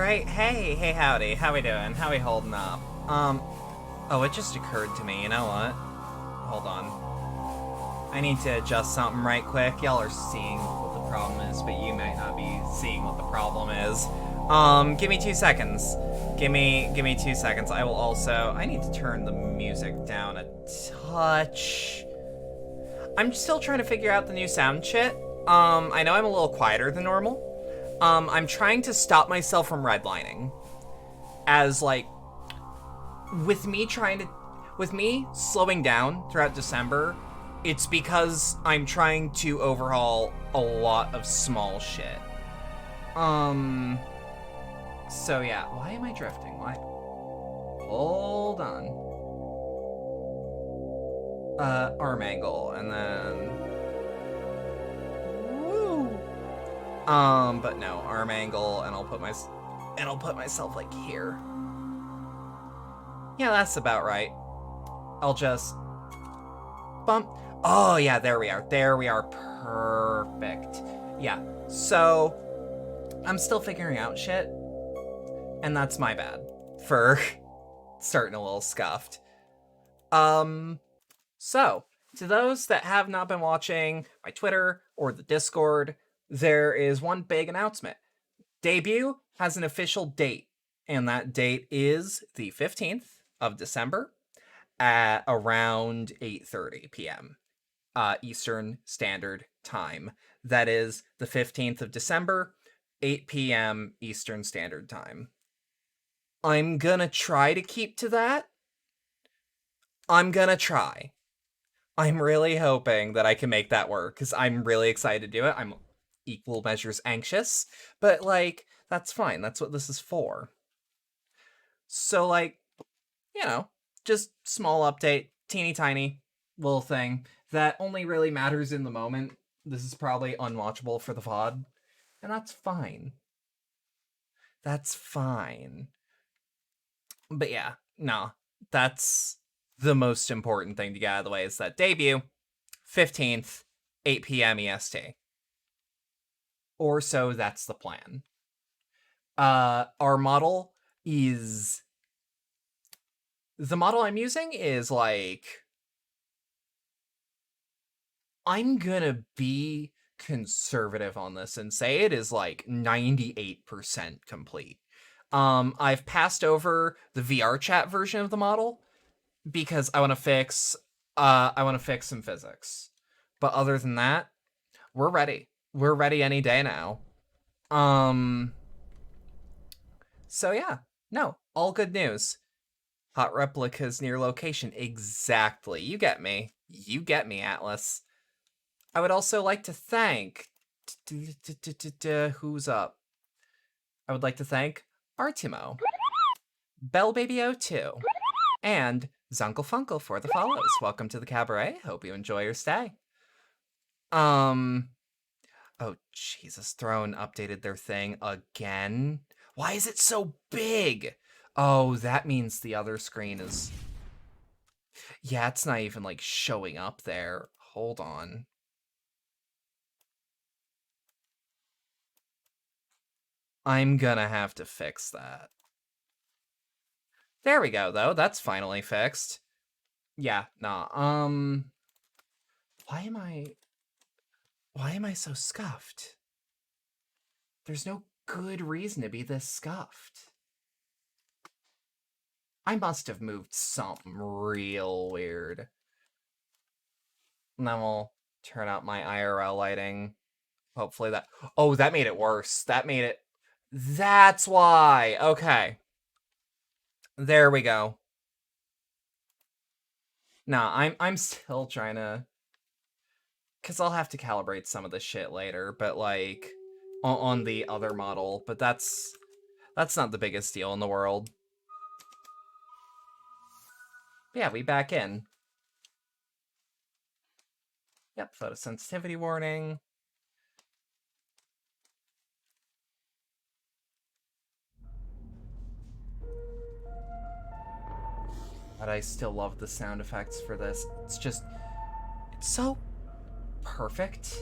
Alright, hey howdy, how we doing? How we holding up? Oh, it just occurred to me, you know what? Hold on. I need to adjust something right quick. Y'all are seeing what the problem is, but you might not be seeing what the problem is. Give me 2 seconds. Give me 2 seconds. I will also, I need to turn the music down a touch. I'm still trying to figure out the new sound shit. I know I'm a little quieter than normal. I'm trying to stop myself from redlining. As, like, with me slowing down throughout December, it's because I'm trying to overhaul a lot of small shit. So yeah, why am I drifting? Why? Hold on. Arm angle, and then... but no, arm angle, and I'll put myself like here. Yeah, that's about right. I'll just bump. Oh yeah, there we are. There we are. Perfect. Yeah. So I'm still figuring out shit, and that's my bad for starting a little scuffed. So to those that have not been watching my Twitter or the Discord, there is one big announcement. Debut has an official date, and that date is the 15th of December at around 8:30 p.m. Eastern Standard Time. That is the 15th of December, 8 p.m. Eastern Standard Time. I'm gonna try to keep to that. I'm gonna try. I'm really hoping that I can make that work, because I'm really excited to do it. I'm equal measures anxious, but, like, that's fine. That's what this is for. So, like, you know, just small update, teeny tiny little thing that only really matters in the moment. This is probably unwatchable for the VOD, and that's fine. That's fine. But yeah, no, that's the most important thing to get out of the way, is that debut, 15th, 8 p.m. EST. Or so that's the plan. Our model is... The model I'm using is, like... I'm gonna be conservative on this and say it is, like, 98% complete. I've passed over the VR chat version of the model because I want to fix some physics. But other than that, we're ready. We're ready any day now. So yeah, no, all good news. Hot replicas near location. Exactly. You get me. You get me, Atlas. I would also like to thank... Who's up? I would like to thank Artimo, BellBaby02, and Zunkelfunkel for the follows. Welcome to the cabaret. Hope you enjoy your stay. Oh, Jesus, Throne updated their thing again. Why is it so big? Oh, that means the other screen is... Yeah, it's not even, like, showing up there. Hold on. I'm gonna have to fix that. There we go, though. That's finally fixed. Yeah, nah, Why am I so scuffed? There's no good reason to be this scuffed. I must have moved something real weird. And then we'll turn out my IRL lighting. Hopefully that... Oh, that made it worse. That made it... That's why! Okay. There we go. Nah, I'm still trying to... Because I'll have to calibrate some of this shit later, but, like, on the other model. But that's not the biggest deal in the world. But yeah, we back in. Yep, photosensitivity warning. But I still love the sound effects for this. It's just... It's so perfect.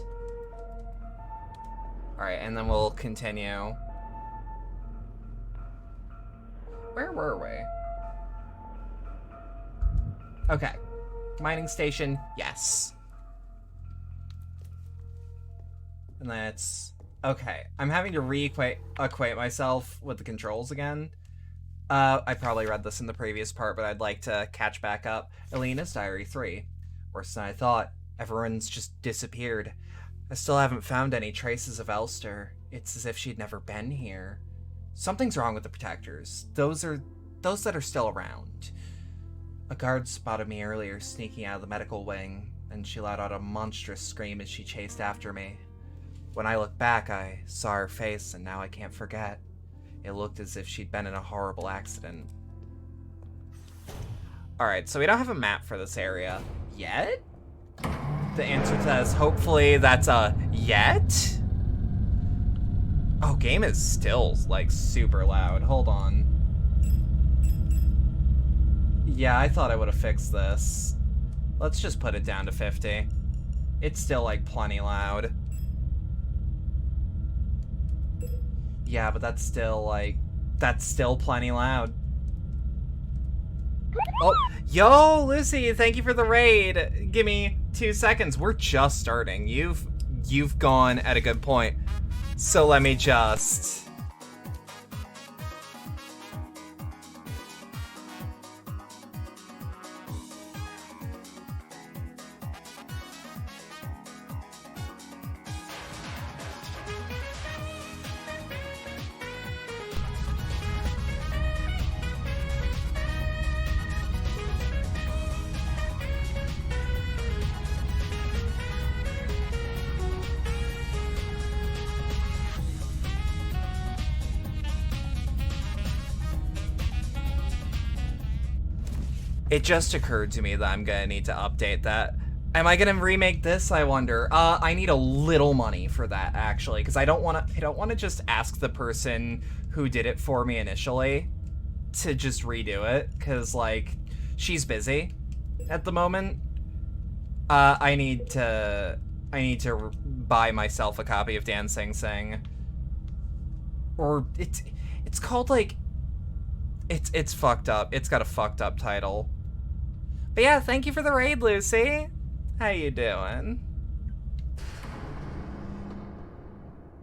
Alright, and then we'll continue. Where were we? Okay. Mining station, yes. And that's... Okay, I'm having to acquaint myself with the controls again. I probably read this in the previous part, but I'd like to catch back up. Elena's Diary 3. Worse than I thought. Everyone's just disappeared. I still haven't found any traces of Elster. It's as if she'd never been here. Something's wrong with the protectors. Those that are still around. A guard spotted me earlier sneaking out of the medical wing, and she let out a monstrous scream as she chased after me. When I looked back, I saw her face, and now I can't forget. It looked as if she'd been in a horrible accident. Alright, so we don't have a map for this area yet? The answer to that is hopefully that's a yet? Oh, game is still, like, super loud. Hold on. Yeah, I thought I would have fixed this. Let's just put it down to 50. It's still, like, plenty loud. Yeah, but that's still, like, that's still plenty loud. Oh, yo, Lucy, thank you for the raid. Give me 2 seconds. We're just starting. You've gone at a good point. So let me just... It just occurred to me that I'm gonna need to update that. Am I gonna remake this, I wonder? I need a little money for that, actually, because I don't wanna just ask the person who did it for me initially to just redo it, because, like, she's busy at the moment. I need to buy myself a copy of Dan Sing Sing. Or, it's called, like, it's fucked up. It's got a fucked up title. But yeah, thank you for the raid, Lucy. How you doing?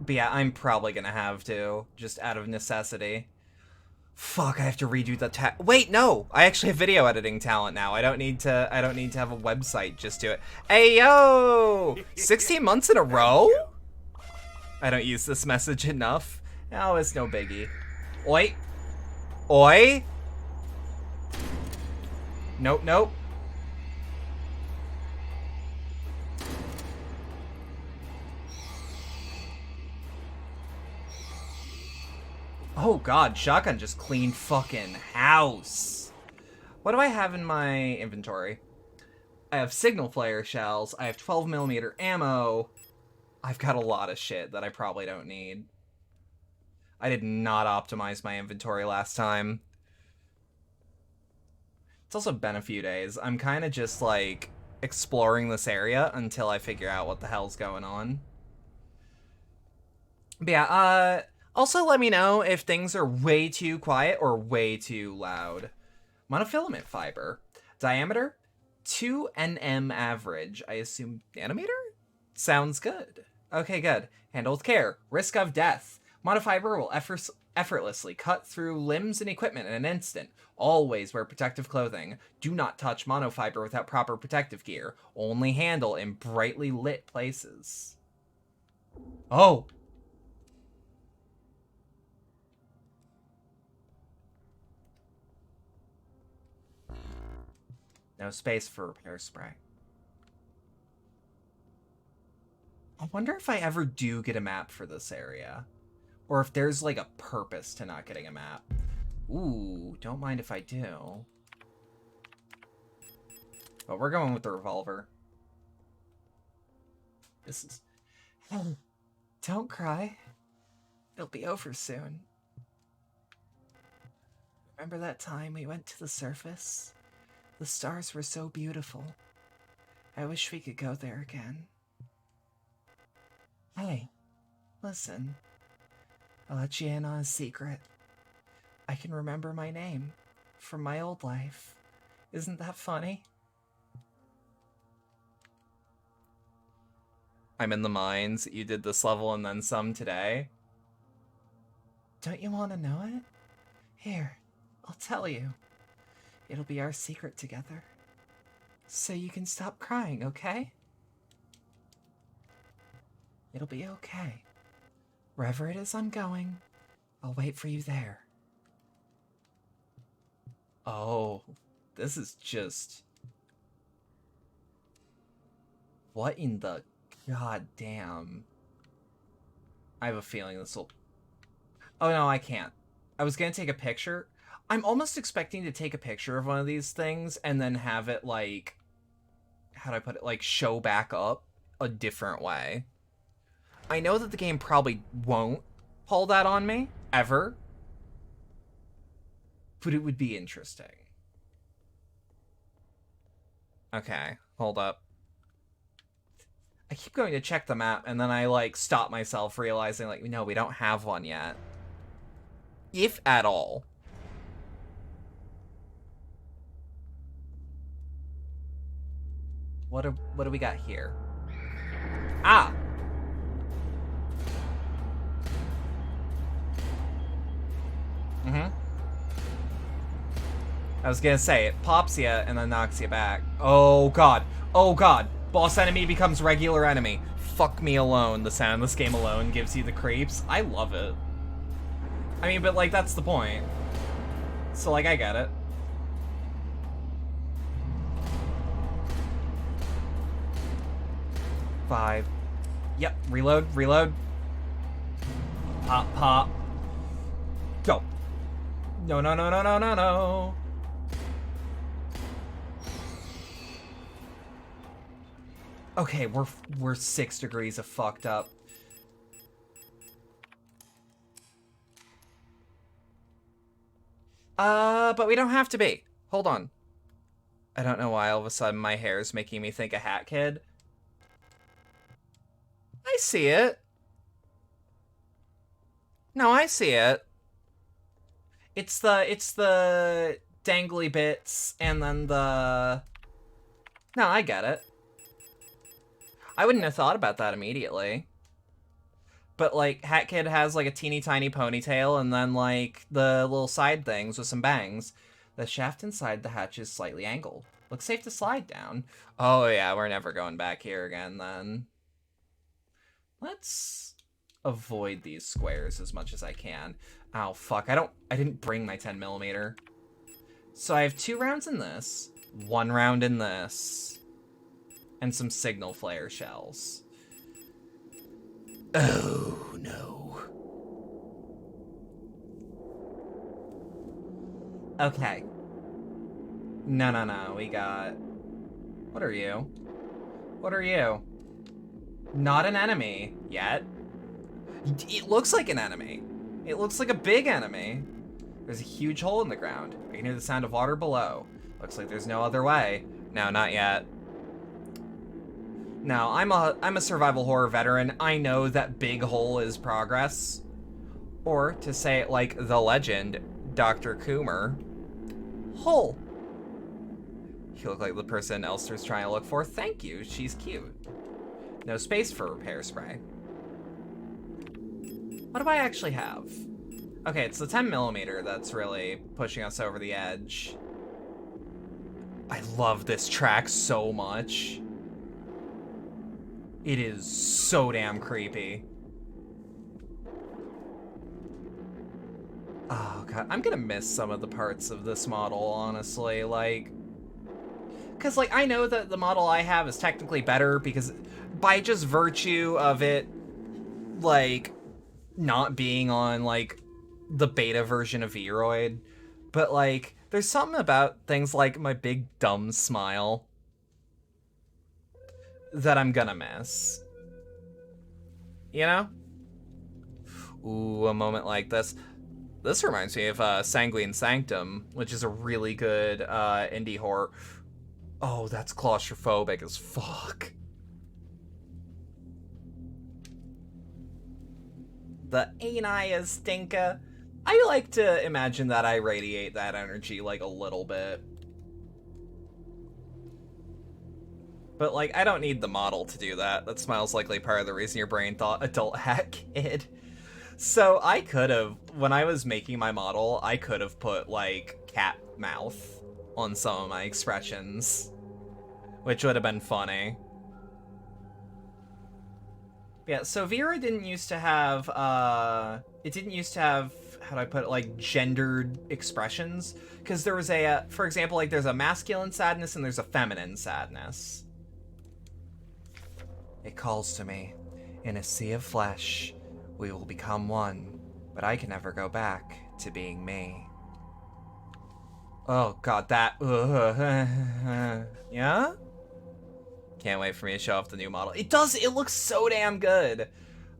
But yeah, I'm probably gonna have to, just out of necessity. Fuck, I have to redo the wait, no! I actually have video editing talent now. I don't need to have a website just do it. Hey, yo! 16 months in a row? I don't use this message enough. Oh, it's no biggie. Oi. Oi. Nope, nope. Oh god, shotgun just cleaned fucking house. What do I have in my inventory? I have signal flare shells, I have 12mm ammo. I've got a lot of shit that I probably don't need. I did not optimize my inventory last time. It's also been a few days. I'm kind of just, like, exploring this area until I figure out what the hell's going on. But yeah, also let me know if things are way too quiet or way too loud. Monofilament fiber. Diameter, 2 nm average. I assume nanometer? Sounds good. Okay, good. Handle with care. Risk of death. Monofiber will effortlessly cut through limbs and equipment in an instant. Always wear protective clothing. Do not touch monofiber without proper protective gear. Only handle in brightly lit places. Oh! No space for repair spray. I wonder if I ever do get a map for this area. Or if there's, like, a purpose to not getting a map. Ooh, don't mind if I do. But we're going with the revolver. This is... Oh, don't cry. It'll be over soon. Remember that time we went to the surface? The stars were so beautiful. I wish we could go there again. Hey, listen. I'll let you in on a secret. I can remember my name from my old life. Isn't that funny? I'm in the mines. You did this level and then some today. Don't you want to know it? Here, I'll tell you. It'll be our secret together. So you can stop crying, okay? It'll be okay. Wherever it is I'm going, I'll wait for you there. Oh, this is just... What in the goddamn... I have a feeling this will... Oh no, I can't. I was gonna take a picture. I'm almost expecting to take a picture of one of these things and then have it, like... How do I put it? Like, show back up a different way. I know that the game probably won't pull that on me, ever. But it would be interesting. Okay, hold up. I keep going to check the map, and then I, like, stop myself, realizing, like, no, we don't have one yet. If at all. What do we got here? Ah! I was gonna say, it pops you and then knocks you back. Oh god. Oh god. Boss enemy becomes regular enemy. Fuck me alone. The sound of this game alone gives you the creeps. I love it. I mean, but like, that's the point. So like, I get it. Five. Yep, reload, reload. Pop, pop. Go. No, no, no, no, no, no, no. Okay, we're 6 degrees of fucked up. But we don't have to be. Hold on. I don't know why all of a sudden my hair is making me think a Hat Kid. I see it. No, I see it. It's the dangly bits and then the... No, I get it. I wouldn't have thought about that immediately. But, like, Hat Kid has, like, a teeny tiny ponytail and then, like, the little side things with some bangs. The shaft inside the hatch is slightly angled. Looks safe to slide down. Oh, yeah, we're never going back here again, then. Let's avoid these squares as much as I can. Oh, fuck. I didn't bring my 10mm. So I have 2 rounds in this, 1 round in this. And some signal flare shells. Oh, no. Okay. No, no, no. We got... What are you? What are you? Not an enemy yet. It looks like an enemy. It looks like a big enemy. There's a huge hole in the ground. I can hear the sound of water below. Looks like there's no other way. No, not yet. Now, I'm a survival horror veteran. I know that big hole is progress. Or, to say it like the legend, Dr. Coomer, hole. You look like the person Elster's trying to look for. Thank you, she's cute. No space for repair spray. What do I actually have? Okay, it's the 10mm that's really pushing us over the edge. I love this track so much. It is so damn creepy. Oh god, I'm gonna miss some of the parts of this model, honestly, like... Because, like, I know that the model I have is technically better because by just virtue of it, like, not being on, like, the beta version of Eroid, but, like, there's something about things like my big dumb smile that I'm gonna miss. You know? Ooh, a moment like this. This reminds me of Sanguine Sanctum, which is a really good indie horror. Oh, that's claustrophobic as fuck. The ain't I a stinker? I like to imagine that I radiate that energy, like, a little bit. But, like, I don't need the model to do that. That smile's likely part of the reason your brain thought adult hat kid. So I could have, when I was making my model, I could have put, like, cat mouth on some of my expressions, which would have been funny. Yeah, so Vera didn't used to have, it didn't used to have, how do I put it, like, gendered expressions. Because there was a, for example, like, there's a masculine sadness and there's a feminine sadness. It calls to me. In a sea of flesh, we will become one, but I can never go back to being me. Oh god, that, yeah? Can't wait for me to show off the new model. It looks so damn good.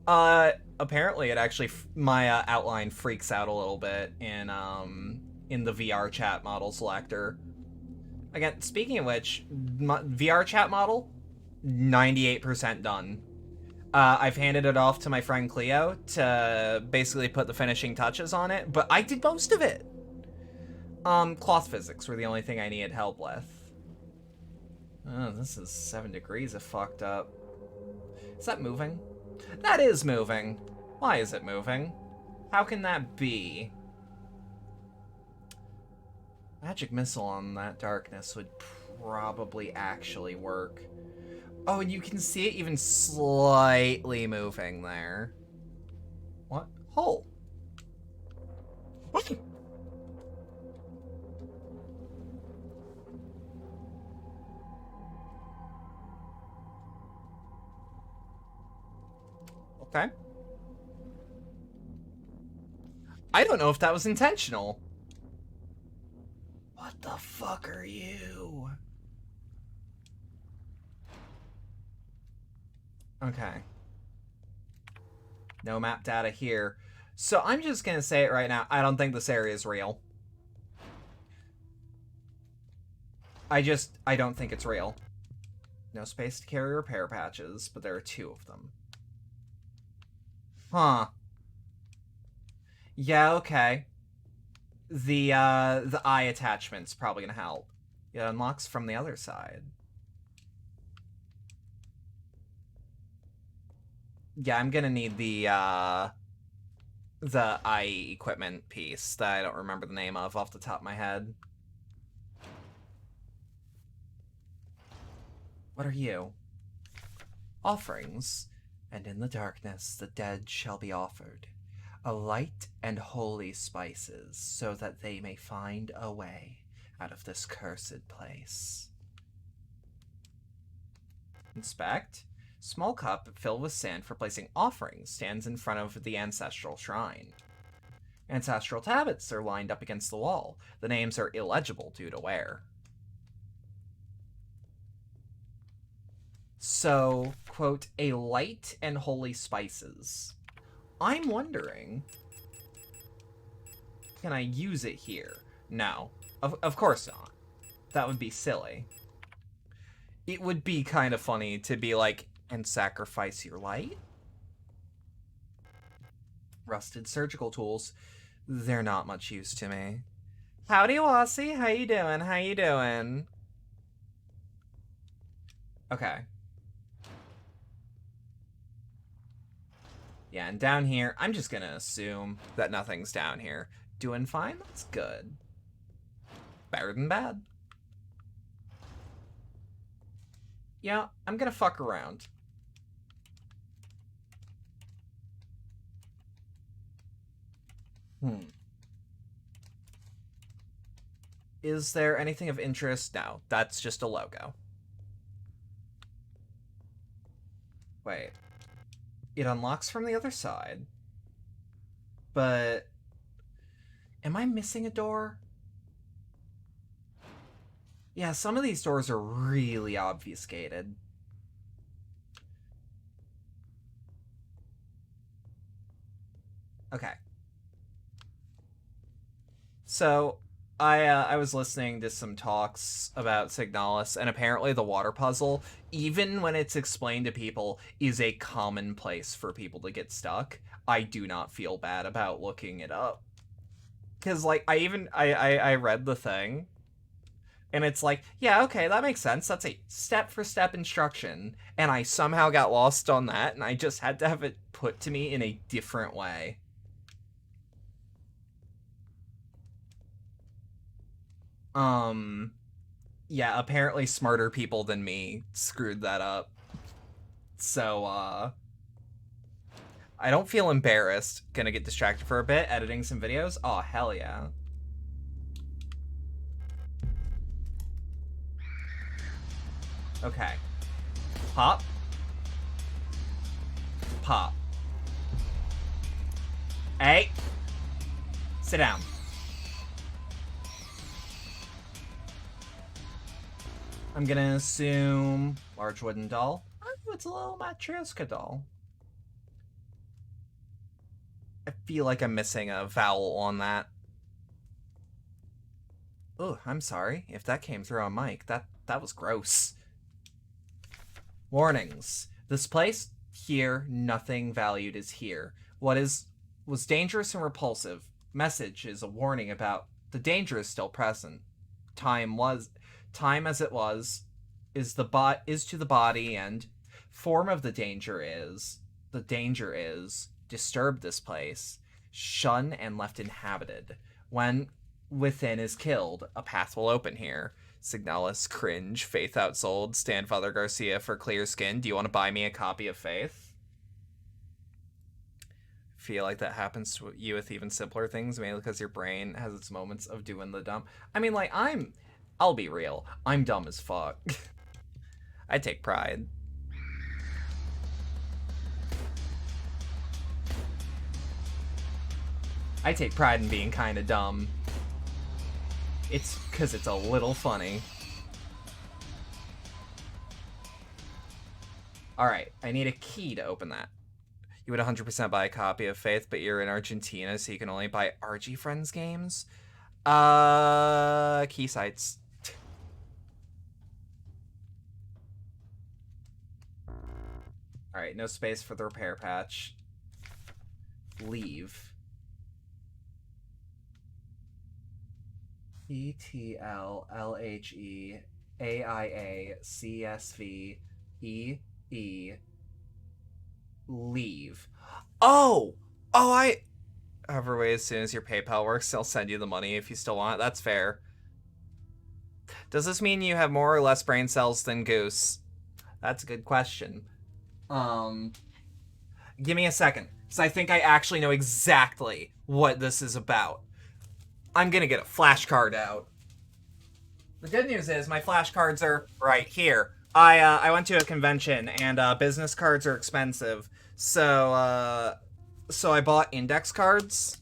Apparently it actually, my outline freaks out a little bit in the VR chat model selector. Again, speaking of which, VR chat model, 98% done. I've handed it off to my friend Cleo to basically put the finishing touches on it, but I did most of it. Cloth physics were the only thing I needed help with. Oh, this is 7 degrees of fucked up. Is that moving? That is moving. Why is it moving? How can that be? Magic missile on that darkness would probably actually work. Oh, and you can see it even slightly moving there. What? Hole. What? Okay. I don't know if that was intentional. What the fuck are you? Okay. No map data here. So I'm just gonna say it right now. I don't think this area is real. I don't think it's real. No space to carry repair patches, but there are 2 of them. Huh. Yeah, okay. The eye attachment's probably gonna help. It unlocks from the other side. Yeah, I'm gonna need the eye equipment piece that I don't remember the name of off the top of my head. What are you? Offerings. And in the darkness the dead shall be offered a light and holy spices, so that they may find a way out of this cursed place. Inspect. Small cup filled with sand for placing offerings stands in front of the ancestral shrine. Ancestral tablets are lined up against the wall. The names are illegible due to wear. So, quote, a light and holy spices. I'm wondering, can I use it here? No. Of course not. That would be silly. It would be kind of funny to be like, and sacrifice your light? Rusted surgical tools. They're not much use to me. Howdy, Wasi. How you doing? How you doing? Okay. Yeah, and down here, I'm just gonna assume that nothing's down here. Doing fine? That's good. Better than bad. Yeah, I'm gonna fuck around. Is there anything of interest? No, that's just a logo. Wait. It unlocks from the other side. But am I missing a door? Yeah, some of these doors are really obfuscated. Okay. So, I was listening to some talks about Signalis, and apparently the water puzzle, even when it's explained to people, is a common place for people to get stuck. I do not feel bad about looking it up. Because, like, I read the thing, and it's like, yeah, okay, that makes sense. That's a step-for-step instruction. And I somehow got lost on that, and I just had to have it put to me in a different way. Yeah, apparently smarter people than me screwed that up. So, I don't feel embarrassed. Gonna get distracted for a bit, editing some videos. Oh, hell yeah. Okay. Pop. Pop. Hey. Sit down. I'm gonna assume large wooden doll. Oh, it's a little Matryoshka doll. I feel like I'm missing a vowel on that. Oh, I'm sorry if that came through on mic. That was gross. Warnings. This place, here, nothing valued is here. Was dangerous and repulsive. Message is a warning about the danger is still present. Time as it was is to the body, and form of the danger is disturb this place, shun and left inhabited. When within is killed, a path will open here. Signalis, cringe, Faith outsold, Stan Father Garcia for clear skin. Do you want to buy me a copy of Faith? Feel like that happens to you with even simpler things, mainly because your brain has its moments of doing the dumb. I mean, like, I'll be real, I'm dumb as fuck. I take pride. I take pride in being kind of dumb. It's because it's a little funny. Alright, I need a key to open that. You would 100% buy a copy of Faith, but you're in Argentina, so you can only buy RG Friends games? Key sites. Alright, no space for the repair patch. Leave. ETLLHEAIACSVEE. Leave. Oh! However way, as soon as your PayPal works, they'll send you the money if you still want it. That's fair. Does this mean you have more or less brain cells than Goose? That's a good question. Give me a second, because I think I actually know exactly what this is about. I'm gonna get a flashcard out. The good news is my flashcards are right here. I went to a convention, and business cards are expensive, so I bought index cards.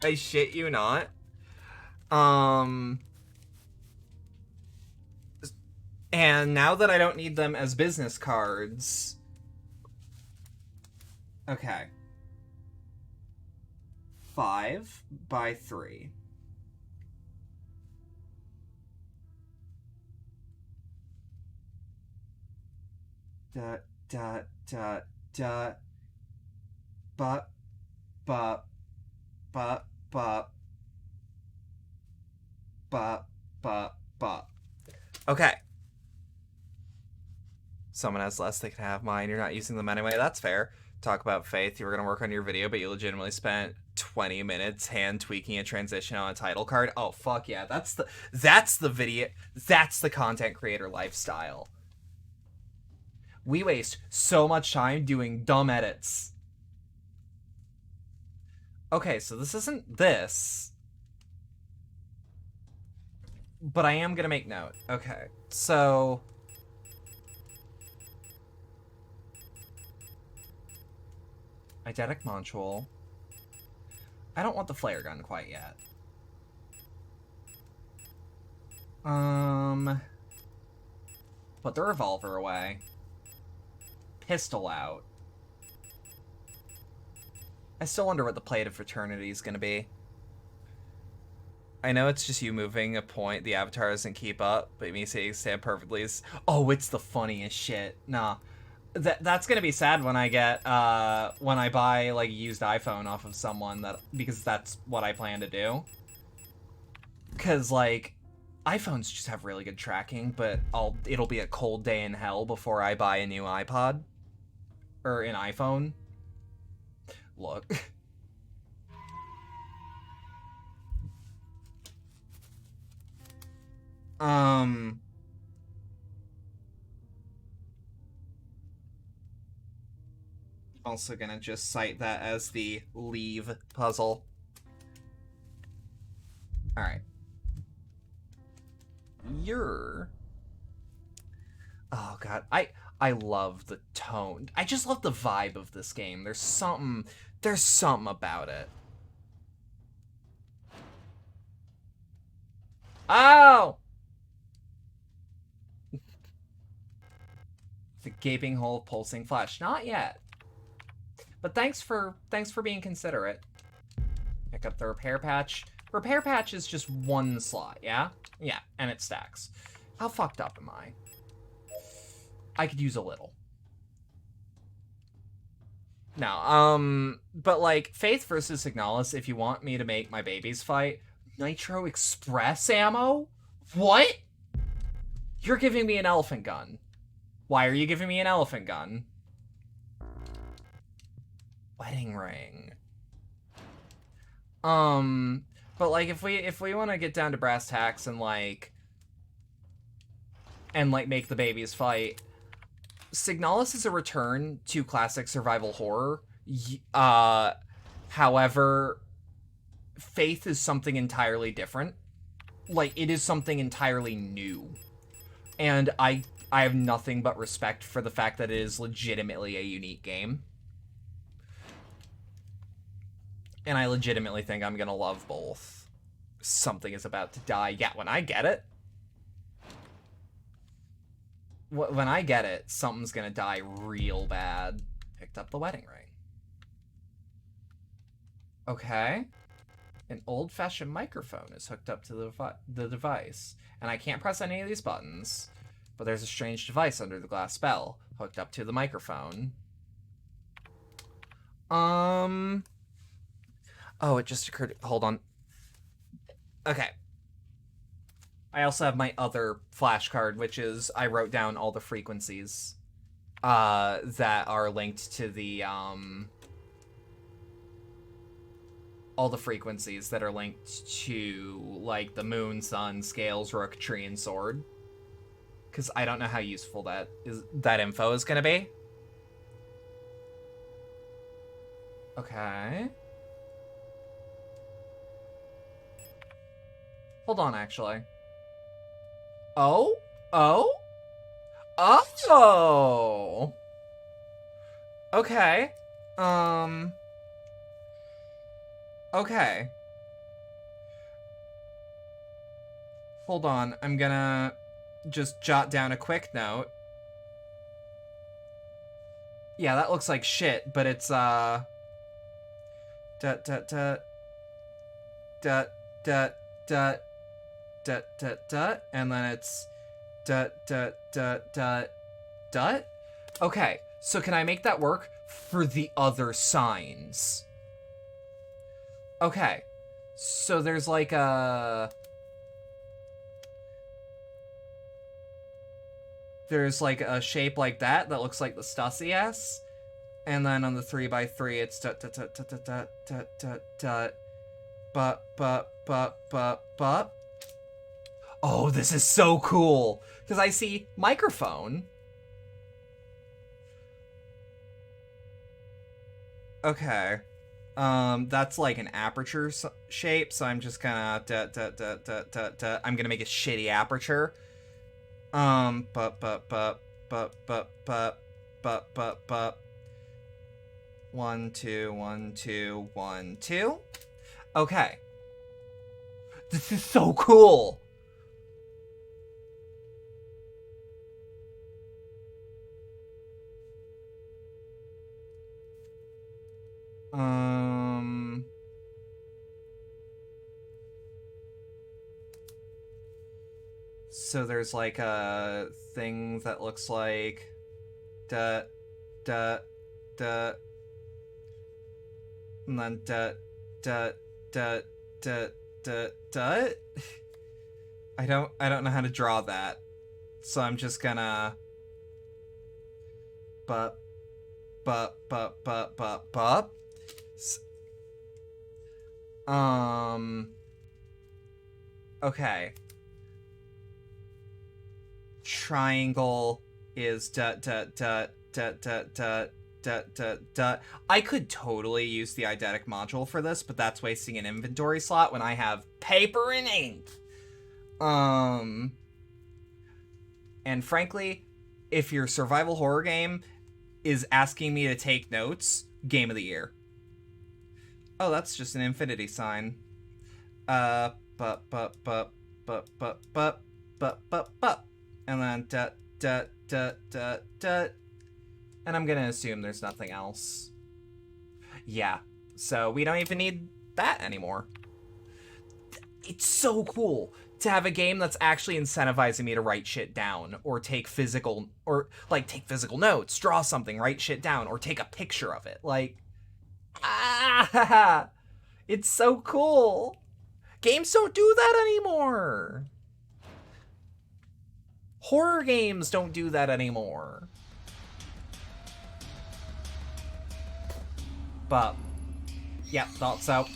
I shit you not. And now that I don't need them as business cards... Okay. 5 by 3. But. Okay. Someone has less, they can have mine. You're not using them anyway. That's fair. Talk about Faith. You were going to work on your video, but you legitimately spent 20 minutes hand tweaking a transition on a title card. Oh, fuck yeah. That's the video. That's the content creator lifestyle. We waste so much time doing dumb edits. Okay, so this isn't this. But I am going to make note. Okay, so... Eidetic module. I don't want the flare gun quite yet. Put the revolver away. Pistol out. I still wonder what the plate of fraternity is gonna be. I know it's just you moving a point, the avatar doesn't keep up, but me saying stand perfectly is... Oh, it's the funniest shit. Nah. That's gonna be sad when I get when I buy like a used iPhone off of someone, that because that's what I plan to do. Cause like iPhones just have really good tracking, but it'll be a cold day in hell before I buy a new iPod or an iPhone. Look. I'm also gonna just cite that as the leave puzzle. Alright. Oh god, I love the tone. I just love the vibe of this game. There's something about it. Oh! The gaping hole of pulsing flesh. Not yet. But thanks for being considerate. Pick up the repair patch. Repair patch is just one slot, yeah? Yeah, and it stacks. How fucked up am I? I could use a little. No, but like, Faith versus Signalis, if you want me to make my babies fight, Nitro Express ammo? What? You're giving me an elephant gun. Why are you giving me an elephant gun? Wedding ring. But like, if we want to get down to brass tacks and like make the babies fight, Signalis is a return to classic survival horror. However, Faith is something entirely different. Like, it is something entirely new. And I have nothing but respect for the fact that it is legitimately a unique game. And I legitimately think I'm gonna love both. Something is about to die. Yeah, when I get it. When I get it, something's gonna die real bad. Picked up the wedding ring. Okay. An old-fashioned microphone is hooked up to the device. And I can't press any of these buttons. But there's a strange device under the glass bell, hooked up to the microphone. Oh, it just occurred. Hold on. Okay. I also have my other flashcard, which is I wrote down all the frequencies that are linked to the all the frequencies that are linked to like the moon, sun, scales, rook, tree, and sword. Because I don't know how useful that info is gonna be. Okay. Hold on, actually. Oh? Oh? Oh! Okay. Okay. Hold on, I'm gonna just jot down a quick note. Yeah, that looks like shit, but it's, dut, dut, dut, dut, dut, dut, dut, dut, dut, and then it's dut, dut, dut, dut, dut. Okay, so can I make that work for the other signs? Okay, so there's like a... There's like a shape like that looks like the Stussy S. And then on the 3x3, it's dut dut dut dut dut dut dut dut dut. But. Oh, this is so cool. Because I see microphone. Okay. That's like an aperture shape, so I'm just gonna I'm gonna make a shitty aperture. But. 1 2 1 2 1 2. Okay. This is so cool. So there's like a thing that looks like da, da, and then da, da, da, da, da, da. I don't know how to draw that, so I'm just gonna bup, bup, bup, bup, bup, bup. Okay. Triangle is da da da da da da da da da. I could totally use the eidetic module for this, but that's wasting an inventory slot when I have paper and ink. And frankly, if your survival horror game is asking me to take notes, game of the year. Oh, that's just an infinity sign. But, and then da, da, da, da, da. And I'm gonna assume there's nothing else. Yeah, so we don't even need that anymore. It's so cool to have a game that's actually incentivizing me to write shit down, or take physical notes, draw something, write shit down, or take a picture of it. Like, it's so cool. Games don't do that anymore. Horror games don't do that anymore. But, yeah, thought so.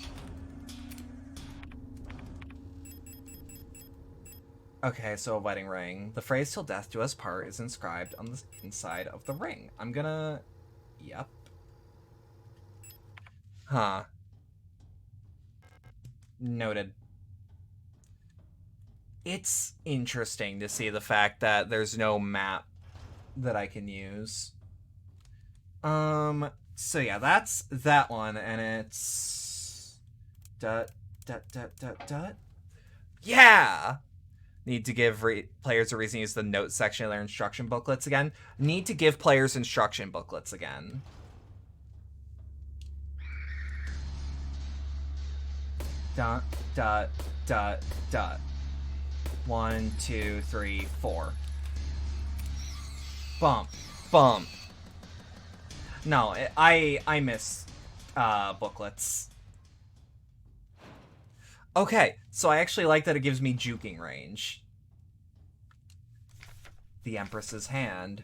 Okay, so a wedding ring. The phrase "till death do us part" is inscribed on the inside of the ring. I'm gonna... Yep. Huh. Noted. It's interesting to see the fact that there's no map that I can use. So yeah, that's that one, and it's... Dot, dot, dot, dot, dot. Yeah! Need to give players a reason to use the notes section of their instruction booklets again. Need to give players instruction booklets again. Dot, dot, dot, dot. 1, 2, 3, 4. Bump, bump. No, I miss booklets. Okay, so I actually like that it gives me juking range. The Empress's Hand.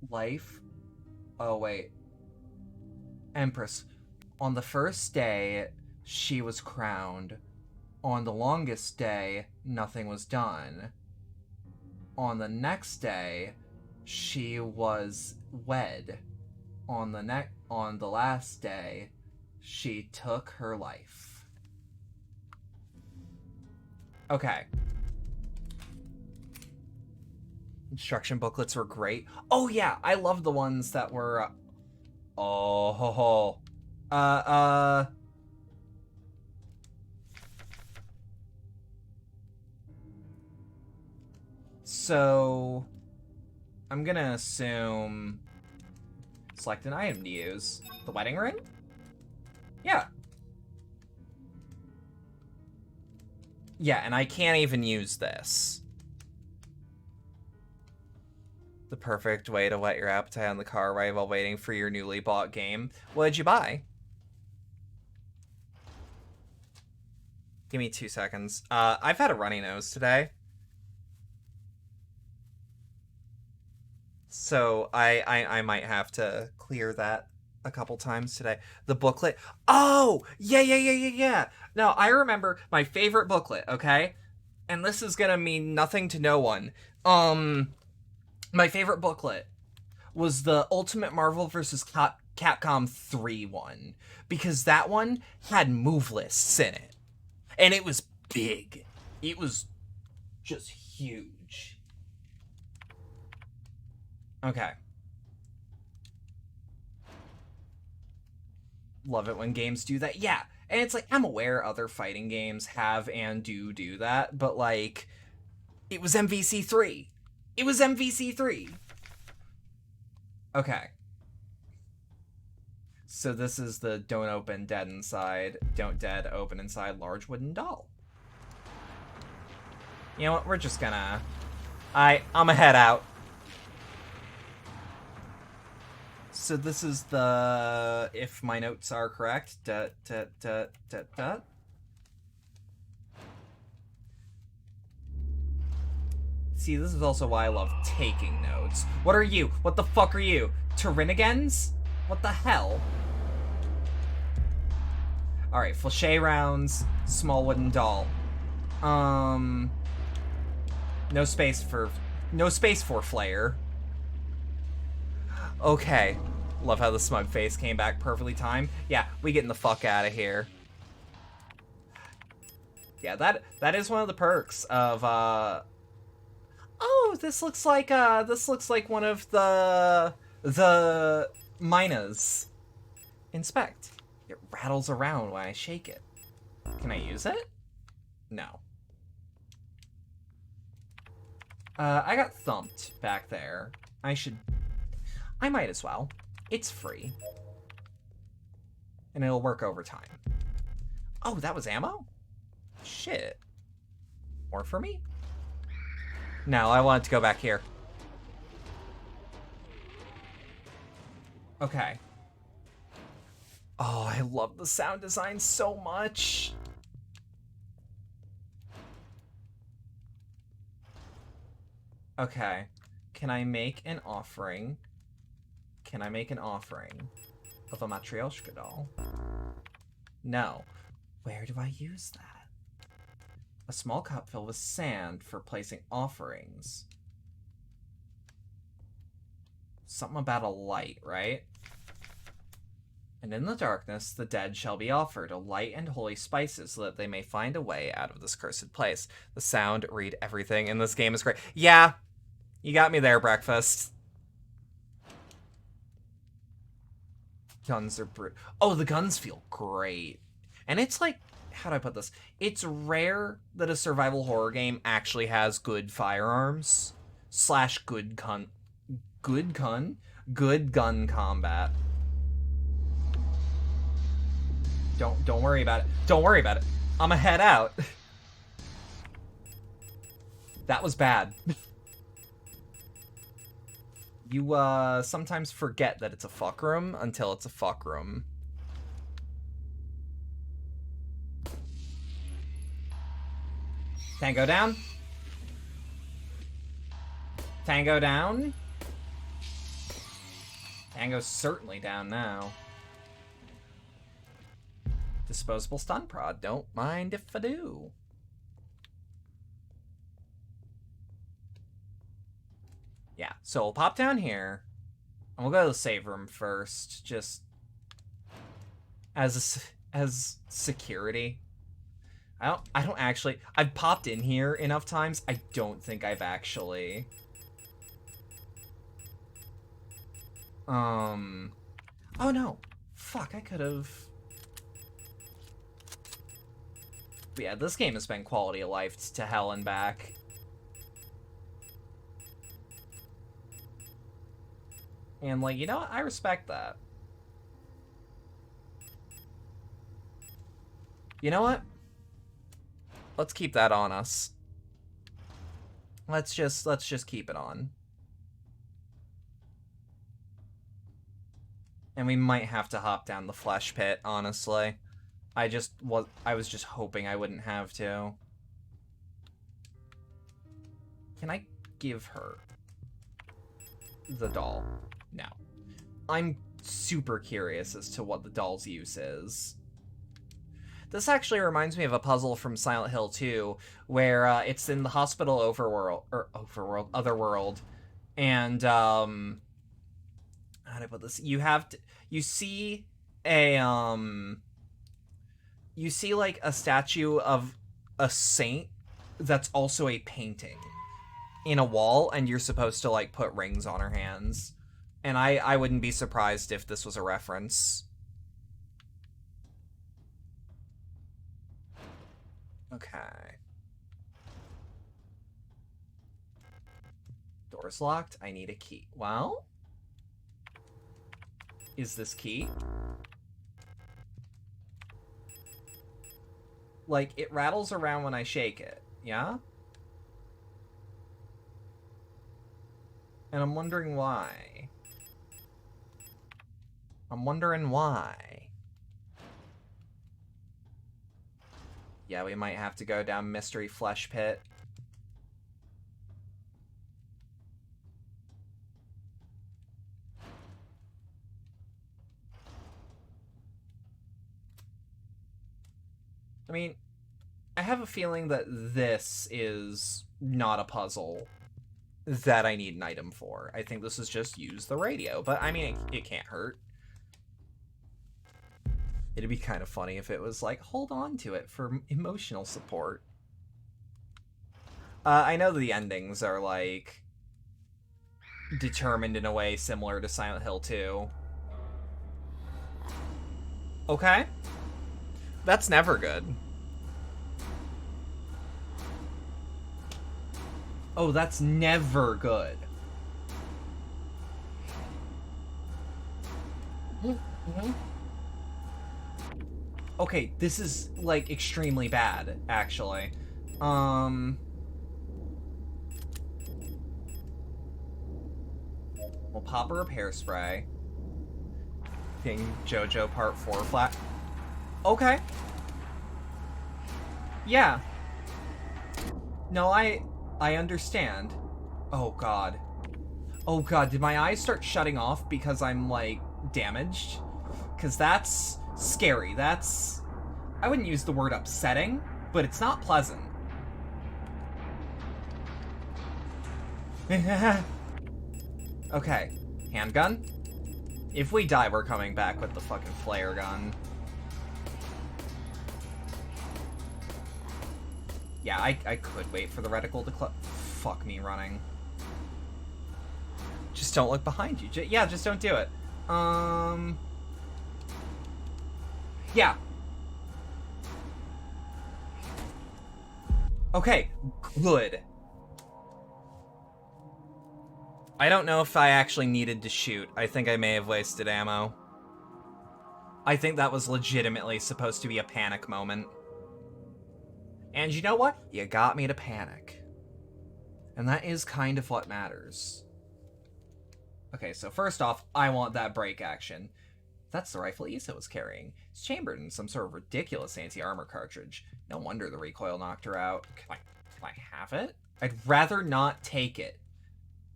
Life? Oh, wait. Empress. On the first day, she was crowned. On the longest day, nothing was done. On the next day, she was wed. On the last day, she took her life. Okay. Instruction booklets were great. Oh yeah, I love the ones that were oh ho ho. So I'm gonna assume select an item to use. The wedding ring? Yeah. Yeah, and I can't even use this. The perfect way to whet your appetite on the car ride while waiting for your newly bought game. What did you buy? Give me 2 seconds. I've had a runny nose today. So I might have to clear that a couple times today. The booklet. Oh, yeah. No, I remember my favorite booklet, okay? And this is gonna mean nothing to no one. My favorite booklet was the Ultimate Marvel vs. Capcom 3 one. Because that one had move lists in it. And it was big. It was just huge. Okay. Love it when games do that. Yeah, and it's like, I'm aware other fighting games have and do that, but like, it was MVC3. It was MVC3. Okay. So this is the don't open, dead inside, don't dead, open inside, large wooden doll. You know what, we're just gonna I'ma head out. So this is the, if my notes are correct, See, this is also why I love taking notes. What are you? What the fuck are you? Tyrannigens? What the hell? Alright, flèche rounds, small wooden doll. No space for flare. Okay. Love how the smug face came back perfectly timed. Yeah, we getting the fuck out of here. Yeah, that is one of the perks of oh, this looks like one of the minas. Inspect. It rattles around when I shake it. Can I use it? No. I got thumped back there. I might as well. It's free. And it'll work over time. Oh, that was ammo? Shit. More for me? No, I wanted to go back here. Okay. Oh, I love the sound design so much. Okay. Can I make an offering? Can I make an offering of a Matryoshka doll? No. Where do I use that? A small cup filled with sand for placing offerings. Something about a light, right? And in the darkness, the dead shall be offered a light and holy spices so that they may find a way out of this cursed place. The sound, read everything in this game is great. Yeah, you got me there, breakfast. Guns are brutal. Oh, the guns feel great. And it's like, how do I put this? It's rare that a survival horror game actually has good firearms / good gun combat. Don't worry about it. Don't worry about it. I'ma head out. That was bad. You sometimes forget that it's a fuck room until it's a fuck room. Tango down. Tango down. Tango's certainly down now. Disposable stun prod. Don't mind if I do. Yeah, so we'll pop down here. And we'll go to the save room first, just as security. I don't actually, I've popped in here enough times. I don't think I've actually oh no. Fuck, I could have. But yeah, this game has been quality of life to hell and back. And like, you know what? I respect that. You know what? Let's keep that on us. Let's just keep it on. And we might have to hop down the flesh pit, honestly. I was just hoping I wouldn't have to. Can I give her the doll? No. I'm super curious as to what the doll's use is. This actually reminds me of a puzzle from Silent Hill 2, where it's in the hospital otherworld, and how do I put this? You see like a statue of a saint that's also a painting in a wall, and you're supposed to like put rings on her hands. And I wouldn't be surprised if this was a reference. Okay. Door's locked. I need a key. Well, is this key? Like, it rattles around when I shake it, yeah? And I'm wondering why. I'm wondering why. Yeah, we might have to go down Mystery Flesh Pit. I mean, I have a feeling that this is not a puzzle that I need an item for. I think this is just use the radio, but I mean, it can't hurt. It'd be kind of funny if it was like, hold on to it for emotional support. I know the endings are like determined in a way similar to Silent Hill 2. Okay. That's never good. Oh, that's never good. Okay, this is, like, extremely bad, actually. We'll pop a repair spray. King JoJo Part 4 flat. Okay. Yeah. No, I understand. Oh, God. Oh, God, did my eyes start shutting off because I'm, like, damaged? Because that's scary. That's... I wouldn't use the word upsetting, but it's not pleasant. Okay. Handgun? If we die, we're coming back with the fucking flare gun. Yeah, I could wait for the reticle to fuck me running. Just don't look behind you. Yeah, just don't do it. Yeah. Okay, good. I don't know if I actually needed to shoot. I think I may have wasted ammo. I think that was legitimately supposed to be a panic moment. And you know what? You got me to panic. And that is kind of what matters. Okay, so first off, I want that break action. That's the rifle Issa was carrying. It's chambered in some sort of ridiculous anti-armor cartridge. No wonder the recoil knocked her out. Can I have it? I'd rather not take it.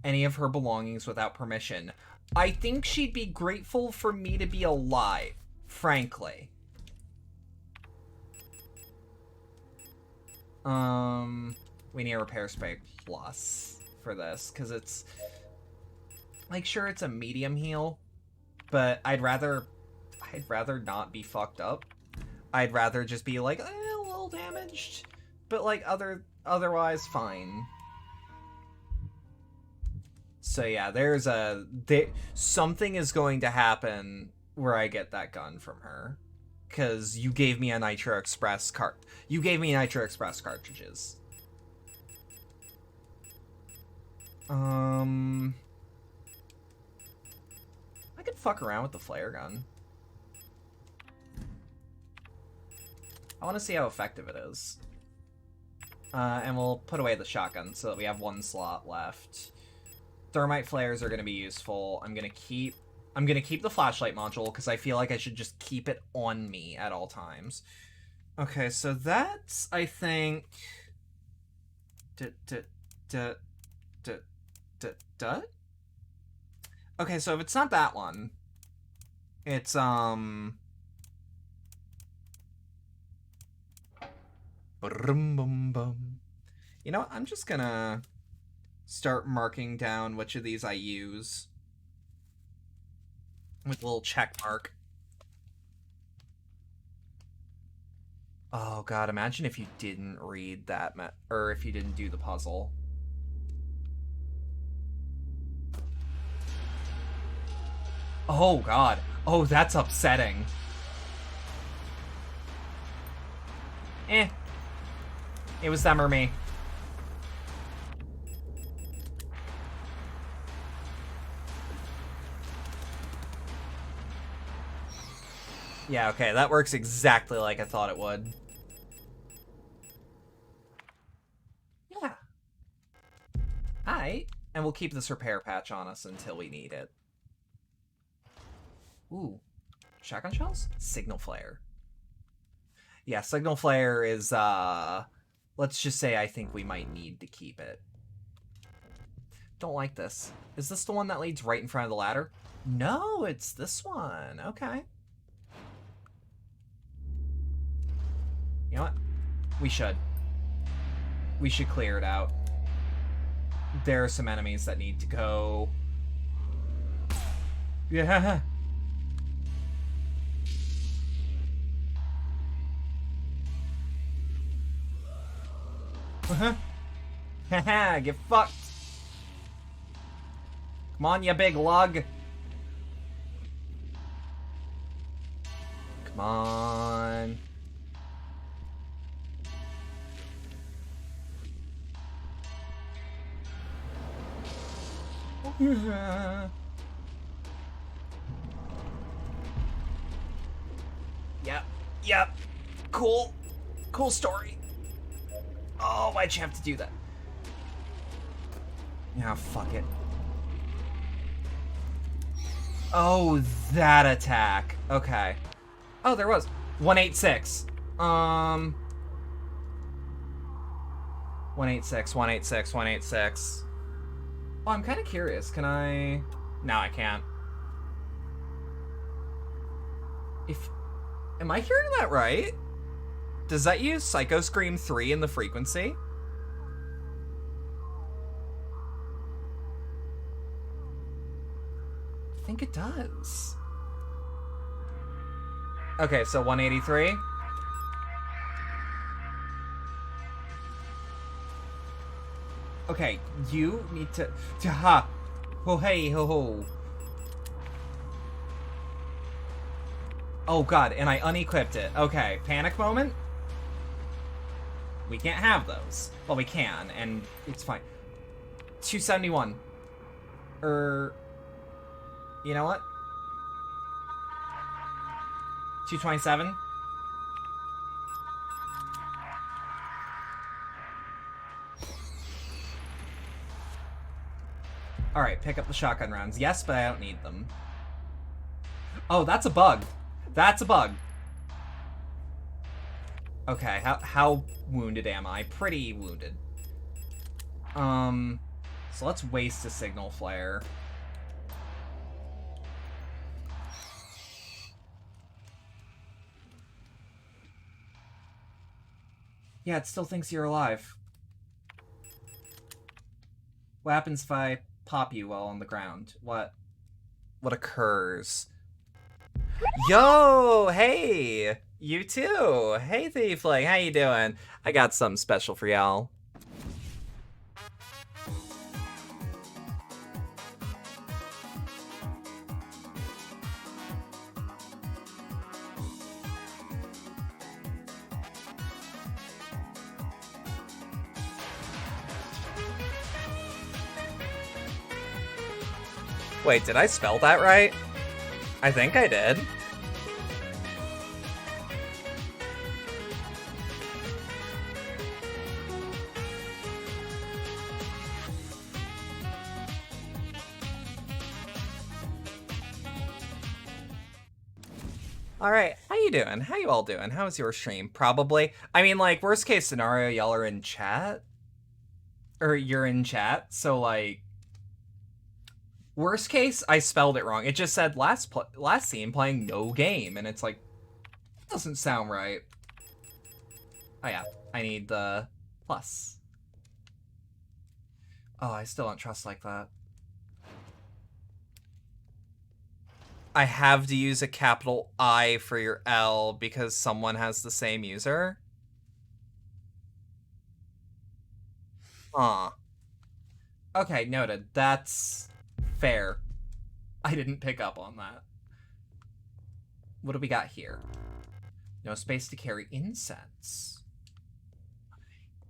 Any of her belongings without permission. I think she'd be grateful for me to be alive, frankly. We need a repair spray plus for this, because it's... like, sure, it's a medium heal, but I'd rather not be fucked up. I'd rather just be like, a little damaged, but like otherwise fine. So yeah, something is going to happen where I get that gun from her, because you gave me a Nitro Express You gave me Nitro Express cartridges. I could fuck around with the flare gun. I want to see how effective it is. And we'll put away the shotgun so that we have one slot left. Thermite flares are going to be useful. I'm going to keep the flashlight module because I feel like I should just keep it on me at all times. Okay, so that's, I think... Okay, so if it's not that one, it's, you know what? I'm just gonna start marking down which of these I use with a little check mark. Oh god, imagine if you didn't read that, or if you didn't do the puzzle. Oh god. Oh, that's upsetting. Eh. It was them or me. Yeah, okay, that works exactly like I thought it would. Yeah. Hi. And we'll keep this repair patch on us until we need it. Ooh. Shotgun shells? Signal flare. Yeah, signal flare is, let's just say I think we might need to keep it. Don't like this. Is this the one that leads right in front of the ladder? No, it's this one. Okay. You know what? We should. We should clear it out. There are some enemies that need to go. Yeah. Haha, get fucked. Come on, you big lug. Come on. Yep. Cool. Cool story. Oh, why'd you have to do that? Yeah, fuck it. Oh, that attack. Okay. Oh, there was. 186. 186, 186, 186. Oh, I'm kind of curious. Can I... No, I can't. Am I hearing that right? Does that use Psycho Scream 3 in the frequency? I think it does. Okay, so 183. Okay, you need to... Ha! Ho hey ho ho. Oh god, and I unequipped it. Okay, panic moment? We can't have those. Well, we can, and it's fine. 271. You know what? 227? Alright, pick up the shotgun rounds. Yes, but I don't need them. Oh, that's a bug. That's a bug. Okay, how wounded am I? Pretty wounded. So let's waste a signal flare. Yeah, it still thinks you're alive. What happens if I pop you while on the ground? What occurs? Yo, hey! You too! Hey, Thiefling, how you doing? I got something special for y'all. Wait, did I spell that right? I think I did. Alright, how you doing? How you all doing? How's your stream? Probably. I mean, like, worst case scenario, y'all are in chat. Or you're in chat, so, like... Worst case, I spelled it wrong. It just said last scene playing no game, and it's like... Doesn't sound right. Oh yeah, I need the plus. Oh, I still don't trust like that. I have to use a capital I for your L because someone has the same user? Huh. Okay, noted. That's fair. I didn't pick up on that. What do we got here? No space to carry incense.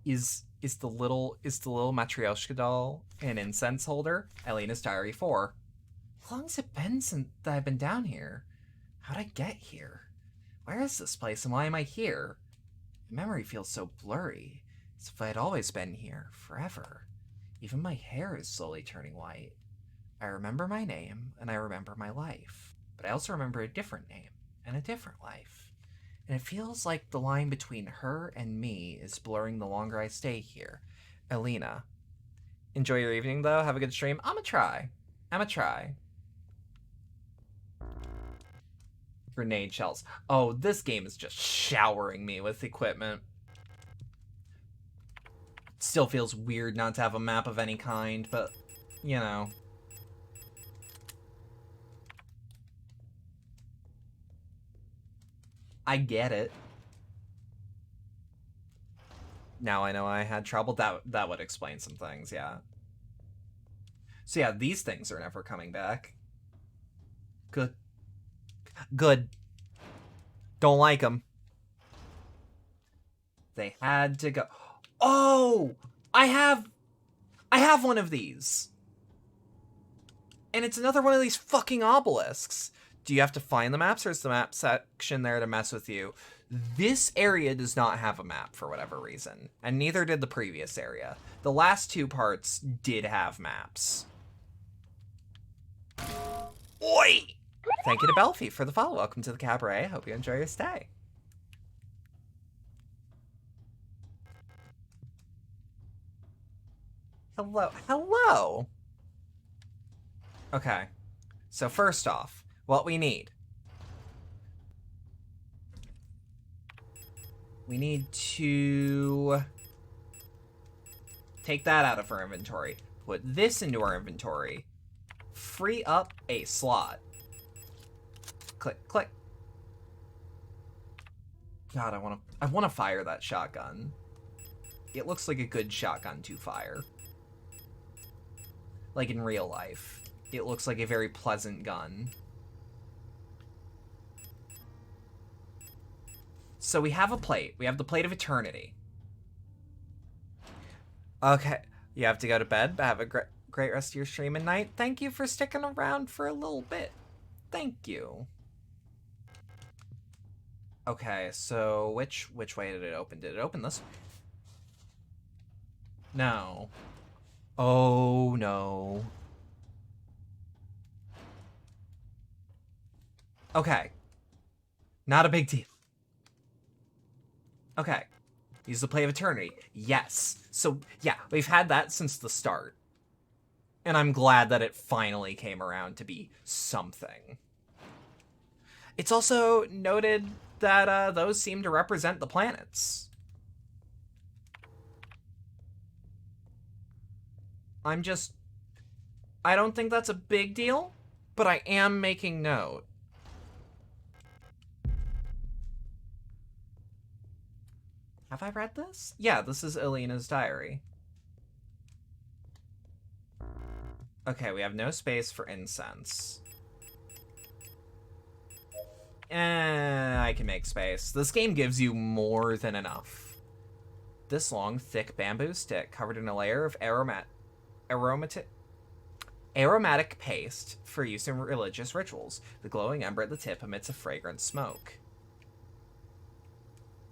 Is the little Matryoshka doll an incense holder? Elena's Diary 4. How long has it been since I've been down here? How'd I get here? Where is this place and why am I here? My memory feels so blurry, as if I had always been here, forever. Even my hair is slowly turning white. I remember my name, and I remember my life. But I also remember a different name, and a different life. And it feels like the line between her and me is blurring the longer I stay here. Elena. Enjoy your evening, though. Have a good stream. I'ma try. Grenade shells. Oh, this game is just showering me with equipment. Still feels weird not to have a map of any kind, but, you know. I get it. Now I know I had trouble. That would explain some things, yeah. So yeah, these things are never coming back. Good. Don't like them. They had to go. Oh! I have one of these. And it's another one of these fucking obelisks. Do you have to find the maps, or is the map section there to mess with you? This area does not have a map for whatever reason, and neither did the previous area. The last two parts did have maps. Oi! Thank you to Belfie for the follow. Welcome to the cabaret. Hope you enjoy your stay. Hello. Okay. So first off, what we need. We need to take that out of our inventory. Put this into our inventory. Free up a slot. Click, click. God, I wanna fire that shotgun. It looks like a good shotgun to fire. Like in real life. It looks like a very pleasant gun. So we have a plate. We have the plate of eternity. Okay. You have to go to bed, but have a great rest of your stream and night. Thank you for sticking around for a little bit. Thank you. Okay, so which way did it open? Did it open this way? No. Oh, no. Okay. Not a big deal. Okay. Use the plate of eternity. Yes. So, yeah, we've had that since the start. And I'm glad that it finally came around to be something. It's also noted that those seem to represent the planets. I don't think that's a big deal, but I am making note. Have I read this? Yeah, this is Elena's diary. Okay, we have no space for incense. I can make space. This game gives you more than enough. This long, thick bamboo stick covered in a layer of aromatic paste for use in religious rituals. The glowing ember at the tip emits a fragrant smoke.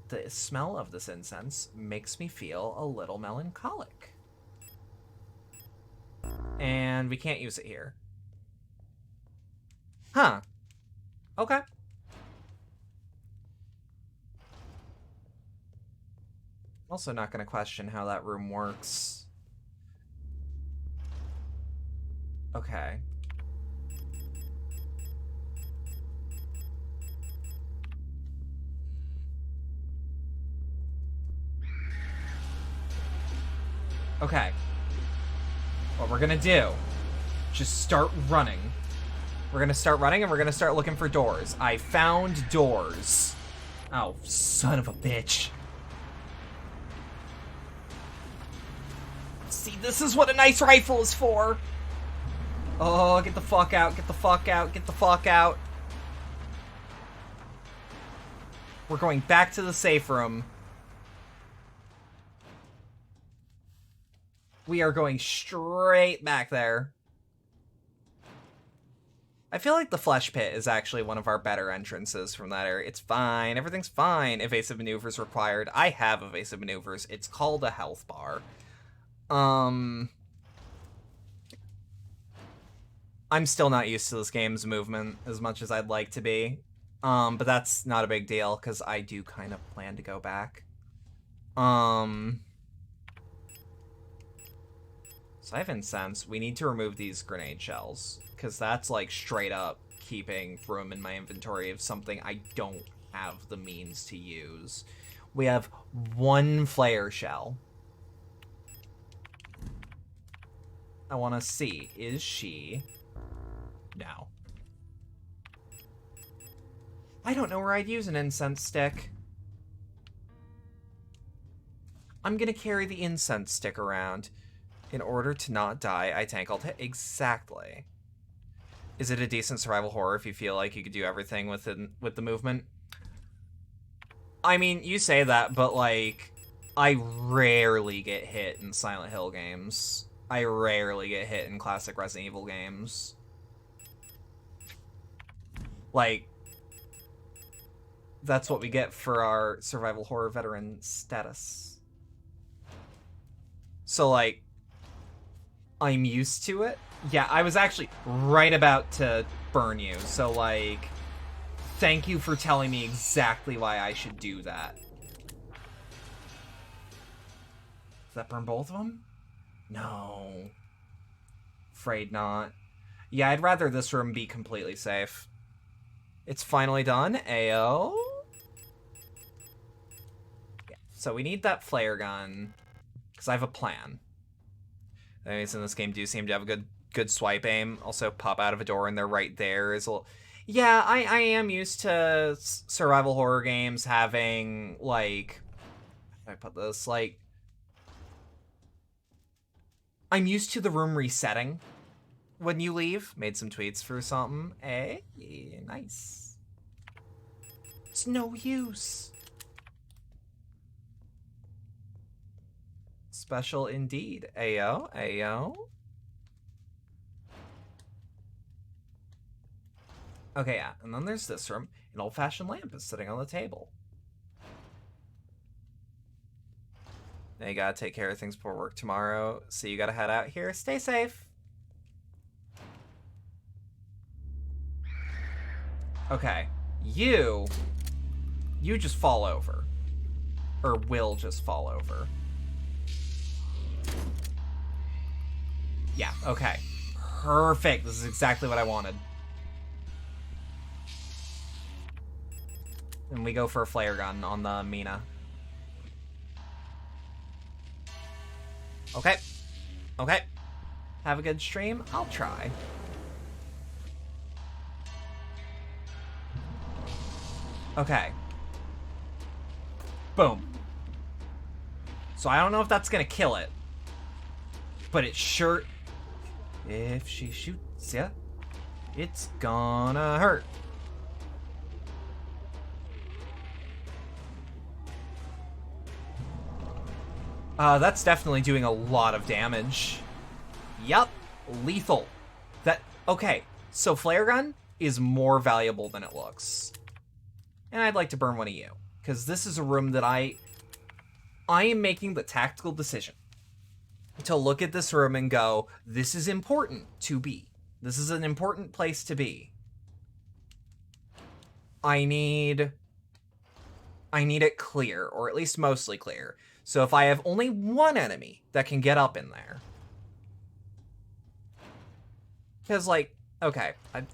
The smell of this incense makes me feel a little melancholic. And we can't use it here. Huh. Okay. Also not gonna question how that room works. Okay. Okay. What we're gonna do, just start running. We're gonna start running and we're gonna start looking for doors. I found doors. Oh, son of a bitch. See, this is what a nice rifle is for. Oh, get the fuck out, get the fuck out, get the fuck out. We're going back to the safe room. We are going straight back there. I feel like the flesh pit is actually one of our better entrances from that area. It's fine. Everything's fine. Evasive maneuvers required. I have evasive maneuvers. It's called a health bar. I'm still not used to this game's movement as much as I'd like to be. But that's not a big deal, because I do kind of plan to go back. So I have incense. We need to remove these grenade shells, because that's like straight up keeping room in my inventory of something I don't have the means to use. We have one flare shell. I want to see, is she... No. I don't know where I'd use an incense stick. I'm gonna carry the incense stick around. In order to not die, I tank alt hit. Exactly. Is it a decent survival horror if you feel like you could do everything with the movement? I mean, you say that, but like, I rarely get hit in Silent Hill games. I rarely get hit in classic Resident Evil games. Like, that's what we get for our survival horror veteran status. So, like, I'm used to it. Yeah, I was actually right about to burn you, so, like, thank you for telling me exactly why I should do that. Does that burn both of them? No. Afraid not. Yeah, I'd rather this room be completely safe. It's finally done. Ayo. Yeah, so we need that flare gun, because I have a plan. Enemies in this game do seem to have a good swipe aim. Also, pop out of a door and they're right there. Is a little... Yeah, I am used to survival horror games having, like... How do I put this? Like... I'm used to the room resetting when you leave. Made some tweets for something. Hey, nice. It's no use. Special indeed. Ayo, ayo. Okay, yeah, and then there's this room. An old-fashioned lamp is sitting on the table. Now you gotta take care of things before work tomorrow, so you gotta head out here. Stay safe. Okay, you just fall over. Or will just fall over. Yeah, okay. Perfect. This is exactly what I wanted. And we go for a flare gun on the Mina. Okay. Okay. Have a good stream? I'll try. Okay. Boom. So I don't know if that's gonna kill it. But it sure... If she shoots ya, it's gonna hurt. That's definitely doing a lot of damage. Yup, lethal. Okay, so flare gun is more valuable than it looks. And I'd like to burn one of you, because this is a room that I am making the tactical decision to look at this room and go, this is important to be. This is an important place to be. I need it clear, or at least mostly clear. So if I have only one enemy that can get up in there. Because, like, okay,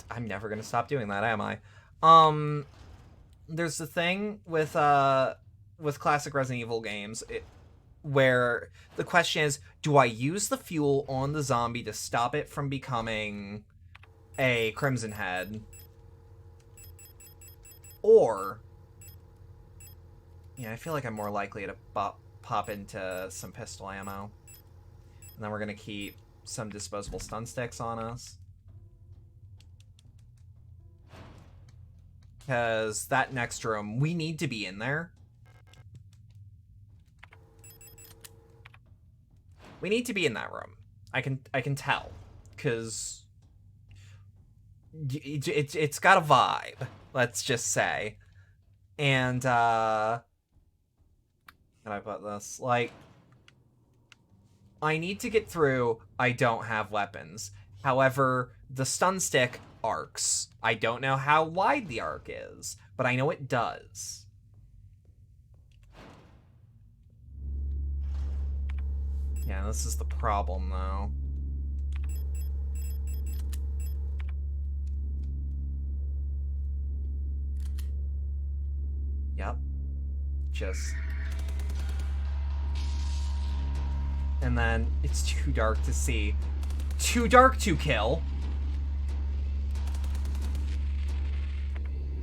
I'm never going to stop doing that, am I? There's the thing with classic Resident Evil games, where the question is, do I use the fuel on the zombie to stop it from becoming a Crimson Head? Or... Yeah, I feel like I'm more likely to pop into some pistol ammo. And then we're going to keep some disposable stun sticks on us. Because that next room, we need to be in there. We need to be in that room. I can tell. Because it's got a vibe, let's just say. And, how can I put this? Like, I need to get through, I don't have weapons. However, the stun stick arcs. I don't know how wide the arc is, but I know it does. Yeah, this is the problem, though. Yep. Just... And then it's too dark to see. Too dark to kill.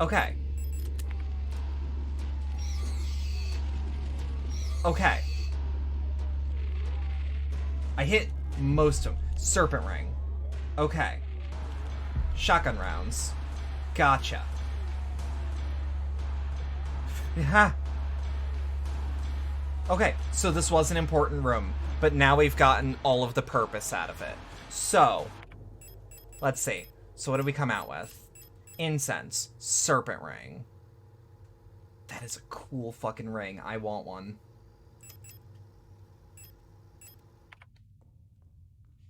Okay. Okay. I hit most of them. Serpent Ring. Okay. Shotgun rounds. Gotcha. Yeah. Okay, so this was an important room, but now we've gotten all of the purpose out of it. So, let's see. So what did we come out with? Incense. Serpent Ring. That is a cool fucking ring. I want one.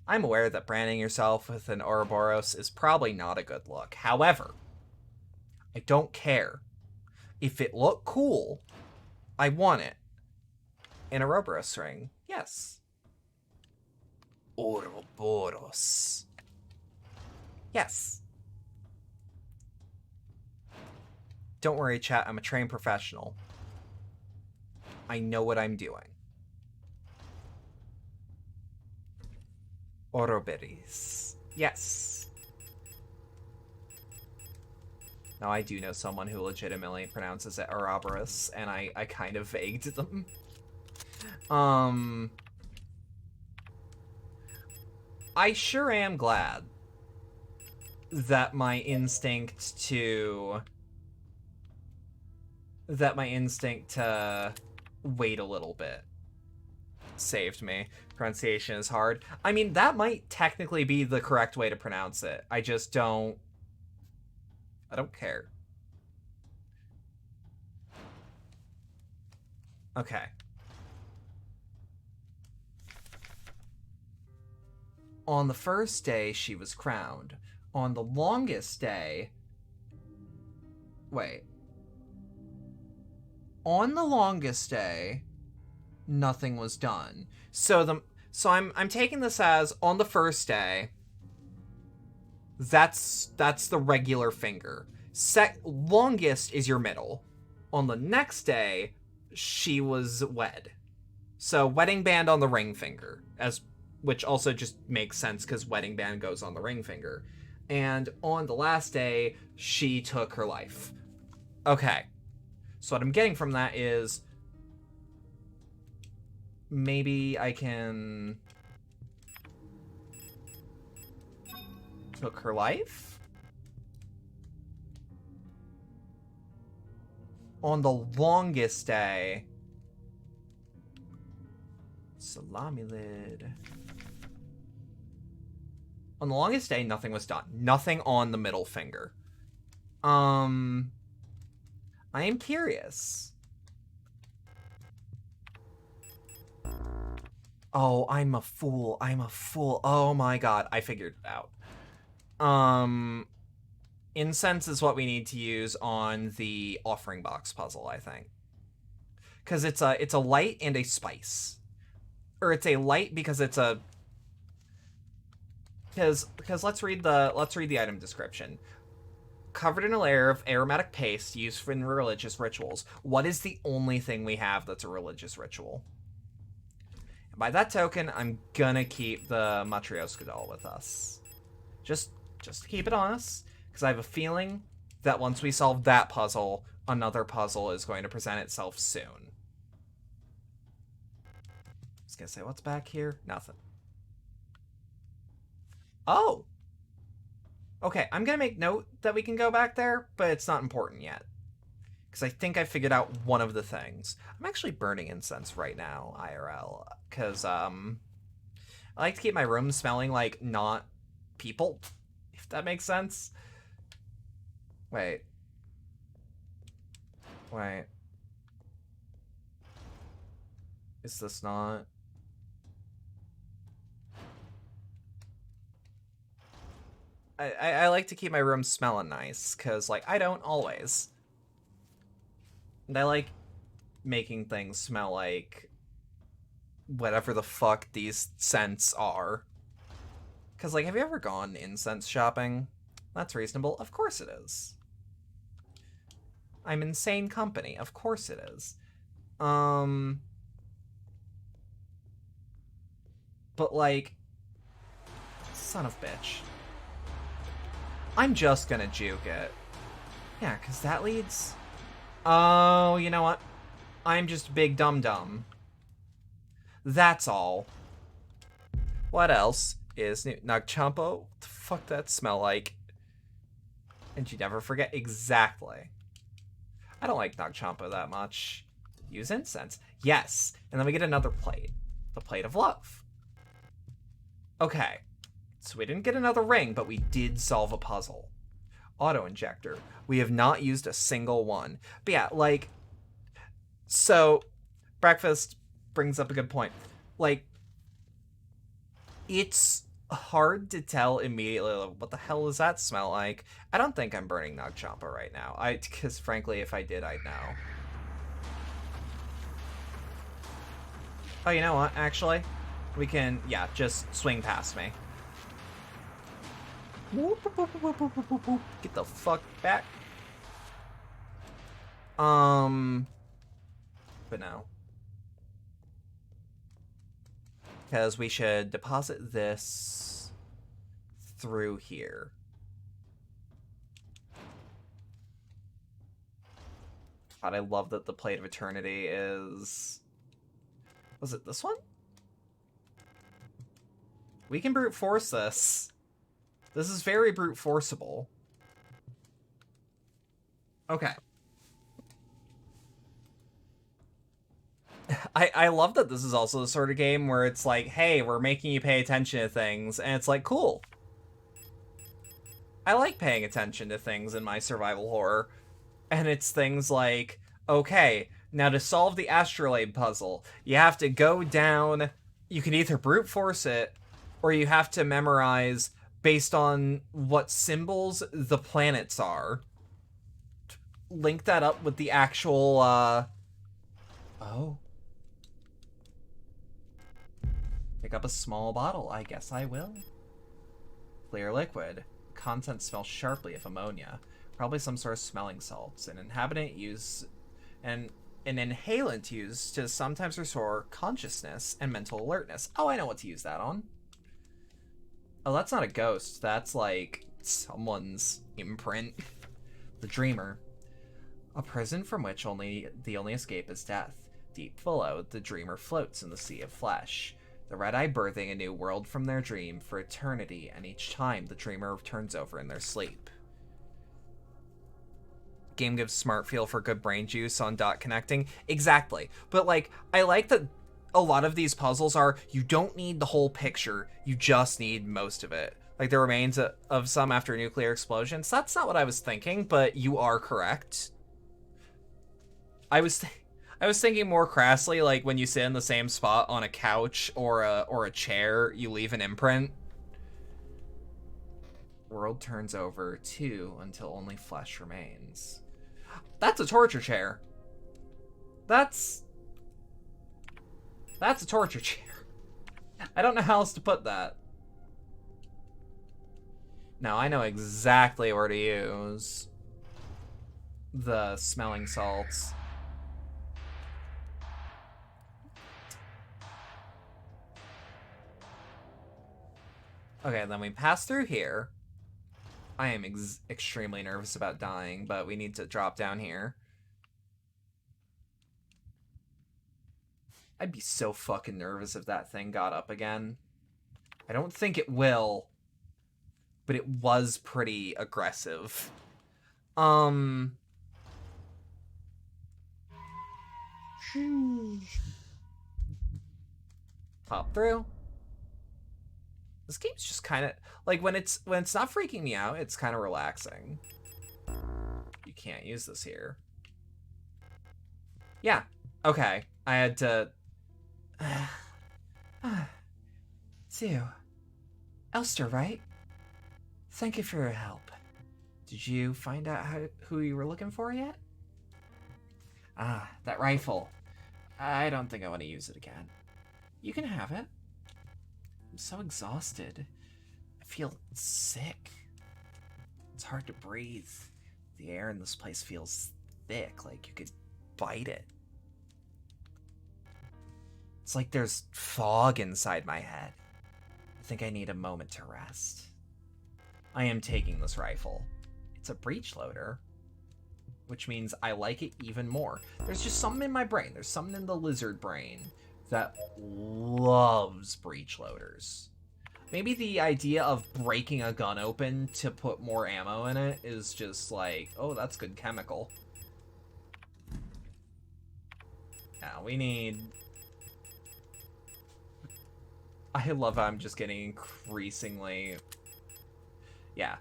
I'm aware that branding yourself with an Ouroboros is probably not a good look. However, I don't care. If it looked cool, I want it. An Ouroboros ring. Yes. Ouroboros. Yes. Don't worry, chat. I'm a trained professional. I know what I'm doing. Ouroboros. Yes. Now, I do know someone who legitimately pronounces it Ouroboros, and I kind of vagued them. I sure am glad that my instinct to wait a little bit saved me. Pronunciation is hard. I mean, that might technically be the correct way to pronounce it. I just don't... I don't care. Okay. On the first day, she was crowned. On the longest day... Wait. On the longest day, nothing was done. So I'm taking this as on the first day, that's the regular finger. Longest is your middle. On the next day, she was wed. So wedding band on the ring finger, which also just makes sense because wedding band goes on the ring finger. And on the last day, she took her life. Okay. So what I'm getting from that is maybe I can... Took her life? On the longest day... Salami lid. On the longest day, nothing was done. Nothing on the middle finger. I am curious. Oh, I'm a fool. I'm a fool. Oh my god, I figured it out. Incense is what we need to use on the offering box puzzle, I think. Because it's a light and a spice. Or it's a light because it's a... Because let's read the item description. Covered in a layer of aromatic paste used in religious rituals. What is the only thing we have that's a religious ritual? And by that token, I'm gonna keep the Matryoshka doll with us. Just to keep it honest, because I have a feeling that once we solve that puzzle, another puzzle is going to present itself soon. I was gonna say, what's back here? Nothing. Oh! Okay, I'm gonna make note that we can go back there, but it's not important yet. Because I think I figured out one of the things. I'm actually burning incense right now, IRL, because, I like to keep my room smelling like not people, if that makes sense. Wait. Is this not... I like to keep my room smelling nice, because, like, I don't always. And I like making things smell like whatever the fuck these scents are. Because, like, have you ever gone incense shopping? That's reasonable. Of course it is. I'm insane company. Of course it is. But, like, son of bitch. I'm just gonna juke it. Yeah, because that leads... Oh, you know what? I'm just big dum-dum. That's all. What else is new? Nagchampo? What the fuck that smell like? And you never forget exactly. I don't like Nagchampo that much. Use incense. Yes. And then we get another plate. The plate of love. Okay. So we didn't get another ring, but we did solve a puzzle. Auto-injector. We have not used a single one. But yeah, like... So, breakfast brings up a good point. Like, it's hard to tell immediately, like, what the hell does that smell like? I don't think I'm burning Nagchampa right now. Because frankly, if I did, I'd know. Oh, you know what, actually? We can, yeah, just swing past me. Get the fuck back. But no. Because we should deposit this through here. God, I love that the Plate of Eternity is... Was it this one? We can brute force this. This is very brute forceable. Okay. I love that this is also the sort of game where it's like, hey, we're making you pay attention to things, and it's like, cool. I like paying attention to things in my survival horror. And it's things like, okay, now to solve the astrolabe puzzle, you have to go down, you can either brute force it, or you have to memorize based on what symbols the planets are. Link that up with the actual, Oh. Pick up a small bottle. I guess I will. Clear liquid. Contents smell sharply of ammonia. Probably some sort of smelling salts. An inhalant used to sometimes restore consciousness and mental alertness. Oh, I know what to use that on. Oh, that's not a ghost. That's like someone's imprint. The Dreamer. A prison from which the only escape is death. Deep below, the Dreamer floats in the sea of flesh. The Red-Eye birthing a new world from their dream for eternity, and each time the Dreamer turns over in their sleep. Game gives smart feel for good brain juice on dot connecting. Exactly. But, like, I like that a lot of these puzzles are, you don't need the whole picture, you just need most of it. Like the remains of some after nuclear explosions. That's not what I was thinking, but you are correct. I was thinking more crassly, like when you sit in the same spot on a couch or a chair, you leave an imprint. World turns over too until only flesh remains. That's a torture chair. That's a torture chair. I don't know how else to put that. Now I know exactly where to use the smelling salts. Okay, then we pass through here. I am extremely nervous about dying, but we need to drop down here. I'd be so fucking nervous if that thing got up again. I don't think it will, but it was pretty aggressive. Pop through. This game's just kind of like when it's not freaking me out, it's kind of relaxing. You can't use this here. Yeah. Okay. I had to. Two. Elster, right? Thank you for your help. Did you find out who you were looking for yet? Ah, that rifle. I don't think I want to use it again. You can have it. I'm so exhausted. I feel sick. It's hard to breathe. The air in this place feels thick, like you could bite it. It's like there's fog inside my head. I think I need a moment to rest. I am taking this rifle. It's a breech loader, which means I like it even more. There's just something in my brain. There's something in the lizard brain that loves breech loaders. Maybe the idea of breaking a gun open to put more ammo in it is just like, oh, that's good chemical. Now we need... I love how I'm just getting increasingly... Yeah.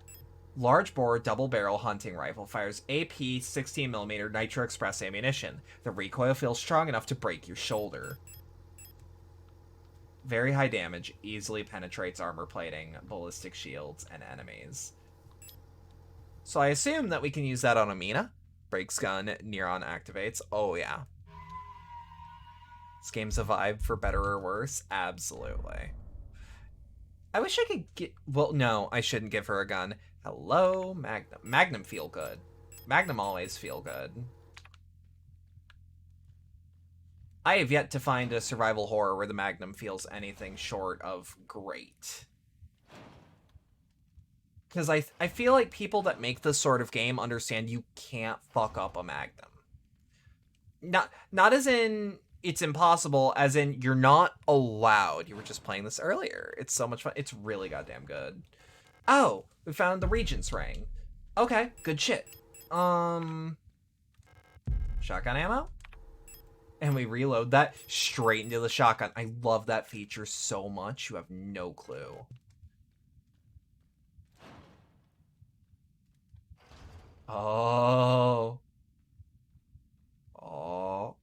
Large bore double barrel hunting rifle fires AP 16mm Nitro Express ammunition. The recoil feels strong enough to break your shoulder. Very high damage, easily penetrates armor plating, ballistic shields, and enemies. So I assume that we can use that on Amina. Breaks gun, Neuron activates. Oh yeah. This game's a vibe for better or worse. Absolutely. I wish I could get... Well, no, I shouldn't give her a gun. Hello, Magnum. Magnum feel good. Magnum always feel good. I have yet to find a survival horror where the Magnum feels anything short of great. Because I feel like people that make this sort of game understand you can't fuck up a Magnum. Not as in it's impossible, as in you're not allowed. You were just playing this earlier. It's so much fun. It's really goddamn good. Oh, we found the Regent's Ring. Okay, good shit. Shotgun ammo? And we reload that straight into the shotgun. I love that feature so much. You have no clue. Oh. Oh.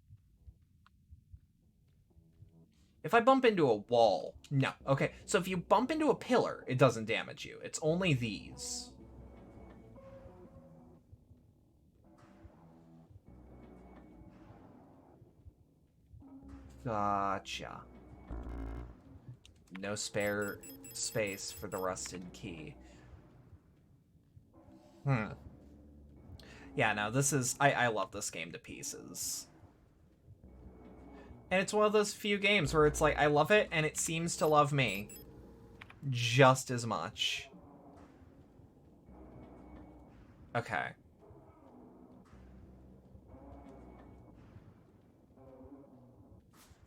If I bump into a wall... No. Okay, so if you bump into a pillar, it doesn't damage you. It's only these. Gotcha. No spare space for the rusted key. Yeah, no, this is... I love this game to pieces. And it's one of those few games where it's like, I love it, and it seems to love me just as much. Okay.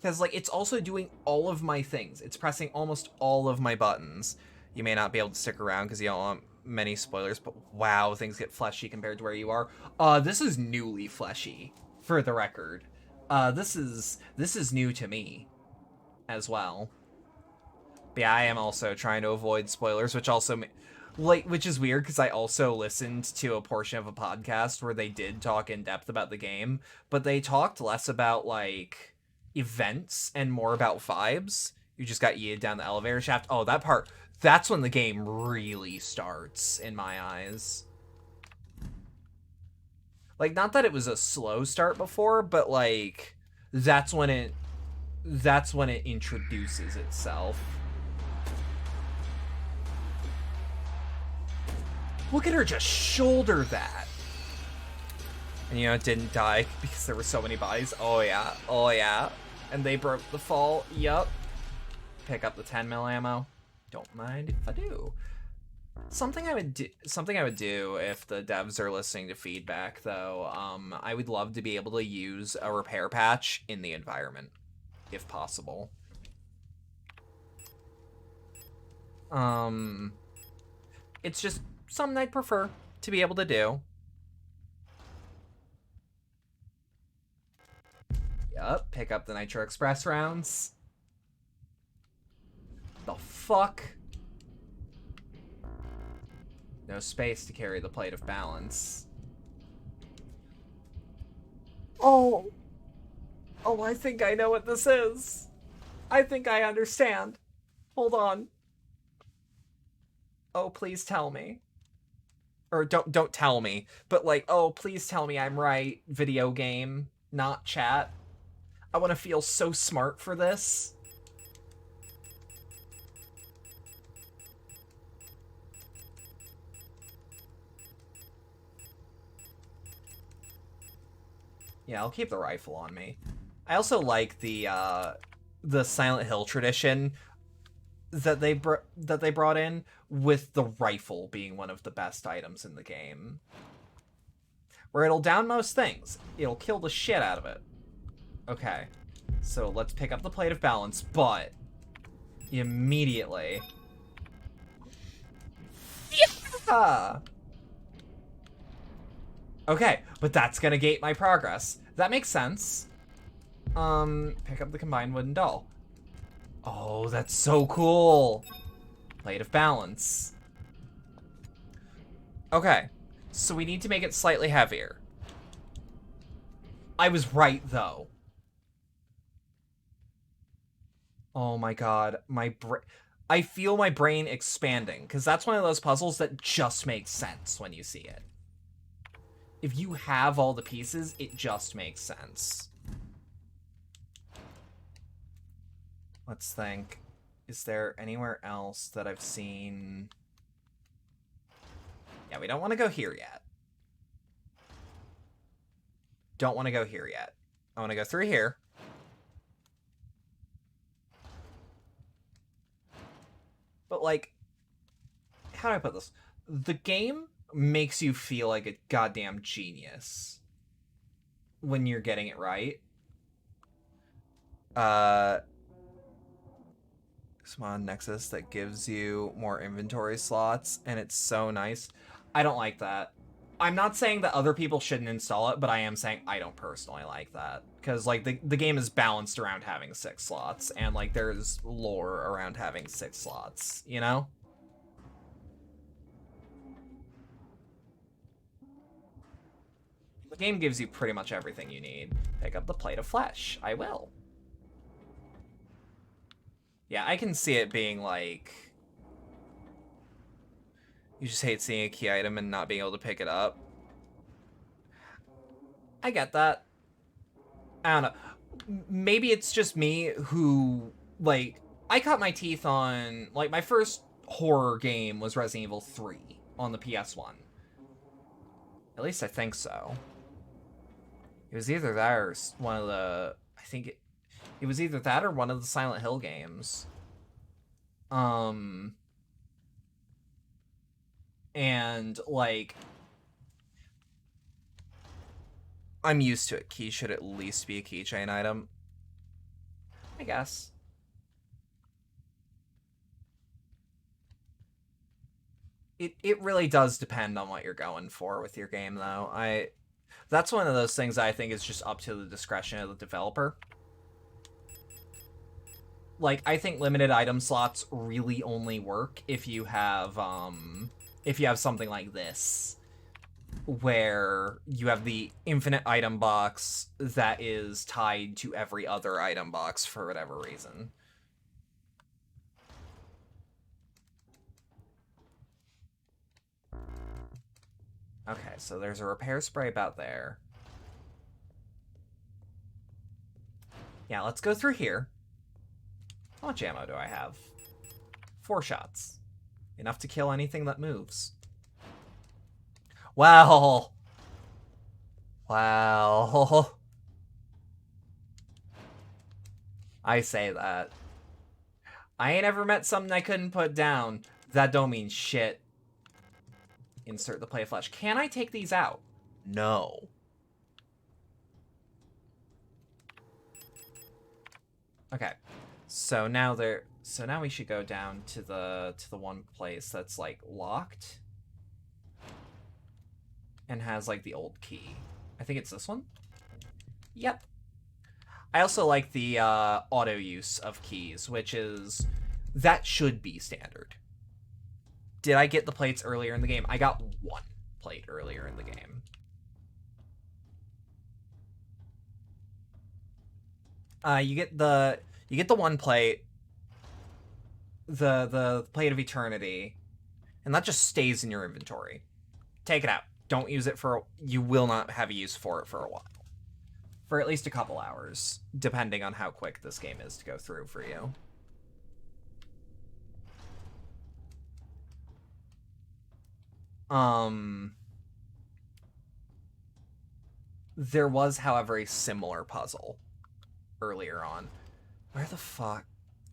Because, like, it's also doing all of my things. It's pressing almost all of my buttons. You may not be able to stick around because you don't want many spoilers, but wow, things get fleshy compared to where you are. This is newly fleshy, for the record. This is new to me as well. But yeah, I am also trying to avoid spoilers, which also, which is weird because I also listened to a portion of a podcast where they did talk in depth about the game, but they talked less about, like, events and more about vibes. You just got yeeted down the elevator shaft. Oh, that part, that's when the game really starts, in my eyes. Like, not that it was a slow start before, but, like, that's when it introduces itself. Look at her just shoulder that. And, you know, it didn't die because there were so many bodies. Oh, yeah. Oh, yeah. And they broke the fall. Yup. Pick up the 10mm ammo. Don't mind if I do. Something I would do if the devs are listening to feedback, though, I would love to be able to use a repair patch in the environment, if possible. It's just something I'd prefer to be able to do. Yup, pick up the Nitro Express rounds. The fuck? No space to carry the plate of balance. Oh! Oh, I think I know what this is. I think I understand. Hold on. Oh, please tell me. Or don't tell me, but like, oh, please tell me I'm right, video game, not chat. I want to feel so smart for this. Yeah, I'll keep the rifle on me. I also like the Silent Hill tradition that they brought in, with the rifle being one of the best items in the game. Where it'll down most things. It'll kill the shit out of it. Okay. So let's pick up the plate of balance, but immediately. Yeah! Okay, but that's gonna gate my progress. That makes sense. Pick up the combined wooden doll. Oh, that's so cool. Plate of balance. Okay, so we need to make it slightly heavier. I was right, though. Oh my god, I feel my brain expanding, because that's one of those puzzles that just makes sense when you see it. If you have all the pieces, it just makes sense. Let's think. Is there anywhere else that I've seen? Yeah, we don't want to go here yet. Don't want to go here yet. I want to go through here. But, like, how do I put this? The game makes you feel like a goddamn genius when you're getting it right. Smon Nexus that gives you more inventory slots, and it's so nice. I don't like that. I'm not saying that other people shouldn't install it, but I am saying I don't personally like that. Because, like, the game is balanced around having 6 slots, and, like, there's lore around having 6 slots, you know? The game gives you pretty much everything you need. Pick up the plate of flesh. I will. Yeah, I can see it being, like... You just hate seeing a key item and not being able to pick it up. I get that. I don't know. Maybe it's just me who, like, I cut my teeth on, like, my first horror game was Resident Evil 3 on the PS1. At least I think so. It was either that or one of the, I think it was either that or one of the Silent Hill games. And, like, I'm used to it. Key should at least be a keychain item. I guess. It really does depend on what you're going for with your game, though. That's one of those things I think is just up to the discretion of the developer. Like, I think limited item slots really only work if you have something like this, where you have the infinite item box that is tied to every other item box for whatever reason. Okay, so there's a repair spray about there. Yeah, let's go through here. How much ammo do I have? 4 shots. Enough to kill anything that moves. Well. Well. I say that. I ain't ever met something I couldn't put down. That don't mean shit. Insert the plate of flesh. Can I take these out? No. Okay. So now we should go down to the one place that's, like, locked and has, like, the old key. I think it's this one. Yep. I also like the auto use of keys, which is, that should be standard. Did I get the plates earlier in the game? I got 1 plate earlier in the game. You get the 1 plate, the plate of eternity, And that just stays in your inventory. Take it out. Don't use it for... You will not have a use for it for a while. For at least a couple hours, depending on how quick this game is to go through for you. There was, however, a similar puzzle earlier on. Where the fuck?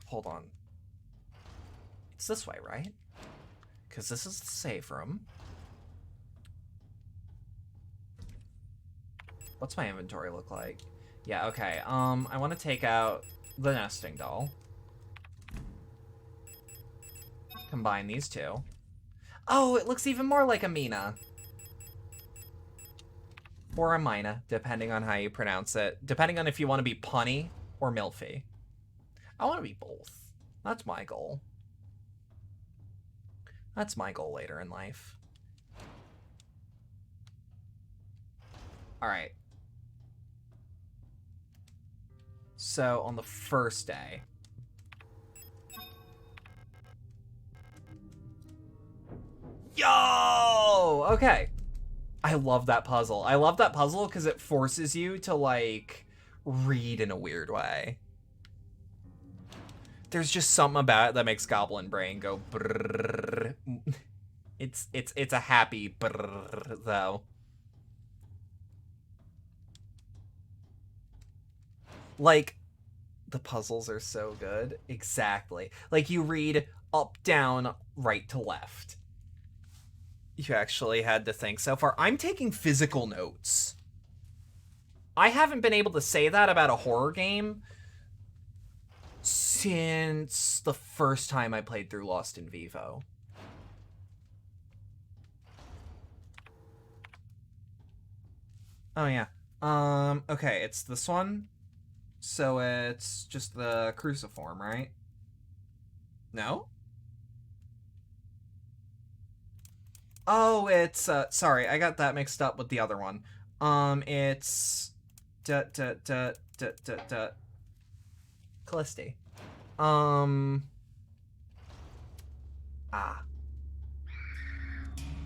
Hold on. It's this way, right? Because this is the save room. What's my inventory look like? Yeah, okay. I want to take out the nesting doll. Combine these two. Oh, it looks even more like a Mina. Or a Mina, depending on how you pronounce it. Depending on if you want to be punny or milfy. I want to be both. That's my goal. That's my goal later in life. Alright. So, on the first day... Yo! Okay. I love that puzzle. I love that puzzle because it forces you to, like, read in a weird way. There's just something about it that makes Goblin Brain go brrrr. It's a happy brrrr, though. Like, the puzzles are so good. Exactly. Like, you read up, down, right to left. You actually had to think so far. I'm taking physical notes. I haven't been able to say that about a horror game since the first time I played through Lost in Vivo. Oh, yeah. Okay, it's this one. So it's just the cruciform, right? No? Oh, it's, sorry, I got that mixed up with the other one. It's... Callisti.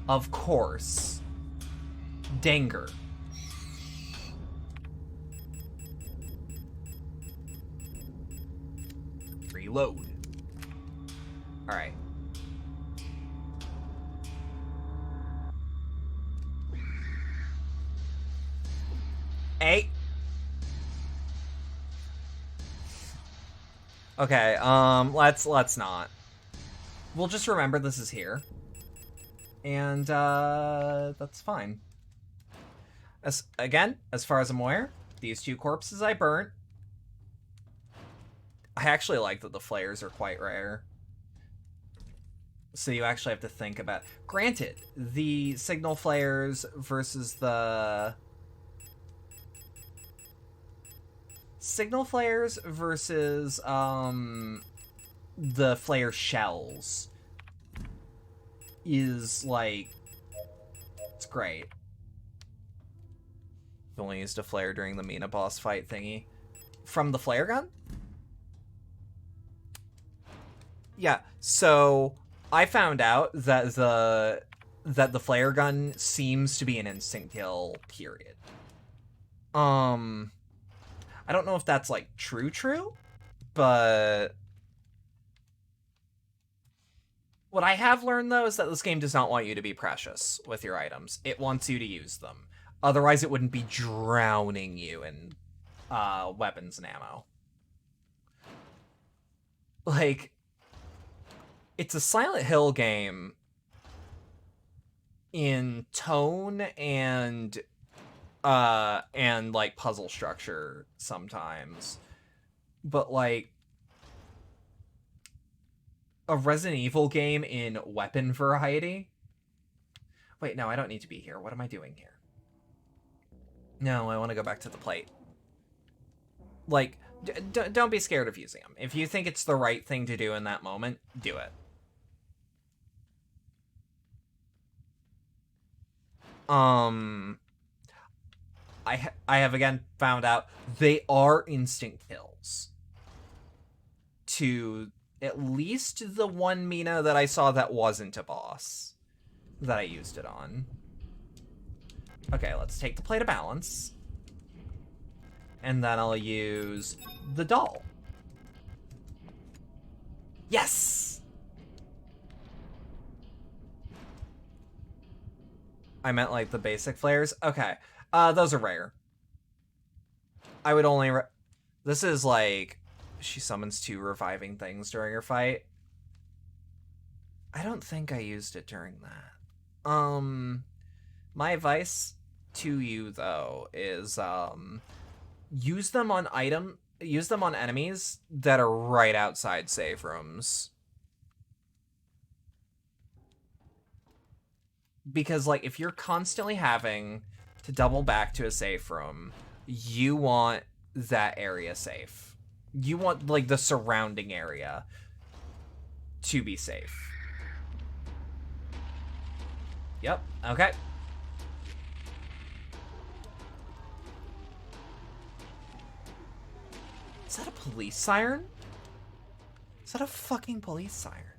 Of course. Danger. Reload. Alright. Hey. Okay, let's not. We'll just remember this is here. And, that's fine. Again, as far as I'm aware, these two corpses I burnt. I actually like that the flares are quite rare. So you actually have to think about... Granted, the signal flares versus the... Signal flares versus, the flare shells is, like... It's great. I've only used a flare during the Mina boss fight thingy. From the flare gun? Yeah, so I found out that the flare gun seems to be an instant kill, period. I don't know if that's, like, true, but... What I have learned, though, is that this game does not want you to be precious with your items. It wants you to use them. Otherwise, it wouldn't be drowning you in weapons and ammo. Like... It's a Silent Hill game in tone and like puzzle structure sometimes. But like a Resident Evil game in weapon variety. Wait, no, I don't need to be here. What am I doing here? No, I want to go back to the plate. Like, don't be scared of using them. If you think it's the right thing to do in that moment, do it. I have again found out they are instant kills to at least the one Mina that I saw that wasn't a boss that I used it on. Okay, let's take the plate of balance. And then I'll use the doll. Yes! I meant like the basic flares. Okay, those are rare. I would only... This is like... She summons 2 reviving things during her fight. I don't think I used it during that. My advice to you, though, is, use them on enemies that are right outside save rooms. Because, like, if you're constantly having to double back to a safe room, you want that area safe. You want, like, the surrounding area to be safe. Yep, okay. Is that a police siren? Is that a fucking police siren?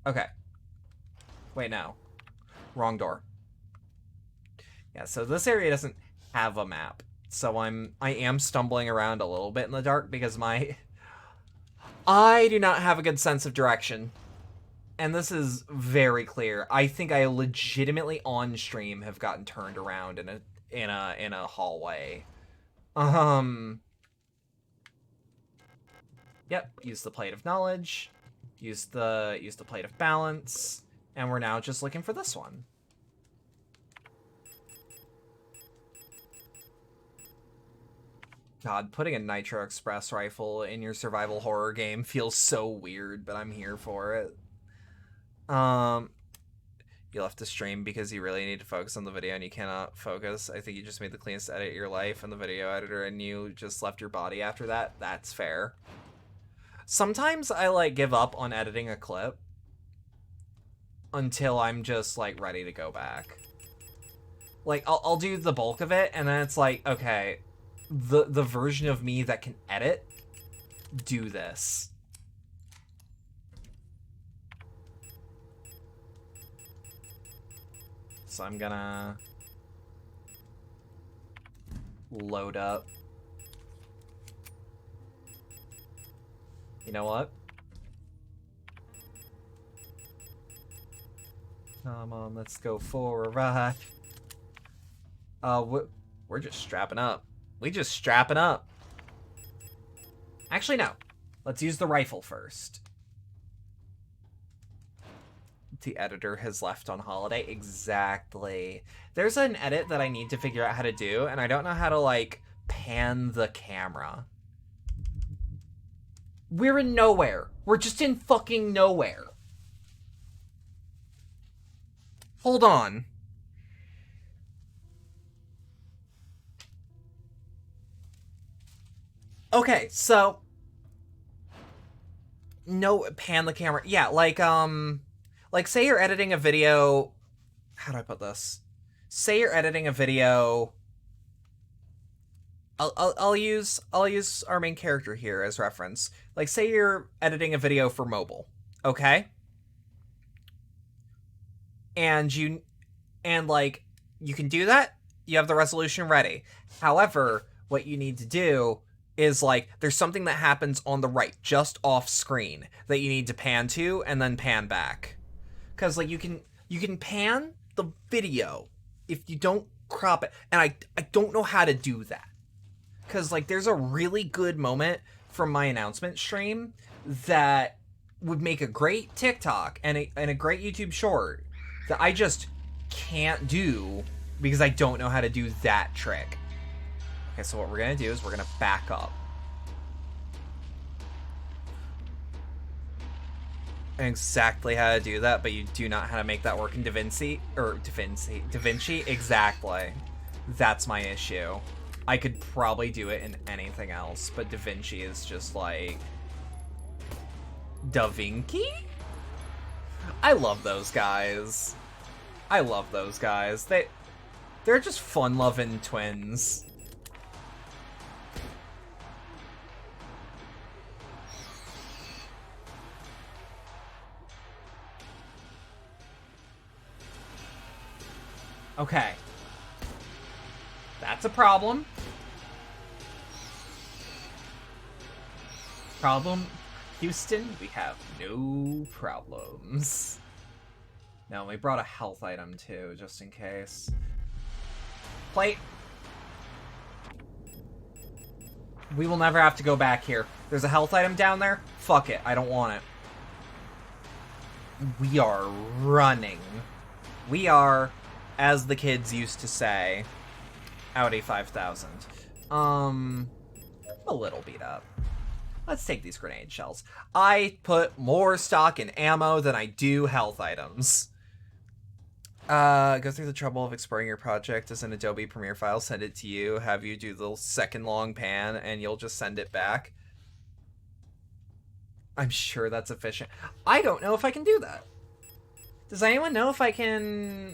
Okay. Wait, no. Wrong door. Yeah, so this area doesn't have a map. So I am stumbling around a little bit in the dark because I do not have a good sense of direction. And this is very clear. I think I legitimately on stream have gotten turned around in a hallway. Yep, use the plate of knowledge. Use the plate of balance. And we're now just looking for this one. God, putting a Nitro Express rifle in your survival horror game feels so weird, but I'm here for it. You left the stream because you really need to focus on the video and you cannot focus. I think you just made the cleanest edit of your life in the video editor and you just left your body after that. That's fair. Sometimes I, like, give up on editing a clip until I'm just, like, ready to go back. Like, I'll do the bulk of it, and then it's like, okay, the version of me that can edit, do this. So I'm gonna load up. You know what? Come on, let's go for a ride. We're just strapping up. We just strapping up. Actually, no. Let's use the rifle first. The editor has left on holiday. Exactly. There's an edit that I need to figure out how to do, and I don't know how to, like, pan the camera. We're in nowhere. We're just in fucking nowhere. Hold on. Okay, so... No, pan the camera. Yeah, like, say you're editing a video... How do I put this? Say you're editing a video... I'll use our main character here as reference. Like, say you're editing a video for mobile, okay? And you can do that. You have the resolution ready. However, what you need to do is, like, there's something that happens on the right, just off screen, that you need to pan to and then pan back. Because, like, you can pan the video if you don't crop it. And I don't know how to do that. Because, like, there's a really good moment from my announcement stream that would make a great TikTok and a great YouTube short that I just can't do because I don't know how to do that trick. Okay, so what we're going to do is we're going to back up. Exactly how to do that, but you do not how to make that work in DaVinci. Exactly. That's my issue. I could probably do it in anything else, but DaVinci is just like... DaVinci? I love those guys. I love those guys. They're just fun-loving twins. Okay. That's a problem. Problem, Houston, we have no problems. No, we brought a health item too, just in case. Plate. We will never have to go back here. There's a health item down there. Fuck it, I don't want it. We are running. We are, as the kids used to say, Audi 5000. I'm a little beat up. Let's take these grenade shells. I put more stock in ammo than I do health items. Go through the trouble of exporting your project as an Adobe Premiere file, send it to you, have you do the second long pan, and you'll just send it back. I'm sure that's efficient. I don't know if I can do that. Does anyone know if I can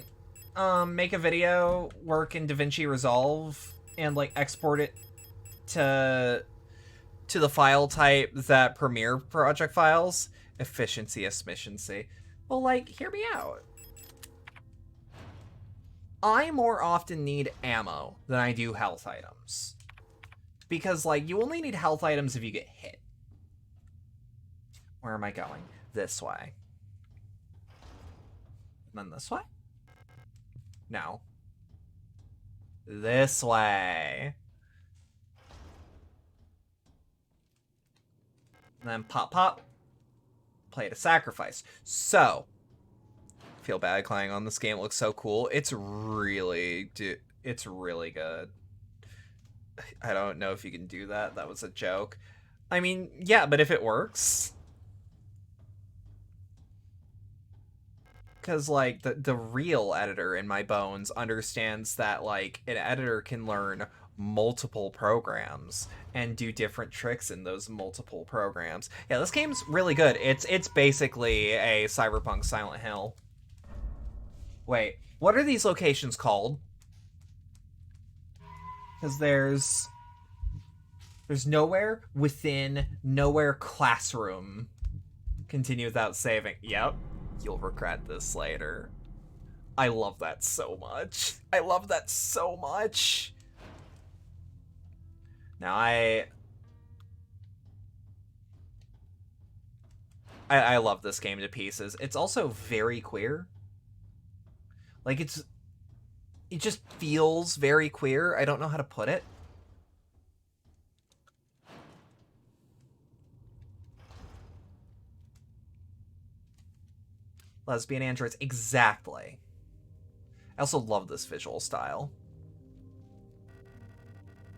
make a video work in DaVinci Resolve and like export it to the file type that Premiere project files? Efficiency. Well, like, hear me out. I more often need ammo than I do health items. Because, like, you only need health items if you get hit. Where am I going? This way. And then this way? No. This way. And then pop, pop. Play to sacrifice. So, feel bad playing on this game. It looks so cool. It's really good. I don't know if you can do that. That was a joke. I mean, yeah, but if it works. Because, like, the real editor in my bones understands that, like, an editor can learn multiple programs and do different tricks in those multiple programs. Yeah, this game's really good. It's basically a Cyberpunk Silent Hill. Wait, what are these locations called? Because there's nowhere within nowhere classroom. Continue without saving. Yep, you'll regret this later. I love that so much. I love that so much. Now I love this game to pieces. It's also very queer. Like, it just feels very queer. I don't know how to put it. Lesbian androids, exactly. I also love this visual style.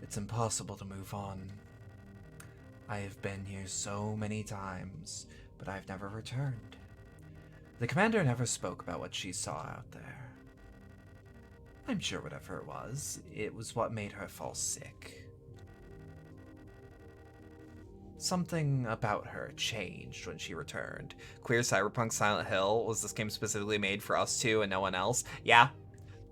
It's impossible to move on. I have been here so many times, but I've never returned. The commander never spoke about what she saw out there. I'm sure whatever it was what made her fall sick. Something about her changed when she returned. Queer Cyberpunk Silent Hill, was this game specifically made for us two and no one else? Yeah.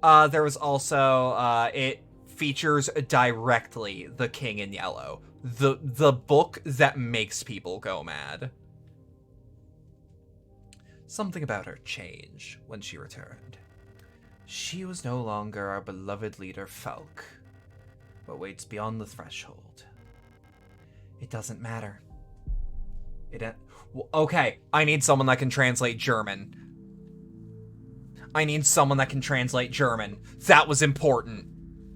There was also, it features directly The King in Yellow. The book that makes people go mad. Something about her changed when she returned. She was no longer our beloved leader, Falk, but waits beyond the threshold. It doesn't matter. Okay, I need someone that can translate German. I need someone that can translate German. That was important.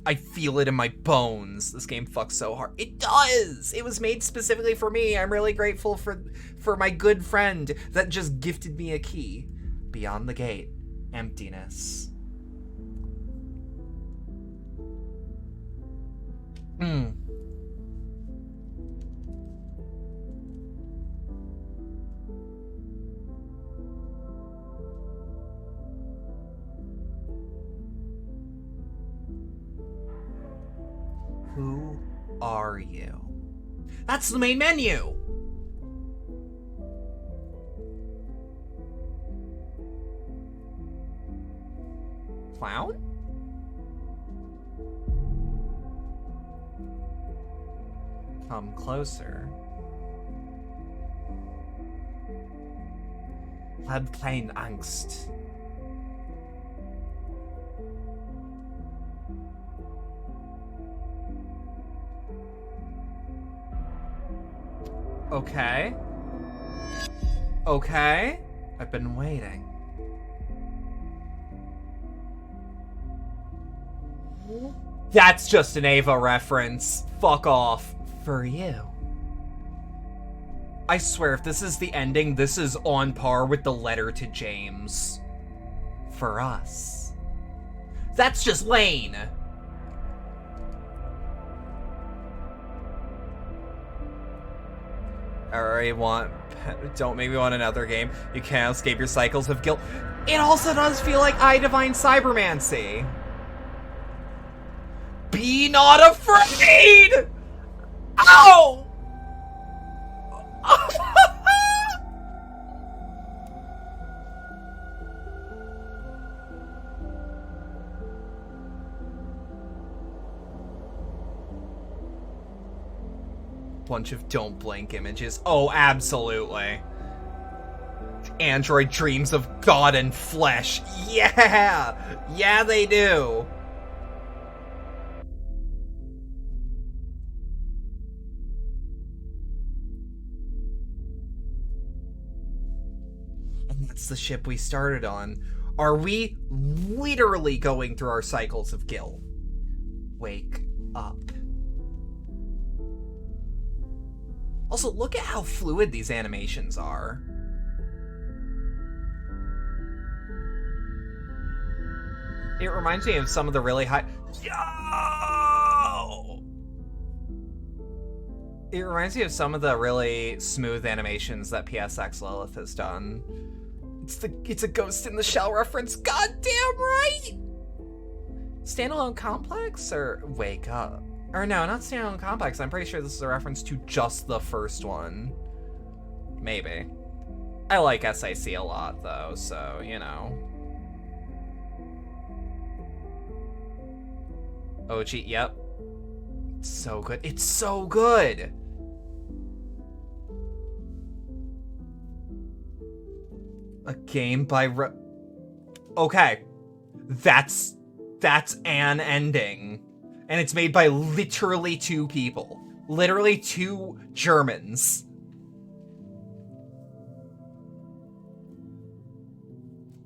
I feel it in my bones. This game fucks so hard. It does! It was made specifically for me. I'm really grateful for my good friend that just gifted me a key. Beyond the gate, emptiness. Who are you? That's the main menu! Clown? Come closer. Hab keine Angst. Okay. Okay. I've been waiting. That's just an Ava reference. Fuck off. For you. I swear, if this is the ending, this is on par with the letter to James. For us. That's just Lane. Alright, don't make me want another game. You can't escape your cycles of guilt. It also does feel like I Divine Cybermancy. Be not afraid! Ow! Bunch of don't blink images. Oh, absolutely. Android dreams of God and flesh. Yeah! Yeah, they do. And that's the ship we started on. Are we literally going through our cycles of guilt? Wake up. Also, look at how fluid these animations are. It reminds me of some of the really high... Yo! It reminds me of some of the really smooth animations that PSX Lilith has done. It's a Ghost in the Shell reference. Goddamn right! Standalone Complex or Wake Up? Or no, not Standalone Complex. I'm pretty sure this is a reference to just the first one. Maybe. I like SIC a lot, though, so, you know. OG, yep. It's so good. It's so good! A game by Okay. That's an ending. And it's made by literally 2 people. Literally 2 Germans.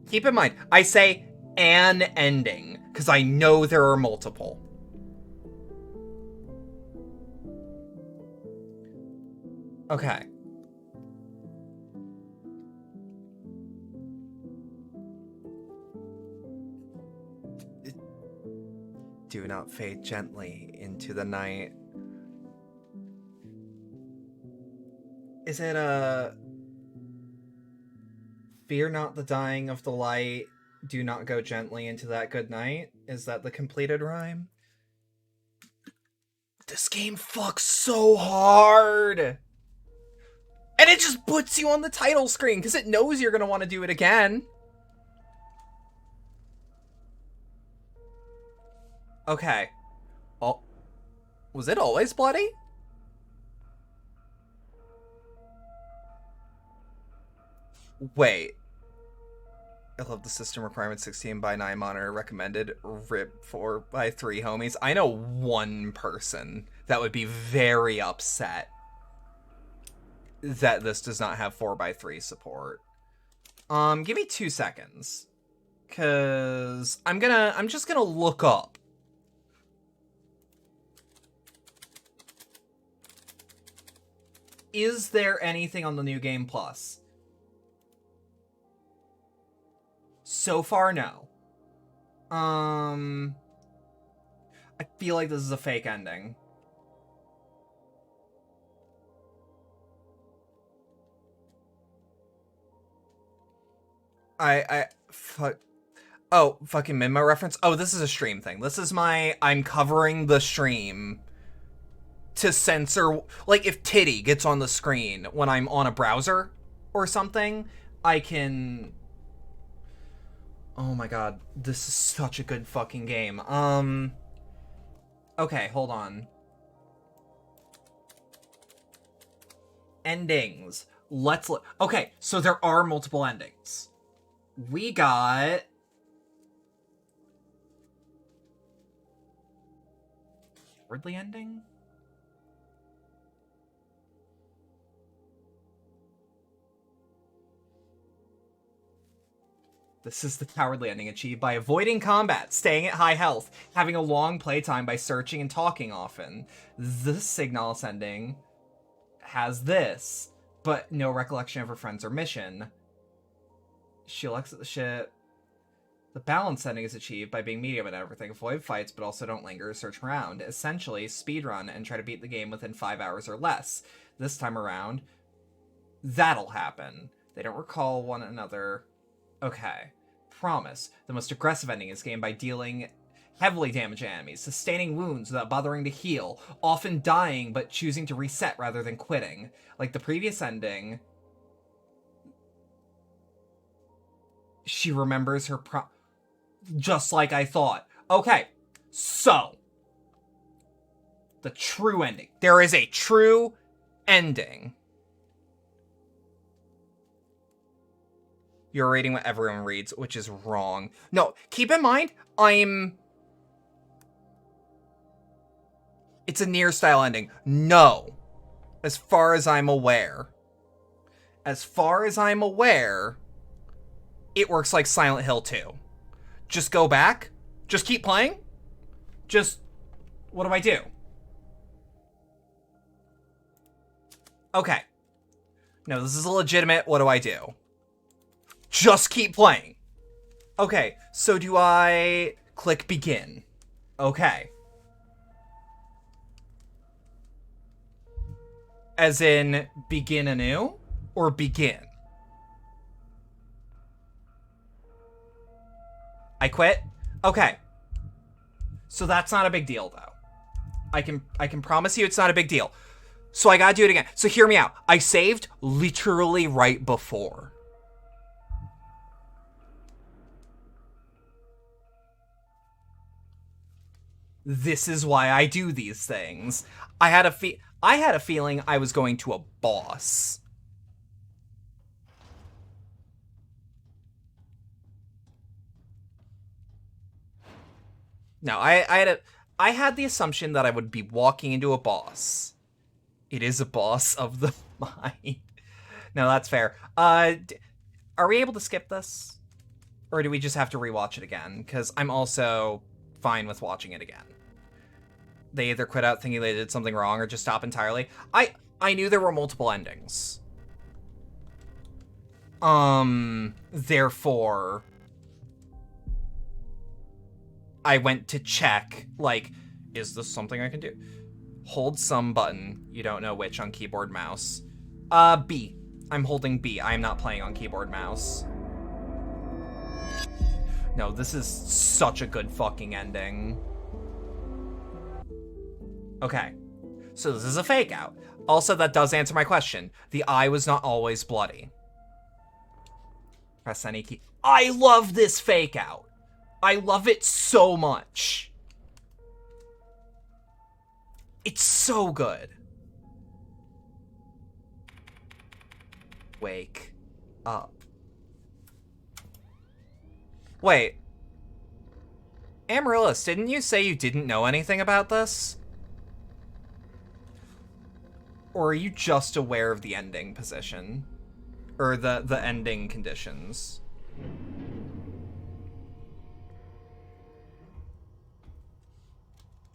Keep in mind, I say an ending, because I know there are multiple. Okay. Do not fade gently into the night. Is it fear not the dying of the light, do not go gently into that good night? Is that the completed rhyme? This game fucks so hard! And it just puts you on the title screen, because it knows you're gonna want to do it again. Okay. Oh, was it always bloody? Wait. I love the system requirement 16:9 monitor recommended. RIP 4:3 homies. I know one person that would be very upset that this does not have 4:3 support. Give me 2 seconds. Cause I'm just gonna look up. Is there anything on the New Game Plus? So far, no. I feel like this is a fake ending. Oh, fucking Minmo reference? Oh, this is a stream thing. This is I'm covering the stream to censor, like, if titty gets on the screen when I'm on a browser or something, I can... Oh my god, this is such a good fucking game. Okay, hold on. Endings. Let's look. Okay, so there are multiple endings. We got... Cowardly ending? This is the cowardly ending achieved by avoiding combat, staying at high health, having a long playtime by searching and talking often. The Signalis ending has this, but no recollection of her friends or mission. She looks at the shit. The balance ending is achieved by being medium at everything. Avoid fights, but also don't linger or search around. Essentially, speedrun and try to beat the game within 5 hours or less. This time around, that'll happen. They don't recall one another. Okay. Promise. The most aggressive ending is gained by dealing heavily damaging enemies, sustaining wounds without bothering to heal, often dying but choosing to reset rather than quitting. Like the previous ending, she remembers her just like I thought. Okay, so the true ending. There is a true ending. You're reading what everyone reads, which is wrong. No, keep in mind, it's a Nier style ending. No. As far as I'm aware. As far as I'm aware, it works like Silent Hill 2. Just go back. Just keep playing. Just, what do I do? Okay. No, this is a legitimate, what do I do? Just keep playing. Okay, so do I click begin? Okay. As in begin anew or begin? I quit? Okay. So that's not a big deal though. I can promise you it's not a big deal. So I gotta do it again. So hear me out. I saved literally right before. This is why I do these things. I had a feeling I was going to a boss. No, I had the assumption that I would be walking into a boss. It is a boss of the mind. No, that's fair. Are we able to skip this? Or do we just have to rewatch it again? Because I'm also fine with watching it again. They either quit out thinking they did something wrong or just stop entirely. I knew there were multiple endings. Therefore, I went to check, like, is this something I can do? Hold some button. You don't know which on keyboard mouse. B. I'm holding B. I am not playing on keyboard mouse. No, this is such a good fucking ending. Okay, so this is a fake out. Also, that does answer my question. The eye was not always bloody. Press any key. I love this fake out. I love it so much. It's so good. Wake up. Wait. Amaryllis, didn't you say you didn't know anything about this? Or are you just aware of the ending position? Or the ending conditions?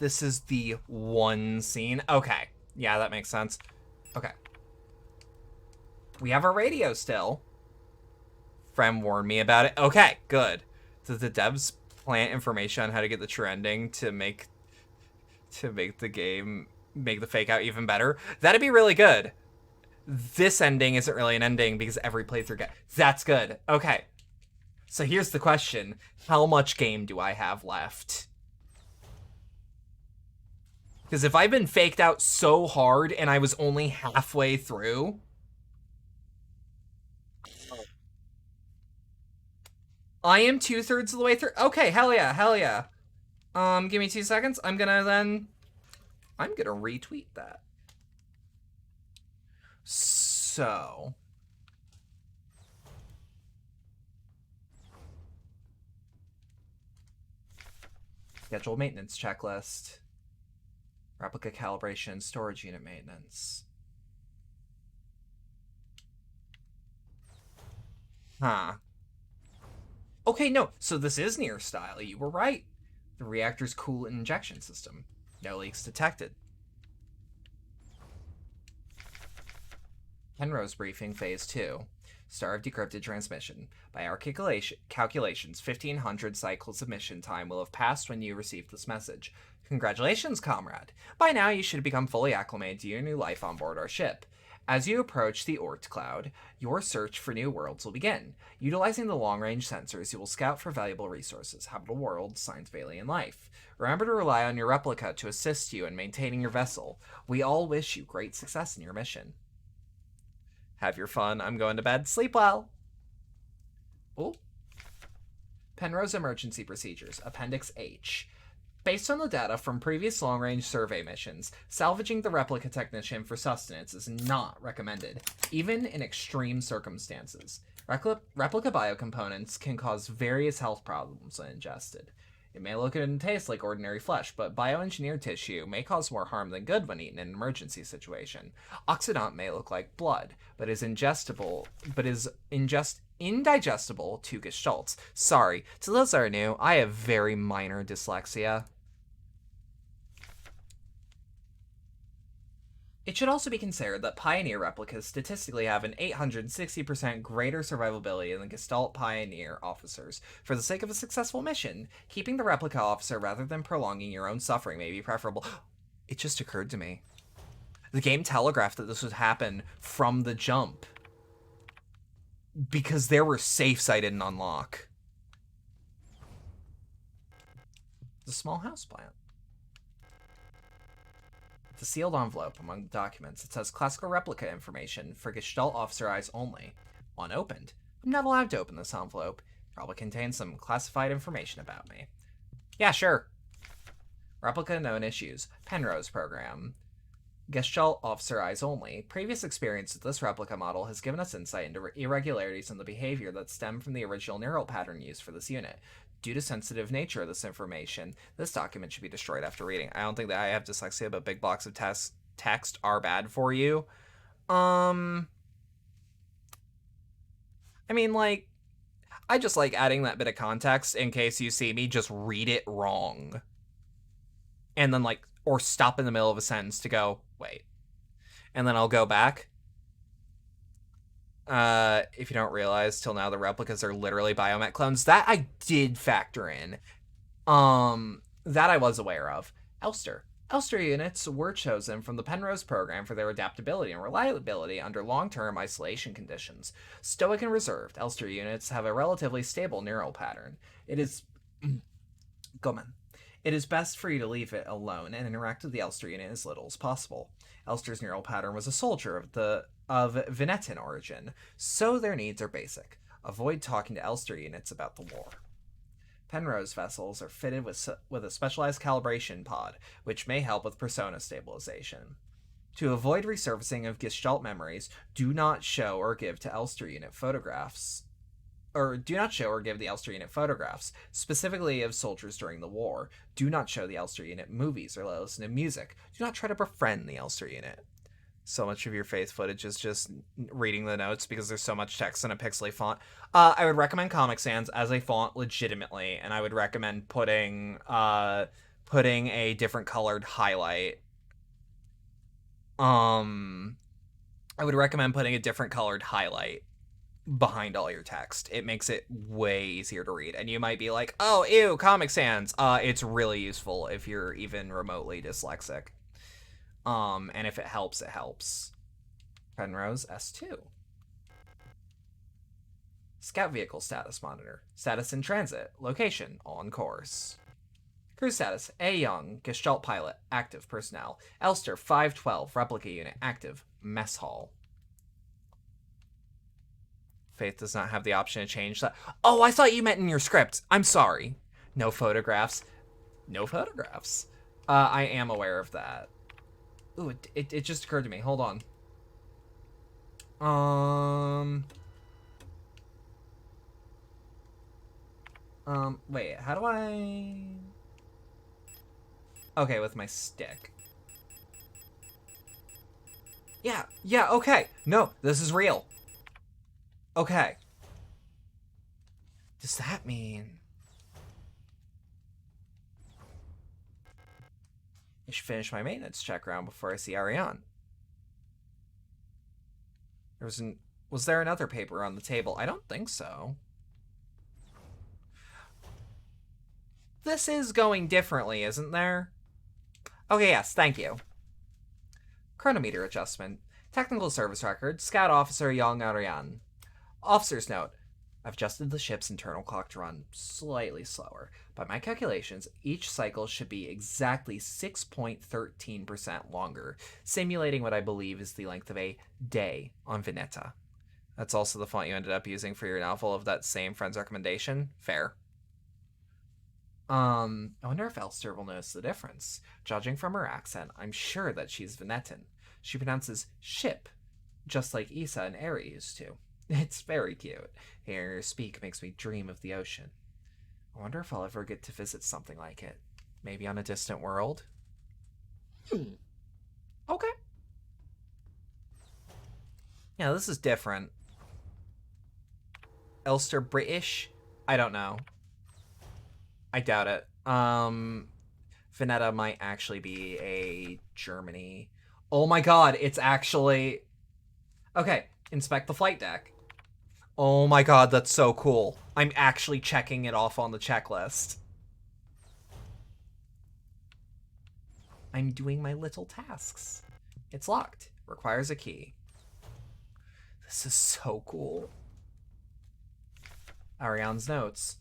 This is the one scene. Okay. Yeah, that makes sense. Okay. We have our radio still. Friend warned me about it. Okay, good. Did the devs plant information on how to get the true ending to make the game, make the fake out even better? That'd be really good. This ending isn't really an ending because every playthrough gets... That's good. Okay. So here's the question. How much game do I have left? Because if I've been faked out so hard and I was only halfway through... I am 2/3 of the way through. Okay, hell yeah, hell yeah. Give me 2 seconds. I'm gonna retweet that. So... Schedule maintenance checklist. Replica calibration, storage unit maintenance. Huh. Okay, no, so this is near style. You were right. The reactor's coolant injection system. No leaks detected. Penrose briefing phase 2. Star of decrypted transmission. By our calculations, 1500 cycle submission time will have passed when you received this message. Congratulations, comrade. By now you should have become fully acclimated to your new life on board our ship. As you approach the Oort cloud, your search for new worlds will begin. Utilizing the long-range sensors, you will scout for valuable resources, habitable worlds, signs of alien life. Remember to rely on your replica to assist you in maintaining your vessel. We all wish you great success in your mission. Have your fun. I'm going to bed. Sleep well. Oh. Penrose Emergency Procedures, Appendix H. Based on the data from previous long-range survey missions, salvaging the replica technician for sustenance is not recommended, even in extreme circumstances. Replica biocomponents can cause various health problems when ingested. It may look and taste like ordinary flesh, but bioengineered tissue may cause more harm than good when eaten in an emergency situation. Oxidant may look like blood, but is indigestible to gestalts. Sorry, to those that are new, I have very minor dyslexia. It should also be considered that Pioneer replicas statistically have an 860% greater survivability than Gestalt Pioneer officers. For the sake of a successful mission, keeping the replica officer rather than prolonging your own suffering may be preferable. It just occurred to me. The game telegraphed that this would happen from the jump, because there were safes I didn't unlock. The small house plant. The sealed envelope among the documents. It says classical replica information for Gestalt officer eyes only. Unopened. I'm not allowed to open this envelope. Probably contains some classified information about me. Yeah, sure. Replica known issues. Penrose program. Gestalt officer eyes only. Previous experience with this replica model has given us insight into irregularities in the behavior that stem from the original neural pattern used for this unit. Due to sensitive nature of this information, this document should be destroyed after reading. I don't think that I have dyslexia, but big blocks of text are bad for you. I mean, like, I just like adding that bit of context in case you see me just read it wrong. And then, like, or stop in the middle of a sentence to go, wait. And then I'll go back. If you don't realize, till now the replicas are literally biomech clones. That I did factor in. That I was aware of. Elster. Elster units were chosen from the Penrose program for their adaptability and reliability under long-term isolation conditions. Stoic and reserved, Elster units have a relatively stable neural pattern. It is... Gomen. It is best for you to leave it alone and interact with the Elster unit as little as possible. Elster's neural pattern was a soldier of Venetan origin, so their needs are basic. Avoid talking to Elster units about the war. Penrose vessels are fitted with a specialized calibration pod, which may help with persona stabilization. To avoid resurfacing of Gestalt memories, do not show or give to Elster unit photographs. Or do not show or give the Elster unit photographs, specifically of soldiers during the war. Do not show the Elster unit movies or listen to music. Do not try to befriend the Elster unit. So much of your faith footage is just reading the notes because there's so much text in a pixely font. I would recommend Comic Sans as a font legitimately, and I would recommend putting a different colored highlight. I would recommend putting a different colored highlight behind all your text. It makes it way easier to read. And you might be like, oh, ew, Comic Sans. It's really useful if you're even remotely dyslexic. And if it helps, it helps. Penrose S2. Scout vehicle status monitor. Status in transit. Location, on course. Crew status, A. Young, Gestalt pilot, active personnel. Elster 512, replica unit, active, mess hall. Faith does not have the option to change that. Oh, I thought you meant in your script. I'm sorry. No photographs. No photographs. I am aware of that. Ooh, it just occurred to me. Hold on. Wait, how do I... Okay, with my stick. Yeah, okay. No, this is real. Okay. does that mean? I should finish my maintenance check round before I see Ariane. Was there another paper on the table? I don't think so. This is going differently, isn't there? Okay, yes, thank you. Chronometer adjustment. Technical service record. Scout Officer Yang Ariane. Officer's note. I've adjusted the ship's internal clock to run slightly slower. By my calculations, each cycle should be exactly 6.13% longer, simulating what I believe is the length of a day on Veneta. That's also the font you ended up using for your novel of that same friend's recommendation. Fair. I wonder if Elster will notice the difference. Judging from her accent, I'm sure that she's Venetan. She pronounces ship, just like Issa and Eri used to. It's very cute. Hearing her speak makes me dream of the ocean. I wonder if I'll ever get to visit something like it. Maybe on a distant world? Okay. Yeah, this is different. Elster British? I don't know. I doubt it. Veneta might actually be a Germany. Oh my god, it's actually... Okay, inspect the flight deck. Oh my god, that's so cool. I'm actually checking it off on the checklist. I'm doing my little tasks. It's locked. Requires a key. This is so cool. Ariane's notes.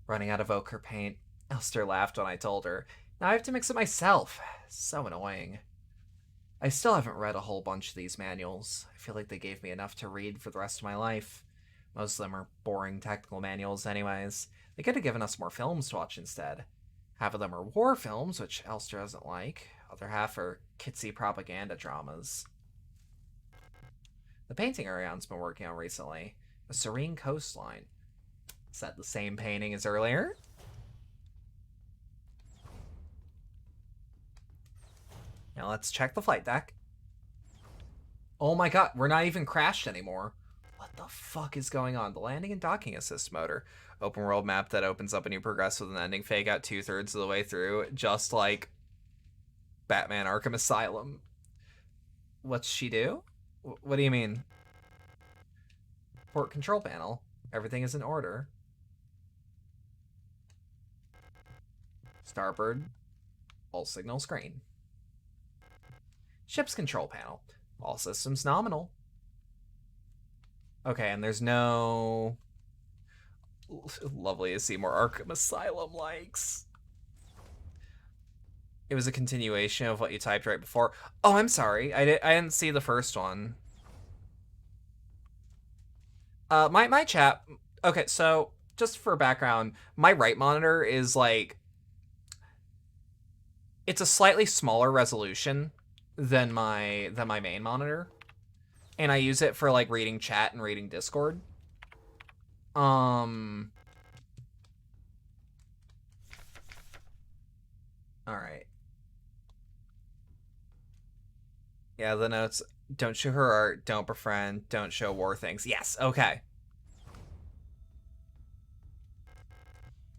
Running out of ochre paint. Elster laughed when I told her. Now I have to mix it myself. So annoying. I still haven't read a whole bunch of these manuals. I feel like they gave me enough to read for the rest of my life. Most of them are boring technical manuals anyways. They could have given us more films to watch instead. Half of them are war films, which Elster doesn't like. Other half are kitsy propaganda dramas. The painting Ariane's been working on recently. A serene coastline. Is that the same painting as earlier? Now let's check the flight deck. Oh my god, we're not even crashed anymore. What the fuck is going on? The landing and docking assist motor. Open world map that opens up and you progress with an ending fake out 2/3 of the way through, just like Batman Arkham Asylum. What's she do? What do you mean? Port control panel. Everything is in order. Starboard. All signals green. Ship's control panel. All systems nominal. Okay, and there's no... Lovely to see more Arkham Asylum likes. It was a continuation of what you typed right before. Oh, I'm sorry. I didn't see the first one. My chat... Okay, so just for background, my right monitor is like... It's a slightly smaller resolution than my main monitor. And I use it for like reading chat and reading Discord. Alright. Yeah, the notes. Don't show her art, don't befriend, don't show war things. Yes, okay.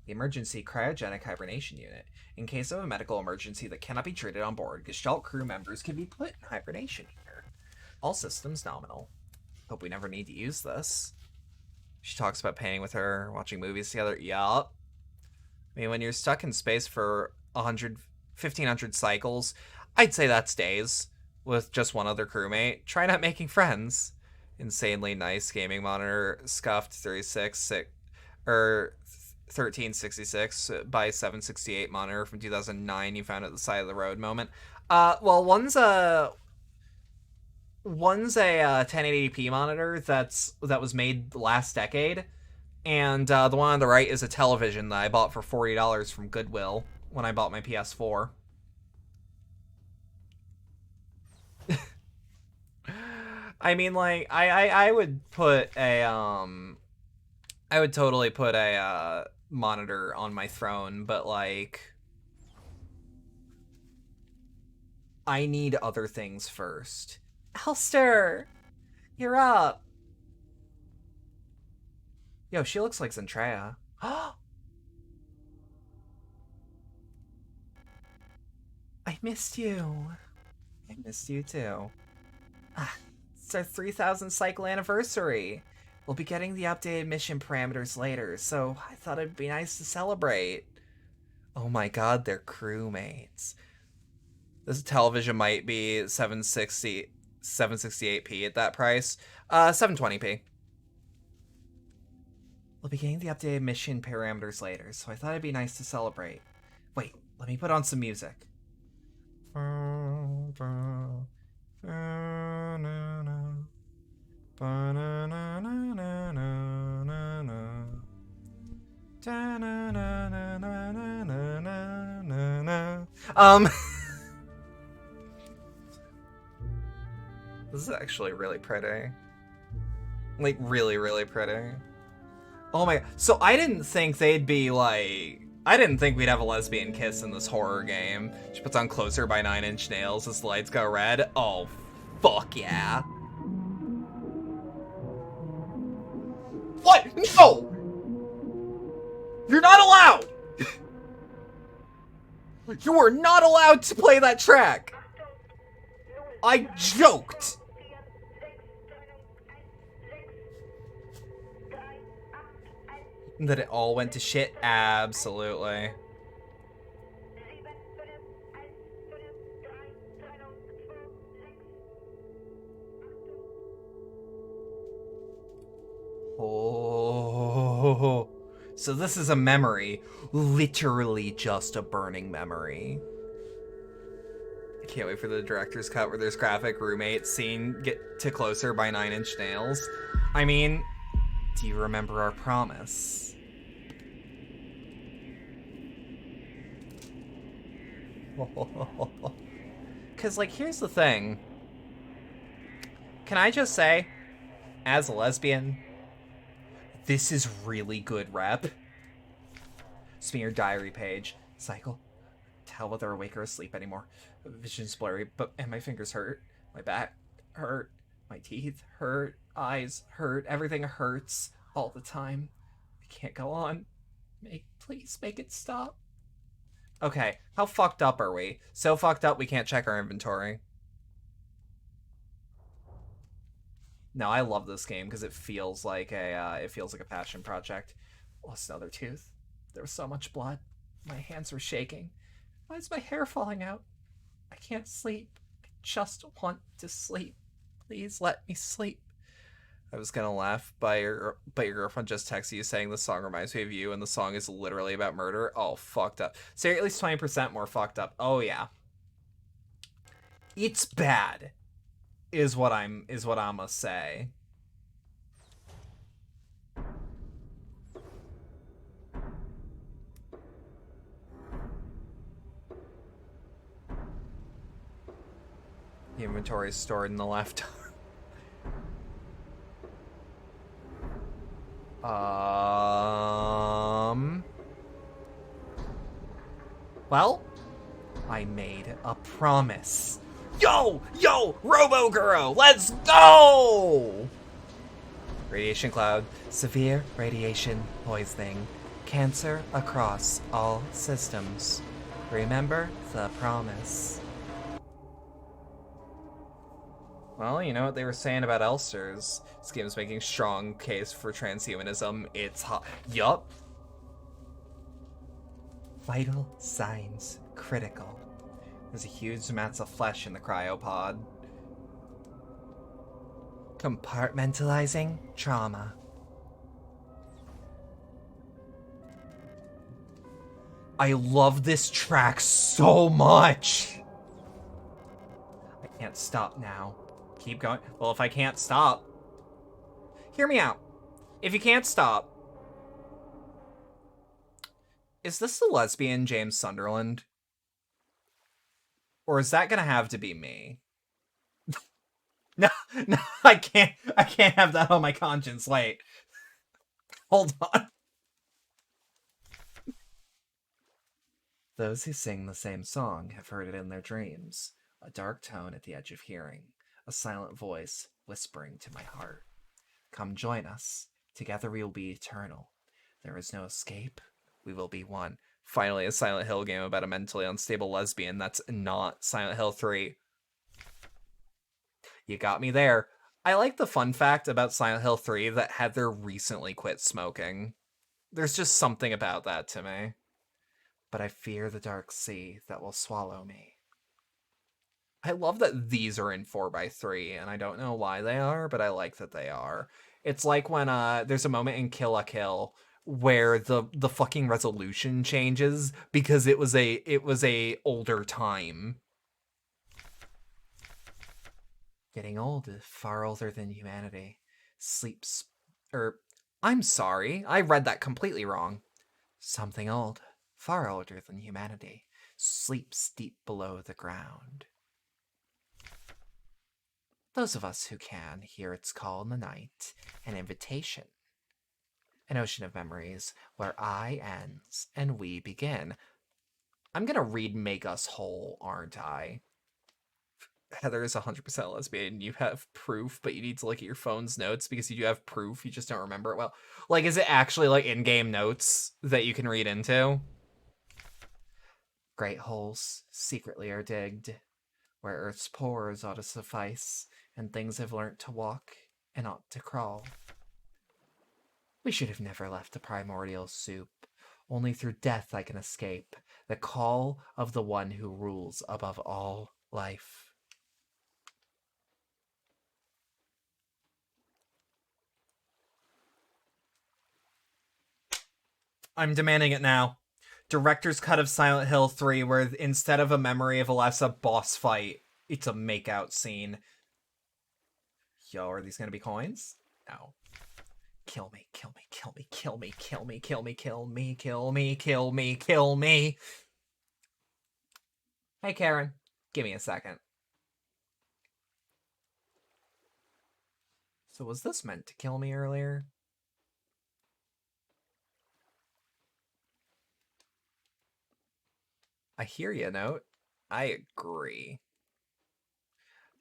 The emergency cryogenic hibernation unit. In case of a medical emergency that cannot be treated on board, Gestalt crew members can be put in hibernation here. All systems nominal. Hope we never need to use this. She talks about painting with her, watching movies together. Yup. I mean, when you're stuck in space for 1,500 cycles, I'd say that's days. With just one other crewmate. Try not making friends. Insanely nice gaming monitor. Scuffed 1366 by 768 monitor from 2009 you found at the side of the road moment. Well, one's a 1080p monitor that was made last decade, and the one on the right is a television that I bought for $40 from Goodwill when I bought my PS4. I mean, like, I would put a I would totally put a monitor on my throne, but like I need other things first. Elster, you're up. Yo, she looks like Zendaya. I missed you. I missed you too. It's our 3000 cycle anniversary. We'll be getting the updated mission parameters later, so I thought it'd be nice to celebrate. Oh my god, they're crewmates. This television might be 768p at that price. 720p. We'll be getting the updated mission parameters later, so I thought it'd be nice to celebrate. Wait, let me put on some music. This is actually really pretty. Like, really, really pretty. Oh my, so I didn't think they'd be like... I didn't think we'd have a lesbian kiss in this horror game. She puts on Closer by 9 Inch Nails as the lights go red. Oh, fuck yeah. What? No! You're not allowed! You are not allowed to play that track! I joked! That it all went to shit? Absolutely. Oh. So this is a memory. Literally just a burning memory. I can't wait for the director's cut where there's graphic roommate scene get to Closer by 9 Inch Nails. I mean, do you remember our promise? Because, like, here's the thing. Can I just say, as a lesbian, this is really good rep. Smear diary page. Cycle. Tell whether awake or asleep anymore. Vision's blurry, and my fingers hurt. My back hurt. My teeth hurt. Eyes hurt. Everything hurts all the time. I can't go on. Please make it stop. Okay, how fucked up are we? So fucked up we can't check our inventory. No, I love this game because it feels like a passion project. Lost another tooth. There was so much blood. My hands were shaking. Why is my hair falling out? I can't sleep. I just want to sleep. Please let me sleep. I was gonna laugh, but your girlfriend just texted you saying the song reminds me of you, and the song is literally about murder. Oh, fucked up. So you're at least 20% more fucked up. Oh yeah. It's bad, is what I'ma say. The inventory is stored in the left. Well, I made a promise. Yo, Robo-Guro, let's go! Radiation cloud, severe radiation poisoning, cancer across all systems. Remember the promise. Well, you know what they were saying about Elsters. This game is making strong case for transhumanism. It's hot. Yup. Vital signs critical. There's a huge amounts of flesh in the cryopod. Compartmentalizing trauma. I love this track so much. I can't stop now. Keep going. Well, if I can't stop, hear me out. If you can't stop, is this the lesbian James Sunderland? Or is that gonna have to be me? No, I can't have that on my conscience. Wait. Hold on. Those who sing the same song have heard it in their dreams. A dark tone at the edge of hearing. A silent voice whispering to my heart. Come join us. Together we will be eternal. There is no escape. We will be one. Finally, a Silent Hill game about a mentally unstable lesbian. That's not Silent Hill 3. You got me there. I like the fun fact about Silent Hill 3 that Heather recently quit smoking. There's just something about that to me. But I fear the dark sea that will swallow me. I love that these are in 4x3, and I don't know why they are, but I like that they are. It's like when there's a moment in Kill la Kill where the fucking resolution changes because it was a older time. Getting old is far older than humanity. Sleeps... I'm sorry, I read that completely wrong. Something old, far older than humanity, sleeps deep below the ground. Those of us who can hear its call in the night, an invitation. An ocean of memories where I ends and we begin. I'm gonna read Make Us Whole, aren't I? Heather is 100% lesbian. You have proof, but you need to look at your phone's notes because you do have proof. You just don't remember it well. Like, is it actually, like, in-game notes that you can read into? Great holes secretly are digged, where Earth's pores ought to suffice, and things have learnt to walk and ought to crawl. We should have never left the primordial soup. Only through death I can escape the call of the one who rules above all life. I'm demanding it now. Director's cut of Silent Hill 3, where instead of a memory of Alessa boss fight, it's a makeout scene. Yo, are these gonna be coins? No. Kill me, kill me, kill me, kill me, kill me, kill me, kill me, kill me, kill me, kill me. Hey, Karen. Give me a second. So was this meant to kill me earlier? I hear you, Note. I agree.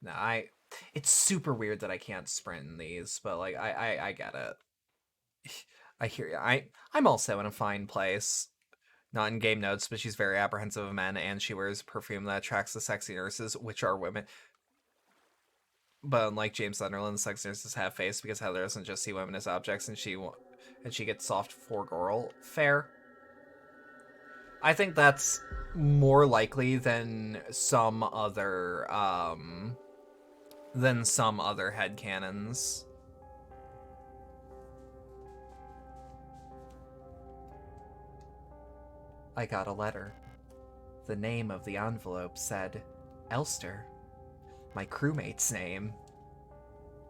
No, it's super weird that I can't sprint in these, but like I get it. I hear you. I'm also in a fine place. Not in game notes, but she's very apprehensive of men, and she wears perfume that attracts the sexy nurses, which are women. But unlike James Sunderland, the sex nurses have face because Heather doesn't just see women as objects, and she gets soft for girl. Fair. I think that's more likely than some other headcanons. I got a letter. The name of the envelope said Elster. My crewmate's name.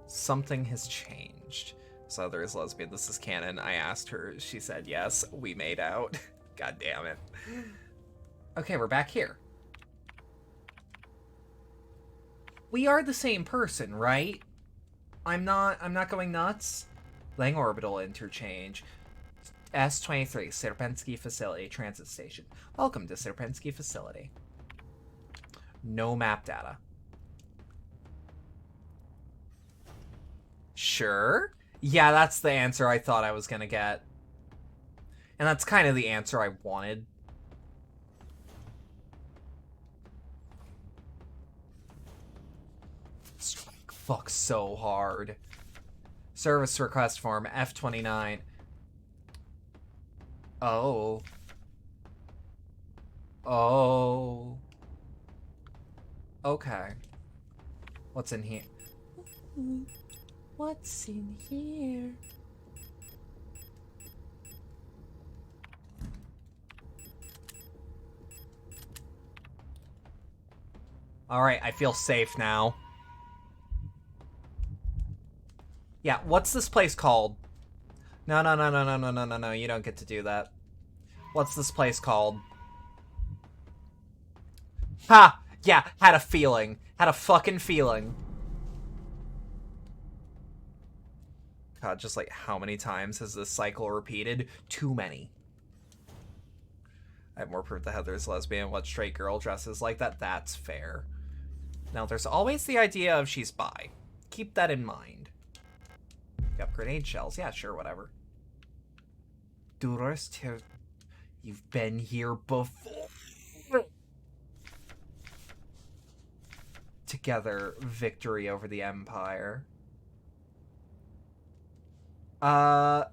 Something has changed. So there is lesbian. This is canon. I asked her. She said yes. We made out. God damn it. Okay, we're back here. We are the same person, right? I'm not going nuts. Lang Orbital Interchange. S23, Sierpensky Facility, Transit Station. Welcome to Sierpensky Facility. No map data. Sure. Yeah, that's the answer I thought I was gonna get. And that's kind of the answer I wanted. Strike fuck so hard. Service request form F29. Oh. Oh. Okay. What's in here? What's in here? Alright, I feel safe now. Yeah, what's this place called? No, you don't get to do that. What's this place called? Ha! Yeah, had a feeling. Had a fucking feeling. God, just like how many times has this cycle repeated? Too many. I have more proof that Heather's lesbian. What straight girl dresses like that? That's fair. Now, there's always the idea of she's bi. Keep that in mind. Yep, grenade shells. Yeah, sure, whatever. Durst here. You've been here before. Together, victory over the Empire. I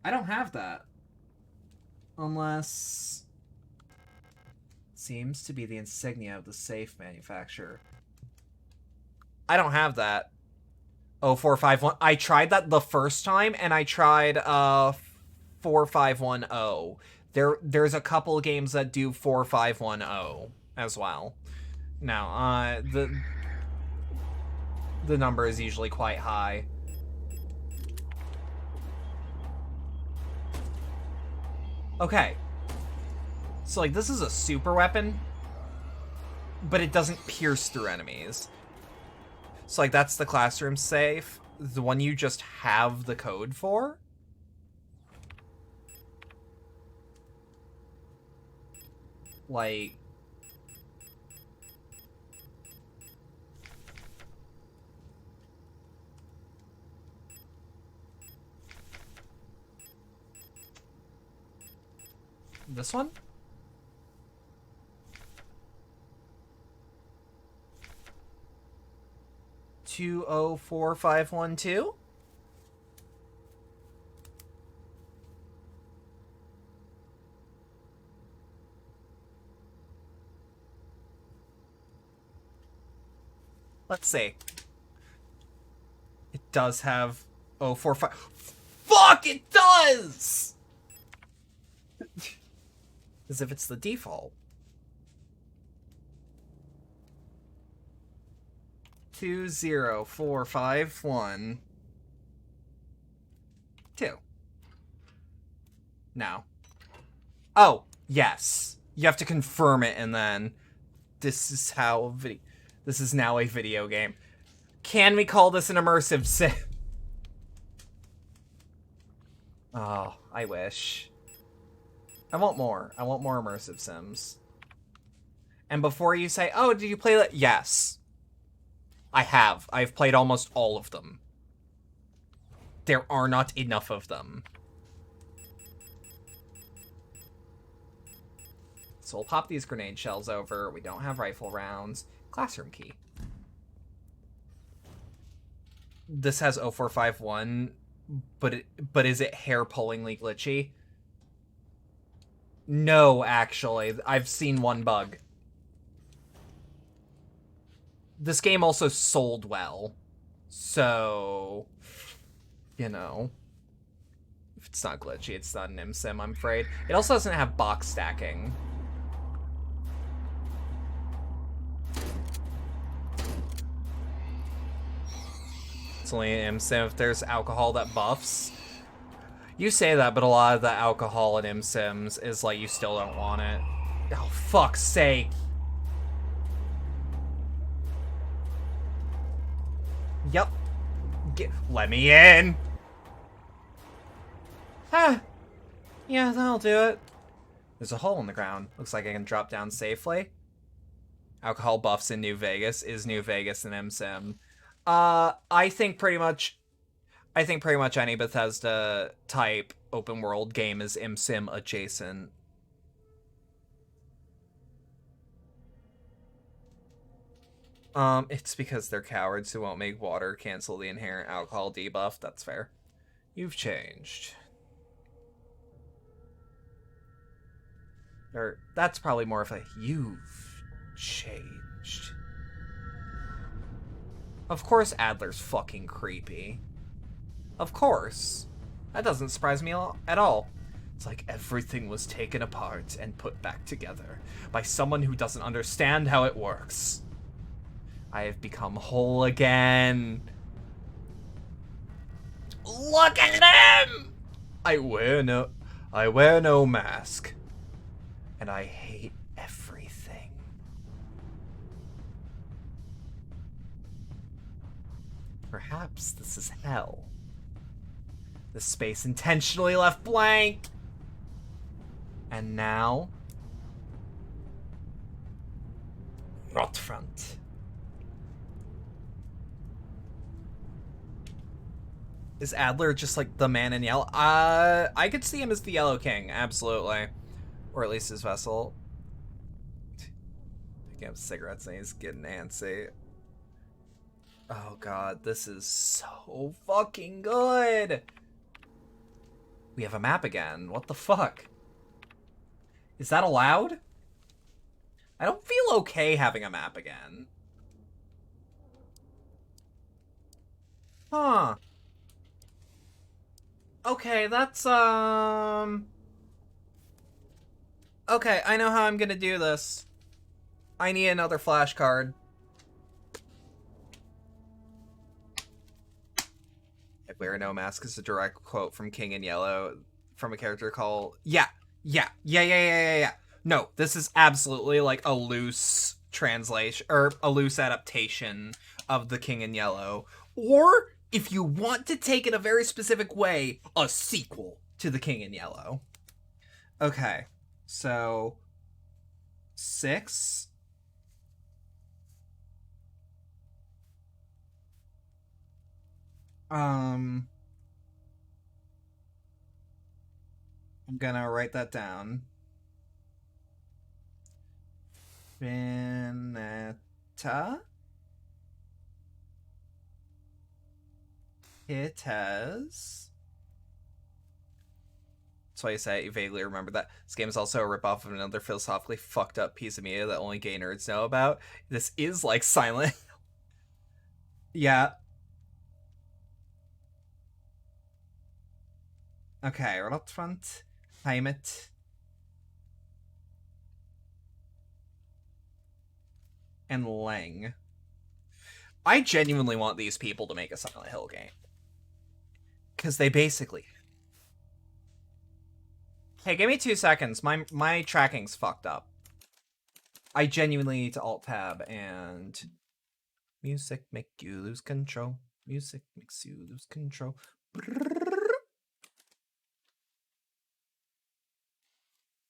don't have that. Unless... Seems to be the insignia of the safe manufacturer. I don't have that. 0451. I tried that the first time, and I tried 4510. There's a couple games that do 4510 as well. Now, the number is usually quite high. Okay. So, like, this is a super weapon, but it doesn't pierce through enemies. So, like, that's the classroom safe. The one you just have the code for. Like... This one? $204,512? Let's see. It does have 045. Fuck, it does! As if it's the default. 20451 2. Now. Oh, yes. You have to confirm it, and then this is how this is now a video game. Can we call this an immersive sim? Oh, I wish. I want more. I want more immersive sims. And before you say, oh, did you play that? Yes. I have. I've played almost all of them. There are not enough of them. So we'll pop these grenade shells over. We don't have rifle rounds. Classroom key. This has 0451, but is it hair-pullingly glitchy? No, actually. I've seen one bug. This game also sold well. So, you know. If it's not glitchy, it's not an ImSim, I'm afraid. It also doesn't have box stacking. It's only an ImSim if there's alcohol that buffs. You say that, but a lot of the alcohol in ImSims is like you still don't want it. Oh, fuck's sake. Yep. Let me in. Huh. Yeah, that'll do it. There's a hole in the ground. Looks like I can drop down safely. Alcohol buffs in New Vegas. Is New Vegas an ImSim? I think pretty much any Bethesda type open world game is ImSim adjacent. It's because they're cowards who won't make water cancel the inherent alcohol debuff. That's fair. You've changed. Or, that's probably more of a, you've changed. Of course Adler's fucking creepy. Of course. That doesn't surprise me at all. It's like everything was taken apart and put back together by someone who doesn't understand how it works. I have become whole again. Look at him! I wear no mask. And I hate everything. Perhaps this is hell. The space intentionally left blank. And now... Not front. Is Adler just like the man in yellow? I could see him as the Yellow King, absolutely. Or at least his vessel. Picking up cigarettes and he's getting antsy. Oh god, this is so fucking good! We have a map again. What the fuck? Is that allowed? I don't feel okay having a map again. Huh. Okay, that's, okay, I know how I'm gonna do this. I need another flashcard. If wear no mask is a direct quote from King in Yellow from a character called... Yeah. No, this is absolutely like a loose translation, or a loose adaptation of the King in Yellow. Or, if you want to take it a very specific way, a sequel to the King in Yellow. Okay, so 6. I'm gonna write that down. Vineta Hites. That's why you say you vaguely remember that. This game is also a ripoff of another philosophically fucked up piece of media that only gay nerds know about. This is like Silent. Yeah. Okay, Rotfront, Heimat, and Lang. I genuinely want these people to make a Silent Hill game. Because they basically... Hey, give me 2 seconds. My tracking's fucked up. I genuinely need to Alt-Tab and... Music make you lose control. Music makes you lose control.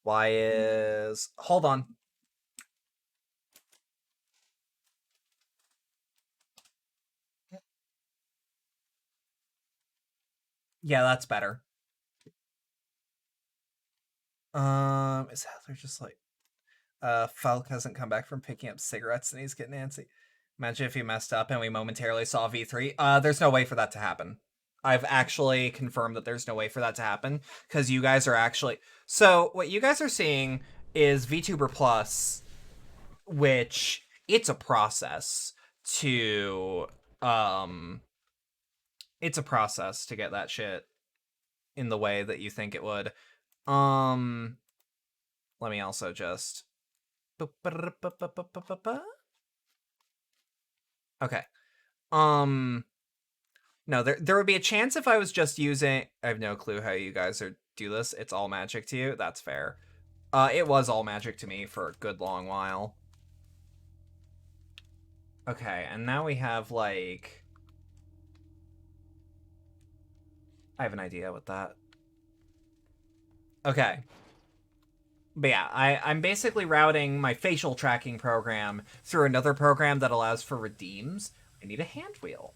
Why is... Hold on. Yeah, that's better. Is Heather just like... Falk hasn't come back from picking up cigarettes and he's getting antsy. Imagine if he messed up and we momentarily saw V3. There's no way for that to happen. I've actually confirmed that there's no way for that to happen, because you guys are actually... So, what you guys are seeing is VTuber Plus, which it's a process to... It's a process to get that shit in the way that you think it would. Let me also just... Okay. No, there would be a chance if I was just using... I have no clue how you guys do this. It's all magic to you. That's fair. It was all magic to me for a good long while. Okay, and now we have, like... I have an idea with that. Okay. But yeah, I'm basically routing my facial tracking program through another program that allows for redeems. I need a hand wheel.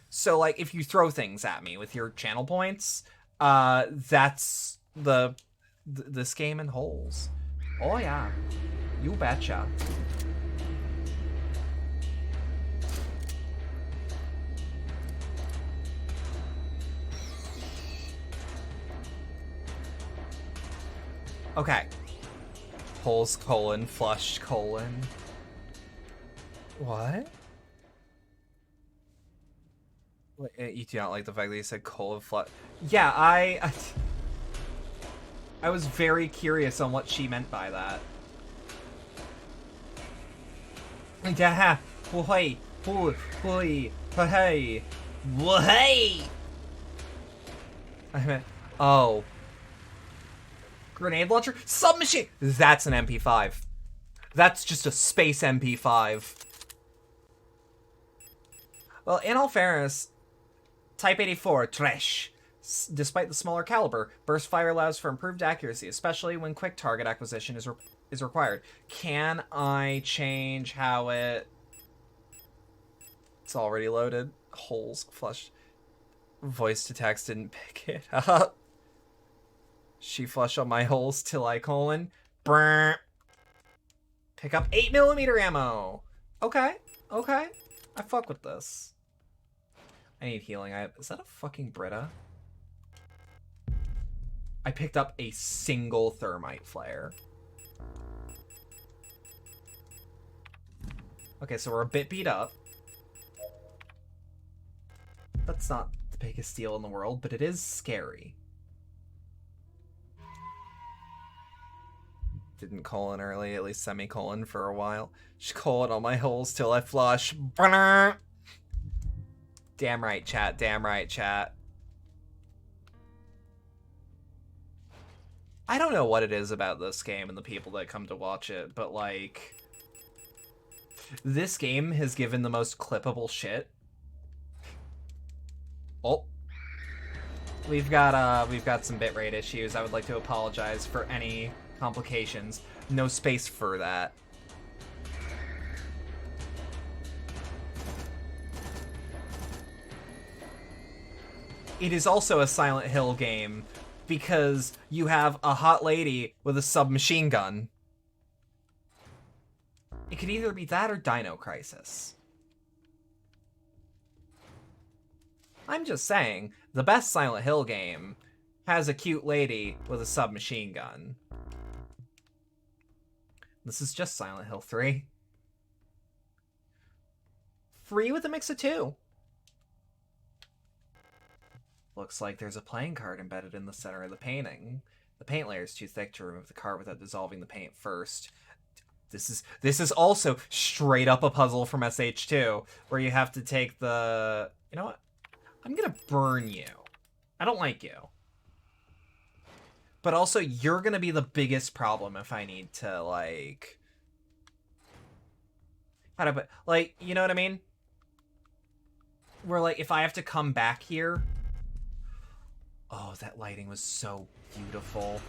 So, like, if you throw things at me with your channel points, that's this game in holes. Oh, yeah. You betcha. Okay. Holes, colon, flush, colon. What? You do not like the fact that you said colon, flush? Yeah, I was very curious on what she meant by that. Yeah, hey, hey, hey. I meant, oh. Grenade launcher? Submachine! That's an MP5. That's just a space MP5. Well, in all fairness, Type 84, trash. Despite the smaller caliber, burst fire allows for improved accuracy, especially when quick target acquisition is required. Can I change how it... It's already loaded. Holes flushed. Voice to text didn't pick it up. She flush on my holes till I colon. Brr. Pick up 8mm ammo. Okay. Okay. I fuck with this. I need healing. Is that a fucking Brita? I picked up a single thermite flare. Okay, so we're a bit beat up. That's not the biggest deal in the world, but it is scary. Didn't colon early, at least semicolon for a while. Just colon all my holes till I flush. Damn right, chat. Damn right, chat. I don't know what it is about this game and the people that come to watch it, but like, this game has given the most clippable shit. Oh. We've got some bitrate issues. I would like to apologize for any complications. No space for that. It is also a Silent Hill game because you have a hot lady with a submachine gun. It could either be that or Dino Crisis. I'm just saying, the best Silent Hill game has a cute lady with a submachine gun. This is just Silent Hill 3. 3 with a mix of 2. Looks like there's a playing card embedded in the center of the painting. The paint layer is too thick to remove the card without dissolving the paint first. This is also straight up a puzzle from SH2, where you have to take the... You know what? I'm gonna burn you. I don't like you. But also, you're gonna be the biggest problem if I need to, like... How to put... Like, you know what I mean? Where, like, if I have to come back here... Oh, that lighting was so beautiful.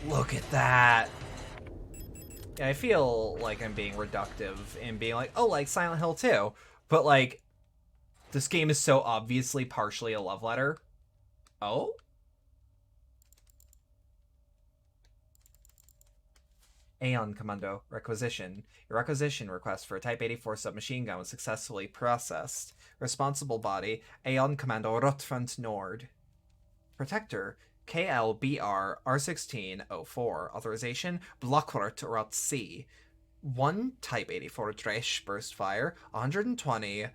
Look at that! Yeah, I feel like I'm being reductive in being like, oh, like Silent Hill 2. But, like, this game is so obviously partially a love letter. Oh? Aeon Commando requisition. Your requisition request for a Type 84 submachine gun was successfully processed. Responsible body, Aeon Commando Rotfront Nord. Protector, KLBR R1604. Authorization, Blockwart Rot C. 1 Type 84 Dresch burst fire, 120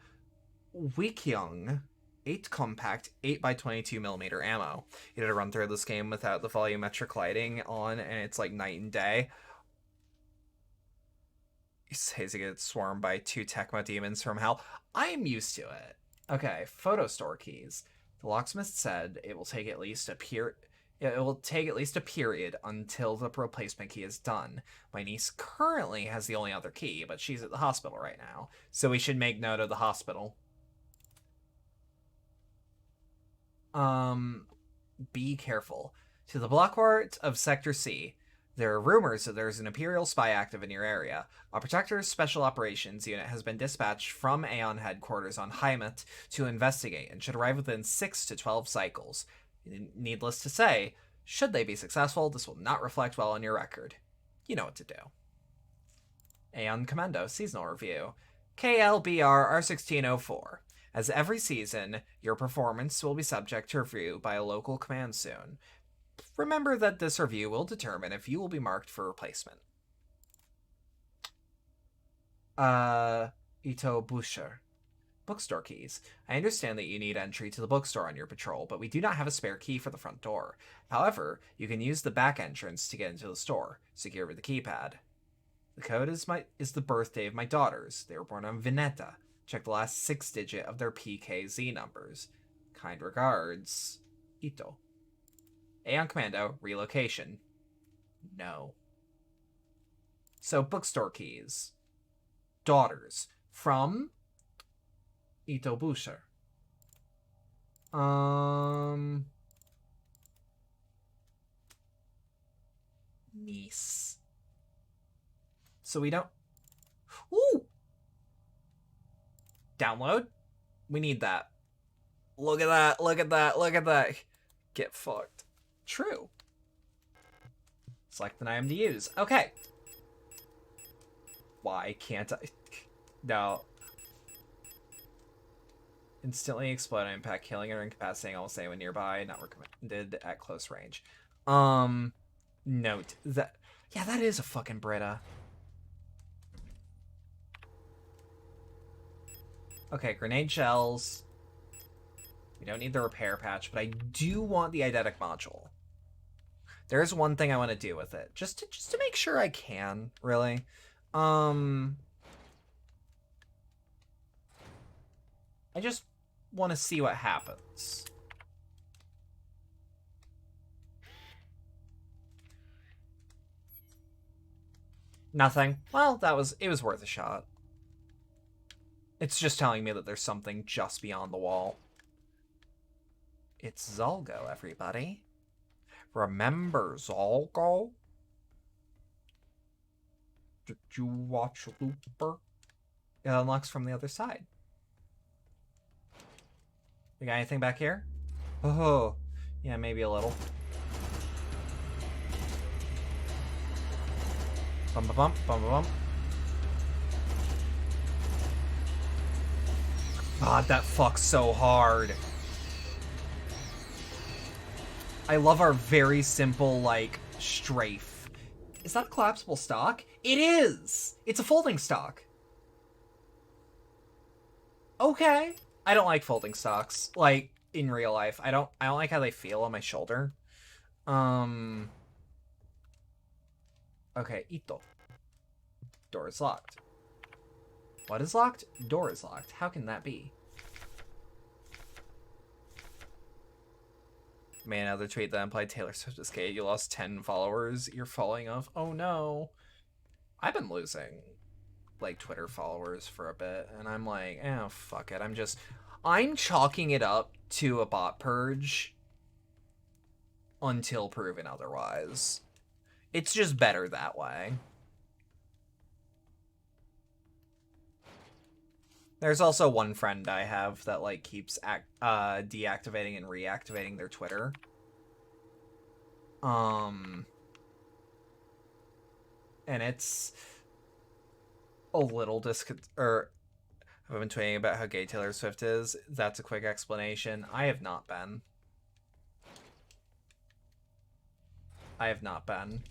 Wikyung 8 compact 8x22mm ammo. You did a run through this game without the volumetric lighting on, and it's like night and day. He says he gets swarmed by 2 Tecmo demons from hell. I'm used to it. Okay, photo store keys. The locksmith said it will take at least a period until the replacement key is done. My niece currently has the only other key, but she's at the hospital right now, so we should make note of the hospital. Be careful. To the Blockwart of Sector C. There are rumors that there's an Imperial spy active in your area. A Protector's Special Operations unit has been dispatched from Aeon headquarters on Heimat to investigate and should arrive within 6 to 12 cycles. Needless to say, should they be successful, this will not reflect well on your record. You know what to do. Aeon Commando Seasonal Review. KLBR R1604. As every season, your performance will be subject to review by a local command soon. Remember that this review will determine if you will be marked for replacement. Ito Busher. Bookstore keys. I understand that you need entry to the bookstore on your patrol, but we do not have a spare key for the front door. However, you can use the back entrance to get into the store, secure with the keypad. The code is the birthday of my daughters. They were born on Veneta. Check the last 6-digit of their PKZ numbers. Kind regards, Ito. Aeon Commando, relocation. No. So, bookstore keys. Daughters. From Ito Busher. Niece. So we don't... Ooh! Download? We need that. Look at that, look at that, look at that. Get fucked. True. Select an item to use. Okay. Why can't I? No. Instantly explode impact, killing or incapacitating almost anyone nearby. Not recommended at close range. Note that. Yeah, that is a fucking Brita. Okay, grenade shells. We don't need the repair patch, but I do want the eidetic module. There's one thing I want to do with it, just to make sure I can, really. I just want to see what happens. Nothing. Well, it was worth a shot. It's just telling me that there's something just beyond the wall. It's Zolgo, everybody. Remember Zolgo? Did you watch Looper? It unlocks from the other side. You got anything back here? Oh, yeah, maybe a little. Bum ba bum, bum ba bum. God, that fucks so hard. I love our very simple, like, strafe. Is that a collapsible stock? It is! It's a folding stock. Okay. I don't like folding stocks, like, in real life. I don't like how they feel on my shoulder. Okay, Ito. Door is locked. What is locked? Door is locked. How can that be? Made another tweet that implied Taylor Swift escaped. You lost 10 followers. You're falling off. Oh no. I've been losing, like, Twitter followers for a bit, and I'm like, oh, fuck it. I'm chalking it up to a bot purge until proven otherwise. It's just better that way. There's also one friend I have that, like, keeps deactivating and reactivating their Twitter. And it's a little I've been tweeting about how gay Taylor Swift is. That's a quick explanation. I have not been. I have not been.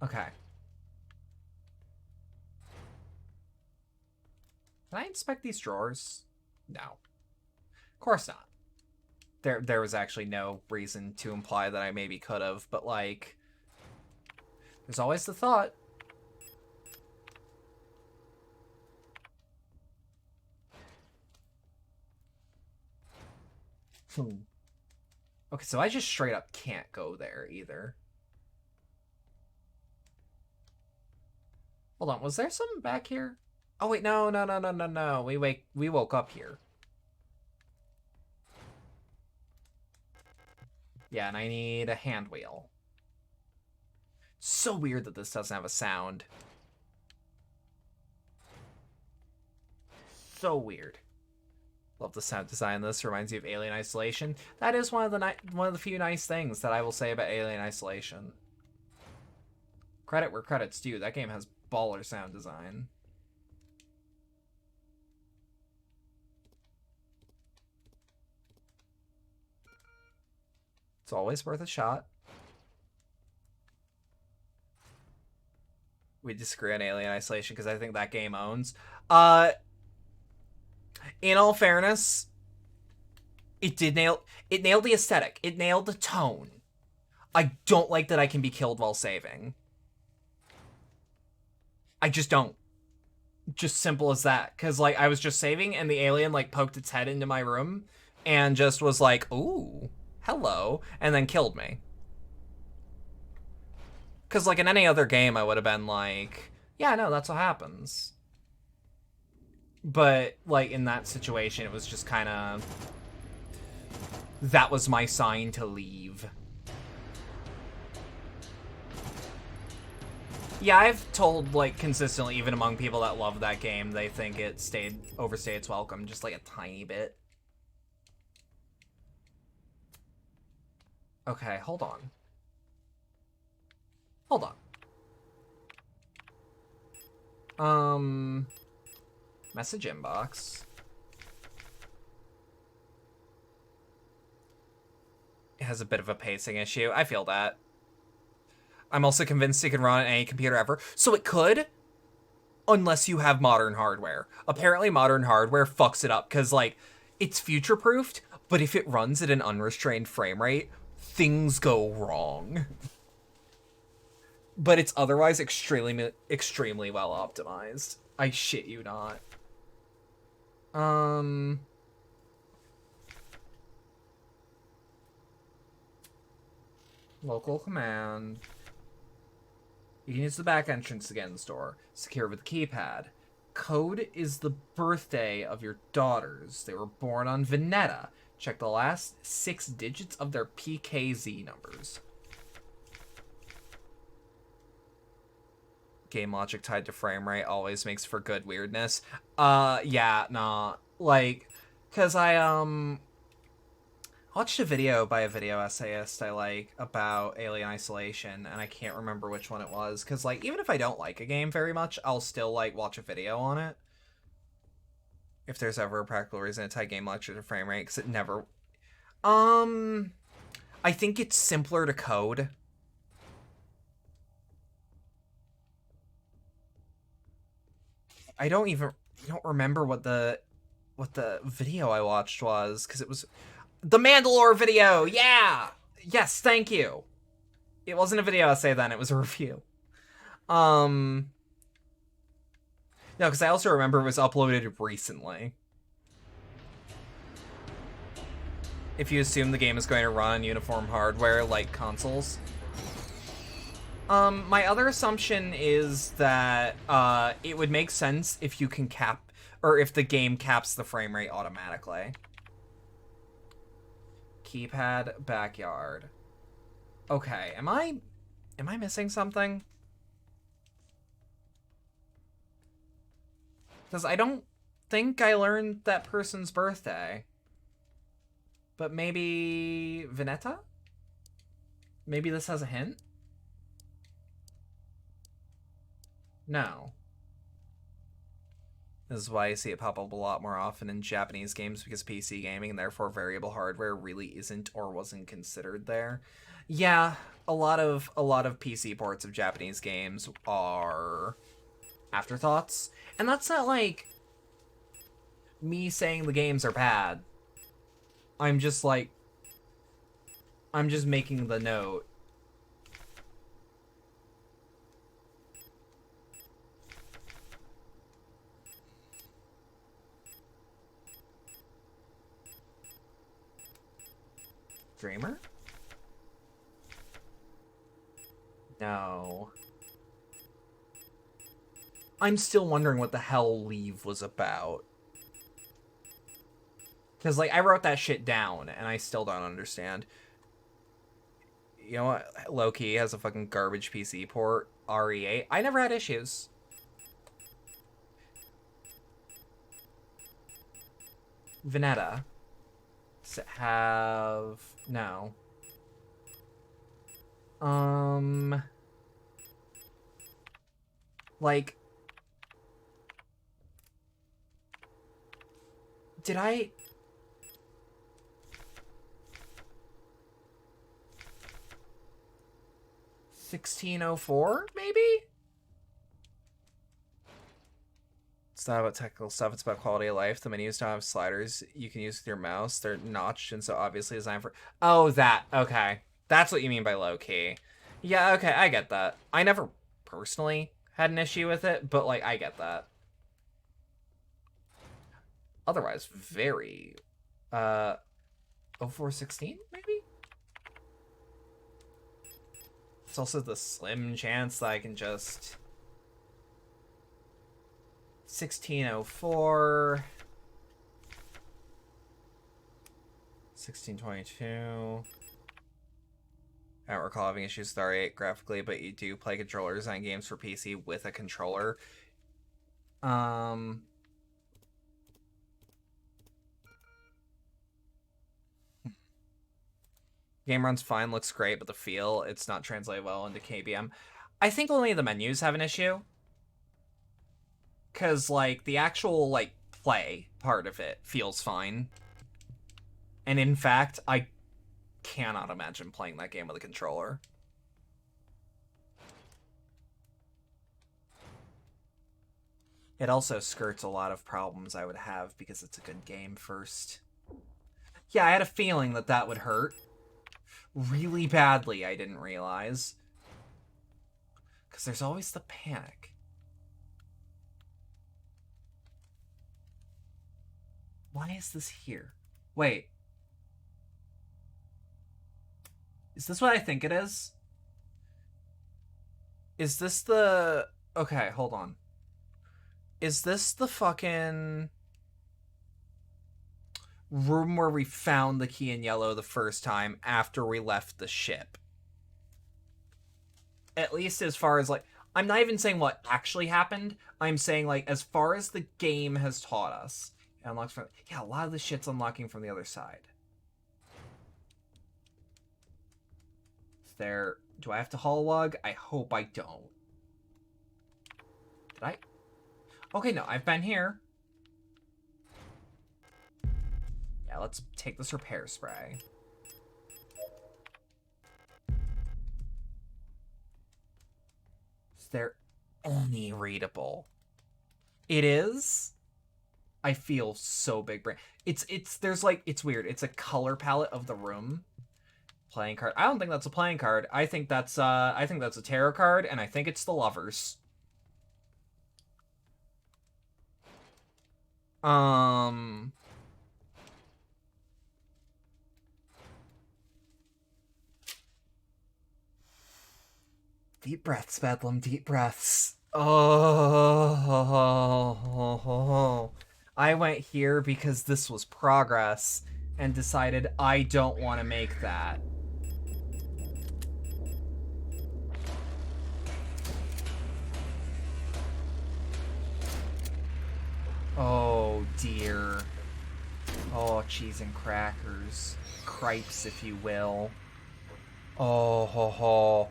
Okay. Can I inspect these drawers? No. Of course not. There was actually no reason to imply that I maybe could have, but, like, there's always the thought. Okay, so I just straight up can't go there either. Hold on, was there something back here? Oh wait, no. We woke up here. Yeah, and I need a hand wheel. So weird that this doesn't have a sound. So weird. Love the sound design. This reminds me of Alien Isolation. That is one of the few nice things that I will say about Alien Isolation. Credit where credit's due. That game has baller sound design. It's always worth a shot. We disagree on Alien Isolation because I think that game owns. In all fairness, it nailed the aesthetic. It nailed the tone. I don't like that I can be killed while saving. I just don't. Just simple as that. Because, like, I was just saving and the alien, like, poked its head into my room and just was like, ooh, hello, and then killed me. Because, like, in any other game, I would have been like, yeah, no, that's what happens. But, like, in that situation, it was just kind of... That was my sign to leave. Yeah, I've told, like, consistently, even among people that love that game, they think it overstayed its welcome just, like, a tiny bit. Okay, hold on. Hold on. Message inbox. It has a bit of a pacing issue. I feel that. I'm also convinced it can run on any computer ever. So it could, unless you have modern hardware. Apparently modern hardware fucks it up, because, like, it's future-proofed, but if it runs at an unrestrained frame rate, things go wrong. But it's otherwise extremely well optimized. I shit you not. Local command. You can use the back entrance to get in the store. Secure with the keypad. Code is the birthday of your daughters. They were born on Veneta. Check the last 6 digits of their PKZ numbers. Game logic tied to frame rate always makes for good weirdness. Yeah, nah. Like, cause I watched a video by a video essayist I like about Alien Isolation, and I can't remember which one it was, because, like, even if I don't like a game very much, I'll still, like, watch a video on it. If there's ever a practical reason to tie game logic to frame rate, because it never... I think it's simpler to code. I don't remember what the video I watched was, because it was the Mandalore video. Yeah, yes, thank you. It wasn't a video essay then; it was a review. No, because I also remember it was uploaded recently. If you assume the game is going to run on uniform hardware like consoles. My other assumption is that it would make sense if you can cap, or if the game caps the frame rate automatically. Keypad, backyard. Okay, am I missing something? Because I don't think I learned that person's birthday. But maybe Veneta? Maybe this has a hint? No. This is why you see it pop up a lot more often in Japanese games, because PC gaming and therefore variable hardware really isn't or wasn't considered there. Yeah, a lot of PC ports of Japanese games are afterthoughts. And that's not like me saying the games are bad. I'm just making the note. Dreamer? No. I'm still wondering what the hell Leave was about. Because, like, I wrote that shit down, and I still don't understand. You know what? Low-key has a fucking garbage PC port. RE8. I never had issues. Veneta. Does it have... No. Like... Did I... 1604, maybe? It's not about technical stuff, it's about quality of life. The menus don't have sliders you can use with your mouse. They're notched and so obviously designed for... Oh, that. Okay. That's what you mean by low-key. Yeah, okay, I get that. I never personally had an issue with it, but, like, I get that. Otherwise, very... 0416, maybe? It's also the slim chance that I can just... 1604... 1622... I don't recall having issues with R8 graphically, but you do play controller design games for PC with a controller. Game runs fine, looks great, but the feel, it's not translated well into KBM. I think only the menus have an issue. Because, like, the actual, like, play part of it feels fine. And in fact, I cannot imagine playing that game with a controller. It also skirts a lot of problems I would have because it's a good game first. Yeah, I had a feeling that that would hurt. Really badly, I didn't realize. Because there's always the panic. Why is this here? Wait. Is this what I think it is? Is this the... Okay, hold on. Is this the fucking room where we found the key in yellow the first time after we left the ship? At least as far as, like... I'm not even saying what actually happened. I'm saying, like, as far as the game has taught us. It unlocks from... Yeah, a lot of this shit's unlocking from the other side. Is there... Do I have to haul lug? I hope I don't. Did I? Okay, no, I've been here. Yeah, let's take this repair spray. Is there any readable? It is? I feel so big brain. There's like, it's weird. It's a color palette of the room. Playing card. I don't think that's a playing card. I think that's a tarot card, and I think it's the Lovers. Deep breaths, Bedlam, deep breaths. Oh, I went here because this was progress and decided I don't want to make that. Oh, dear. Oh, cheese and crackers. Cripes, if you will. Oh, ho, ho.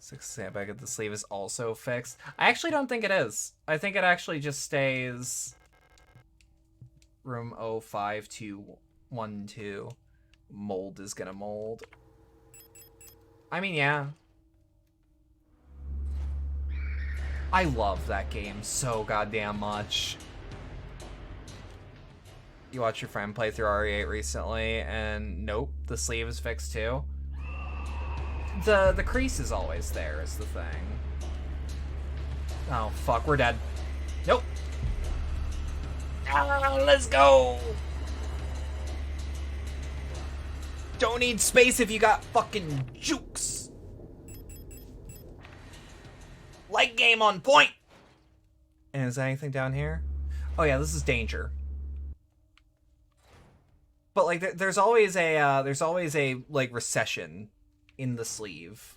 6 sandbag at the sleeve is also fixed. I actually don't think it is. I think it actually just stays... Room 05212. Mold is gonna mold. I mean, yeah. I love that game so goddamn much. You watched your friend play through RE8 recently, and nope, the sleeve is fixed too. The crease is always there, is the thing. Oh, fuck, we're dead. Nope. Ah, let's go! Don't need space if you got fucking jukes. Light game on point! And is there anything down here? Oh yeah, this is danger. But like, there's always a like recession in the sleeve.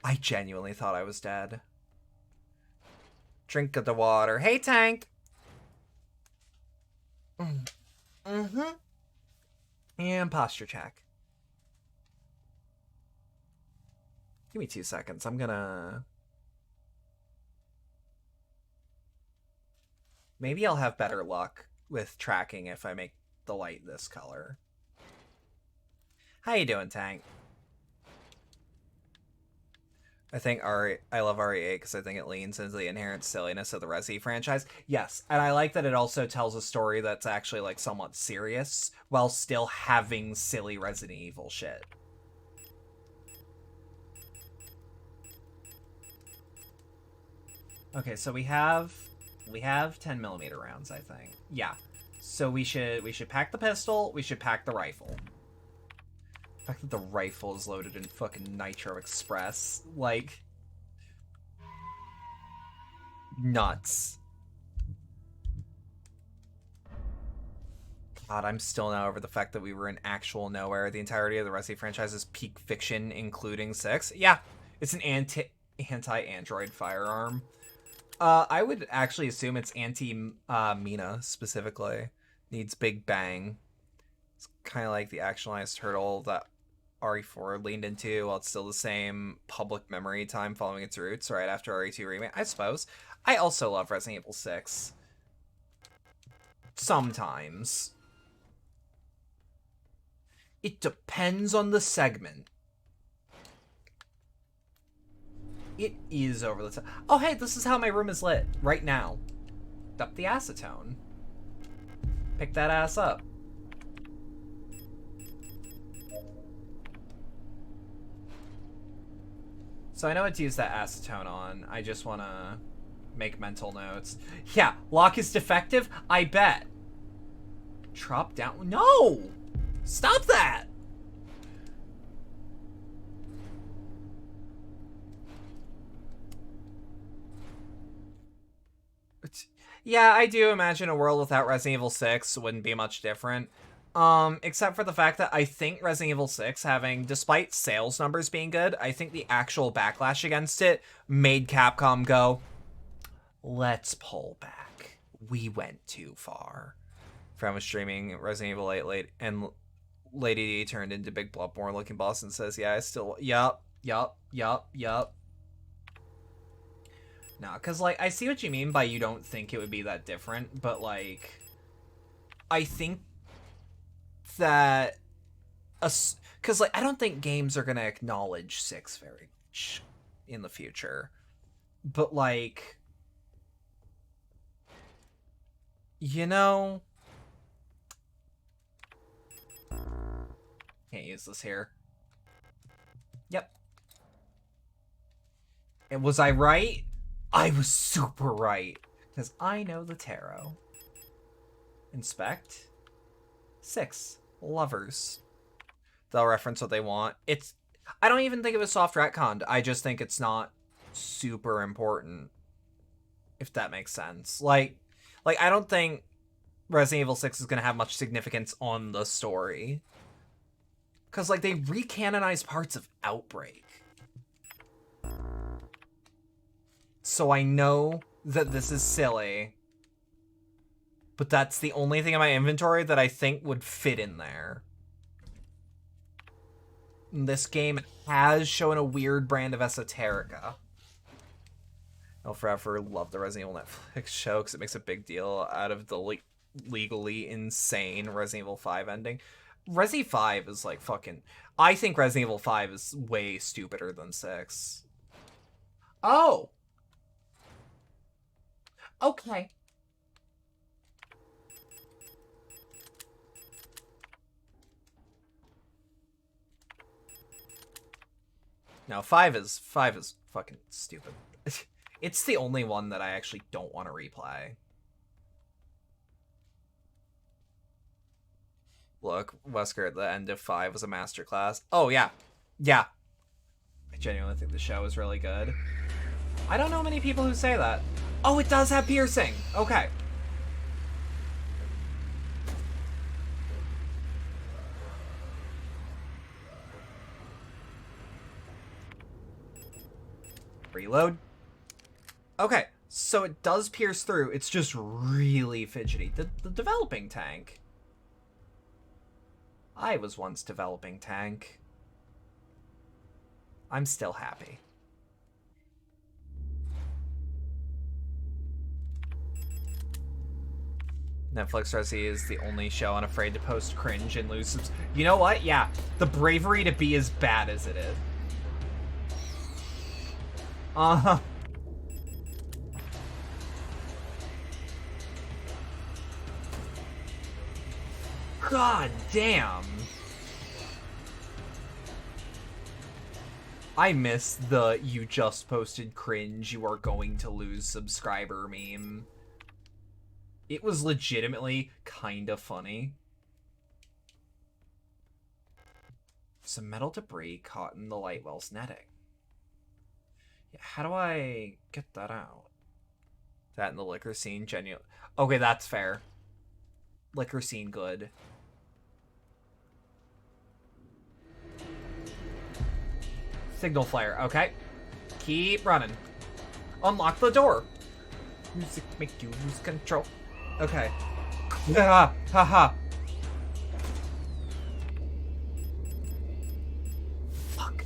I genuinely thought I was dead. Drink of the water. Hey, tank. Mm-hmm. And posture check. Give me 2 seconds. I'm gonna... Maybe I'll have better luck with tracking if I make the light this color. How you doing, tank? I think I love RE8 because I think it leans into the inherent silliness of the Resi franchise. Yes, and I like that it also tells a story that's actually like somewhat serious while still having silly Resident Evil shit. Okay, so we have 10mm rounds, I think. Yeah. So we should pack the pistol, we should pack the rifle. The fact that the rifle is loaded in fucking Nitro Express, like, nuts. God, I'm still not over the fact that we were in actual nowhere. The entirety of the Resi franchise is peak fiction, including 6. Yeah, it's an anti-android firearm. I would actually assume it's anti-Mina specifically. Needs big bang. It's kind of like the actionalized turtle that RE4 leaned into, while it's still the same public memory time following its roots right after RE2 remake, I suppose. I also love Resident Evil 6. Sometimes. It depends on the segment. It is over the top. Oh, hey, this is how my room is lit right now. Up the acetone. Pick that ass up. So I know what to use that acetone on. I just want to make mental notes. Yeah, lock is defective? I bet. Drop down. No! Stop that! Yeah, I do imagine a world without Resident Evil 6 wouldn't be much different. Except for the fact that I think Resident Evil 6 having, despite sales numbers being good, I think the actual backlash against it made Capcom go, let's pull back. We went too far. From streaming Resident Evil 8 late, and Lady D turned into Big Bloodborne looking boss and says, yeah, I still, yup. No, because, like, I see what you mean by you don't think it would be that different, but, like, I think that, because, like, I don't think games are going to acknowledge 6 very much in the future. But, like, you know, can't use this here. Yep. And was I right? I was super right. Because I know the tarot. Inspect. 6. Lovers. They'll reference what they want. I don't even think it was soft retconned. I just think it's not super important. If that makes sense. Like I don't think Resident Evil 6 is going to have much significance on the story. Because, like, they recanonized parts of Outbreak. So I know that this is silly. But that's the only thing in my inventory that I think would fit in there. This game has shown a weird brand of esoterica. I'll forever love the Resident Evil Netflix show because it makes a big deal out of the legally insane Resident Evil 5 ending. Resi 5 is like fucking... I think Resident Evil 5 is way stupider than 6. Oh! Okay. No, 5 is fucking stupid. It's the only one that I actually don't want to replay. Look, Wesker at the end of 5 was a masterclass. Oh, yeah. Yeah. I genuinely think the show is really good. I don't know many people who say that. Oh, it does have piercing! Okay. Reload. Okay, so it does pierce through. It's just really fidgety. The developing tank. I was once developing tank. I'm still happy. Netflix Resi is the only show unafraid to post cringe and lose subs. You know what? Yeah, the bravery to be as bad as it is. God damn. I miss the you just posted cringe, you are going to lose subscriber meme. It was legitimately kind of funny. Some metal debris caught in the Lightwell's netting. Yeah, how do I get that out? That in the liquor scene, genuine. Okay, that's fair. liquor scene good. Signal flare. Okay. Keep running. Unlock the door. Music make you lose control. Okay. Ha ha ha. Fuck.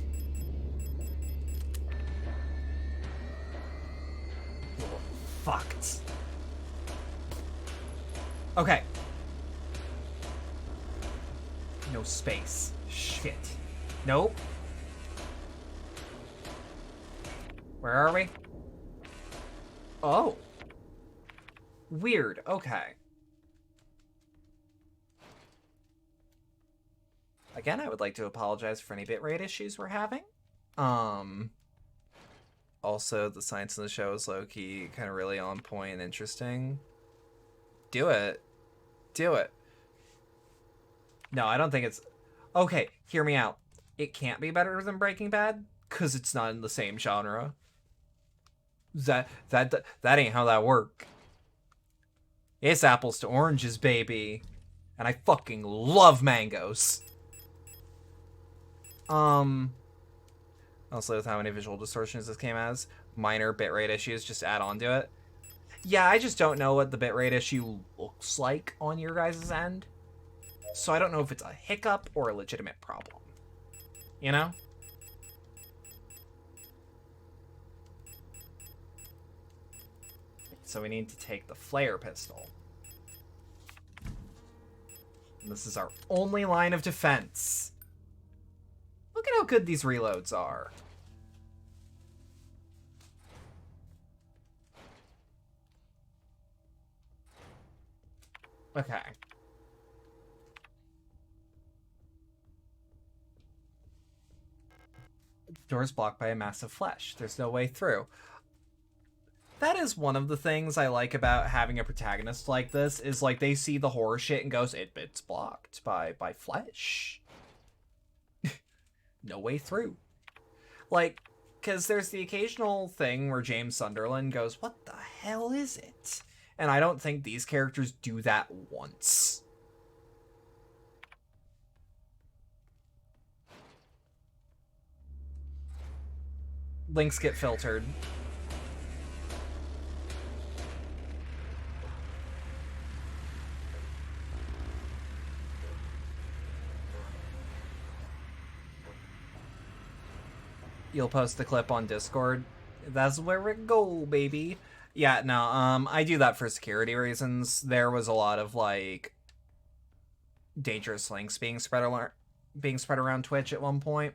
Fucked. Okay. No space. Shit. Nope. Where are we? Oh. Weird. Okay. Again, I would like to apologize for any bitrate issues we're having. Also, the science in the show is low-key kind of really on point and interesting. Do it. Do it. No, I don't think it's... Okay, hear me out. It can't be better than Breaking Bad, because it's not in the same genre. That ain't how that work. It's apples to oranges, baby. And I fucking love mangoes. Also, with how many visual distortions this game has, minor bitrate issues just add on to it. Yeah, I just don't know what the bitrate issue looks like on your guys' end. So I don't know if it's a hiccup or a legitimate problem. You know? So we need to take the flare pistol. And this is our only line of defense. Look at how good these reloads are. Okay. Door's blocked by a mass of flesh. There's no way through. That is one of the things I like about having a protagonist like this, is like they see the horror shit and goes, it's blocked by flesh. No way through. Like, because there's the occasional thing where James Sunderland goes, what the hell is it? And I don't think these characters do that once. Links get filtered. You'll post the clip on Discord. That's where we go, baby. Yeah, no, I do that for security reasons. There was a lot of, like, dangerous links being spread around Twitch at one point.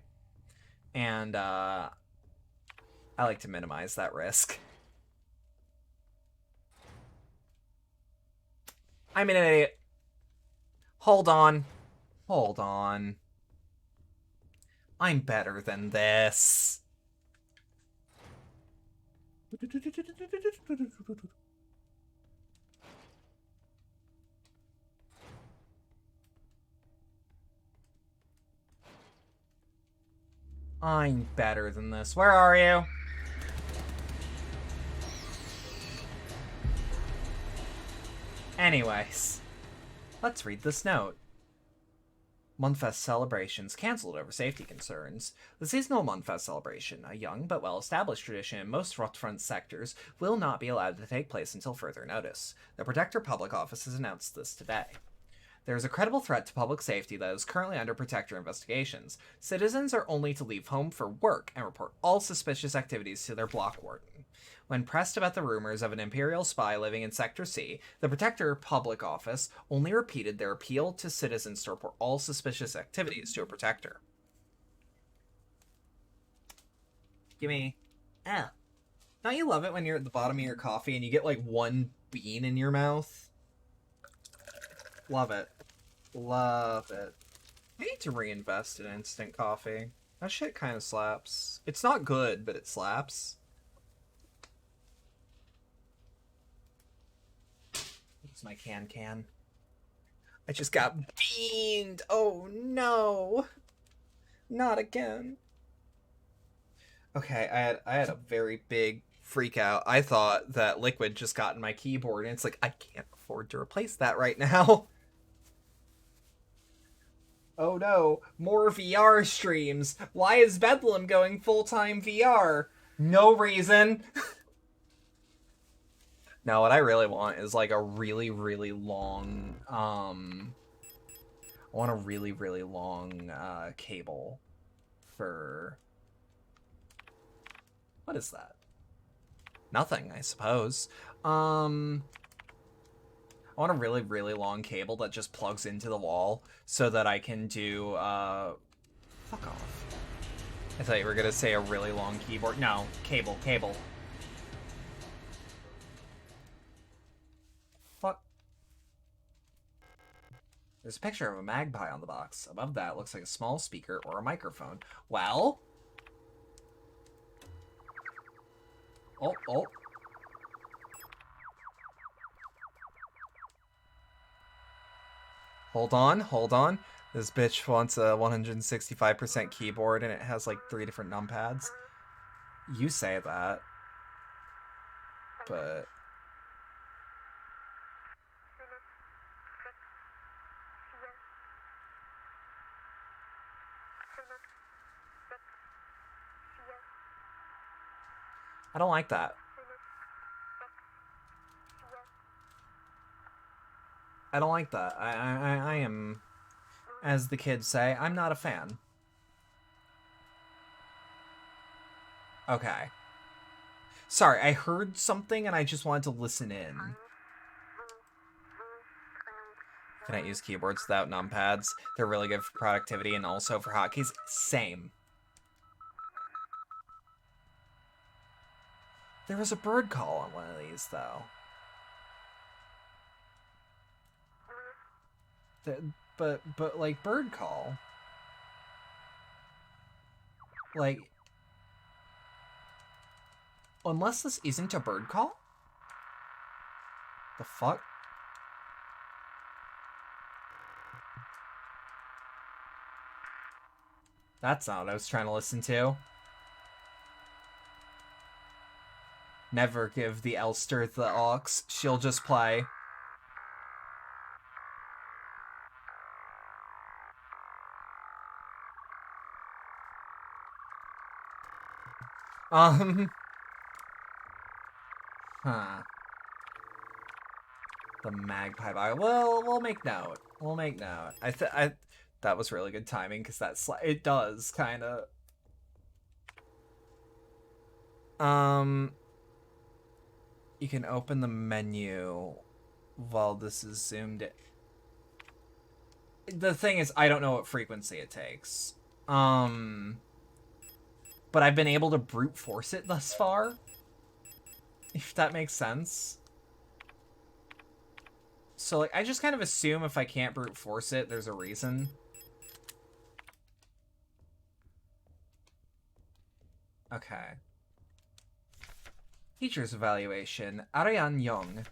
And, I like to minimize that risk. I'm an idiot. Hold on. Hold on. I'm better than this. I'm better than this. Where are you? Anyways, let's read this note. Mundfest celebrations cancelled over safety concerns. The seasonal Mundfest celebration, a young but well-established tradition in most Rotfront sectors, will not be allowed to take place until further notice. The Protector Public Office has announced this today. There is a credible threat to public safety that is currently under Protector investigations. Citizens are only to leave home for work and report all suspicious activities to their block warden. When pressed about the rumors of an Imperial spy living in Sector C, the Protector Public Office only repeated their appeal to citizens to report all suspicious activities to a Protector. Gimme. Ah. Don't you love it when you're at the bottom of your coffee and you get, like, one bean in your mouth? Love it. Love it. I need to reinvest in instant coffee. That shit kind of slaps. It's not good, but it slaps. It's my can. I just got beamed. Oh no. Not again. Okay, I had a very big freak out. I thought that liquid just got in my keyboard, and it's like, I can't afford to replace that right now. Oh no, more VR streams. Why is Bedlam going full-time VR? No reason. No, what I really want is like a really, really long, I want a really, really long cable for... What is that? Nothing, I suppose. I want a really, really long cable that just plugs into the wall so that I can do, fuck off. I thought you were gonna say a really long keyboard. No, cable. Fuck. There's a picture of a magpie on the box. Above that looks like a small speaker or a microphone. Well... Oh. Hold on. This bitch wants a 165% keyboard and it has like 3 different numpads. You say that. But... I don't like that. I don't like that. I am, as the kids say, I'm not a fan. Okay. Sorry, I heard something and I just wanted to listen in. Can I use keyboards without numpads? They're really good for productivity and also for hotkeys. Same. There was a bird call on one of these, though. But like, bird call. Like... Unless this isn't a bird call? The fuck? That's not what I was trying to listen to. Never give the Elster the aux. She'll just play. Huh. The magpie bug. Well, we'll make note. That was really good timing because it does kind of. You can open the menu while this is zoomed in. The thing is, I don't know what frequency it takes. But I've been able to brute force it thus far. If that makes sense. So, like, I just kind of assume if I can't brute force it, there's a reason. Okay. Teacher's evaluation. Ariane Young.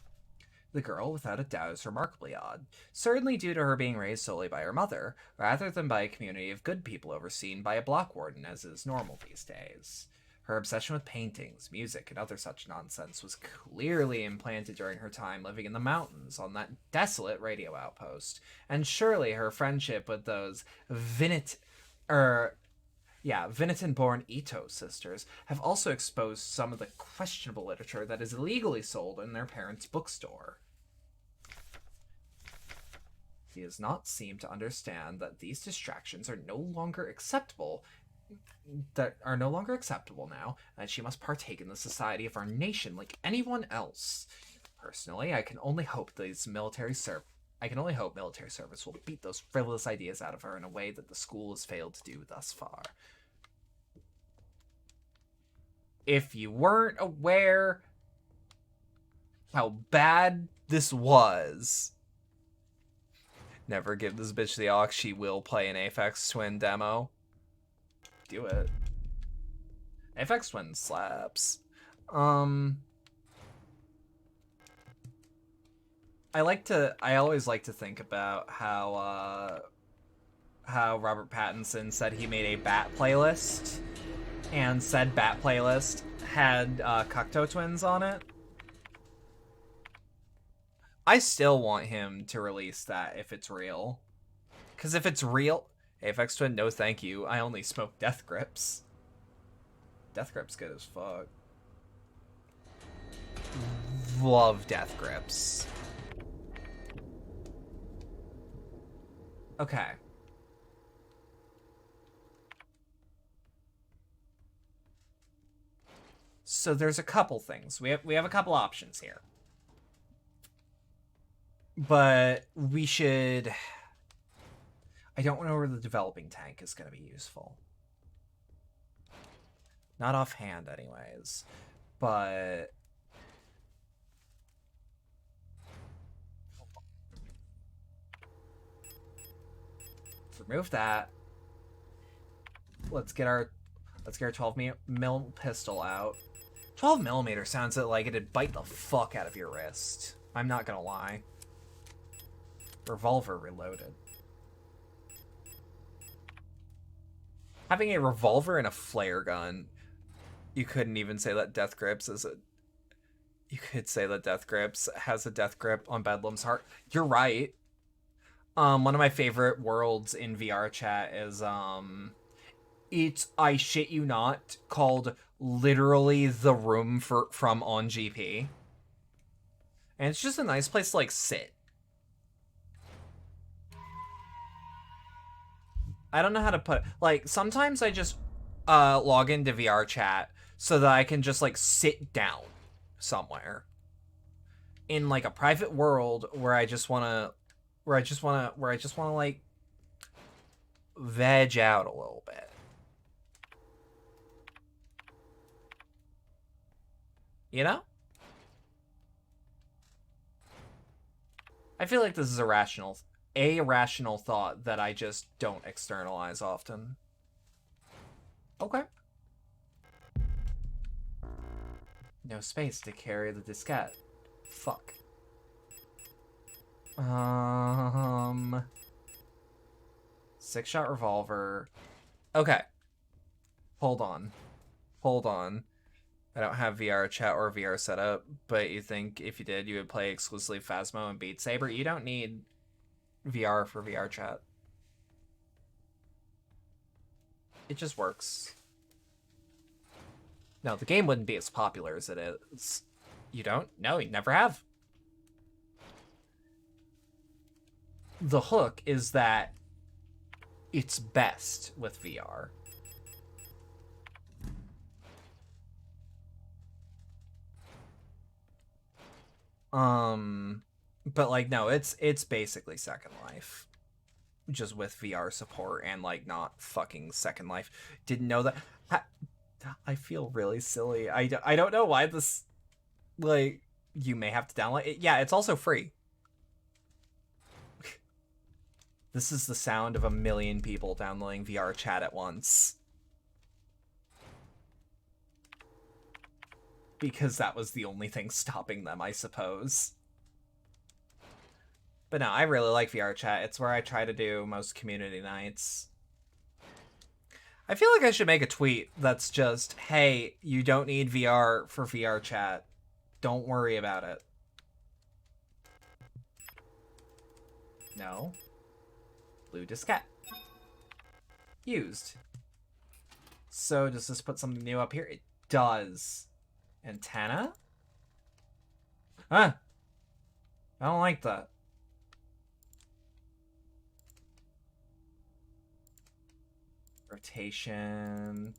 The girl, without a doubt, is remarkably odd. Certainly due to her being raised solely by her mother, rather than by a community of good people overseen by a block warden, as is normal these days. Her obsession with paintings, music, and other such nonsense was clearly implanted during her time living in the mountains on that desolate radio outpost. And surely her friendship with those Viniton-born Ito sisters have also exposed some of the questionable literature that is illegally sold in their parents' bookstore. He does not seem to understand that these distractions are no longer acceptable now, and she must partake in the society of our nation like anyone else. Personally, I can only hope military service will beat those frivolous ideas out of her in a way that the school has failed to do thus far. If you weren't aware how bad this was, never give this bitch the aux. She will play an Aphex Twin demo. Do it. Aphex Twin slaps. I always like to think about how Robert Pattinson said he made a Bat playlist, and said Bat playlist had Cocteau Twins on it. I still want him to release that if it's real. Because if it's real, Aphex Twin, no thank you. I only smoke Death Grips. Death Grips good as fuck. Love Death Grips. Okay. So there's a couple things. We have a couple options here. But we should... I don't know where the developing tank is going to be useful. Not offhand, anyways. But... remove that. Let's get our 12mm pistol out. 12mm sounds like it'd bite the fuck out of your wrist. I'm not gonna lie. Revolver reloaded. Having a revolver and a flare gun, you couldn't even say that Death Grips is a... You could say that Death Grips has a death grip on Bedlam's heart. You're right. One of my favorite worlds in VR chat is, it's, I shit you not, called literally The Room from On GP. And it's just a nice place to, like, sit. I don't know how to put it. Like, sometimes I just log into VR chat so that I can just, like, sit down somewhere. In, like, a private world where I just want to... Where I just want to, like, veg out a little bit. You know? I feel like this is a rational thought that I just don't externalize often. Okay. No space to carry the diskette. Fuck. 6-shot revolver. Okay. Hold on. I don't have VR chat or VR setup, but you think if you did, you would play exclusively Phasmo and Beat Saber? You don't need VR for VR chat. It just works. No, the game wouldn't be as popular as it is. You don't? No, you never have. The hook is that it's best with VR. But like, no, it's basically Second Life. Just with VR support and like not fucking Second Life. Didn't know that. I feel really silly. I don't know why this, like, you may have to download it. Yeah, it's also free. This is the sound of 1 million people downloading VR chat at once. Because that was the only thing stopping them, I suppose. But no, I really like VR chat. It's where I try to do most community nights. I feel like I should make a tweet that's just, hey, you don't need VR for VR chat. Don't worry about it. No. Blue diskette. Used. So does this put something new up here? It does. Antenna? Huh. I don't like that. Rotation.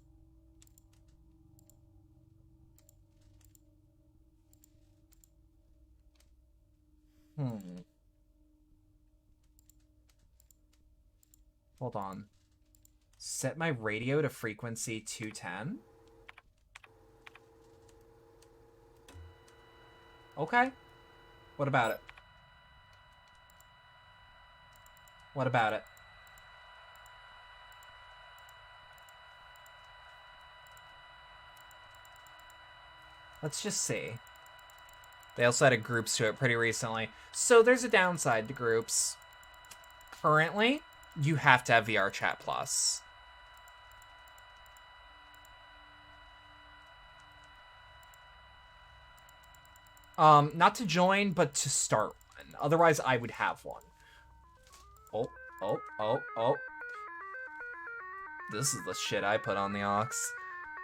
Hold on. Set my radio to frequency 210? Okay. What about it? What about it? Let's just see. They also added groups to it pretty recently. So there's a downside to groups. Currently, you have to have VR Chat Plus. Not to join, but to start one. Otherwise, I would have one. Oh. This is the shit I put on the aux.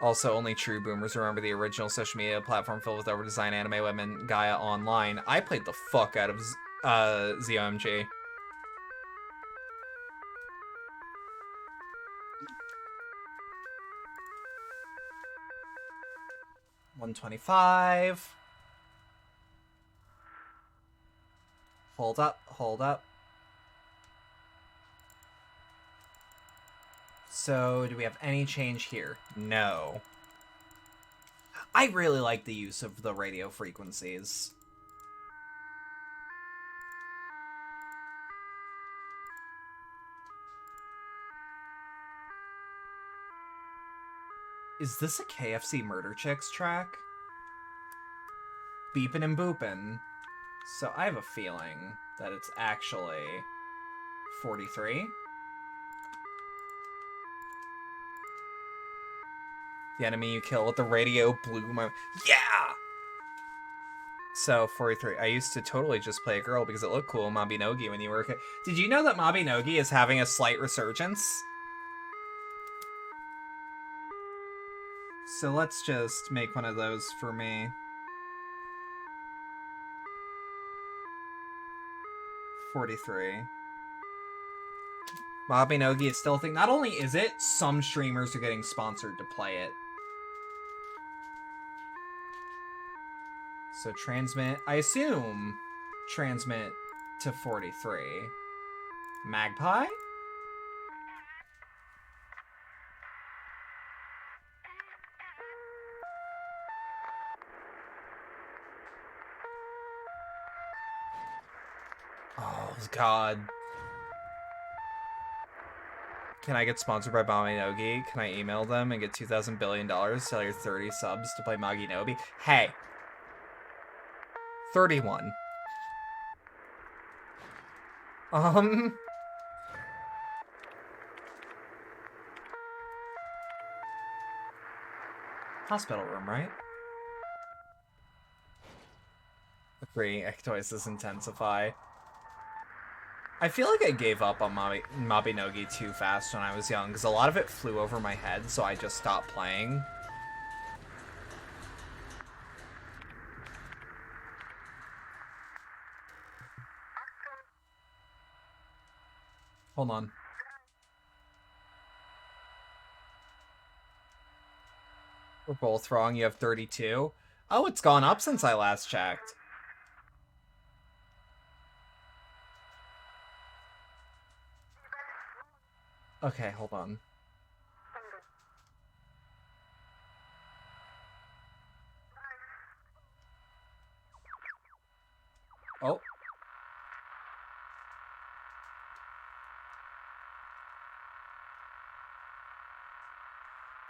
Also, only true boomers remember the original social media platform filled with over-designed anime women, Gaia Online. I played the fuck out of ZOMG. $125. Hold up, hold up. So, do we have any change here? No. I really like the use of the radio frequencies. Is this a KFC Murder Chicks track? Beepin' and boopin'. So I have a feeling that it's actually 43. The enemy you kill with the radio blew my... Yeah! So, 43. I used to totally just play a girl because it looked cool, Mabinogi, when you were a kid. Did you know that Mabinogi is having a slight resurgence? So let's just make one of those for me. 43. Mabinogi is still a thing. Not only is it, some streamers are getting sponsored to play it. So transmit, I assume, transmit to 43. Magpie? Oh, God. Can I get sponsored by Mabinogi? Can I email them and get $2,000 billion to sell your 30 subs to play Maginobi? Hey. 31. Hospital room, right? Agree, ectoisis intensify. I feel like I gave up on Mabinogi too fast when I was young, because a lot of it flew over my head, so I just stopped playing. Hold on. We're both wrong. You have 32. Oh, it's gone up since I last checked. Okay, hold on. Oh.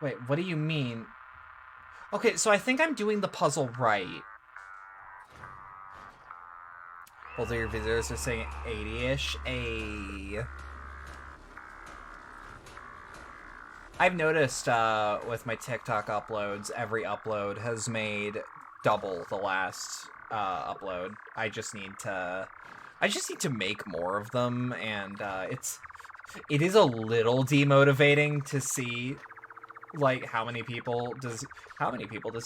Wait, what do you mean? Okay, so I think I'm doing the puzzle right. Both of your visitors are saying 80-ish. I've noticed with my TikTok uploads, every upload has made double the last upload. I just need to make more of them, and it is a little demotivating to see like how many people does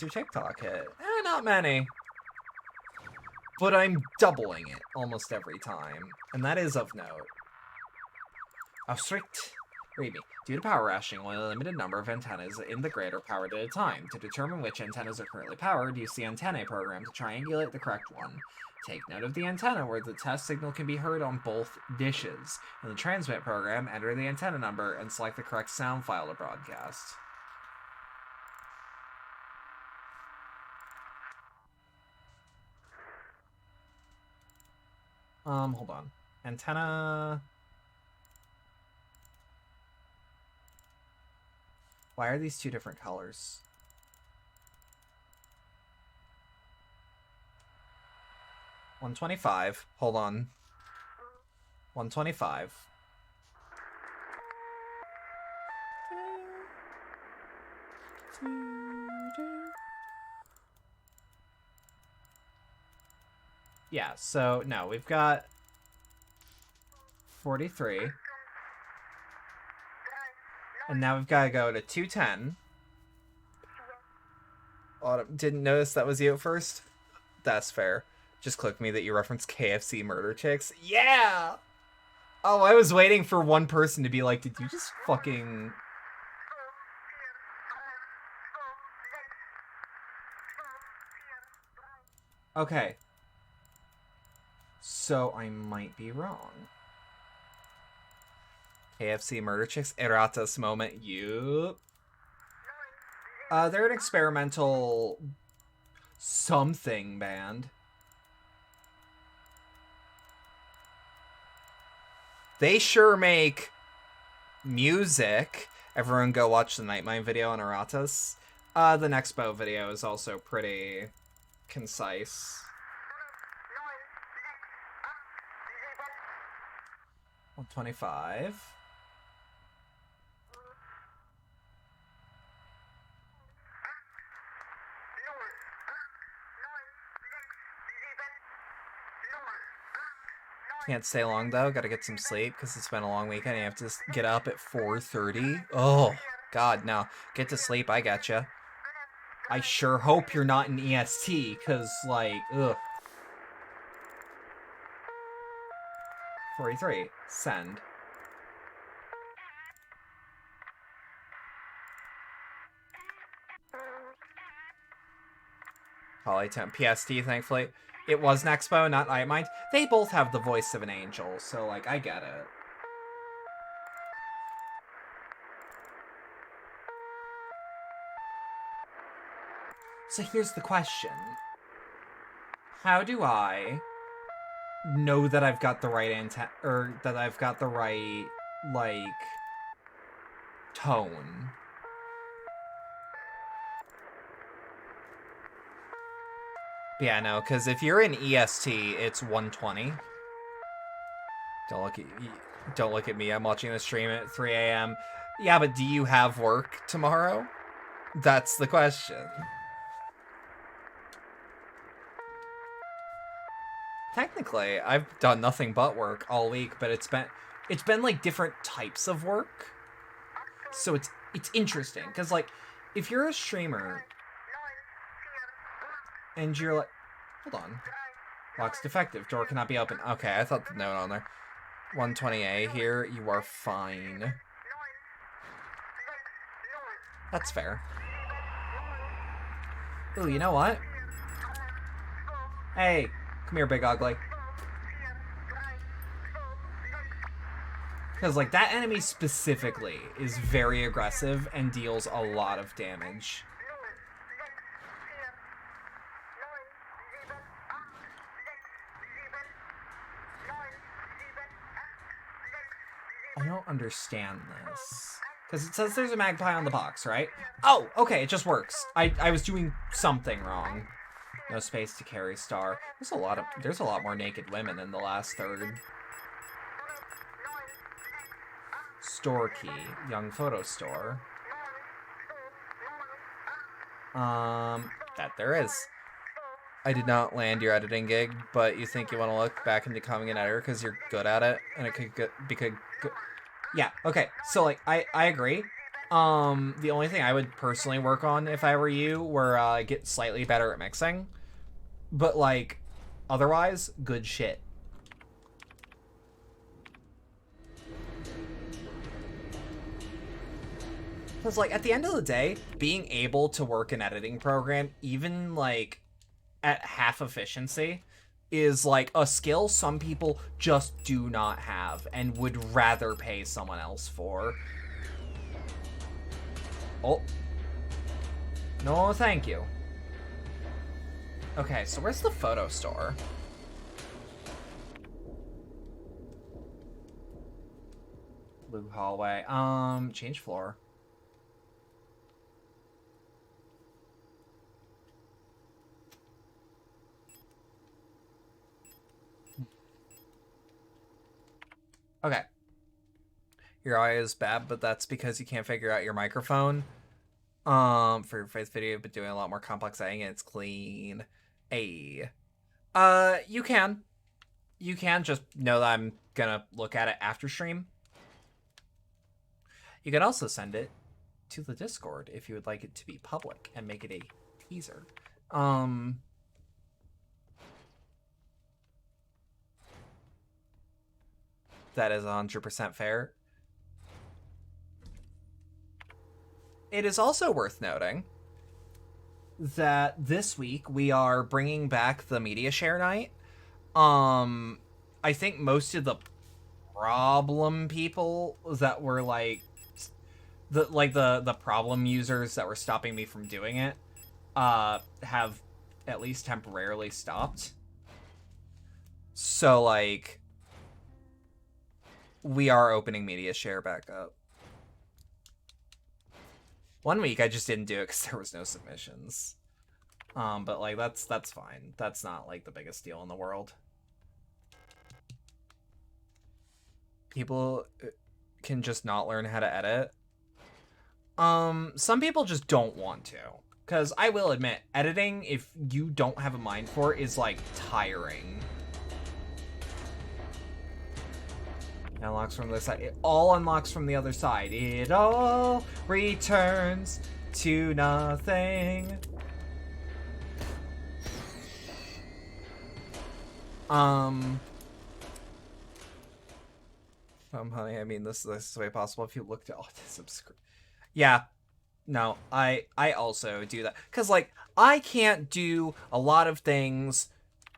your TikTok hit? Not many. But I'm doubling it almost every time, and that is of note. Oh, strict. Read me. Due to power rationing, only a limited number of antennas in the grid are powered at a time. To determine which antennas are currently powered, use the antennae program to triangulate the correct one. Take note of the antenna where the test signal can be heard on both dishes. In the transmit program, enter the antenna number and select the correct sound file to broadcast. Hold on. Antenna... Why are these two different colors? $125. Hold on. $125. Yeah, so no, we've got 43. And now we've got to go to 210. Autumn, didn't notice that was you at first? That's fair. Just clicked me that you referenced KFC murder chicks. Yeah! Oh, I was waiting for one person to be like, did you just fucking... Okay. So I might be wrong. KFC murder chicks, Erratas moment, yup. They're an experimental something band. They sure make music. Everyone go watch the Nightmine video on Erratas. The next bow video is also pretty concise. 125. Can't stay long though, gotta get some sleep because it's been a long weekend. You have to get up at 4:30. Oh, God, no. Get to sleep, I getcha. I sure hope you're not in EST, because, like, ugh. 43. Send. Polytemp PST, thankfully. It was an Expo, not Nightmind. They both have the voice of an angel, so, like, I get it. So here's the question. How do I know that I've got the right antenna, or that I've got the right, like, tone? Yeah, no, because if you're in EST, it's 120. Don't look at me. I'm watching the stream at 3 a.m. Yeah, but do you have work tomorrow? That's the question. Technically, I've done nothing but work all week, but it's been like different types of work. So it's interesting because, like, if you're a streamer and you're like, hold on, lock's defective, door cannot be opened. Okay, I thought the note on there. 120A here, you are fine. That's fair. Ooh, you know what? Hey, come here, big ugly. Because, like, that enemy specifically is very aggressive and deals a lot of damage. I don't understand this. Because it says there's a magpie on the box, right? Oh, okay, it just works. I was doing something wrong. No space to carry star. There's a lot more naked women in the last third. Store key. Young photo store. That there is. I did not land your editing gig, but you think you want to look back into becoming an editor because you're good at it, and it could be good. Yeah, okay. So, like, I agree. The only thing I would personally work on if I were you were get slightly better at mixing. But, like, otherwise, good shit. Because, like, at the end of the day, being able to work an editing program, even, like, at half efficiency, is, like, a skill some people just do not have and would rather pay someone else for. Oh. No, thank you. Okay, so where's the photo store? Blue hallway. Change floor. Okay. Your audio is bad, but that's because you can't figure out your microphone. For your face video, but doing a lot more complex editing, and it's clean. You can. You can just know that I'm gonna look at it after stream. You could also send it to the Discord if you would like it to be public and make it a teaser. That is 100% fair. It is also worth noting that this week we are bringing back the media share night. I think most of the problem people that were like the problem users that were stopping me from doing it have at least temporarily stopped. So like we are opening media share back up. One week I just didn't do it because there was no submissions. But like that's fine. That's not like the biggest deal in the world. People can just not learn how to edit. Some people just don't want to. Because I will admit, editing, if you don't have a mind for it, is like tiring. It unlocks from the side. It all unlocks from the other side. It all returns to nothing. Honey, I mean, this is the way possible. If you looked at autism script. Yeah. No, I also do that. Because, like, I can't do a lot of things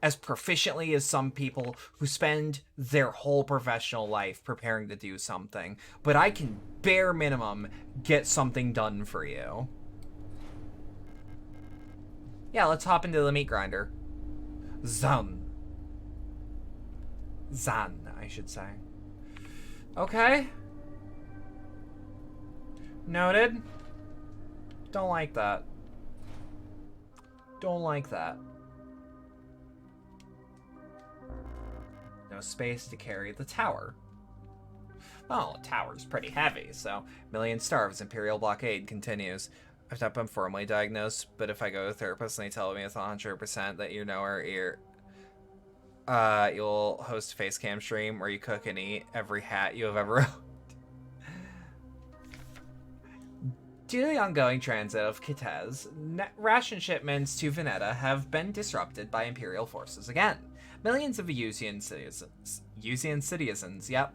as proficiently as some people who spend their whole professional life preparing to do something. But I can bare minimum get something done for you. Yeah, let's hop into the meat grinder. Zan, I should say. Okay. Noted. Don't like that. Don't like that. No space to carry the tower. Well, the tower's pretty heavy, so million starves. Imperial blockade continues. I've not been formally diagnosed, but if I go to a therapist and they tell me it's 100% that you know you'll host a face cam stream where you cook and eat every hat you have ever owned. Due to the ongoing transit of Kitez, ration shipments to Veneta have been disrupted by Imperial forces again. Millions of Yuzian citizens, yep.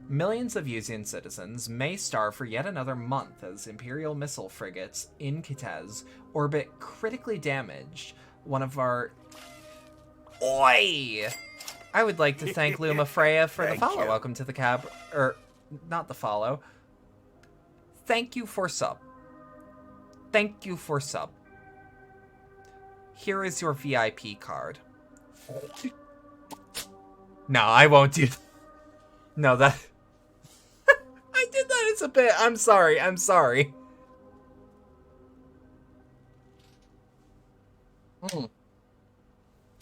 Millions of Yuzian citizens may starve for yet another month as Imperial missile frigates in Kitez orbit critically damaged one of our... Oi! I would like to thank Luma Freya for the follow. Welcome to the cab... not the follow. Thank you for sub. Thank you for sub. Here is your VIP card. No, I won't do that. No, that... I did that as a bit. I'm sorry.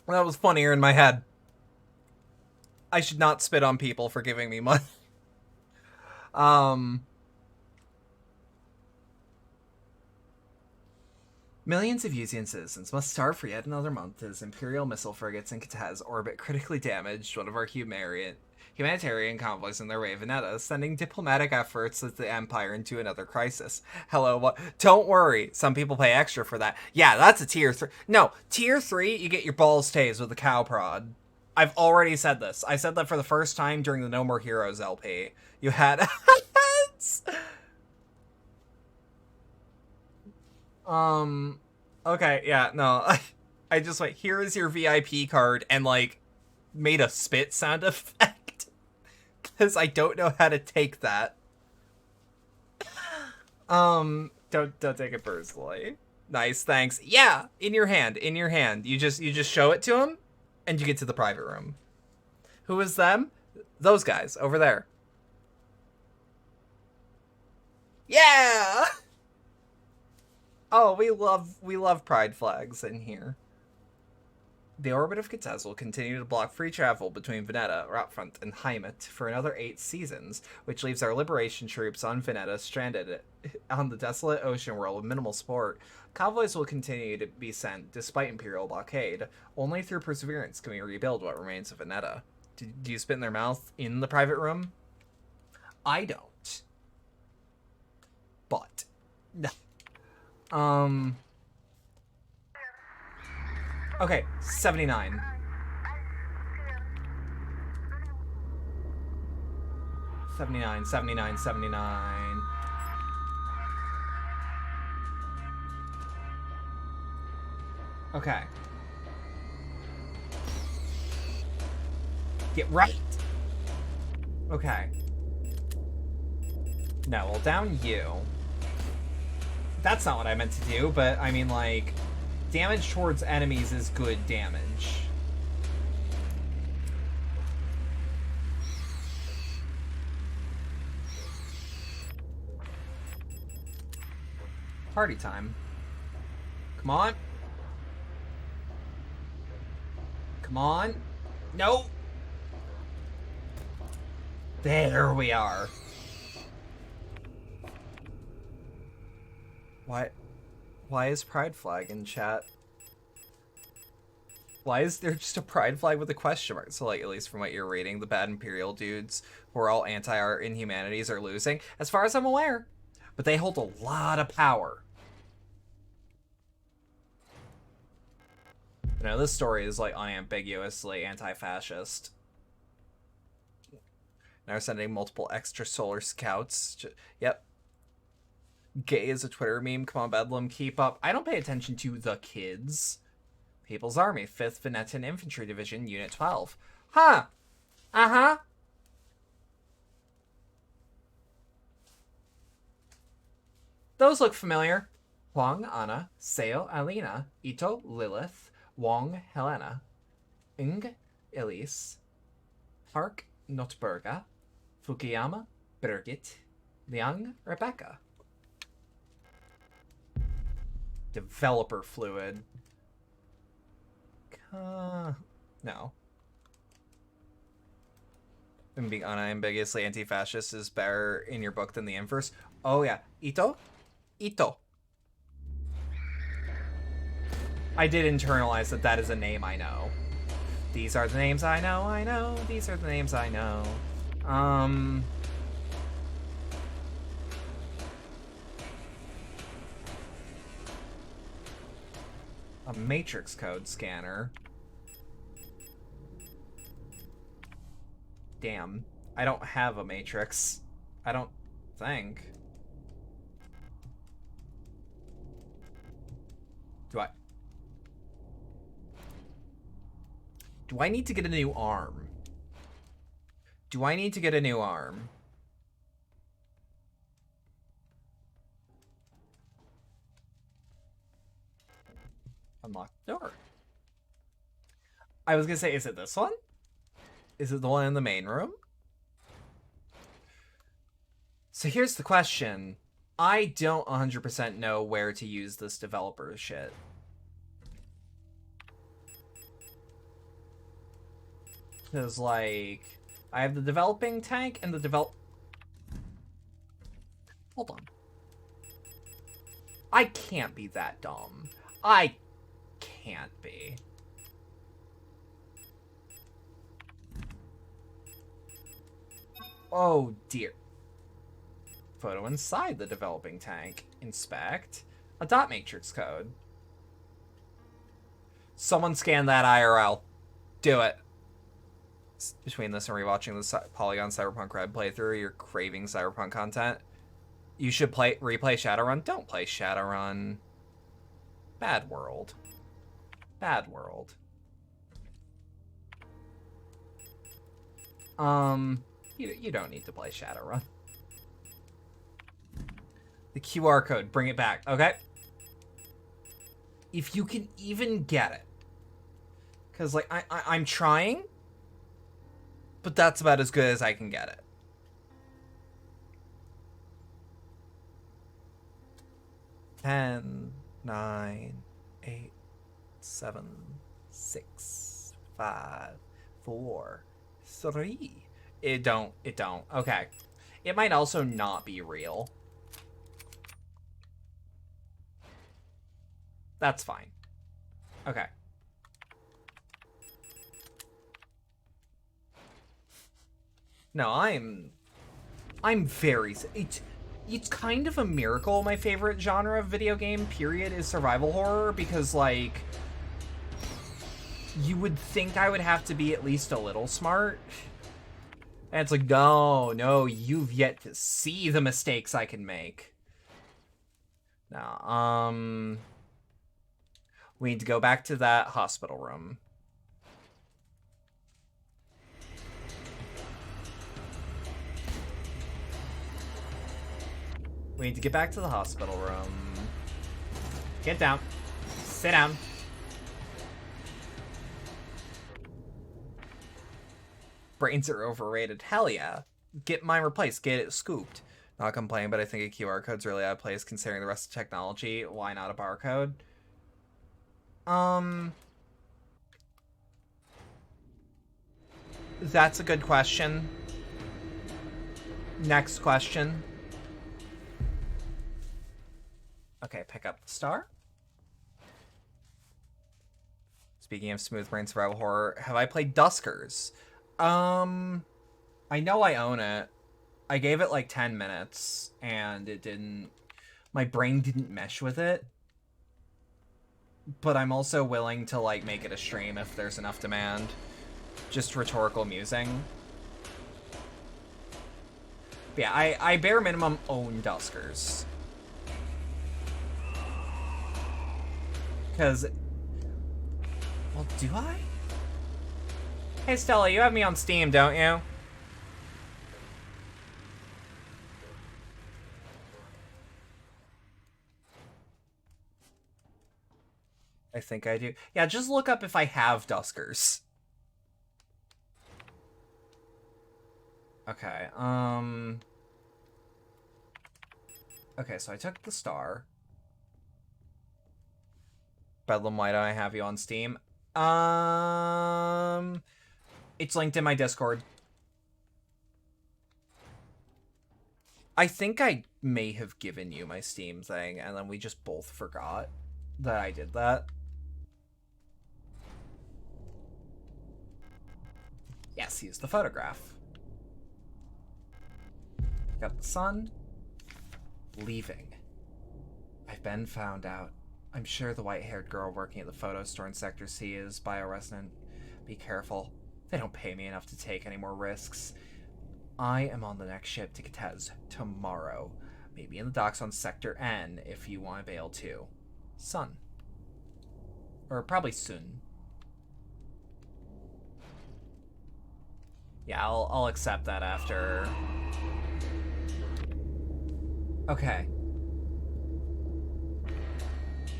That was funnier in my head. I should not spit on people for giving me money. Millions of Yuzian citizens must starve for yet another month as Imperial missile frigates in Kitez orbit critically damaged one of our humanitarian convoys in their way of Veneta, sending diplomatic efforts of the Empire into another crisis. Hello, what? Don't worry, some people pay extra for that. Yeah, that's a tier 3. No, tier 3, you get your balls tased with a cow prod. I've already said this. I said that for the first time during the No More Heroes LP. You had... Okay, yeah, no, I just went, here is your VIP card, and, like, made a spit sound effect, because I don't know how to take that. Don't take it personally. Nice, thanks. Yeah, in your hand. You just show it to him, and you get to the private room. Who is them? Those guys, over there. Yeah! Oh, we love pride flags in here. The orbit of Kitez will continue to block free travel between Veneta, Rotfront, and Heimat for another 8 seasons, which leaves our liberation troops on Veneta stranded on the desolate ocean world with minimal support. Convoys will continue to be sent despite Imperial blockade. Only through perseverance can we rebuild what remains of Veneta. Do you spit in their mouth in the private room? I don't. butt. Okay, 79. $79. Okay. Get right. Okay. No, well, down you. That's not what I meant to do, but I mean, like, damage towards enemies is good damage. Party time. Come on. Come on. No. There we are. Why is pride flag in chat? Why is there just a pride flag with a question mark? So, like, at least from what you're reading, the bad Imperial dudes who are all anti our inhumanities are losing, as far as I'm aware. But they hold a lot of power. You know, this story is, like, unambiguously anti-fascist. Now we're sending multiple extrasolar scouts. Yep. Gay is a Twitter meme. Come on, Bedlam, keep up. I don't pay attention to the kids. People's Army, 5th Venetan Infantry Division, Unit 12. Huh. Uh-huh. Those look familiar. Huang, Anna, Seo, Alina, Ito, Lilith, Wong, Helena, Ng, Elise, Park, Notberga, Fukuyama, Birgit, Liang, Rebecca. Developer fluid. No. And being unambiguously anti-fascist is better in your book than the inverse. Oh yeah. Ito? Ito. I did internalize that that is a name I know. These are the names I know. These are the names I know. A matrix code scanner. Damn. I don't have a matrix. I don't think. Do I need to get a new arm? Do I need to get a new arm? Unlock the door. I was gonna say, is it this one? Is it the one in the main room? So here's the question. I don't 100% know where to use this developer shit. Because, like, I have the developing tank and the Hold on. I can't be that dumb. I can't be. Oh, dear. Photo inside the developing tank. Inspect. A dot matrix code. Someone scan that IRL. Do it. Between this and rewatching the Polygon Cyberpunk Red playthrough, you're craving Cyberpunk content. You should replay Shadowrun. Don't play Shadowrun. Bad world. Bad world. You don't need to play Shadowrun. The QR code, bring it back, okay? If you can even get it. Because, like, I'm trying, but that's about as good as I can get it. Ten, 9, 8, 7, 6, 5, 4, 3. It don't. Okay. It might also not be real. That's fine. Okay. No, I'm very... it's kind of a miracle my favorite genre of video game, period, is survival horror, because, like, you would think I would have to be at least a little smart. And it's like, no, you've yet to see the mistakes I can make. Now, we need to go back to that hospital room. We need to get back to the hospital room. Get down. Sit down. Brains are overrated. Hell yeah. Get mine replaced. Get it scooped. Not complaining, but I think a QR code's really out of place considering the rest of technology. Why not a barcode? That's a good question. Next question. Okay, pick up the star. Speaking of smooth brain survival horror, have I played Duskers? I know I own it. I gave it like 10 minutes and it didn't... My brain didn't mesh with it. But I'm also willing to like make it a stream if there's enough demand. Just rhetorical musing. But yeah, I bare minimum own Duskers. Because... Well, do I? Hey Stella, you have me on Steam, don't you? I think I do. Yeah, just look up if I have Duskers. Okay, okay, so I took the star. Bedlam, why do I have you on Steam? It's linked in my Discord. I think I may have given you my Steam thing, and then we just both forgot that I did that. Yes, here's the photograph. Got the sun. Leaving. I've been found out. I'm sure the white-haired girl working at the photo store in Sector C is bioresonant. Be careful. They don't pay me enough to take any more risks. I am on the next ship to Kitez tomorrow. Maybe in the docks on Sector N if you want to bail too. Sun. Or probably soon. Yeah, I'll accept that after. Okay.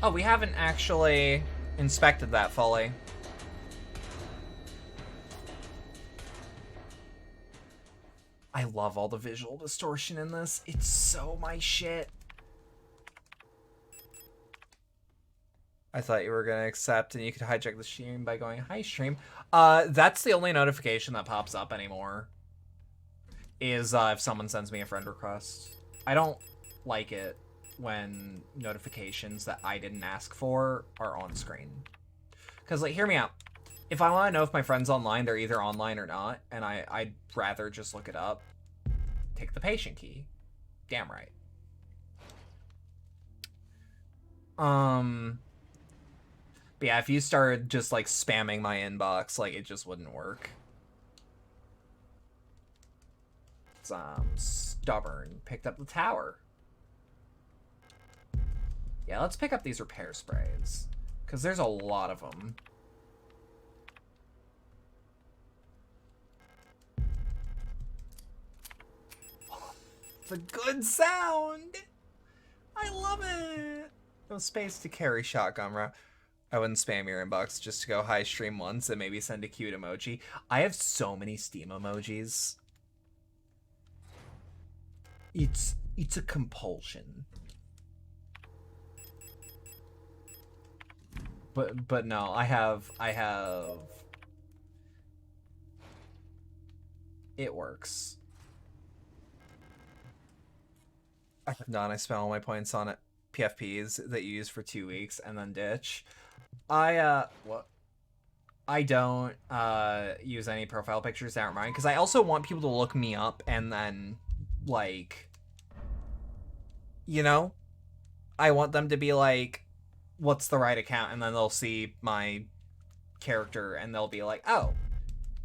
Oh, we haven't actually inspected that fully. I love all the visual distortion in this. It's so my shit. I thought you were gonna accept and you could hijack the stream by going, hi stream. That's the only notification that pops up anymore. Is if someone sends me a friend request. I don't like it when notifications that I didn't ask for are on screen. Because, like, hear me out. If I want to know if my friend's online, they're either online or not, and I'd rather just look it up. Take the patient key. Damn right. But yeah, if you started just, like, spamming my inbox, like, it just wouldn't work. Stubborn. Picked up the tower. Yeah, let's pick up these repair sprays. Because there's a lot of them. It's a good sound! I love it! No space to carry shotgun round. I wouldn't spam your inbox just to go hi stream once and maybe send a cute emoji. I have so many Steam emojis. It's a compulsion. But no, I have it works. I have not. I spent all my points on it. PFPs that you use for 2 weeks and then ditch. I don't use any profile pictures that aren't mine because I also want people to look me up and then like you know, I want them to be like, what's the right account? And then they'll see my character and they'll be like, oh,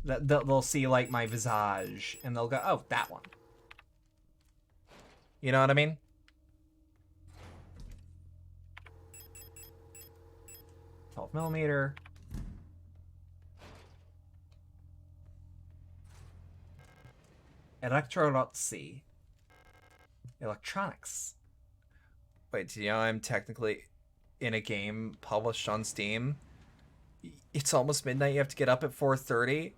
they'll see like my visage and they'll go, oh, that one. You know what I mean? $12mm. Electrorotsi. Electronics. Wait, do you know I'm technically in a game published on Steam? It's almost midnight. You have to get up at 4:30.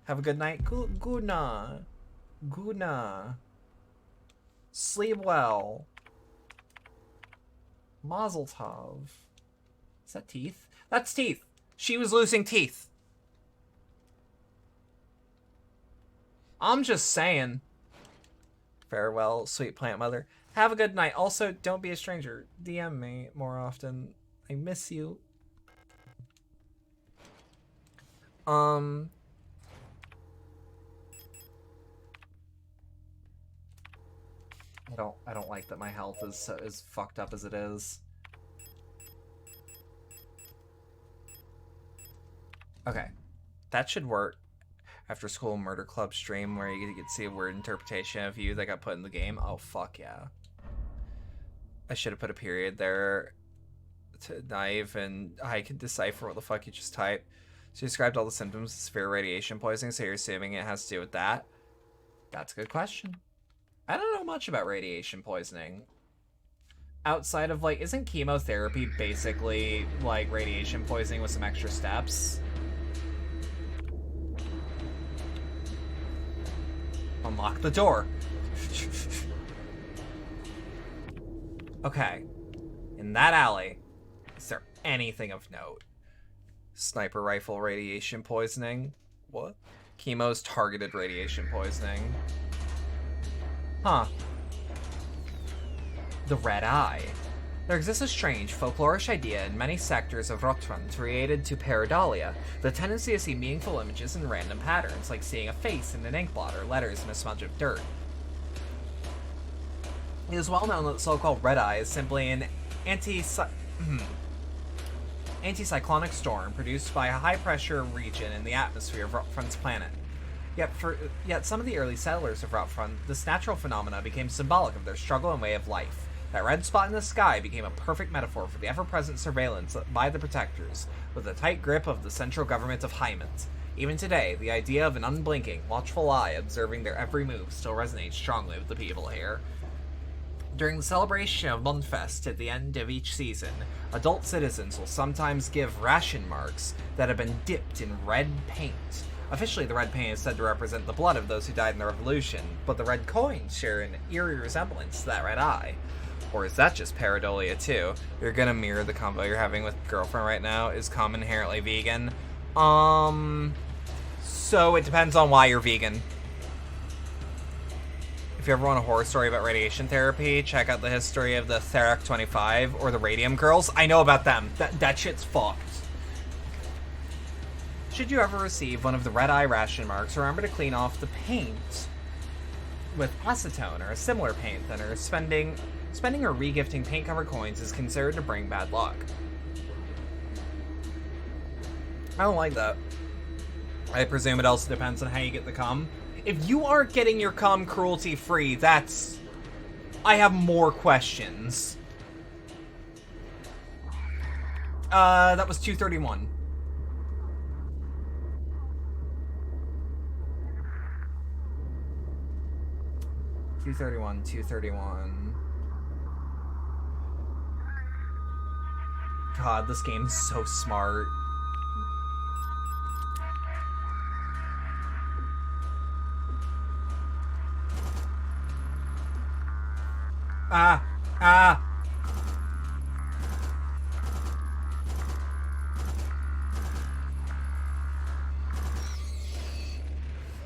Have a good night. Guna. Sleep well. Mazel tov. Is that teeth? That's teeth. She was losing teeth. I'm just saying. Farewell, sweet plant mother. Have a good night. Also, don't be a stranger. DM me more often. I miss you. I don't like that my health is as fucked up as it is. Okay. That should work. After school murder club stream where you get to see a weird interpretation of you that got put in the game. Oh, fuck yeah. I should have put a period there to naive and I could decipher what the fuck you just typed. So you described all the symptoms of severe radiation poisoning, so you're assuming it has to do with that? That's a good question. I don't know much about radiation poisoning. Outside of, like, isn't chemotherapy basically, like, radiation poisoning with some extra steps? Unlock the door. Okay. In that alley, is there anything of note? Sniper rifle radiation poisoning? What? Chemo's targeted radiation poisoning. Huh. The red eye. There exists a strange, folklorish idea in many sectors of Rotfront related to pareidolia, the tendency to see meaningful images in random patterns, like seeing a face in an inkblot or letters in a smudge of dirt. It is well known that the so-called red eye is simply an anticyclonic storm produced by a high-pressure region in the atmosphere of Rotfront's planet. Yet some of the early settlers of Rotfront, this natural phenomena became symbolic of their struggle and way of life. That red spot in the sky became a perfect metaphor for the ever-present surveillance by the Protectors, with a tight grip of the central government of Hyment. Even today, the idea of an unblinking, watchful eye observing their every move still resonates strongly with the people here. During the celebration of Mundfest at the end of each season, adult citizens will sometimes give ration marks that have been dipped in red paint. Officially, the red paint is said to represent the blood of those who died in the revolution, but the red coins share an eerie resemblance to that red eye. Or is that just pareidolia too? You're gonna mirror the convo you're having with girlfriend right now. Is cum inherently vegan? So it depends on why you're vegan. If you ever want a horror story about radiation therapy, check out the history of the Therac 25 or the Radium Girls. I know about them. That shit's fucked. Should you ever receive one of the red eye ration marks, remember to clean off the paint with acetone or a similar paint thinner. Spending or regifting paint-covered coins is considered to bring bad luck. I don't like that. I presume it also depends on how you get the cum. If you aren't getting your cum cruelty-free, that's... I have more questions. That was 231. $231. God, this game's so smart.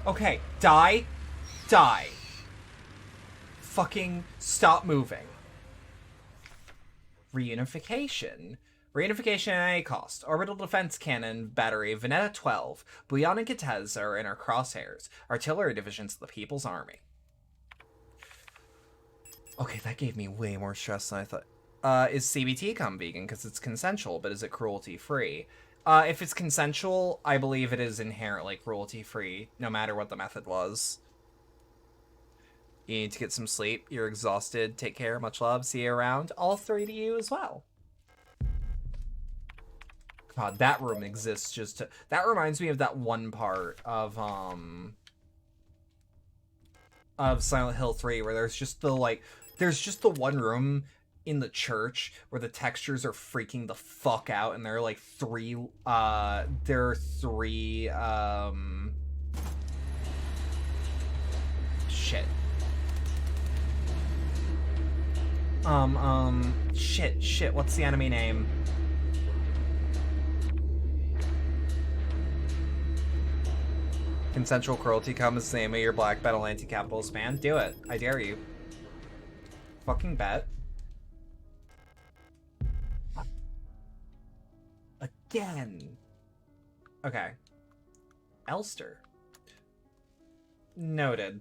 Okay, die. Fucking stop moving. Reunification at any cost. Orbital Defense Cannon Battery Veneta 12. Buyan and Kitez are in our crosshairs. Artillery divisions of the People's Army. Okay, that gave me way more stress than I thought. Is CBT come vegan? Because it's consensual, but is it cruelty-free? If it's consensual, I believe it is inherently cruelty-free, no matter what the method was. You need to get some sleep. You're exhausted. Take care. Much love. See you around. All three to you as well. God, that room exists just to... That reminds me of that one part of Silent Hill 3 where there's just the, like... There's just the one room in the church where the textures are freaking the fuck out, and there are, like, three... There are three, Shit. Shit, what's the enemy name? Consensual cruelty comes the name of your black metal anti-capitalist band? Do it. I dare you. Fucking bet. Again. Okay. Elster. Noted.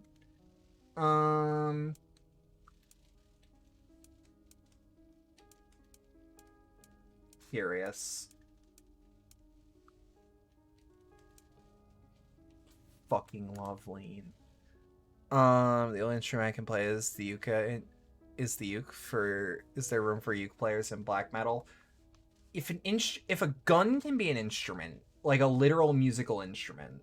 Furious. Fucking love lean. The only instrument I can play is the uke. Is the uke for? Is there room for uke players in black metal? If a gun can be an instrument, like a literal musical instrument.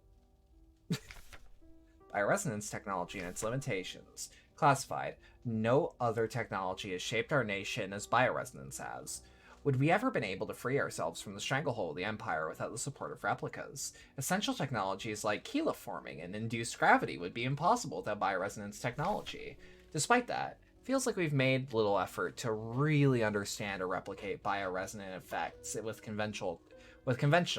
Bioresonance technology and its limitations. Classified. No other technology has shaped our nation as bioresonance has. Would we ever been able to free ourselves from the stranglehold of the Empire without the support of replicas? Essential technologies like chelaforming and induced gravity would be impossible without bioresonance technology. Despite that, it feels like we've made little effort to really understand or replicate bioresonant effects with conventional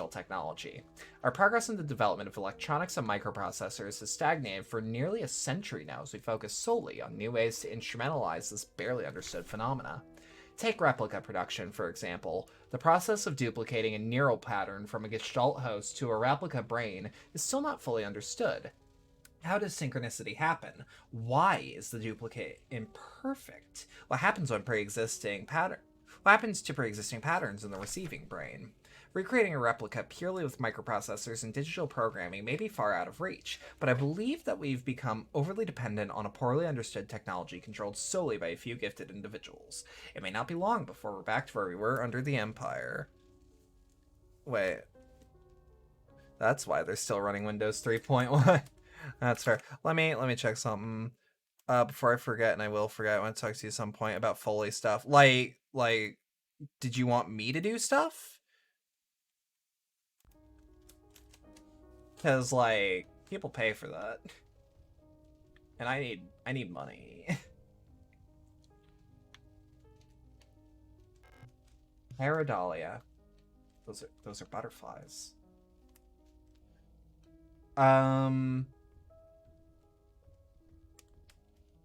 technology. Our progress in the development of electronics and microprocessors has stagnated for nearly a century now as we focus solely on new ways to instrumentalize this barely understood phenomena. Take replica production, for example. The process of duplicating a neural pattern from a Gestalt host to a replica brain is still not fully understood. How does synchronicity happen? Why is the duplicate imperfect? What happens to pre-existing patterns in the receiving brain? Recreating a replica purely with microprocessors and digital programming may be far out of reach, but I believe that we've become overly dependent on a poorly understood technology controlled solely by a few gifted individuals. It may not be long before we're back to where we were under the Empire. Wait. That's why they're still running Windows 3.1. That's fair. Let me check something. Before I forget, and I will forget, I want to talk to you at some point about Foley stuff. Like, did you want me to do stuff? Because, like, people pay for that. And I need money. Paradolia. Those are butterflies.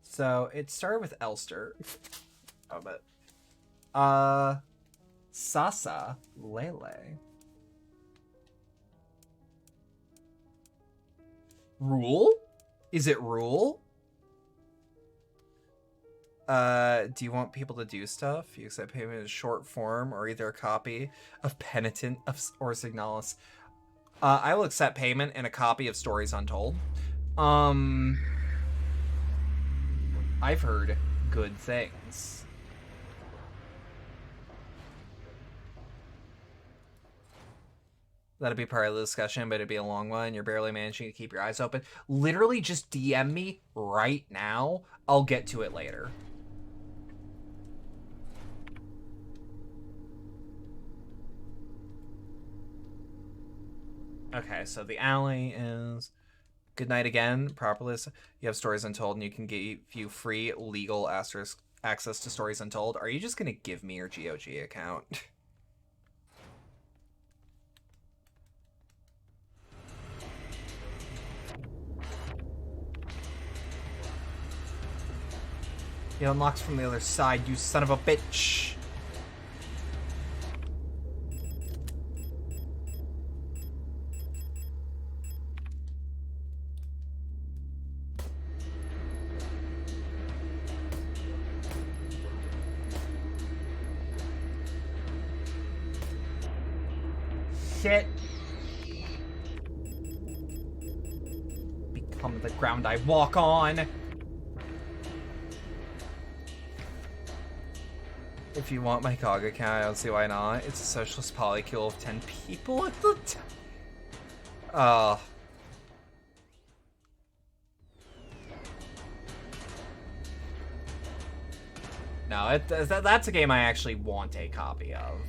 So it started with Elster. Oh, but Sasa Lele. Rule? Is it rule? Do you want people to do stuff? You accept payment in short form or either a copy of Penitent or Signalis. I will accept payment and a copy of Stories Untold. I've heard good things. That'd be part of the discussion, but it'd be a long one. You're barely managing to keep your eyes open. Literally just DM me right now. I'll get to it later. Okay, so the alley is... Good night again. Properly, you have Stories Untold, and you can give you free legal access to Stories Untold. Are you just gonna give me your GOG account? It unlocks from the other side, you son of a bitch. shit. Become the ground I walk on. If you want my GOG account, I don't see why not. It's a socialist polycule of 10 people at the time. No, that's a game I actually want a copy of.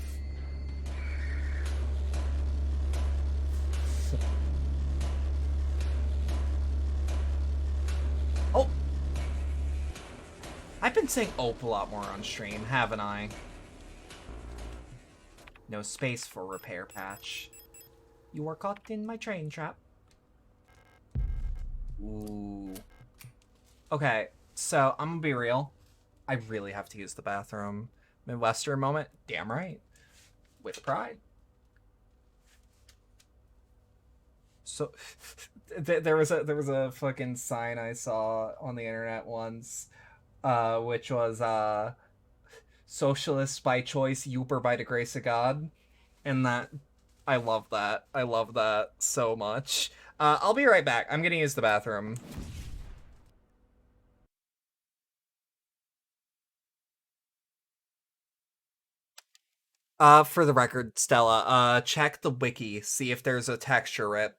Oh! I've been saying "ope" a lot more on stream, haven't I? No space for repair patch. You are caught in my train trap. Ooh. Okay, so I'm gonna be real. I really have to use the bathroom. Midwestern moment? Damn right. With pride. So there was a fucking sign I saw on the internet once, which was socialist by choice, youper by the grace of God. And that I love that. I love that so much. I'll be right back. I'm gonna use the bathroom. For the record, Stella, check the wiki, see if there's a texture rip.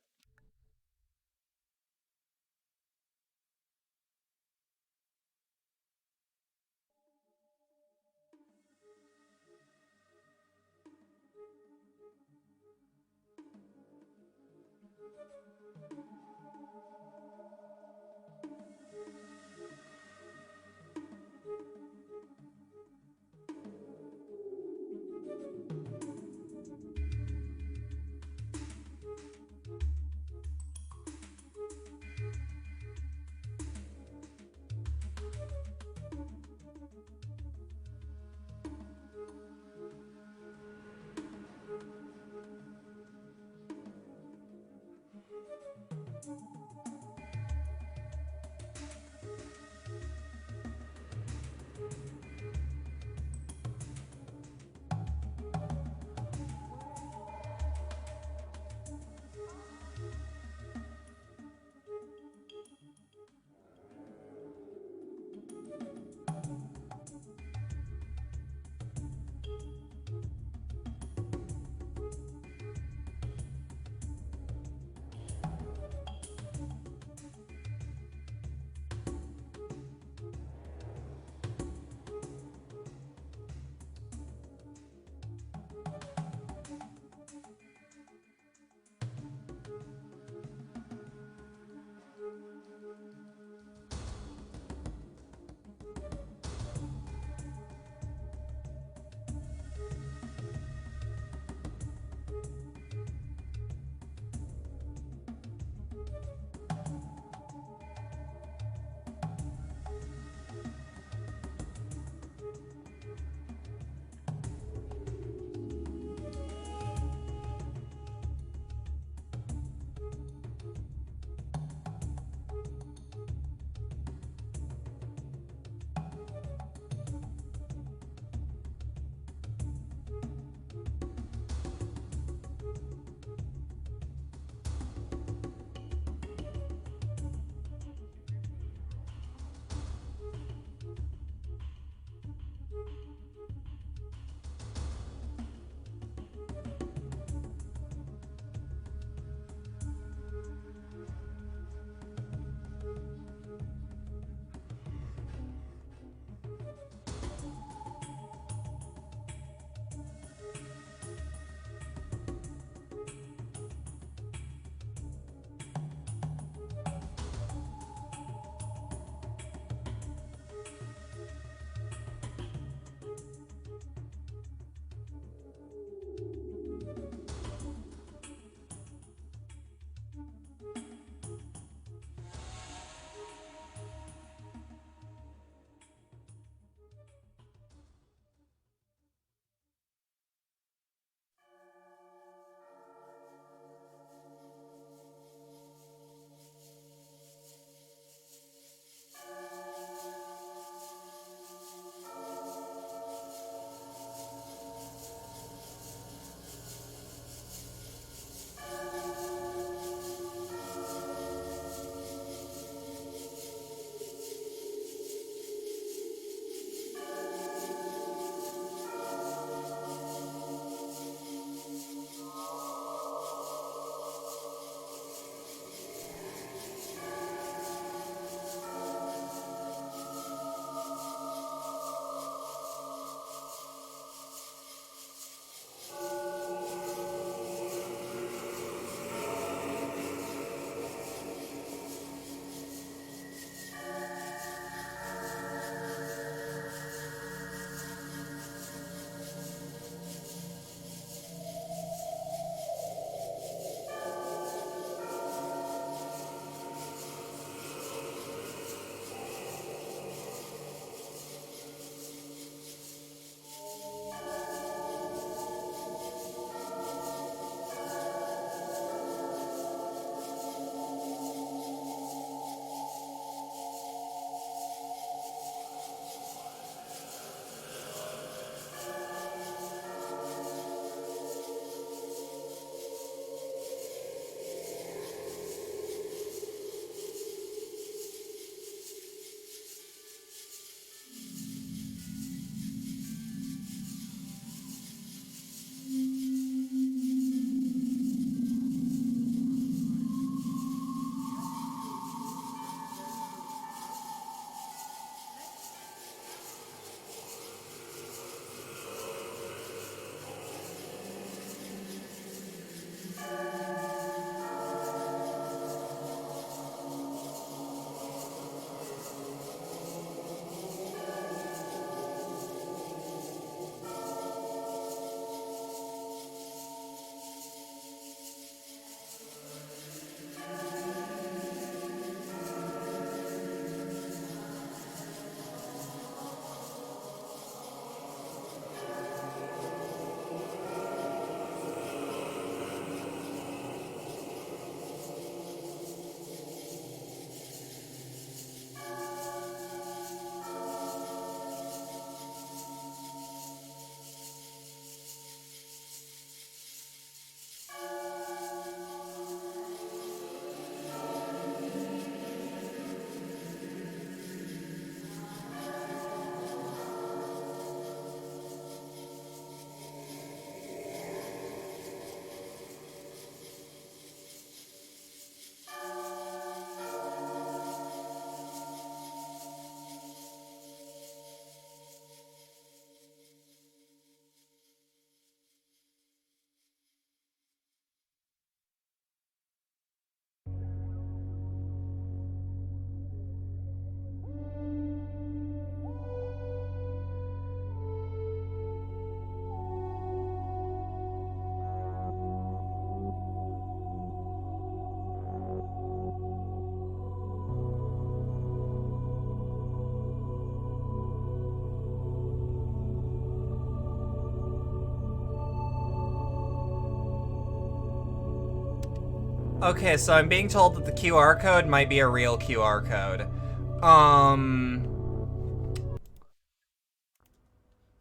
Okay, so I'm being told that the QR code might be a real QR code.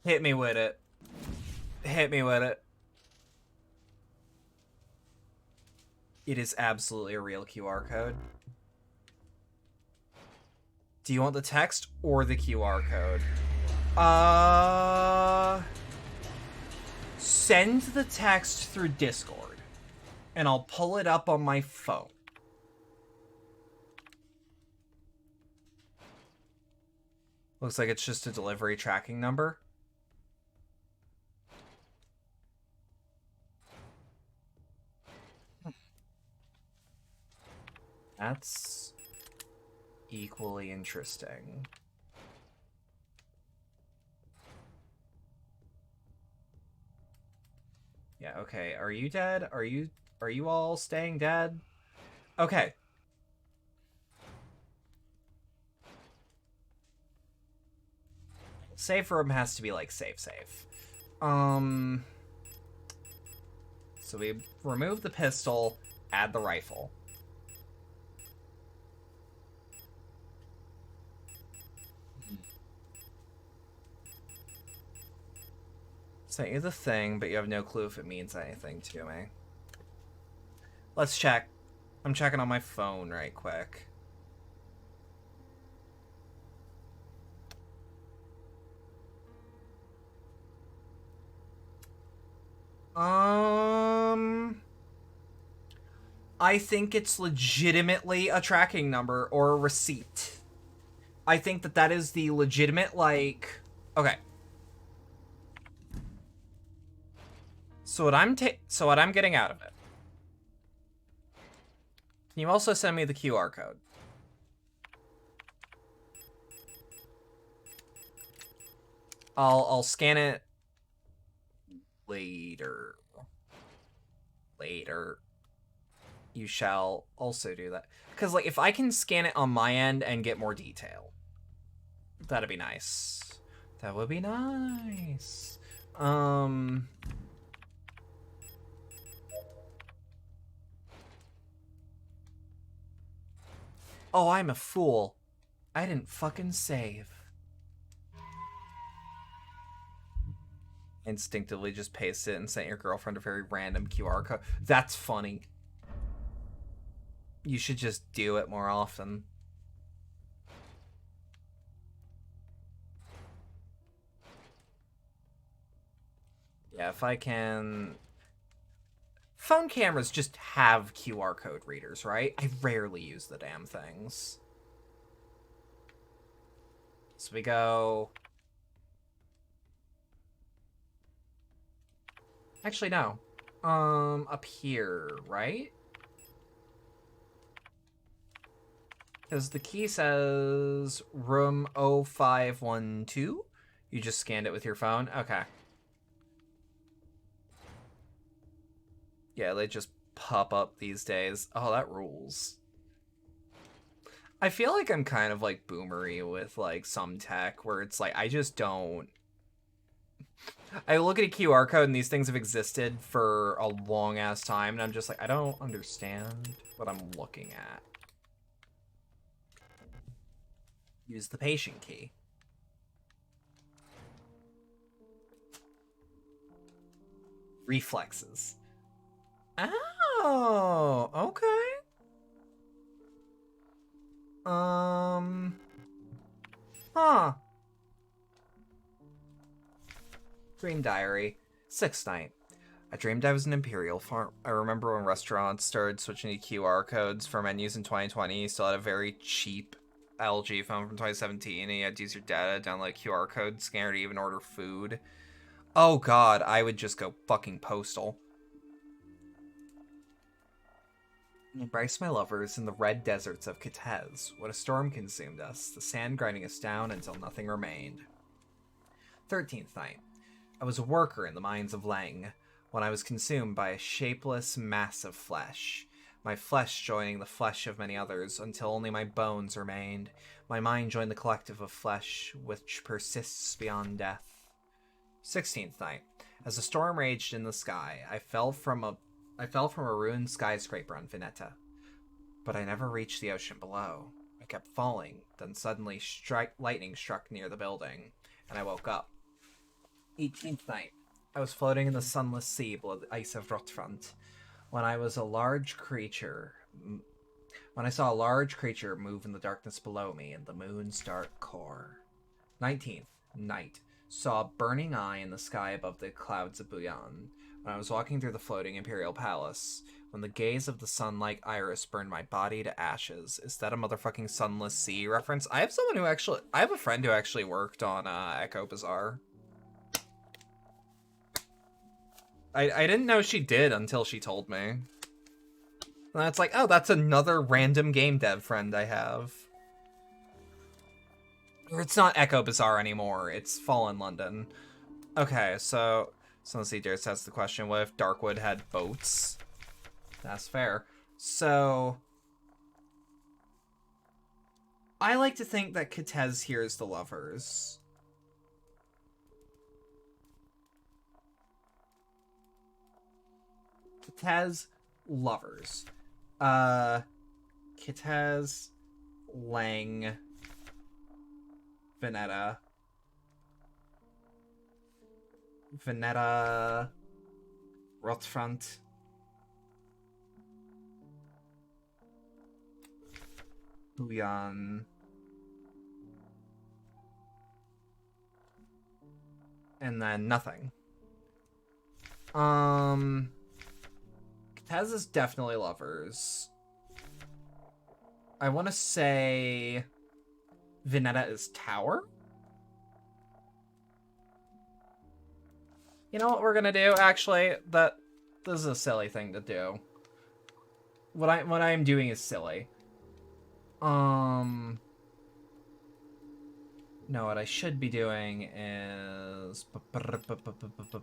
Hit me with it. Hit me with it. It is absolutely a real QR code. Do you want the text or the QR code? Send the text through Discord, and I'll pull it up on my phone. Looks like it's just a delivery tracking number. That's equally interesting. Yeah, okay. Are you dead? Are you all staying dead? Okay. Safe room has to be like safe. So we remove the pistol, add the rifle. Sent you the thing, but you have no clue if it means anything to me. Let's check. I'm checking on my phone right quick. I think it's legitimately a tracking number or a receipt. I think that is the legitimate, like... Okay. So what I'm getting out of it. Can you also send me the QR code? I'll scan it later. You shall also do that. Because, like, if I can scan it on my end and get more detail, that'd be nice. That would be nice. Oh, I'm a fool. I didn't fucking save. Instinctively just paste it and sent your girlfriend a very random QR code. That's funny. You should just do it more often. Yeah, if I can... Phone cameras just have QR code readers, right? I rarely use the damn things. So we go... Actually, no. Up here, right? Because the key says room 0512. You just scanned it with your phone? Okay. Yeah, they just pop up these days. Oh, that rules. I feel like I'm kind of like boomery with like some tech where it's like I just don't... I look at a QR code and these things have existed for a long ass time and I'm just like, I don't understand what I'm looking at. Use the patient key. Reflexes. Oh, okay. Huh. Dream diary. 6th night. I dreamed I was an Imperial farm. I remember when restaurants started switching to QR codes for menus in 2020. You still had a very cheap LG phone from 2017, and you had to use your data down like QR code scanner to even order food. Oh god, I would just go fucking postal. Embrace my lovers in the red deserts of Kitez. What a storm consumed us, the sand grinding us down until nothing remained. 13th night. I was a worker in the mines of Leng when I was consumed by a shapeless mass of flesh. My flesh joining the flesh of many others until only my bones remained. My mind joined the collective of flesh which persists beyond death. 16th night. As the storm raged in the sky, I fell from I fell from a ruined skyscraper on Veneta, but I never reached the ocean below. I kept falling, then suddenly lightning struck near the building, and I woke up. 18th night. I was floating in the sunless sea below the ice of Rotfront when I saw a large creature move in the darkness below me in the moon's dark core. 19th night. Saw a burning eye in the sky above the clouds of Buyan when I was walking through the floating Imperial Palace, when the gaze of the sun-like iris burned my body to ashes. Is that a motherfucking Sunless Sea reference? I have a friend who actually worked on Echo Bazaar. I didn't know she did until she told me. And it's like, oh, that's another random game dev friend I have. Or it's not Echo Bazaar anymore, it's Fallen London. Okay, so let's see, Jared asks the question, what if Darkwood had boats? That's fair. So I like to think that Kitez hears the lovers. Kitez lovers. Kitez, Lang, Veneta, Rotfront, Buyan, and then nothing. Kitez is definitely lovers. I want to say Veneta is tower. You know what we're gonna do? Actually, this is a silly thing to do. What I'm doing is silly. No, what I should be doing is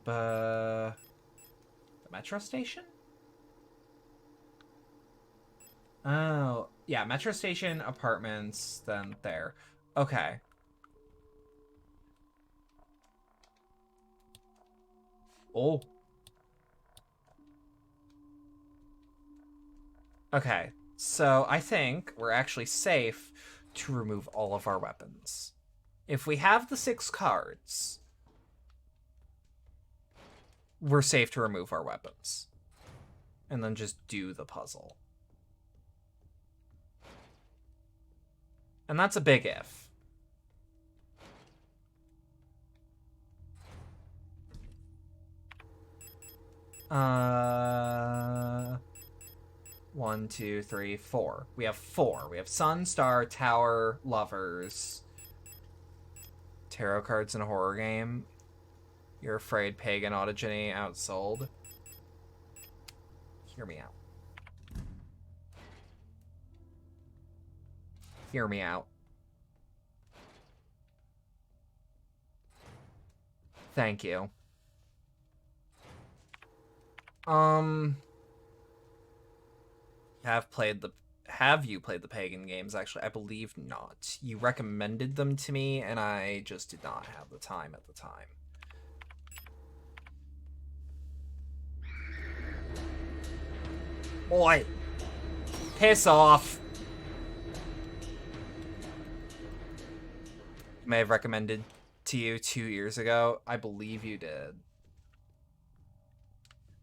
the metro station? Oh, yeah, metro station, apartments, then there. Okay. Oh. Okay, so I think we're actually safe to remove all of our weapons. If we have the 6 cards, we're safe to remove our weapons. And then just do the puzzle. And that's a big if. 1, 2, 3, 4. We have 4. We have Sun, Star, Tower, Lovers. Tarot cards in a horror game. You're afraid Pagan Autogeny outsold. Hear me out. Hear me out. Thank you. Have you played the Pagan games? Actually, I believe not. You recommended them to me, and I just did not have the time at the time. Boy, piss off. May have recommended to you 2 years ago. I believe you did.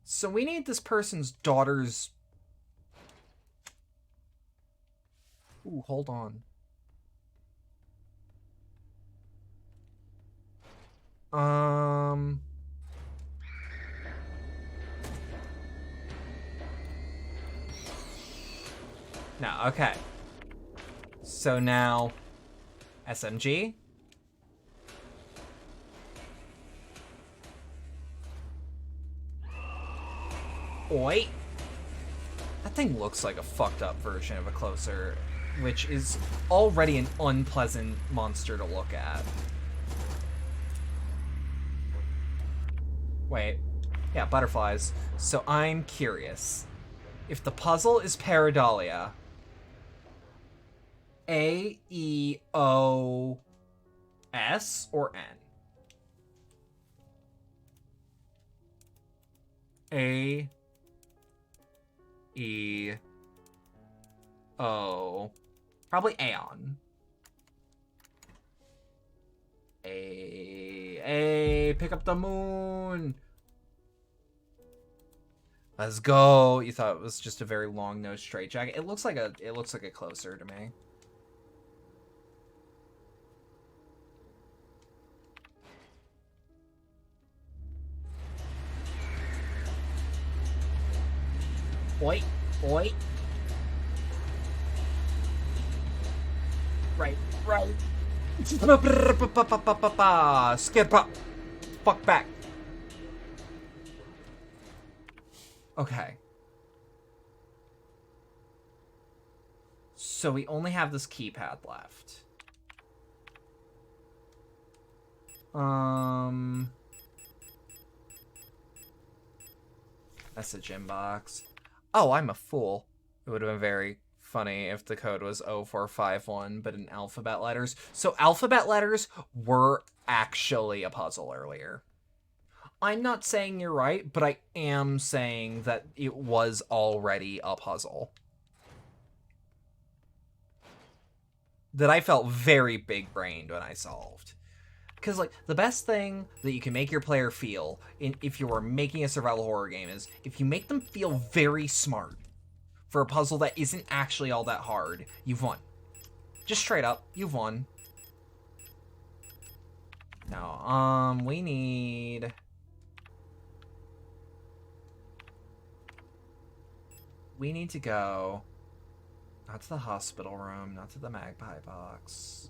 So we need this person's daughter's... Ooh, hold on. No, okay. So now... SMG? Oi! That thing looks like a fucked up version of a closer, which is already an unpleasant monster to look at. Wait. Yeah, butterflies. So I'm curious. If the puzzle is Pareidolia, A, E, O, S, or N? A, E. O. Probably Aeon. Pick up the moon. Let's go. You thought it was just a very long nose straight jacket. It looks like a closer to me. Oi, oi. Right. Skip up. Fuck back. Okay. So we only have this keypad left. Message inbox. Oh, I'm a fool. It would have been very funny if the code was 0451, but in alphabet letters. So alphabet letters were actually a puzzle earlier. I'm not saying you're right, but I am saying that it was already a puzzle. That I felt very big-brained when I solved. Because, like, the best thing that you can make your player feel if you are making a survival horror game is if you make them feel very smart for a puzzle that isn't actually all that hard, you've won. Just straight up, you've won. Now, we need... We need to go... Not to the hospital room, not to the magpie box.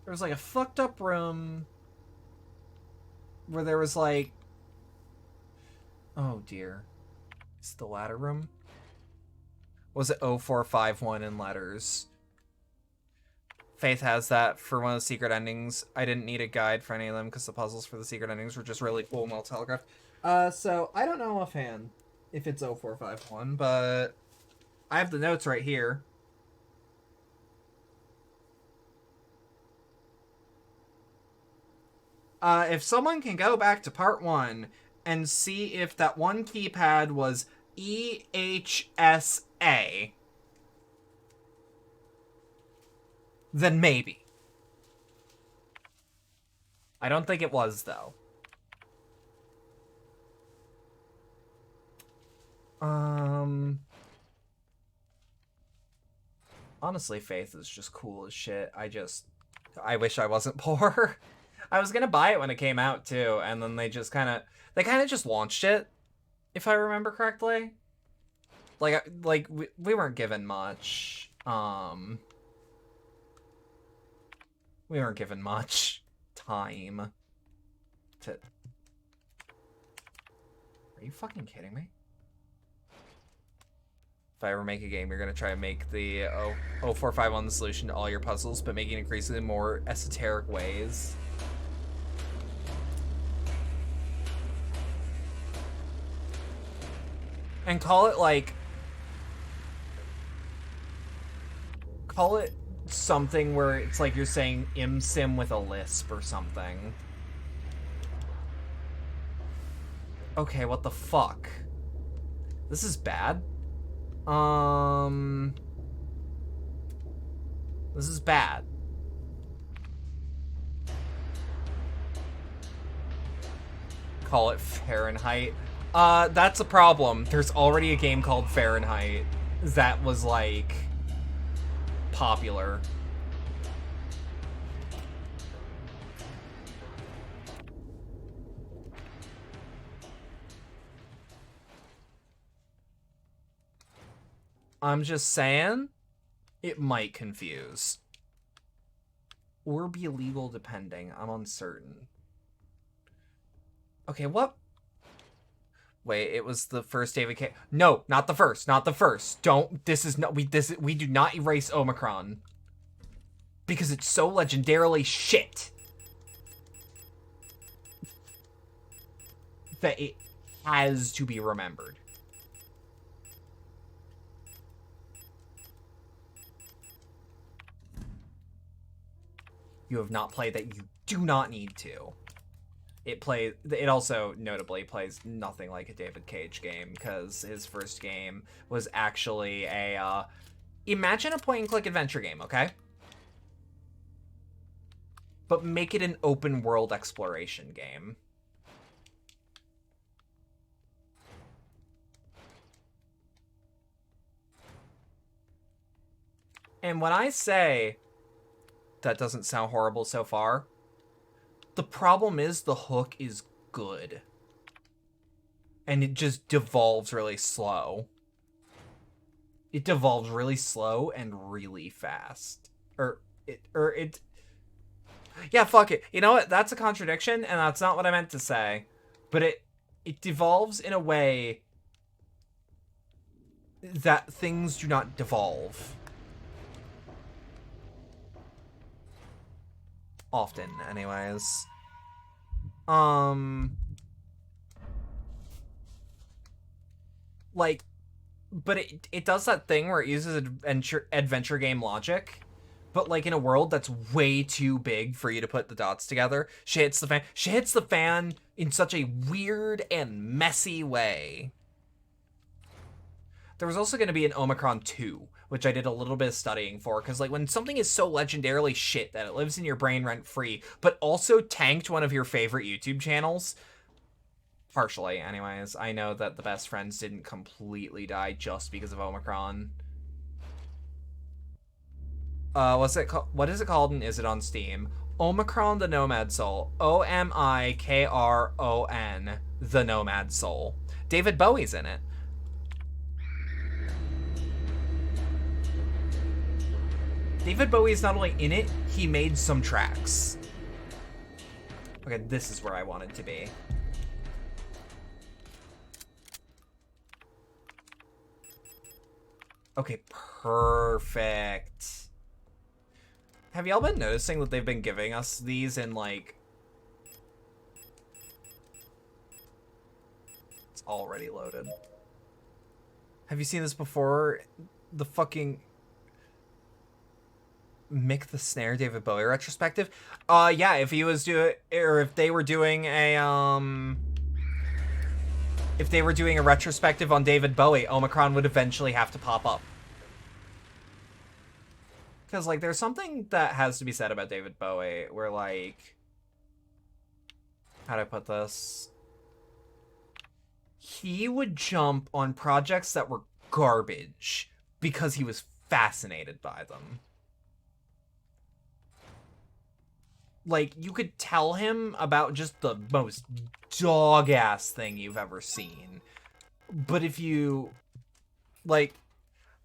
There was like a fucked up room where there was like... Oh dear. Is it the ladder room? Was it 0451 in letters? Faith has that for one of the secret endings. I didn't need a guide for any of them because the puzzles for the secret endings were just really cool and well telegraphed. So I don't know offhand if it's 0451, but I have the notes right here. If someone can go back to part 1 and see if that one keypad was EHSA, then maybe. I don't think it was, though. Honestly, Faith is just cool as shit. I wish I wasn't poor. I was gonna buy it when it came out, too, and then they kind of just launched it, if I remember correctly. Like we weren't given much, we weren't given much time to... Are you fucking kidding me? If I ever make a game, you're gonna try and make the 0451 the solution to all your puzzles, but making increasingly more esoteric ways. And call it like... Call it something where it's like you're saying ImSim with a lisp or something. Okay, what the fuck? This is bad. This is bad. Call it Fahrenheit. That's a problem. There's already a game called Fahrenheit that was, like, popular. I'm just saying, it might confuse. Or be illegal depending. I'm uncertain. Okay, what? Wait, it was the first David K. No, not the first. Not the first. Don't. This is not. We do not erase Omicron because it's so legendarily shit that it has to be remembered. You have not played that. You do not need to. It also notably plays nothing like a David Cage game, because his first game was actually a imagine a point and click adventure game, okay? But make it an open world exploration game. And when I say that doesn't sound horrible so far, the problem is the hook is good. And it just devolves really slow. It devolves really slow and really fast. Yeah, fuck it. You know what? That's a contradiction, and that's not what I meant to say. But it devolves in a way that things do not devolve. Often, anyways. Like, but it does that thing where it uses adventure game logic, but like in a world that's way too big for you to put the dots together. Shit hits the fan. Shit hits the fan in such a weird and messy way. There was also going to be an Omicron 2, which I did a little bit of studying for, because like when something is so legendarily shit that it lives in your brain rent-free, but also tanked one of your favorite YouTube channels, partially anyways, I know that the best friends didn't completely die just because of Omicron. What's it called? What is it called, and is it on Steam? Omicron the Nomad Soul. Omikron, the Nomad Soul. David Bowie's in it. David Bowie's not only in it, he made some tracks. Okay, this is where I wanted to be. Okay, perfect. Have y'all been noticing that they've been giving us these in, like... It's already loaded. Have you seen this before? The fucking... Mick the Snare David Bowie retrospective? Yeah, if he was doing... Or if they were doing a, If they were doing a retrospective on David Bowie, Omicron would eventually have to pop up. Because, like, there's something that has to be said about David Bowie, where, like... How do I put this? He would jump on projects that were garbage because he was fascinated by them. Like, you could tell him about just the most dog-ass thing you've ever seen. But if you...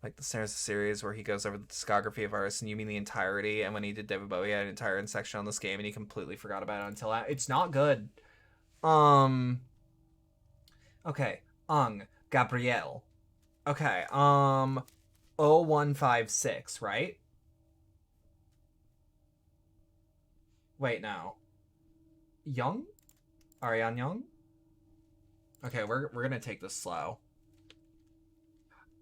Like the Snares series where he goes over the discography of artists, and you mean the entirety, and when he did David Bowie, he had an entire section on this game, and he completely forgot about it until... It's not good. Okay. Gabrielle. Okay, 0156, right? Wait, no. Young? Ariane Young? Okay, we're gonna take this slow.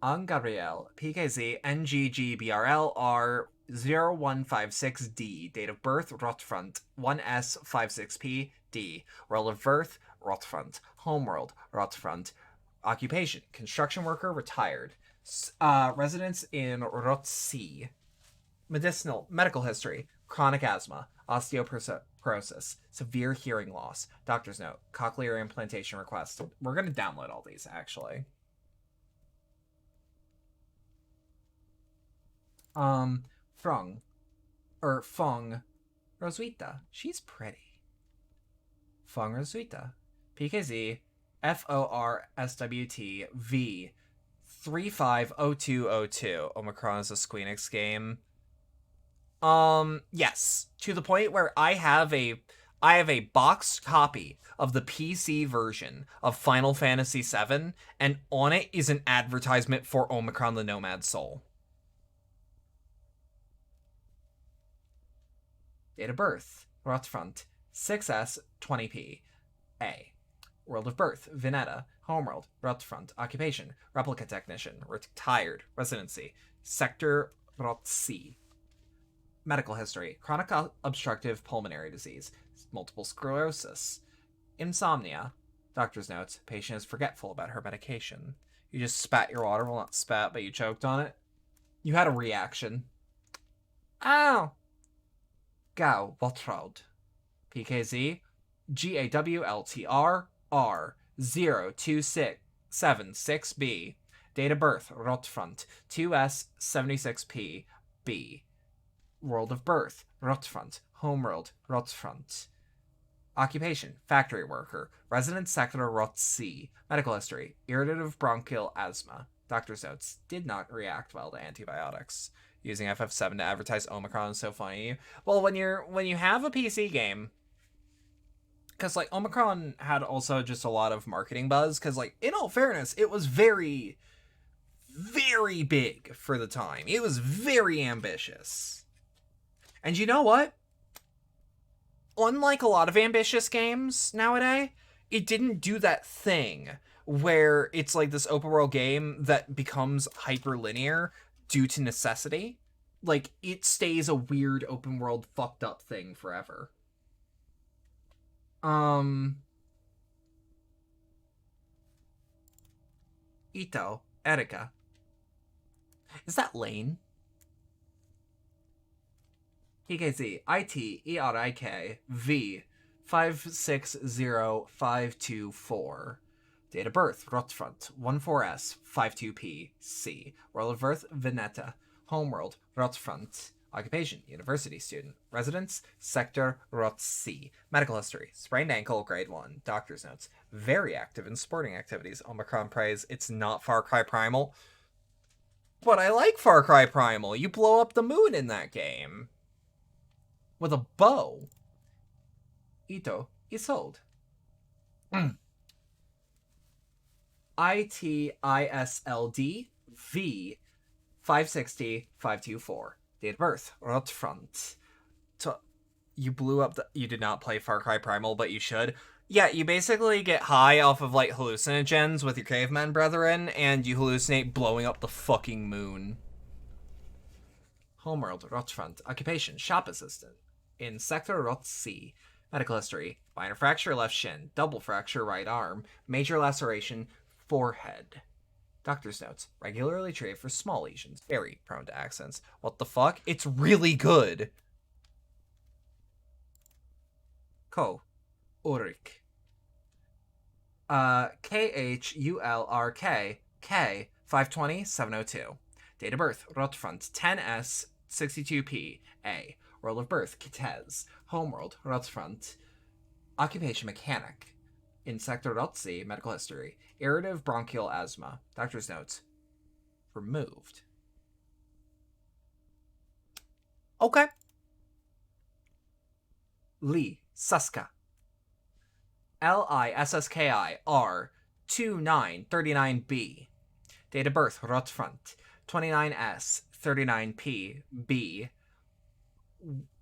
Gabrielle, PKZ, NGGBRL R 0156D, date of birth, Rotfront, 1S56P, D, world of birth, Rotfront, homeworld, Rotfront, occupation, construction worker, retired, residence in Rotsi, medical history, chronic asthma, osteoporosis, severe hearing loss, doctor's note, cochlear implantation request. We're going to download all these, actually. Fong Roswitha. She's pretty. Fong Roswitha. PKZ FORSWT V 350202. Omicron is a Squeenix game. Yes. To the point where I have a boxed copy of the PC version of Final Fantasy VII, and on it is an advertisement for Omicron the Nomad Soul. Date of birth, Rotfront, 6S, 20P. A. World of birth, Vineta. Homeworld, Rotfront. Occupation, replica technician. Retired. Residency, Sector Rotsi. Medical history, chronic obstructive pulmonary disease, multiple sclerosis, Insomnia. Doctor's notes. Patient is forgetful about her medication. You just spat your water. Well, not spat, but you choked on it. You had a reaction. Ow! Gau Waltraud. PKZ. GAWLTR R 02676B. Date of birth, Rotfront, 2S76P, B. World of birth, Rotfront, homeworld, Rotfront. Occupation, factory worker, residence sector Rot C. Medical history, irritative bronchial asthma. Doctor's notes, did not react well to antibiotics. Using FF7 to advertise Omicron is so funny to you. Well, when you have a PC game, because, like, Omicron had also just a lot of marketing buzz, because, like, in all fairness, it was very, very big for the time. It was very ambitious. And you know what? Unlike a lot of ambitious games nowadays, it didn't do that thing where it's like this open world game that becomes hyper-linear due to necessity. Like, it stays a weird open world fucked up thing forever. Ito, Erika. Is that Lane? PKZ, ITERIK, V, 560524. Date of birth, Rotfront, 14S, 52P, C. World of birth, Veneta. Homeworld, Rotfront. Occupation, university student. Residence, sector, Rot C. Medical history, sprained ankle, grade 1. Doctor's notes, very active in sporting activities. Omicron praise, it's not Far Cry Primal. But I like Far Cry Primal. You blow up the moon in that game. With a bow. Ito, Isolde. ITISLD, V, 560, 524. Date of birth, Rotfront. You blew up the... You did not play Far Cry Primal, but you should. Yeah, you basically get high off of, like, hallucinogens with your caveman brethren, and you hallucinate blowing up the fucking moon. Homeworld, Rotfront. Occupation, shop assistant. In sector Rot C. Medical history, minor fracture left shin, double fracture right arm, major laceration, forehead. Doctor's notes, regularly treated for small lesions, very prone to accidents. What the fuck? It's really good. Ko. Ulrich. KHULRK, K, 520, 702. Date of birth, Rotfront, 10S, 62P, A. World of birth, Kitez. Homeworld, Rotfront. Occupation, mechanic. In sector Rotzi, medical history. Irritative bronchial asthma. Doctor's notes, removed. Okay. Lee, Suska. LISSKI R 2939B. Date of birth, Rotfront, 29S, 39P, B.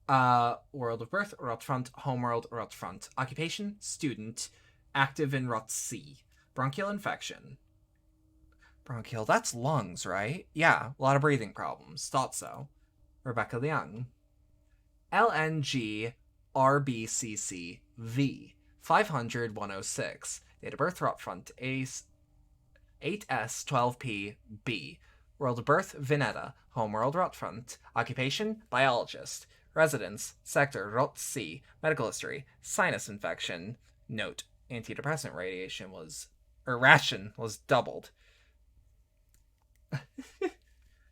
World of birth, Rotfront, homeworld, Rotfront. Occupation, student, active in Rot C. Bronchial infection. Bronchial, that's lungs, right? Yeah, a lot of breathing problems. Thought so. Rebecca Liang. LNG RBCC V 500 106. Date of birth, Rotfront, 8S 12P B. World of birth, Veneta. Homeworld, Rotfront. Occupation, biologist. Residence, sector Rot C. Medical history, sinus infection. Note, antidepressant ration was doubled.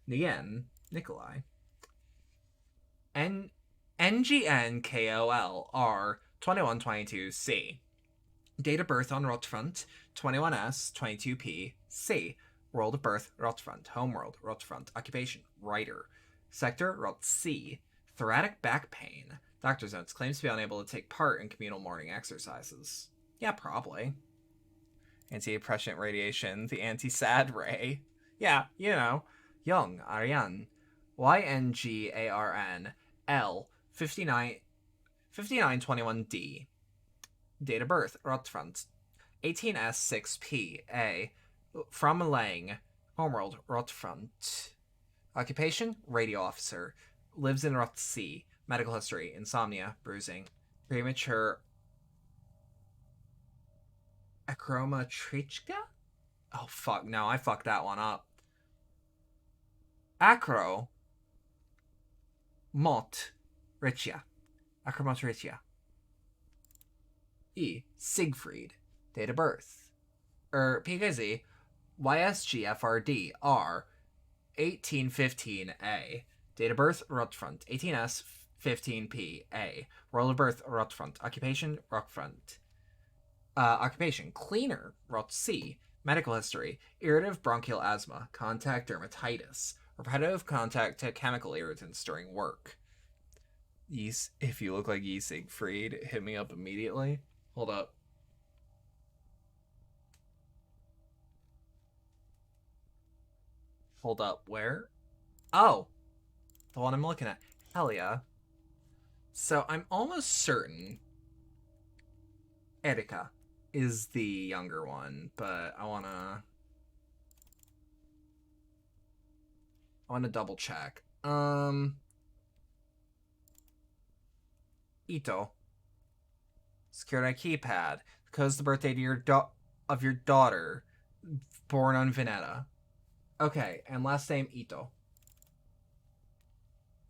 Nguyen, Nikolai. NGNKOL R 2122C. Date of birth on Rotfront, 21S, 22P, C. World of birth, Rotfront. Homeworld, Rotfront. Occupation, writer. Sector, Rot C. Thoracic back pain. Doctor's notes, claims to be unable to take part in communal morning exercises. Yeah, probably. Anti-depressant radiation, the anti-sad ray. Yeah, you know. Young, Ariane. YNGARN L 5921D. Date of birth, Rotfront, 18S6P A. From Lang. Homeworld, Rotfront. Occupation, radio officer. Lives in Rot C. Medical history, insomnia, bruising. Premature Akromatrichka? Oh, fuck. No, I fucked that one up. Acro. Mot. Richia. Akromatrichia. E. Siegfried. Date of birth. PKZ. YSGFRD. R. 1815A. Date of birth, Rotfront. 18S, 15P. A. World of birth, Rotfront. Occupation, Rockfront. Occupation, cleaner, Rot C. Medical history, irritative bronchial asthma, contact dermatitis, repetitive contact to chemical irritants during work. If you look like Yi Siegfried, hit me up immediately. Hold up. Hold up, where? Oh, the one I'm looking at. Hell yeah. So I'm almost certain Erika is the younger one, but I wanna double check. Ito. Secured on keypad. Because the birthday to of your daughter, born on Veneta. Okay, and last name Ito.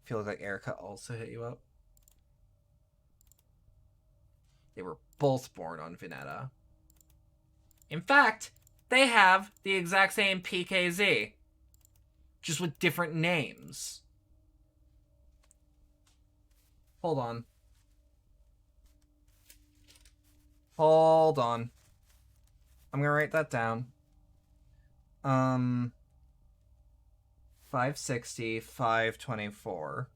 Feels like Erika also hit you up. They were both born on Veneta. In fact, they have the exact same PKZ, just with different names. Hold on. Hold on. I'm gonna write that down. 560, 524.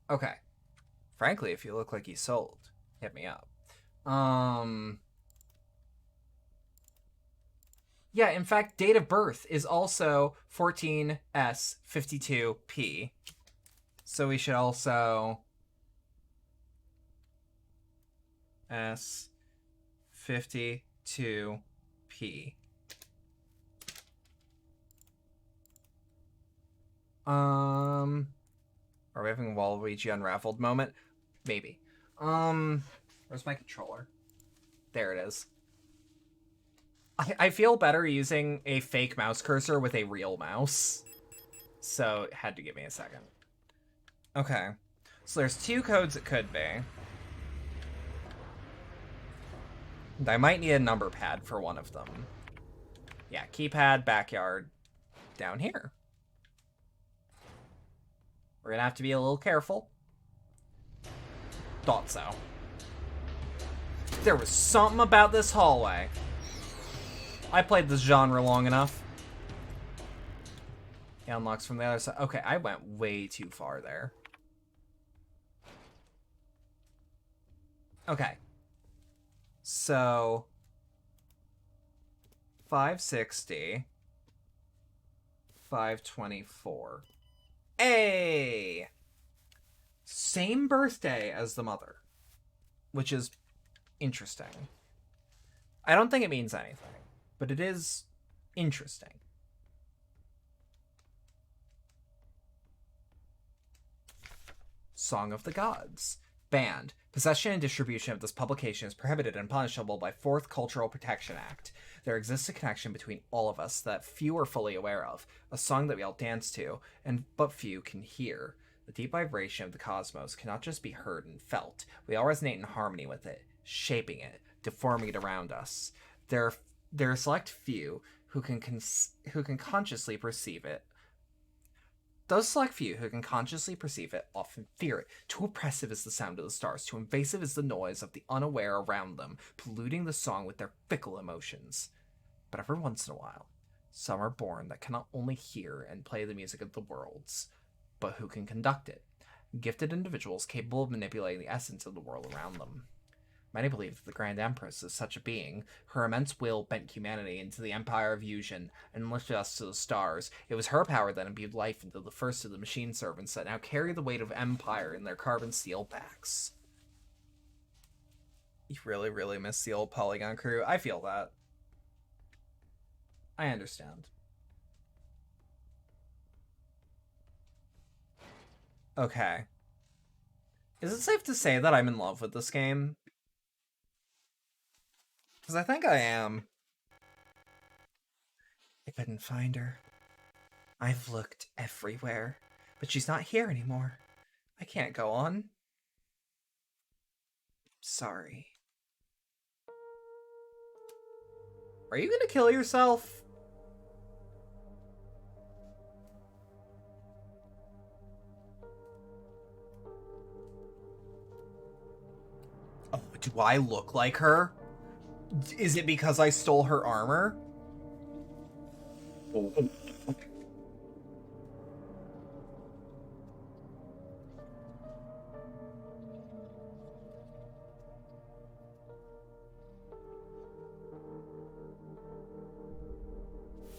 Okay. Frankly, if you look like you sold, hit me up. Yeah, in fact, date of birth is also 14S52P. So we should also S52P. Are we having a Waluigi Unraveled moment? Maybe. Where's my controller? There it is. I feel better using a fake mouse cursor with a real mouse. So it had to give me a second. Okay. So there's two codes it could be. I might need a number pad for one of them. Yeah, keypad, backyard, down here. We're gonna have to be a little careful. Thought so. There was something about this hallway. I played this genre long enough. It unlocks from the other side. Okay, I went way too far there. Okay. So 560, 524. Hey! Same birthday as the mother, which is interesting. I don't think it means anything, but it is interesting. Song of the Gods. Banned. Possession and distribution of this publication is prohibited and punishable by 4th Cultural Protection Act. There exists a connection between all of us that few are fully aware of, a song that we all dance to, and but few can hear. The deep vibration of the cosmos cannot just be heard and felt. We all resonate in harmony with it, shaping it, deforming it around us. There are select few who can consciously perceive it. Those select few who can consciously perceive it often fear it. Too oppressive is the sound of the stars, too invasive is the noise of the unaware around them, polluting the song with their fickle emotions. But every once in a while, some are born that cannot only hear and play the music of the worlds, but who can conduct it. Gifted individuals capable of manipulating the essence of the world around them. Many believe that the Grand Empress is such a being. Her immense will bent humanity into the Empire of Fusion and lifted us to the stars. It was her power that imbued life into the first of the machine servants that now carry the weight of Empire in their carbon steel backs. You really, really miss the old Polygon crew. I feel that. I understand. Okay. Is it safe to say that I'm in love with this game? Because I think I am. I couldn't find her. I've looked everywhere, but she's not here anymore. I can't go on. Sorry. Are you gonna kill yourself? Oh, do I look like her? Is it because I stole her armor?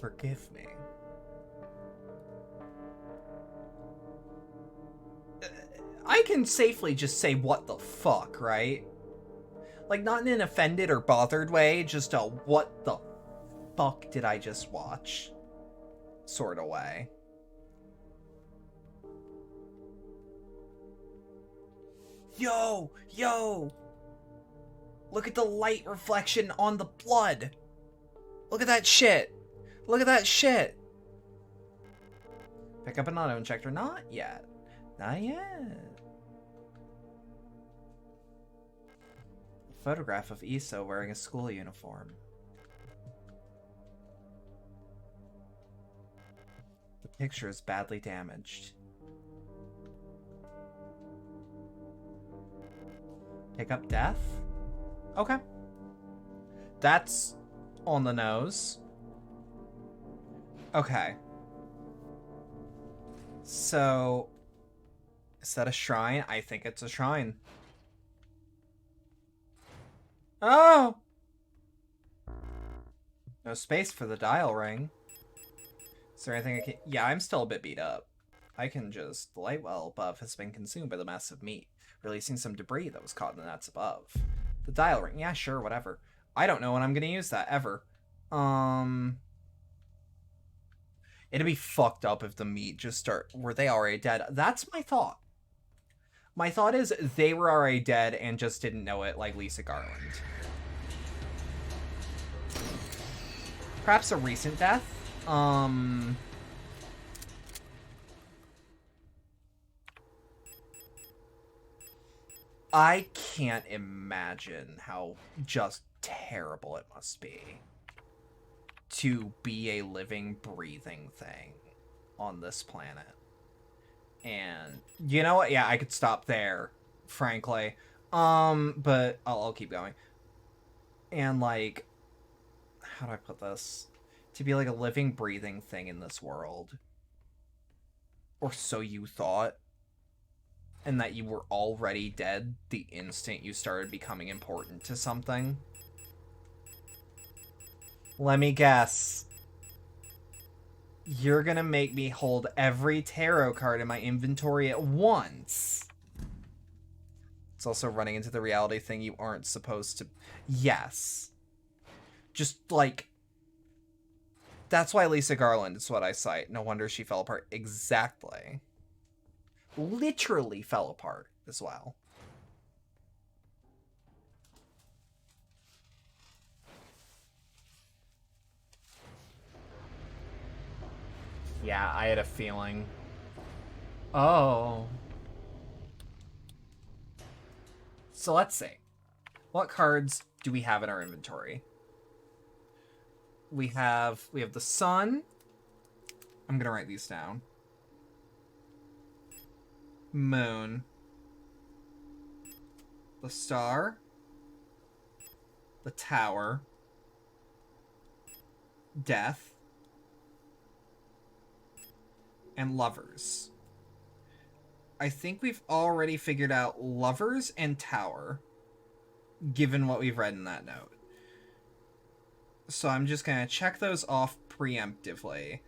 Forgive me. I can safely just say what the fuck, right? Like, not in an offended or bothered way, just a what the fuck did I just watch sort of way. Yo! Look at the light reflection on the blood! Look at that shit! Look at that shit! Pick up an auto injector. Not yet. Not yet. Photograph of Issa wearing a school uniform. The picture is badly damaged. Pick up death? Okay. That's on the nose. Okay. So, is that a shrine? I think it's a shrine. Oh! No space for the dial ring. Is there anything I can... Yeah, I'm still a bit beat up. I can just... The light well above has been consumed by the mass of meat, releasing some debris that was caught in the nets above. The dial ring. Yeah, sure, whatever. I don't know when I'm gonna use that, ever. It'd be fucked up if the meat just start... Were they already dead? That's my thought. My thought is they were already dead and just didn't know it, like Lisa Garland. Perhaps a recent death? I can't imagine how just terrible it must be to be a living, breathing thing on this planet. And you know what? Yeah, I could stop there, frankly. But I'll keep going. And like, how do I put this? To be like a living, breathing thing in this world. Or so you thought. And that you were already dead the instant you started becoming important to something. Let me guess. You're gonna make me hold every tarot card in my inventory at once. It's also running into the reality thing you aren't supposed to... Yes. Just, like... That's why Lisa Garland is what I cite. No wonder she fell apart. Exactly. Literally fell apart as well. Yeah, I had a feeling. Oh. So let's see. What cards do we have in our inventory? We have the sun. I'm gonna write these down. Moon. The star. The tower. Death. And lovers. I think we've already figured out lovers and tower, given what we've read in that note. So I'm just gonna check those off preemptively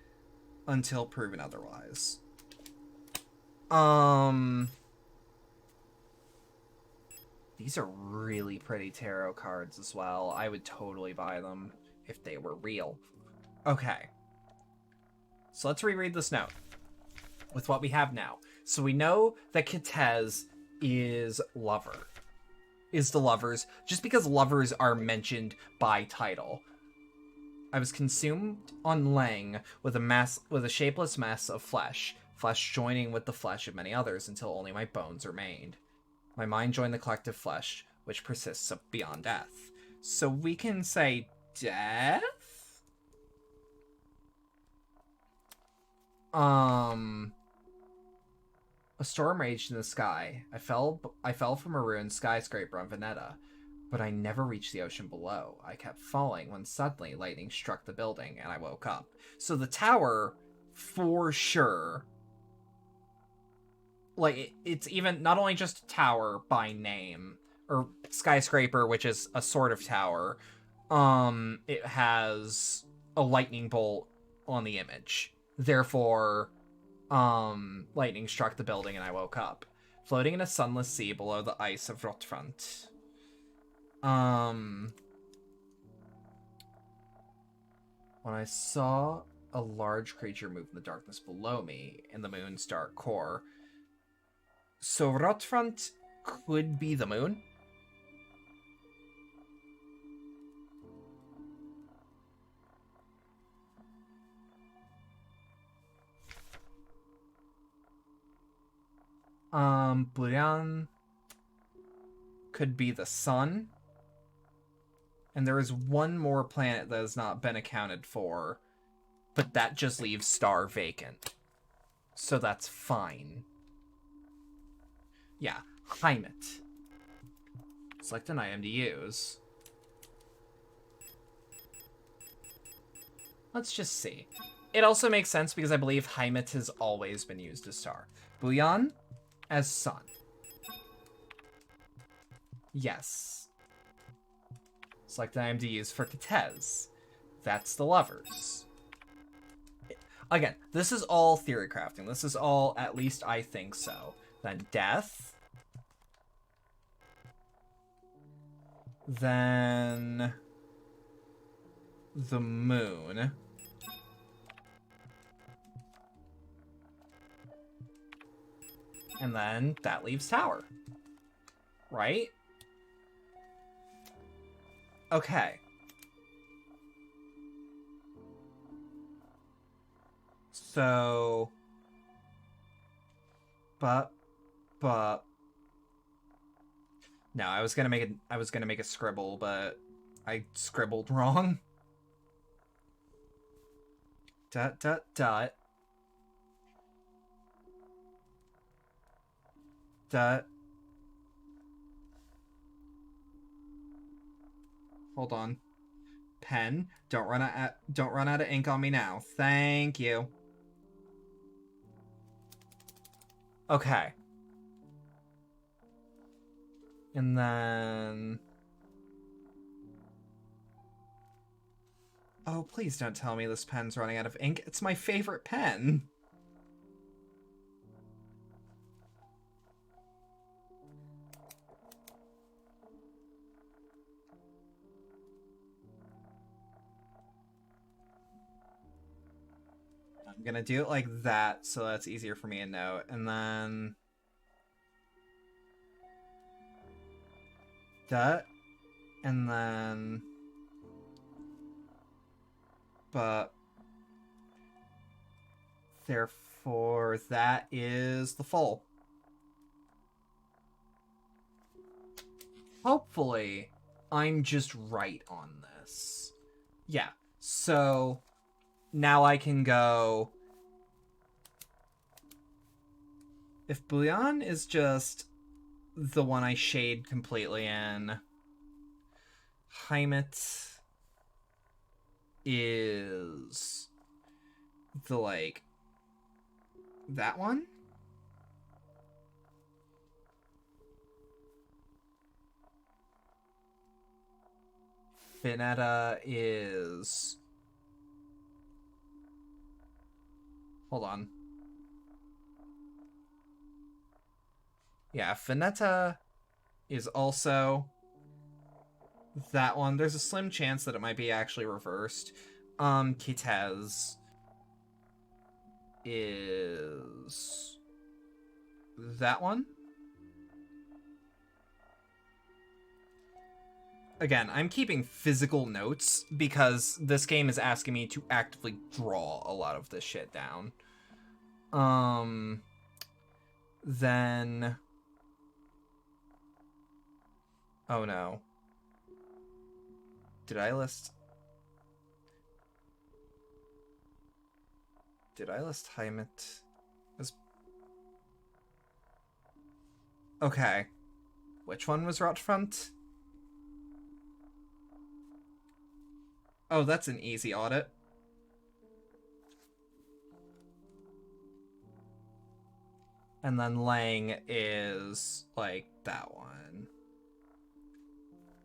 until proven otherwise. These are really pretty tarot cards as well. I would totally buy them if they were real. Okay. So let's reread this note with what we have now. So we know that Kitez is lover. is the lovers, just because lovers are mentioned by title. I was consumed on Leng with a shapeless mass of flesh joining with the flesh of many others until only my bones remained. My mind joined the collective flesh, which persists beyond death. So we can say death? A storm raged in the sky. I fell from a ruined skyscraper on Veneta, but I never reached the ocean below. I kept falling when suddenly lightning struck the building and I woke up. So the tower, for sure, like, it's even not only just a tower by name, or skyscraper, which is a sort of tower, it has a lightning bolt on the image. Therefore, lightning struck the building and I woke up, floating in a sunless sea below the ice of Rotfront. When I saw a large creature move in the darkness below me in the moon's dark core. So Rotfront could be the moon? Burian could be the sun. And there is one more planet that has not been accounted for, but that just leaves Star vacant. So that's fine. Yeah, Heimat. Select an item to use. Let's just see. It also makes sense because I believe Heimat has always been used as Star. Bouillon as sun. Yes. Select an item to use for Kitez. That's the lovers. Again, this is all theory crafting. This is all, at least I think so. Then death. Then the moon. And then that leaves tower. Right? Okay. So, but no, I was gonna make a scribble, but I scribbled wrong. Dot dot dot. Dot. Hold on. Pen, don't run out of ink on me now. Thank you. Okay. And then... Oh, please don't tell me this pen's running out of ink. It's my favorite pen. I'm gonna do it like that so that's easier for me to note. And then... that. And then... but... therefore, that is the full. Hopefully, I'm just right on this. Yeah, so... now I can go... if Bouillon is just the one I shade completely in, Heimat is the, like, that one? Veneta is... hold on. Yeah, Veneta is also that one. There's a slim chance that it might be actually reversed. Kitez is that one. Again, I'm keeping physical notes because this game is asking me to actively draw a lot of this shit down. Then... Oh no. Did I list Heimat? Okay. Which one was Rotfront? Oh, that's an easy audit. And then Lang is like that one.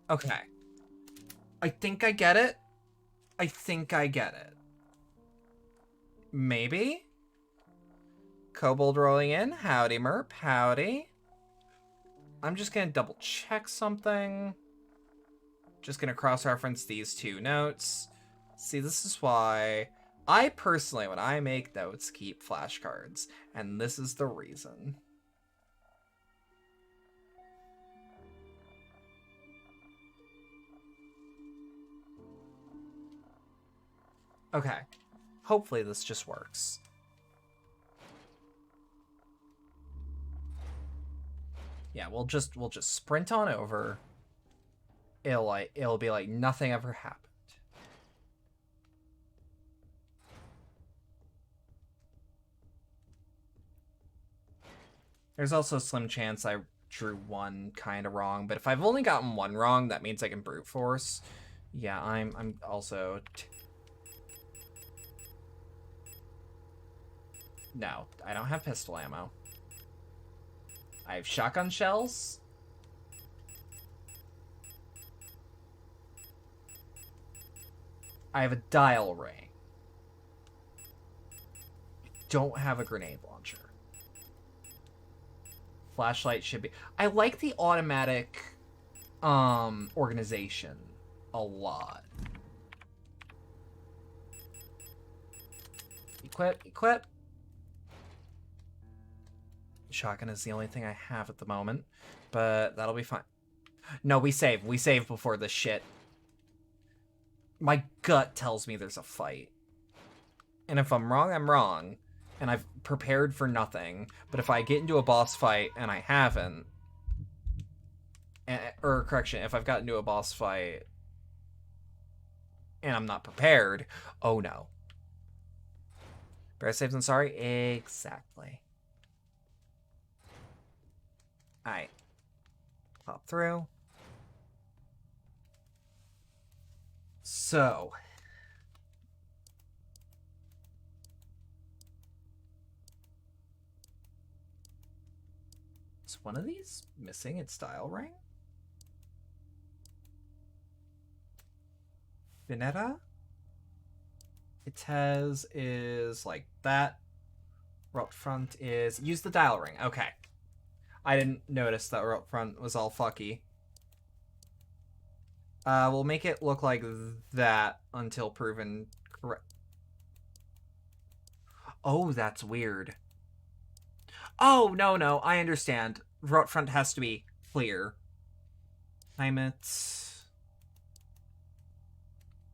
Okay. I think I get it. Maybe? Kobold rolling in. Howdy, Merp. Howdy. I'm just gonna double check something. Just gonna cross-reference these two notes. See, this is why I personally, when I make notes, keep flashcards. And this is the reason. Okay. Hopefully this just works. Yeah, we'll just sprint on over. It'll be like nothing ever happened. There's also a slim chance I drew one kind of wrong, but if I've only gotten one wrong, that means I can brute force. Yeah, I'm also... No, I don't have pistol ammo. I have shotgun shells. I have a dial ring. I don't have a grenade launcher. Flashlight should be... I like the automatic organization a lot. Equip. Shotgun is the only thing I have at the moment, but that'll be fine. No, we save. We save before this shit. My gut tells me there's a fight. And if I'm wrong, I'm wrong. And I've prepared for nothing. But if I get into a boss fight and I haven't... Or, correction, if I've gotten into a boss fight and I'm not prepared, oh no. Better safe than sorry? Exactly. Alright. Pop through. So. Is one of these missing its dial ring? Vinetta? Itez is like that. Route front is... Use the dial ring. Okay. I didn't notice that route front was all fucky. We'll make it look like that until proven correct. Oh, that's weird. Oh, no, I understand. Route front has to be clear. Climate.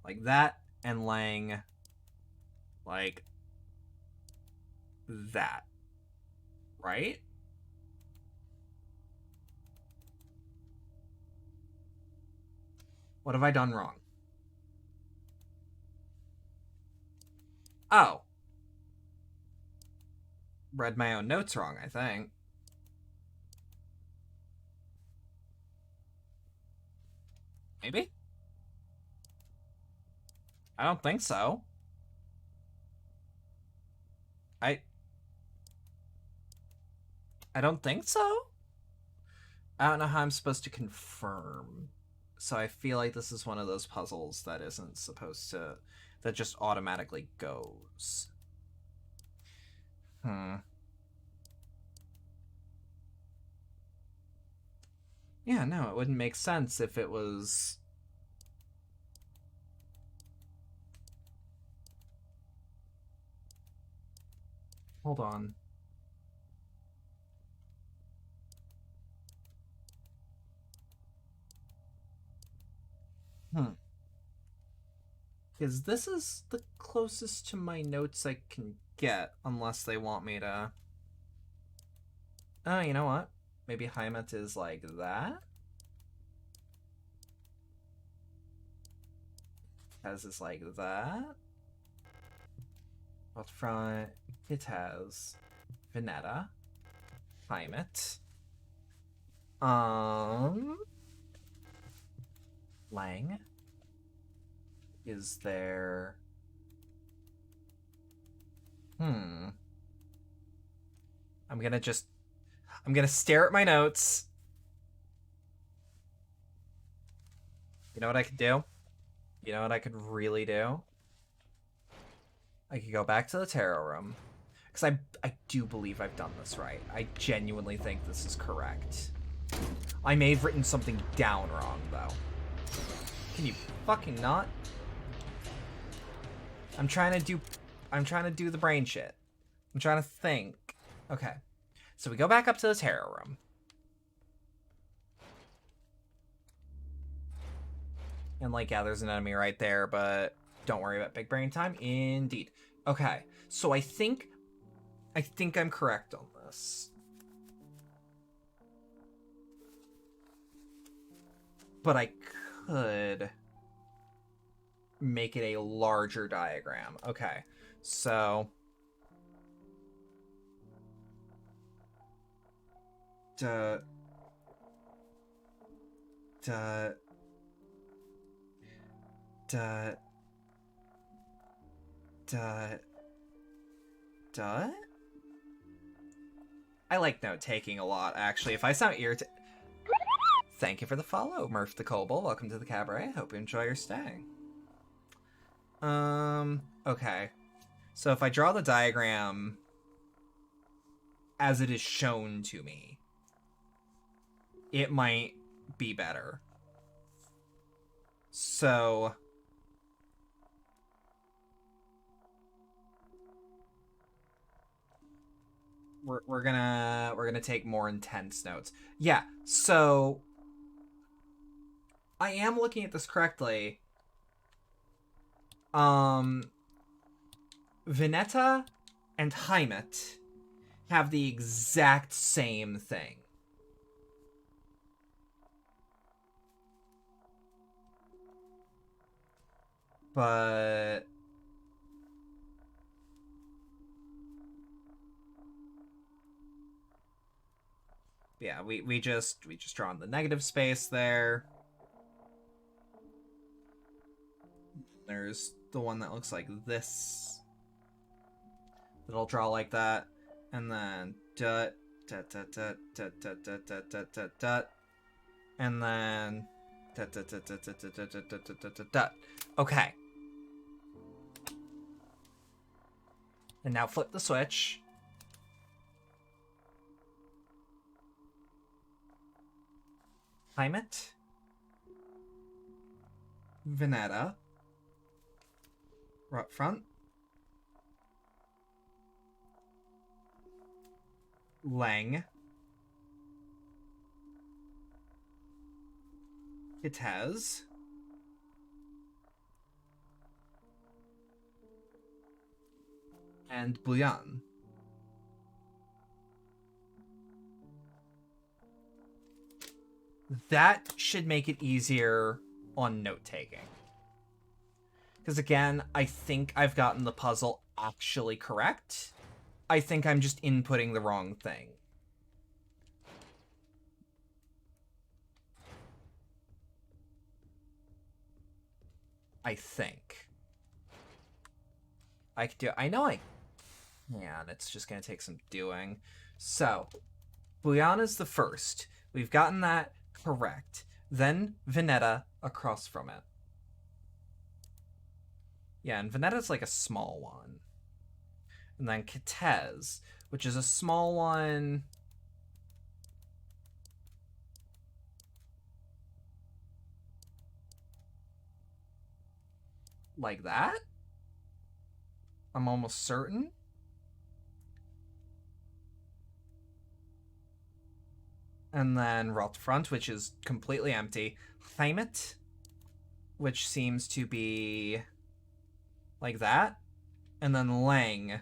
Like that, and Lang like that. Right? What have I done wrong? Oh. Read my own notes wrong, I think. Maybe? I don't think so. I don't think so. I don't know how I'm supposed to confirm. So I feel like this is one of those puzzles that isn't supposed to... that just automatically goes. Yeah, no, it wouldn't make sense if it was... Hold on. Because this is the closest to my notes I can get, unless they want me to... Oh, you know what? Maybe Heimat is like that? Has is like that? Up front, it has Veneta, Heimat, Lang. Is there... I'm gonna stare at my notes. You know what I could do? You know what I could really do? I could go back to the tarot room. Because I do believe I've done this right. I genuinely think this is correct. I may have written something down wrong, though. Can you fucking not? I'm trying to do the brain shit. I'm trying to think. Okay. So we go back up to the tarot room. And like, yeah, there's an enemy right there, but don't worry about big brain time. Indeed. Okay. So I think I'm correct on this. But I could make it a larger diagram. Okay. So I like note-taking a lot, actually. If I sound irritated... Thank you for the follow, Murph the Kobold. Welcome to the cabaret. Hope you enjoy your stay. Okay. So if I draw the diagram as it is shown to me, it might be better. So... We're gonna take more intense notes. Yeah, so I am looking at this correctly. Veneta and Heimat have the exact same thing. But yeah, we just draw in the negative space there. There's the one that looks like this. It'll draw like that, and then dot dot dot dot dot dot dot dot dot dot dot, and then dot dot dot dot dot dot dot dot dot dot dot. Okay. And now flip the switch. Heimat. Veneta. Right front. Lang. It has. And Bouillon. That should make it easier on note-taking. Because again, I think I've gotten the puzzle actually correct. I think I'm just inputting the wrong thing. I think. I could do... I know I can. It's just going to take some doing. So, Bouillon is the first. We've gotten that correct. Then Veneta across from it. Yeah, and Veneta's like a small one. And then Kitez, which is a small one. Like that? I'm almost certain. And then Rot Front, which is completely empty. Heimat. which seems to be like that, and then Lang,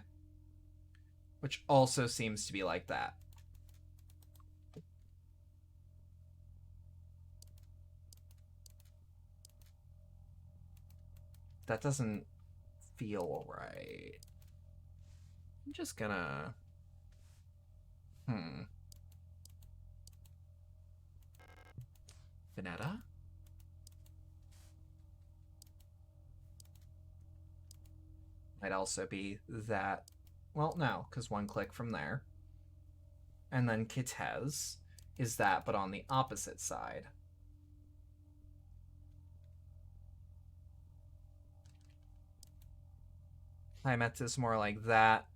which also seems to be like that. That doesn't feel right. I'm just gonna... Veneta? Might also be that... Well, no, because one click from there. And then Kitez is that, but on the opposite side. Heimetz is more like that.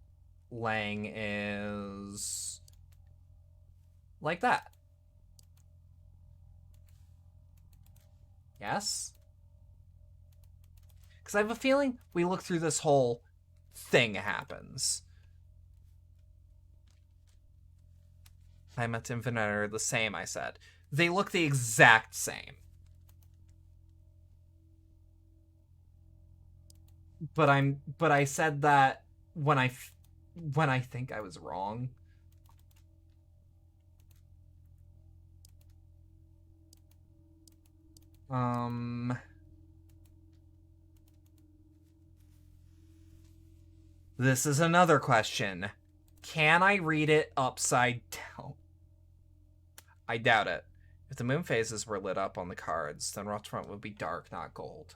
Lang is... like that. Yes? Because I have a feeling we look through this whole thing happens. Heimetz and Veneta are the same, I said. They look the exact same. But I said that when I think I was wrong. This is another question. Can I read it upside down? I doubt it. If the moon phases were lit up on the cards, then Rotfront would be dark, not gold.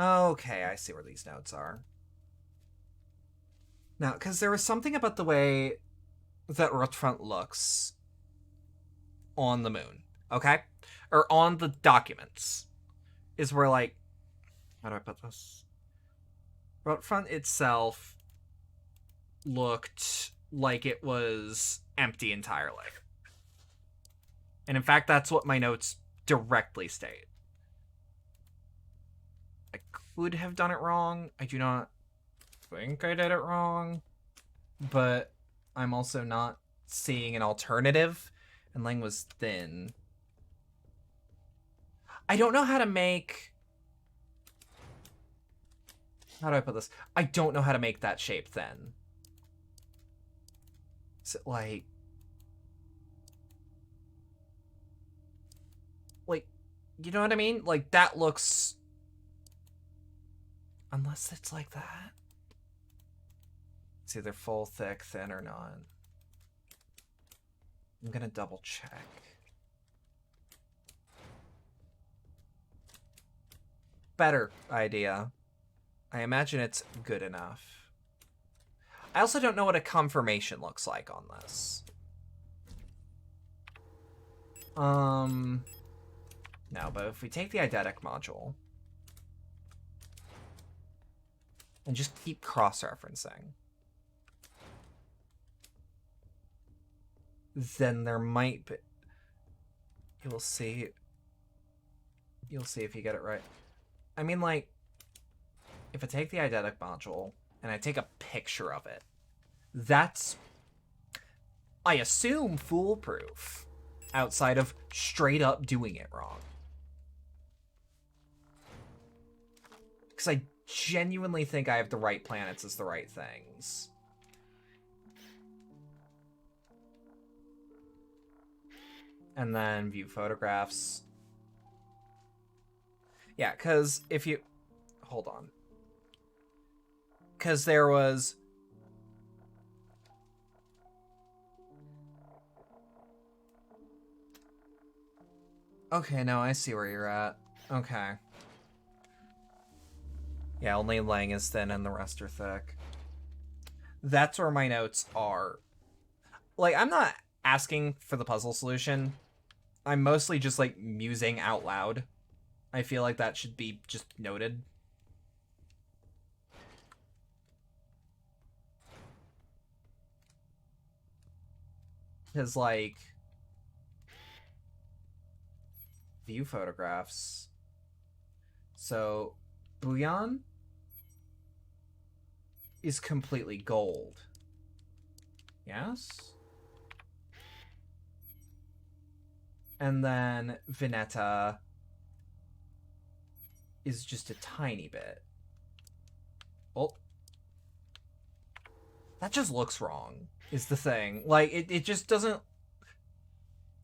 Okay, I see where these notes are. Now, because there was something about the way that Rotfront looks on the moon, okay? Or on the documents. Is where, like... How do I put this? Rotfront itself looked like it was empty entirely. And in fact, that's what my notes directly state. I could have done it wrong. I do not think I did it wrong. But I'm also not seeing an alternative. And Lang was thin. I don't know how to make... How do I put this? I don't know how to make that shape thin. Is it like... Like, you know what I mean? Like, that looks... Unless it's like that. It's either full, thick, thin, or not. I'm gonna double check. Better idea. I imagine it's good enough. I also don't know what a confirmation looks like on this. No, but if we take the eidetic module and just keep cross-referencing, then there might be... You'll see. You'll see if you get it right. I mean, like, if I take the eidetic module and I take a picture of it, that's, I assume, foolproof, outside of straight up doing it wrong. Because I genuinely think I have the right planets as the right things. And then view photographs. Yeah, because if you... Hold on. Because there was... Okay, no, I see where you're at. Okay. Yeah, only Lang is thin and the rest are thick. That's where my notes are. Like, I'm not asking for the puzzle solution. I'm mostly just, like, musing out loud. I feel like that should be just noted. Because, like... View photographs. So, Bouillon is completely gold. Yes? And then Vineta is just a tiny bit. Oh. That just looks wrong, is the thing. Like, it just doesn't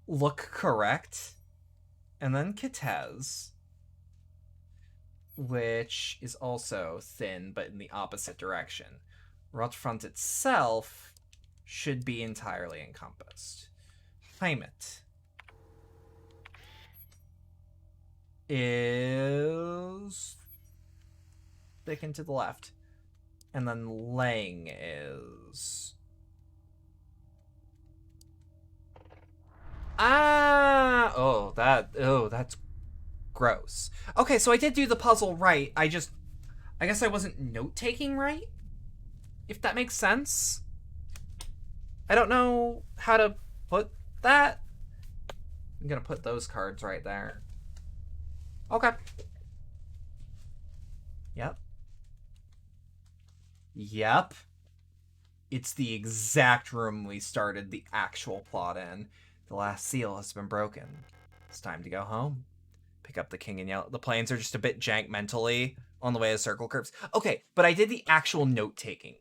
look correct. And then Kitez, which is also thin, but in the opposite direction. Rotfront itself should be entirely encompassed. Heimat is thickened to the left. And then Lang is... Oh, that's gross. Okay, so I did do the puzzle right. I guess I wasn't note-taking right? If that makes sense? I don't know how to put that. I'm gonna put those cards right there. Okay. Yep. Yep. It's the exact room we started the actual plot in. The last seal has been broken. It's time to go home. Pick up the king and yell. The planes are just a bit jank mentally on the way to circle curves. Okay, but I did the actual note-taking.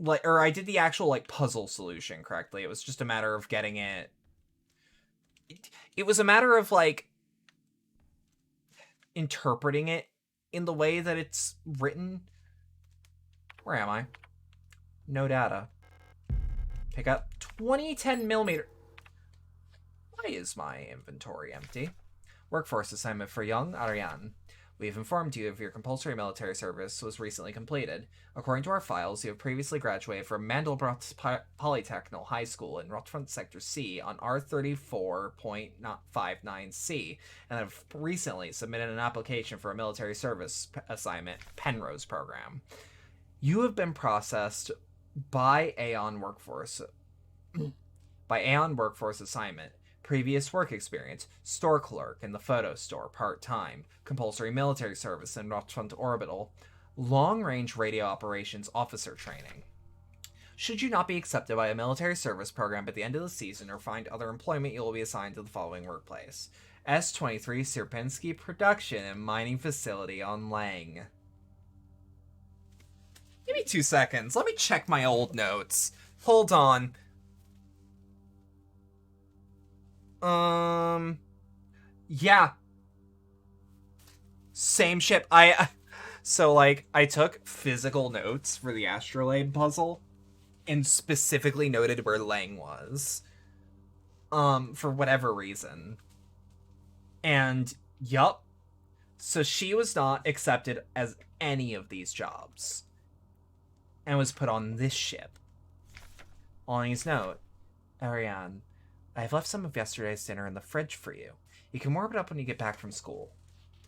Or I did the actual, puzzle solution correctly. It was just a matter of getting it... It was a matter of, interpreting it in the way that it's written. Where am I? No data. Pick up 2010mm. Why is my inventory empty? Workforce assignment for young Ariane. We've informed you of your compulsory military service was recently completed. According to our files, you have previously graduated from Mandelbrot Polytechnical High School in Rotfront Sector C on R34.59C and have recently submitted an application for a military service assignment, Penrose program. You have been processed by Aeon Workforce assignment. Previous work experience, store clerk in the photo store, part-time, compulsory military service in Rotfront Orbital, long-range radio operations officer training. Should you not be accepted by a military service program at the end of the season or find other employment, you will be assigned to the following workplace. S-23 Sierpinski Production and Mining Facility on Lang. Give me 2 seconds. Let me check my old notes. Hold on. Yeah. Same ship. So, I took physical notes for the Astrolabe puzzle and specifically noted where Lang was. For whatever reason. And, yup. So she was not accepted as any of these jobs. And was put on this ship. Ani's note. Ariane, I have left some of yesterday's dinner in the fridge for you. You can warm it up when you get back from school.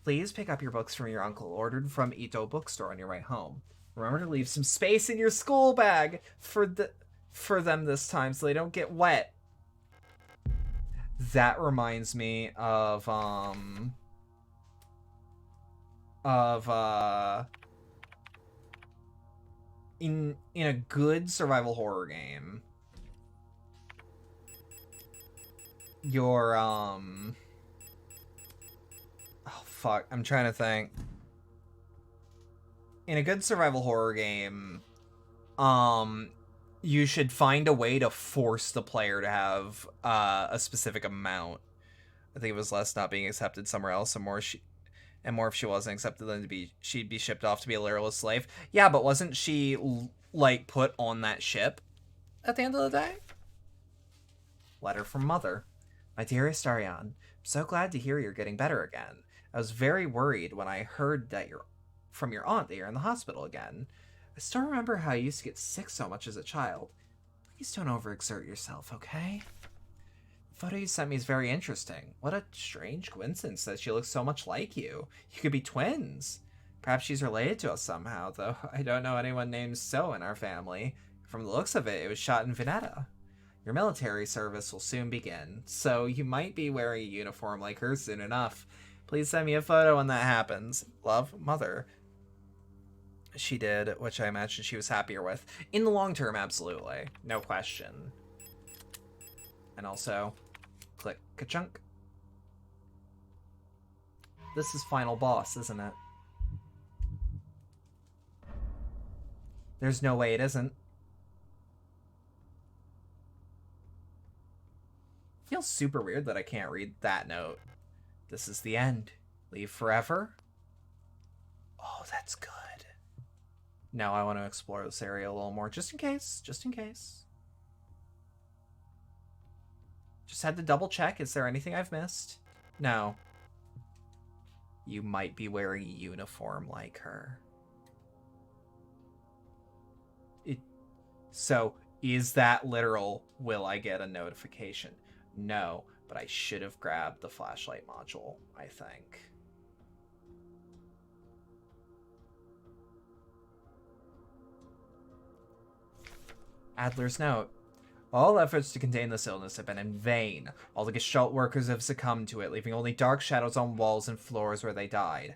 Please pick up your books from your uncle, ordered from Ito Bookstore on your way home. Remember to leave some space in your school bag for them this time so they don't get wet. That reminds me of in a good survival horror game, your oh fuck, I'm trying to think. In a good survival horror game, you should find a way to force the player to have a specific amount. I think it was less not being accepted somewhere else, and more if she wasn't accepted, then she'd be shipped off to be a literalist slave. Yeah, but wasn't she put on that ship at the end of the day? Letter from Mother. My dearest Ariane, I'm so glad to hear you're getting better again. I was very worried when I heard that from your aunt that you're in the hospital again. I still remember how you used to get sick so much as a child. Please don't overexert yourself, okay? The photo you sent me is very interesting. What a strange coincidence that she looks so much like you. You could be twins. Perhaps she's related to us somehow, though I don't know anyone named So in our family. From the looks of it, it was shot in Veneta. Your military service will soon begin, so you might be wearing a uniform like her soon enough. Please send me a photo when that happens. Love, Mother. She did, which I imagine she was happier with. In the long term, absolutely. No question. And also, click ka-chunk. This is final boss, isn't it? There's no way it isn't. Feels super weird that I can't read that note. This is the end. Leave forever? Oh, that's good. No, I want to explore this area a little more, just in case. Just in case. Just had to double check. Is there anything I've missed? No. You might be wearing a uniform like her. So, is that literal? Will I get a notification? No, but I should have grabbed the flashlight module, I think. Adler's note. All efforts to contain this illness have been in vain. All the Gestalt workers have succumbed to it, leaving only dark shadows on walls and floors where they died.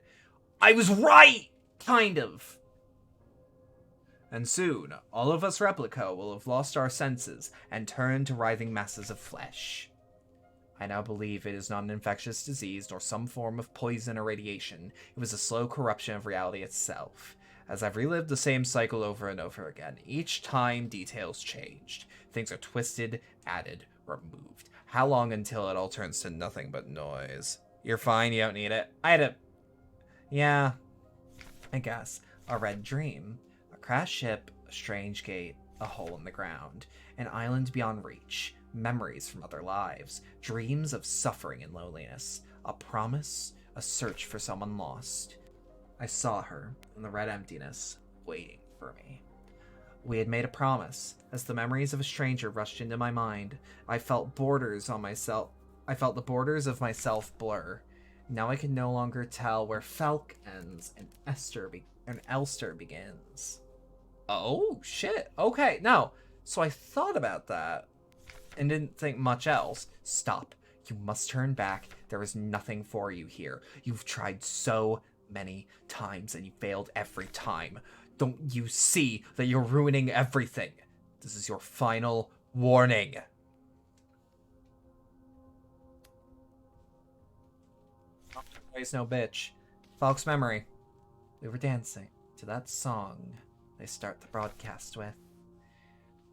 I was right! Kind of. And soon, all of us Replica will have lost our senses and turned to writhing masses of flesh. I now believe it is not an infectious disease nor some form of poison or radiation. It was a slow corruption of reality itself. As I've relived the same cycle over and over again, each time details changed. Things are twisted, added, removed. How long until it all turns to nothing but noise? You're fine, you don't need it. I had a... Yeah, I guess. A red dream. A crashed ship, a strange gate, a hole in the ground. An island beyond reach. Memories from other lives. Dreams of suffering and loneliness. A promise, a search for someone lost. I saw her, in the red emptiness, waiting for me. We had made a promise. As the memories of a stranger rushed into my mind, I felt the borders of myself blur. Now I can no longer tell where Felk ends and Elster begins. Oh, shit. Okay, no. So I thought about that and didn't think much else. Stop. You must turn back. There is nothing for you here. You've tried so many times and you failed every time. Don't you see that you're ruining everything? This is your final warning. Always no bitch. Falk's memory. We were dancing to that song they start the broadcast with.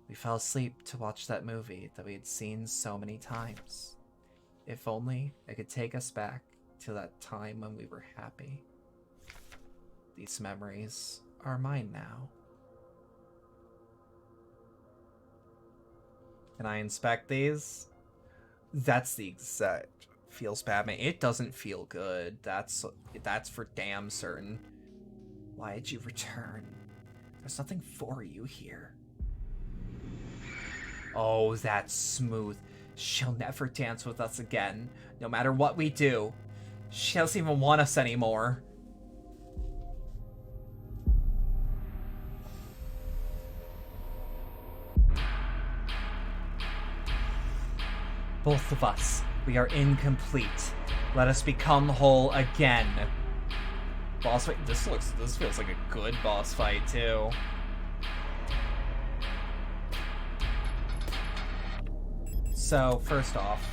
We fell asleep to watch that movie that we had seen so many times. If only it could take us back to that time when we were happy. These memories are mine now. Can I inspect these? That's the exact... Feels bad, man. It doesn't feel good. That's for damn certain. Why did you return? There's nothing for you here. Oh, that's smooth. She'll never dance with us again, no matter what we do. She doesn't even want us anymore. Both of us, we are incomplete. Let us become whole again. Boss fight. This feels like a good boss fight too. So first off,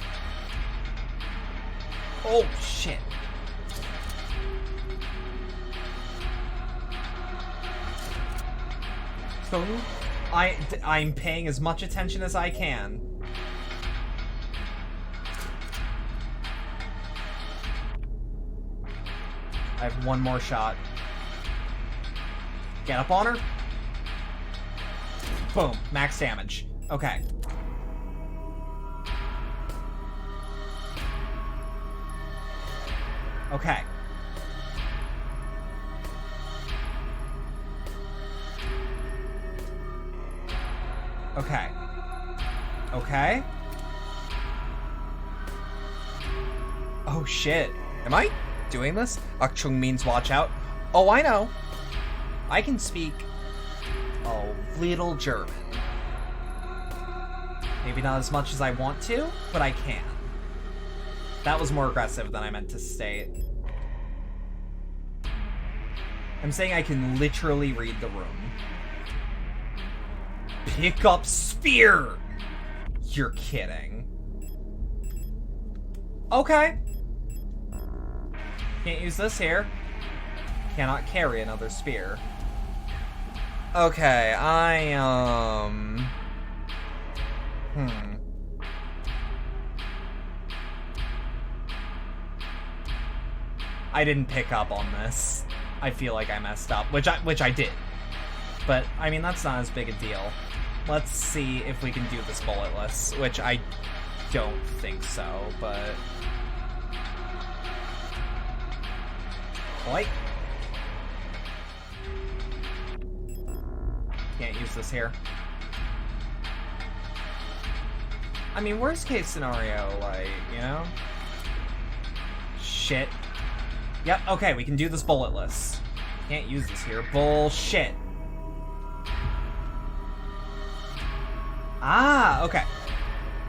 oh shit. So I'm paying as much attention as I can. I have one more shot. Get up on her. Boom. Max damage. Okay. Okay. Okay. Okay. Oh shit. Am I doing this? Akchung means watch out. Oh, I know. I can speak a little German. Maybe not as much as I want to, but I can. That was more aggressive than I meant to state. I'm saying I can literally read the room. Pick up spear! You're kidding. Okay. Can't use this here. Cannot carry another spear. Okay, I didn't pick up on this. I feel like I messed up, which I did. But, I mean, that's not as big a deal. Let's see if we can do this bulletless, which I don't think so, but... Oi. Can't use this here. I mean, worst case scenario, like, you know? Shit. Yep, okay, we can do this bulletless. Can't use this here. Bullshit. Ah, okay.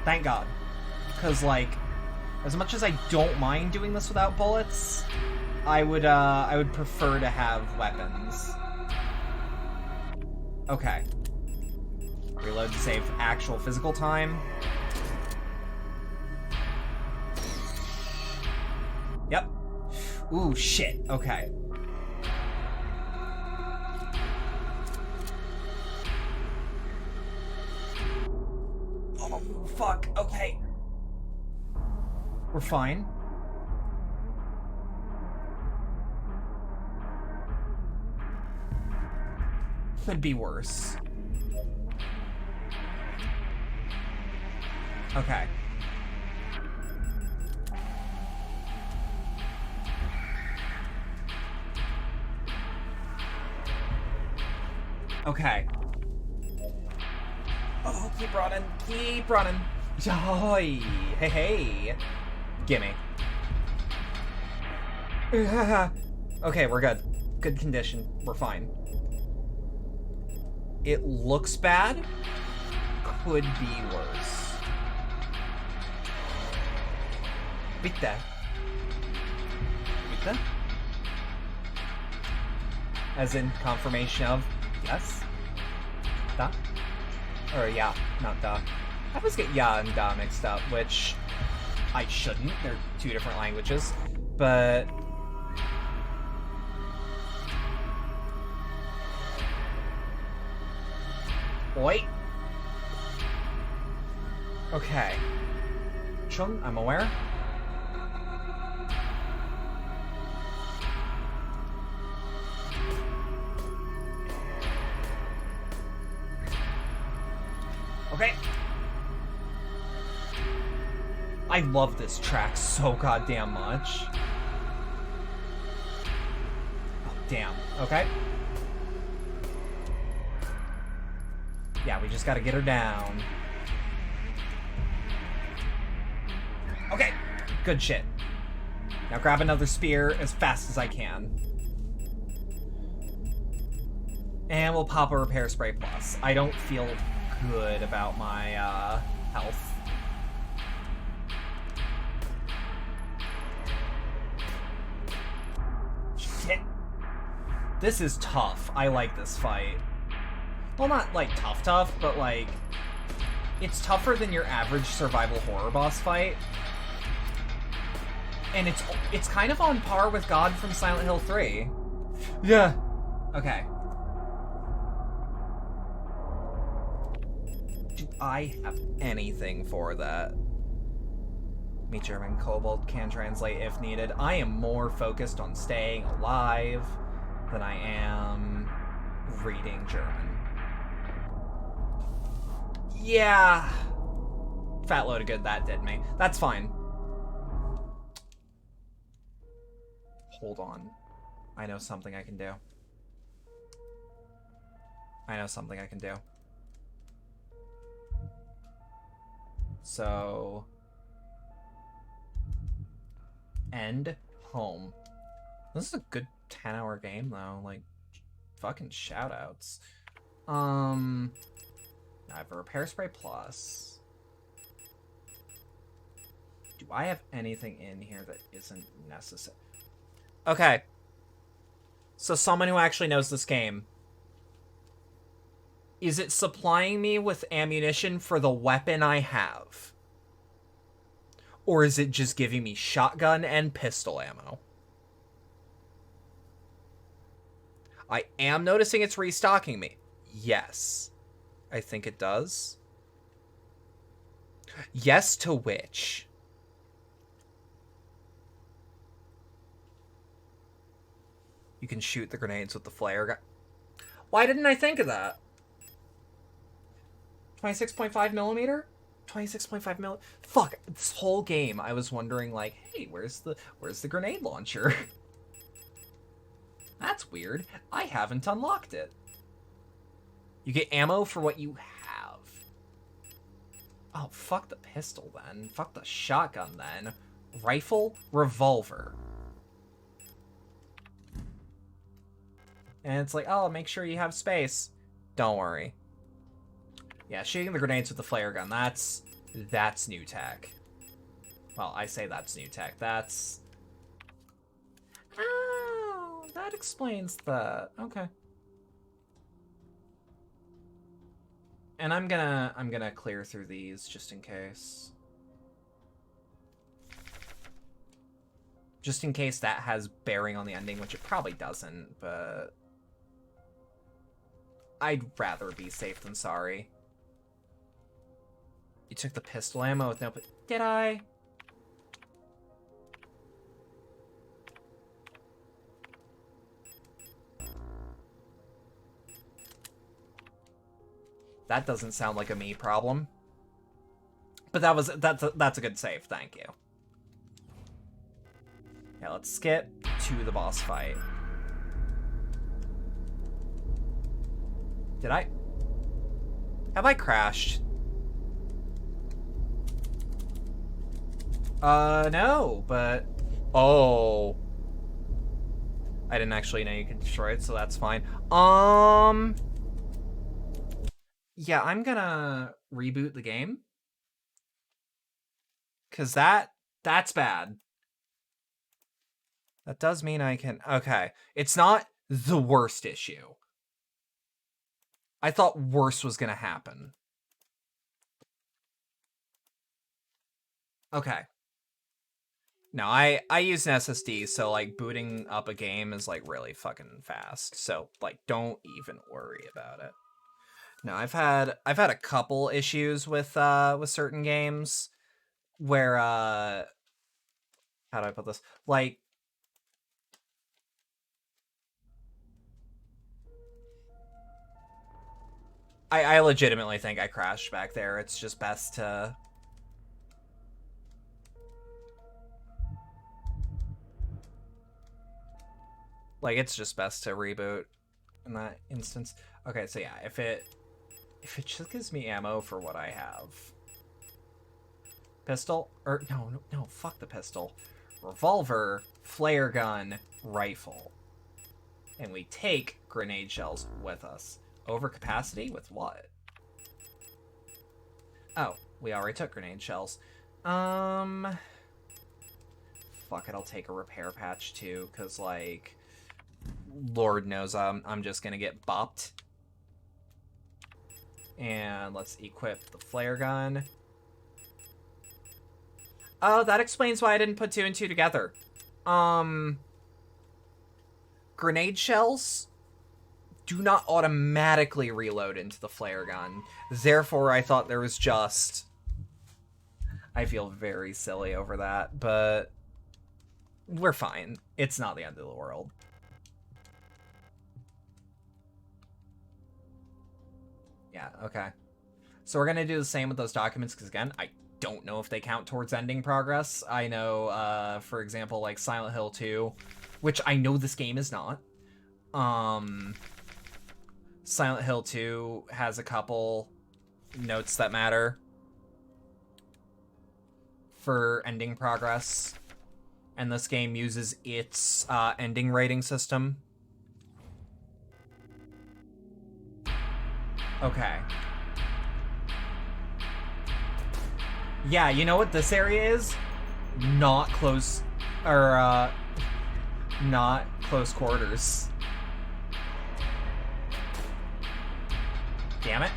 Thank God. Because, like, as much as I don't mind doing this without bullets, I would prefer to have weapons. Okay. Reload to save actual physical time. Yep. Ooh, shit. Okay. Oh, fuck. Okay. We're fine. Could be worse. Okay. Okay. Oh, keep running. Keep running. Yoy. Hey, hey. Gimme. Okay, we're good. Good condition. We're fine. It looks bad. Could be worse. Bitte. Bitte? As in confirmation of yes? Da? Or yeah, not da. I always get ya and da mixed up, which I shouldn't. They're two different languages. But... Oi. Okay. Chung, I'm aware. Okay. I love this track so goddamn much. Oh, damn. Okay. Yeah, we just gotta get her down. Okay, good shit. Now grab another spear as fast as I can. And we'll pop a repair spray plus. I don't feel good about my health. Shit. This is tough. I like this fight. Well, not, like, tough, but, like, it's tougher than your average survival horror boss fight. And it's kind of on par with God from Silent Hill 3. Yeah. Okay. Do I have anything for that? Me German Kobold can translate if needed. I am more focused on staying alive than I am reading German. Yeah. Fat load of good that did me. That's fine. Hold on. I know something I can do. I know something I can do. So... end home. This is a good 10-hour game, though. Like, fucking shoutouts. I have a repair spray plus. Do I have anything in here that isn't necessary? Okay. So someone who actually knows this game. Is it supplying me with ammunition for the weapon I have? Or is it just giving me shotgun and pistol ammo? I am noticing it's restocking me. Yes. I think it does. Yes to which? You can shoot the grenades with the flare gun. Why didn't I think of that? 26.5 millimeter? 26.5 mil. Fuck, this whole game I was wondering, like, hey, where's the grenade launcher? That's weird. I haven't unlocked it. You get ammo for what you have. Oh, fuck the pistol then. Fuck the shotgun then. Rifle, revolver. And it's like, oh, make sure you have space. Don't worry. Yeah, shooting the grenades with the flare gun, that's new tech. Well, I say that's new tech. That's... Oh, that explains that. Okay. And I'm gonna clear through these just in case. Just in case that has bearing on the ending, which it probably doesn't, but... I'd rather be safe than sorry. You took the pistol ammo with no... Did I? That doesn't sound like a me problem. But that's a good save, thank you. Yeah, let's skip to the boss fight. Did I? Have I crashed? No, but... Oh. I didn't actually know you could destroy it, so that's fine. Yeah, I'm gonna reboot the game. Because that's bad. That does mean I can... Okay. It's not the worst issue. I thought worse was gonna happen. Okay. No, I use an SSD, so, like, booting up a game is, like, really fucking fast. So, like, don't even worry about it. No, I've had a couple issues with certain games where, how do I put this? Like, I legitimately think I crashed back there. It's just best to... Like, it's just best to reboot in that instance. Okay, so yeah, if it just gives me ammo for what I have. Pistol? Or, no, fuck the pistol. Revolver, flare gun, rifle. And we take grenade shells with us. Overcapacity with what? Oh, we already took grenade shells. Fuck it, I'll take a repair patch too, because, like, Lord knows I'm just gonna get bopped. And let's equip the flare gun. Oh, that explains why I didn't put 2 and 2 together. Grenade shells do not automatically reload into the flare gun. Therefore, I thought there was just... I feel very silly over that, but we're fine. It's not the end of the world. Yeah, okay. So we're gonna do the same with those documents, because again, I don't know if they count towards ending progress. I know, for example, like Silent Hill 2, which I know this game is not. Silent Hill 2 has a couple notes that matter for ending progress, and this game uses its ending rating system. Okay. Yeah, you know what this area is? not close, or, not close quarters. Damn it.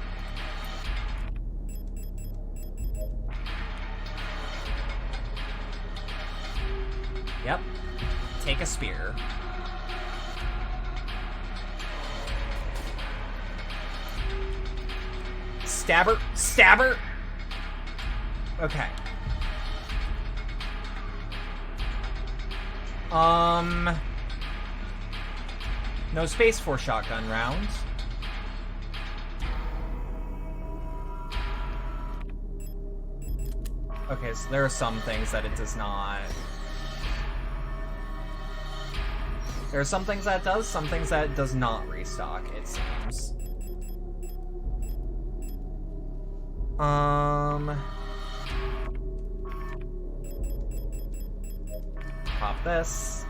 Yep. Take a spear. Stabber! Stabber! Okay. No space for shotgun rounds. Okay, so there are some things that it does not. There are some things that it does, some things that it does not restock, it seems. Pop this.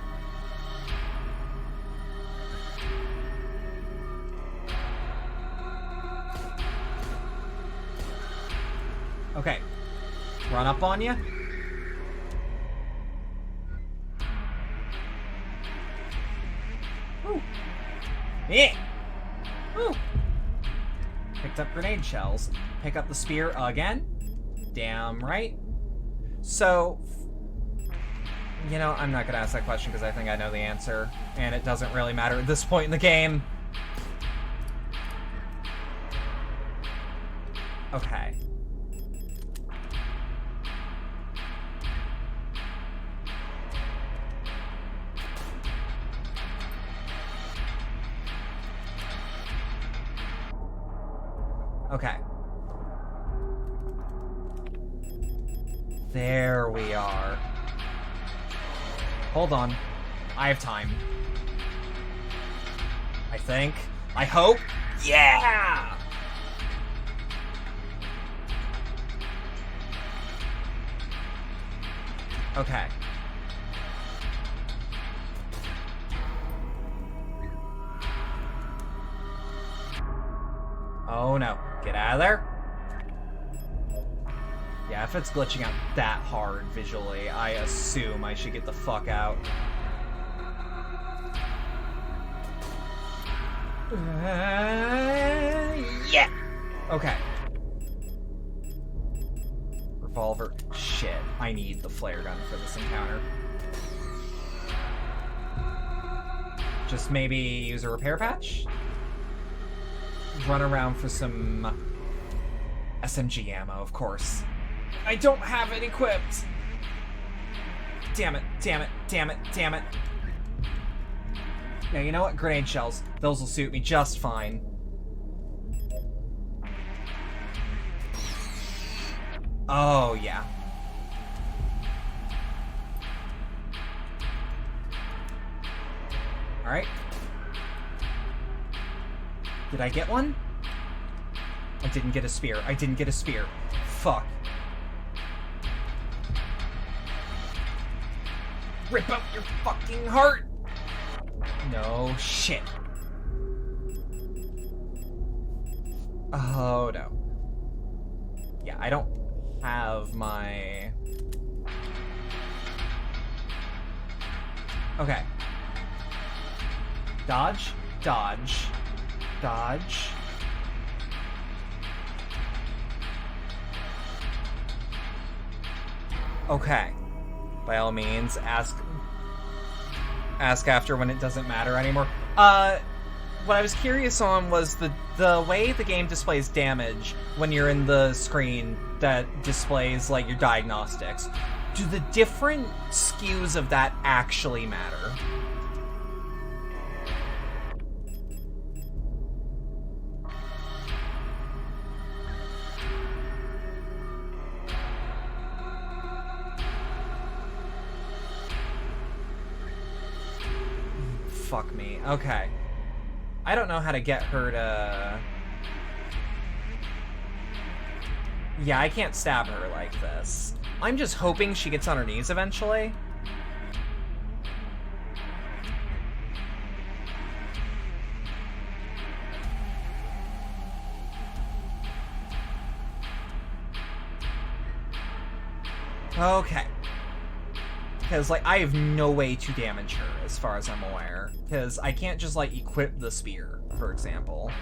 Okay. Run up on you. Ooh. Yeah. Ooh. Picked up grenade shells. Pick up the spear again. Damn right. So, you know, I'm not gonna ask that question because I think I know the answer, and it doesn't really matter at this point in the game. Okay. Okay. There we are. Hold on. I have time. I think. I hope. Yeah! Okay. Oh no. Get out of there. Yeah, if it's glitching out that hard visually, I assume I should get the fuck out. Yeah! Okay. Revolver. Shit. I need the flare gun for this encounter. Just maybe use a repair patch? Run around for some SMG ammo, of course. I don't have it equipped! Damn it, damn it, damn it, damn it. Yeah, you know what? Grenade shells. Those will suit me just fine. Oh, yeah. Alright. Did I get one? I didn't get a spear. I didn't get a spear. Fuck. Rip out your fucking heart! No shit. Oh no. Yeah, I don't have my... Okay. Dodge, dodge, dodge. Okay. By all means, ask after when it doesn't matter anymore. What I was curious on was the way the game displays damage when you're in the screen that displays, like, your diagnostics. Do the different SKUs of that actually matter? Fuck me. Okay. I don't know how to get her to... Yeah, I can't stab her like this. I'm just hoping she gets on her knees eventually. Okay. Because, like, I have no way to damage her, as far as I'm aware. Because I can't just, like, equip the spear, for example.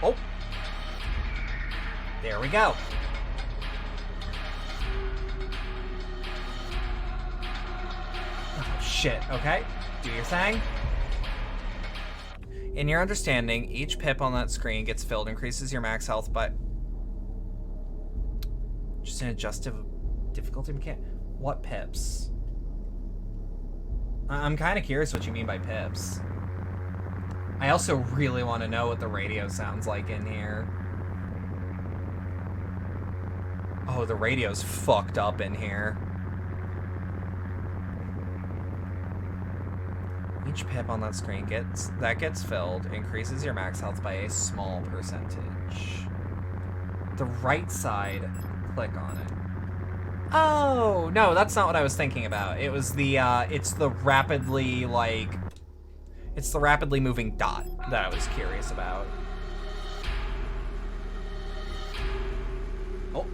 Oh! There we go. Oh, shit. Okay. Do your thing. In your understanding, each pip on that screen gets filled, increases your max health, but... Just an adjustive difficulty mechanic? What pips? I'm kind of curious what you mean by pips. I also really want to know what the radio sounds like in here. Oh, the radio's fucked up in here. Each pip on that screen gets filled increases your max health by a small percentage. The right side, click on it. Oh, no, that's not what I was thinking about. It was the, it's the rapidly, like... It's the rapidly moving dot that I was curious about. Oh.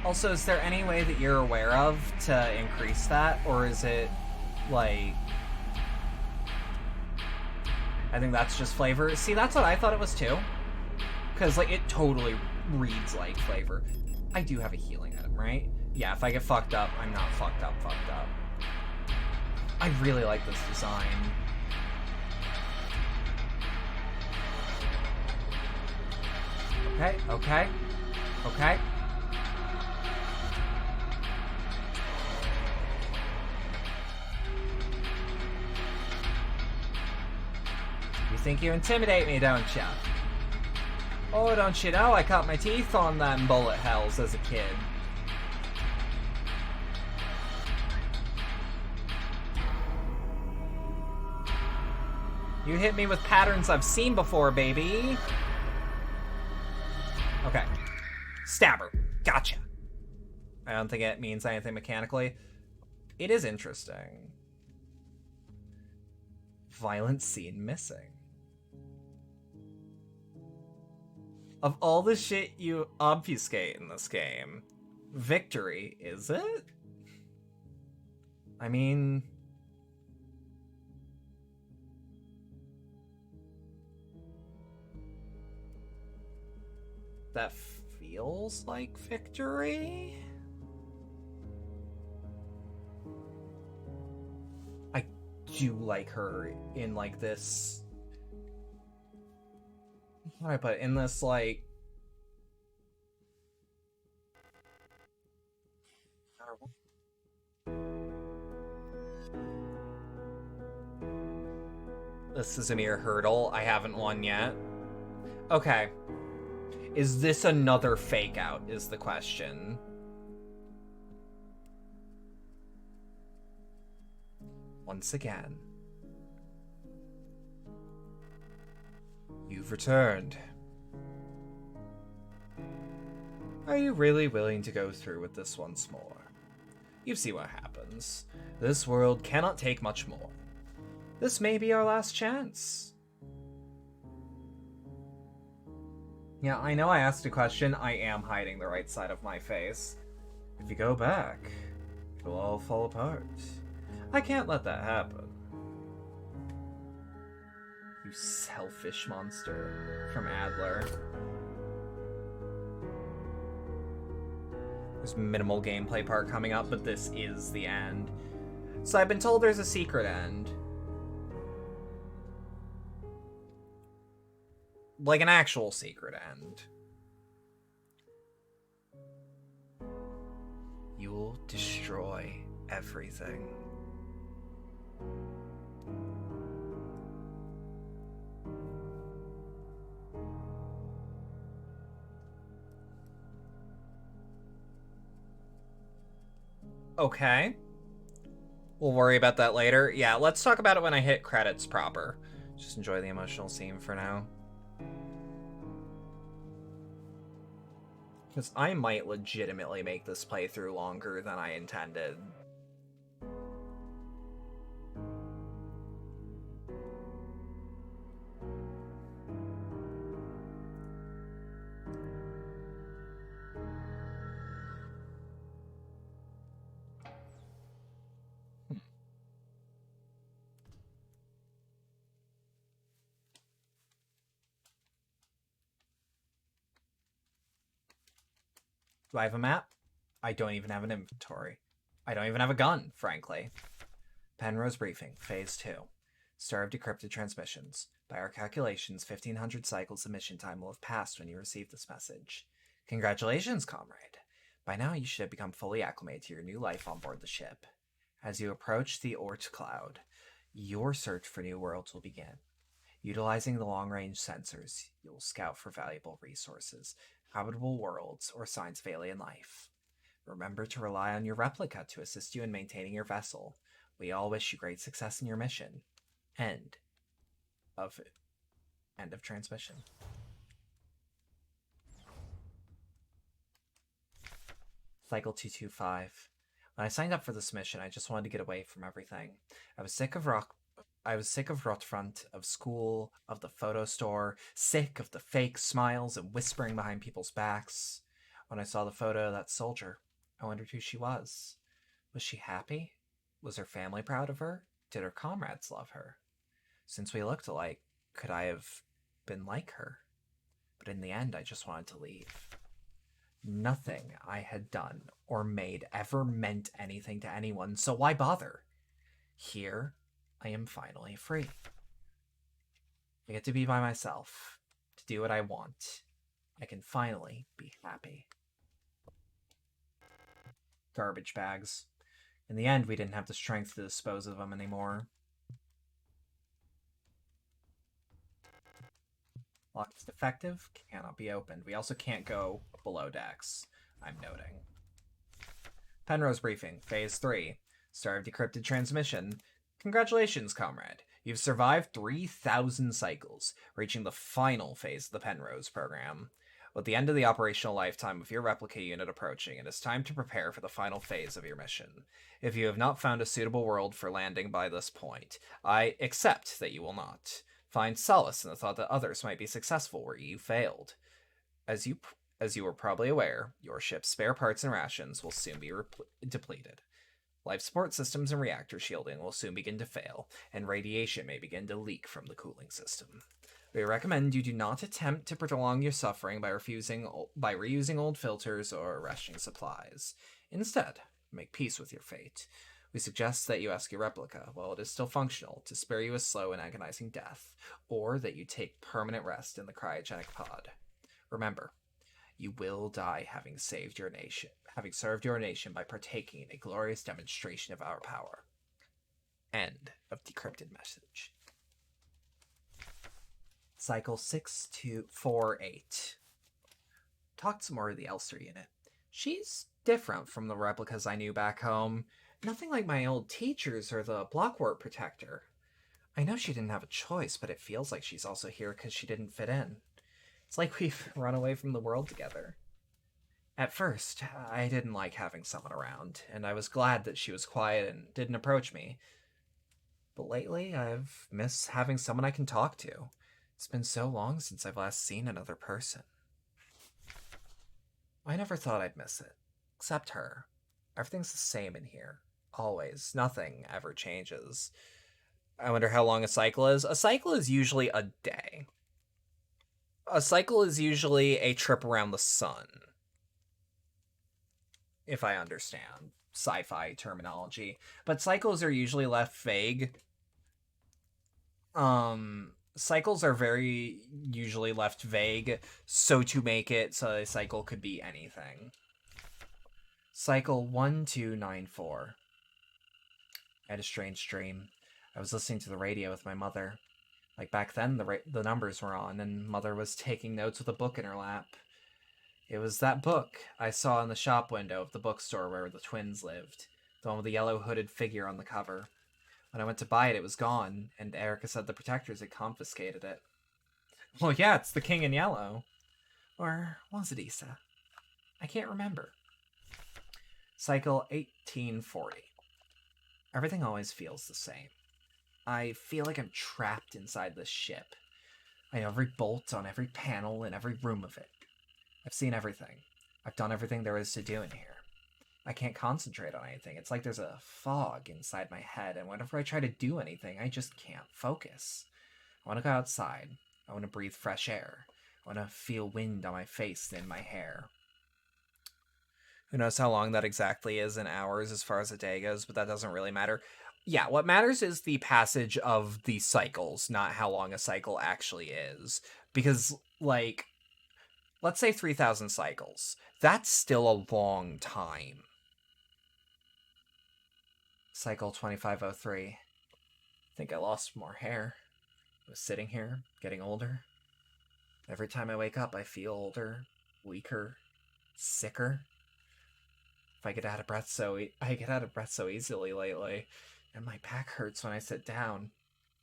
Also, is there any way that you're aware of to increase that? Or is it, like... I think that's just flavor. See, that's what I thought it was too. Because, like, it totally reads like flavor. I do have a healing item, right? Yeah, if I get fucked up, I'm not fucked up. I really like this design. Okay. You think you intimidate me, don't ya? Oh, don't you know I cut my teeth on them bullet hells as a kid. You hit me with patterns I've seen before, baby. Okay. Stabber. Gotcha. I don't think it means anything mechanically. It is interesting. Violent scene missing. Of all the shit you obfuscate in this game, victory, is it? I mean... That feels like victory? I do like her in, like, this... How do I put it? In this, like... This is a mere hurdle. I haven't won yet. Okay. Is this another fake out, is the question. Once again. You've returned. Are you really willing to go through with this once more? You see what happens. This world cannot take much more. This may be our last chance. Yeah, I know I asked a question. I am hiding the right side of my face. If you go back, it'll all fall apart. I can't let that happen. You selfish monster. From Adler. There's minimal gameplay part coming up, but this is the end. So I've been told there's a secret end. Like an actual secret end. You'll destroy everything. Okay. We'll worry about that later. Yeah, let's talk about it when I hit credits proper. Just enjoy the emotional scene for now. Because I might legitimately make this playthrough longer than I intended. Do I have a map? I don't even have an inventory. I don't even have a gun, frankly. Penrose Briefing, Phase 2. Star of Decrypted Transmissions. By our calculations, 1500 cycles of mission time will have passed when you receive this message. Congratulations, comrade. By now you should have become fully acclimated to your new life on board the ship. As you approach the Oort Cloud, your search for new worlds will begin. Utilizing the long-range sensors, you'll scout for valuable resources, habitable worlds, or signs of alien life. Remember to rely on your replica to assist you in maintaining your vessel. We all wish you great success in your mission. End of transmission. Cycle 225. When I signed up for this mission, I just wanted to get away from everything. I was sick of Rotfront, of school, of the photo store, sick of the fake smiles and whispering behind people's backs. When I saw the photo of that soldier, I wondered who she was. Was she happy? Was her family proud of her? Did her comrades love her? Since we looked alike, could I have been like her? But in the end, I just wanted to leave. Nothing I had done or made ever meant anything to anyone, so why bother? Here, I am finally free. I get to be by myself, to do what I want. I can finally be happy. Garbage bags. In the end, we didn't have the strength to dispose of them anymore. Lock is defective, cannot be opened. We also can't go below decks, I'm noting. Penrose Briefing, Phase 3. Star of Decrypted Transmission. Congratulations, comrade. You've survived 3,000 cycles, reaching the final phase of the Penrose program. With the end of the operational lifetime of your replica unit approaching, it is time to prepare for the final phase of your mission. If you have not found a suitable world for landing by this point, I accept that you will not. Find solace in the thought that others might be successful where you failed. As you are probably aware, your ship's spare parts and rations will soon be depleted. Life support systems and reactor shielding will soon begin to fail, and radiation may begin to leak from the cooling system. We recommend you do not attempt to prolong your suffering by reusing old filters or rationing supplies. Instead, make peace with your fate. We suggest that you ask your replica, while it is still functional, to spare you a slow and agonizing death, or that you take permanent rest in the cryogenic pod. Remember, you will die having served your nation by partaking in a glorious demonstration of our power. End of decrypted message. Cycle 6248. Talked some more of the Elster unit. She's different from the replicas I knew back home. Nothing like my old teachers or the blockwork protector. I know she didn't have a choice, but it feels like she's also here because she didn't fit in. It's like we've run away from the world together. At first, I didn't like having someone around, and I was glad that she was quiet and didn't approach me. But lately, I've missed having someone I can talk to. It's been so long since I've last seen another person. I never thought I'd miss it. Except her. Everything's the same in here. Always. Nothing ever changes. I wonder how long a cycle is. A cycle is usually a day. A cycle is usually a trip around the sun. If I understand sci-fi terminology. But cycles are usually left vague. Cycles are very usually left vague, so to make it so a cycle could be anything. Cycle 1294. I had a strange dream. I was listening to the radio with my mother. Like back then, the numbers were on, and Mother was taking notes with a book in her lap. It was that book I saw in the shop window of the bookstore where the twins lived. The one with the yellow hooded figure on the cover. When I went to buy it, it was gone, and Erica said the protectors had confiscated it. Well, yeah, it's the King in Yellow. Or was it Issa? I can't remember. Cycle 1840. Everything always feels the same. I feel like I'm trapped inside this ship. I know every bolt on every panel in every room of it. I've seen everything. I've done everything there is to do in here. I can't concentrate on anything. It's like there's a fog inside my head, and whenever I try to do anything, I just can't focus. I want to go outside. I want to breathe fresh air. I want to feel wind on my face and in my hair. Who knows how long that exactly is in hours as far as a day goes, but that doesn't really matter. Yeah, what matters is the passage of the cycles, not how long a cycle actually is. Because, like, let's say 3,000 cycles. That's still a long time. Cycle 2503. I think I lost more hair. I was sitting here, getting older. Every time I wake up, I feel older, weaker, sicker. If I get out of breath so easily lately, and my back hurts when I sit down.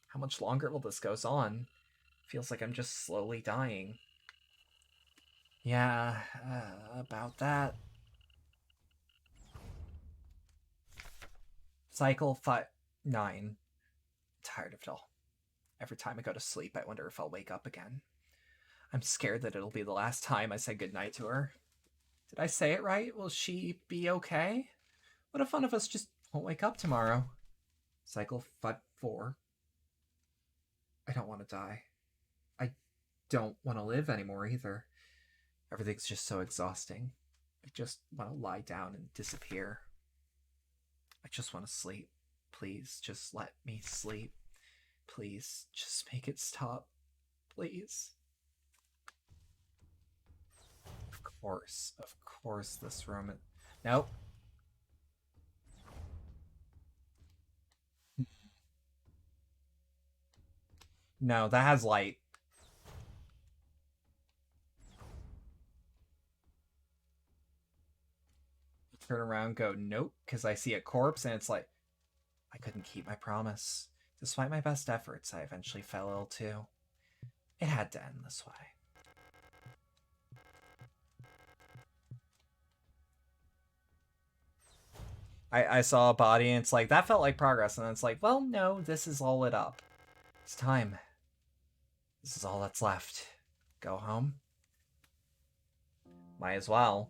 How much longer will this goes on? Feels like I'm just slowly dying. Yeah, about that. Cycle 9. Tired of it all. Every time I go to sleep, I wonder if I'll wake up again. I'm scared that it'll be the last time I say goodnight to her. Did I say it right? Will she be okay? What if one of us just won't wake up tomorrow? Cycle 4. I don't want to die. I don't want to live anymore either. Everything's just so exhausting. I just want to lie down and disappear. I just want to sleep. Please, just let me sleep. Please, just make it stop. Please. Of course, this room... Nope. No, that has light. Turn around, go, nope, because I see a corpse, and it's like, I couldn't keep my promise. Despite my best efforts, I eventually fell ill too. It had to end this way. I saw a body, and it's like, that felt like progress, and then it's like, well, no, this is all lit up. It's time. This is all that's left. Go home? Might as well.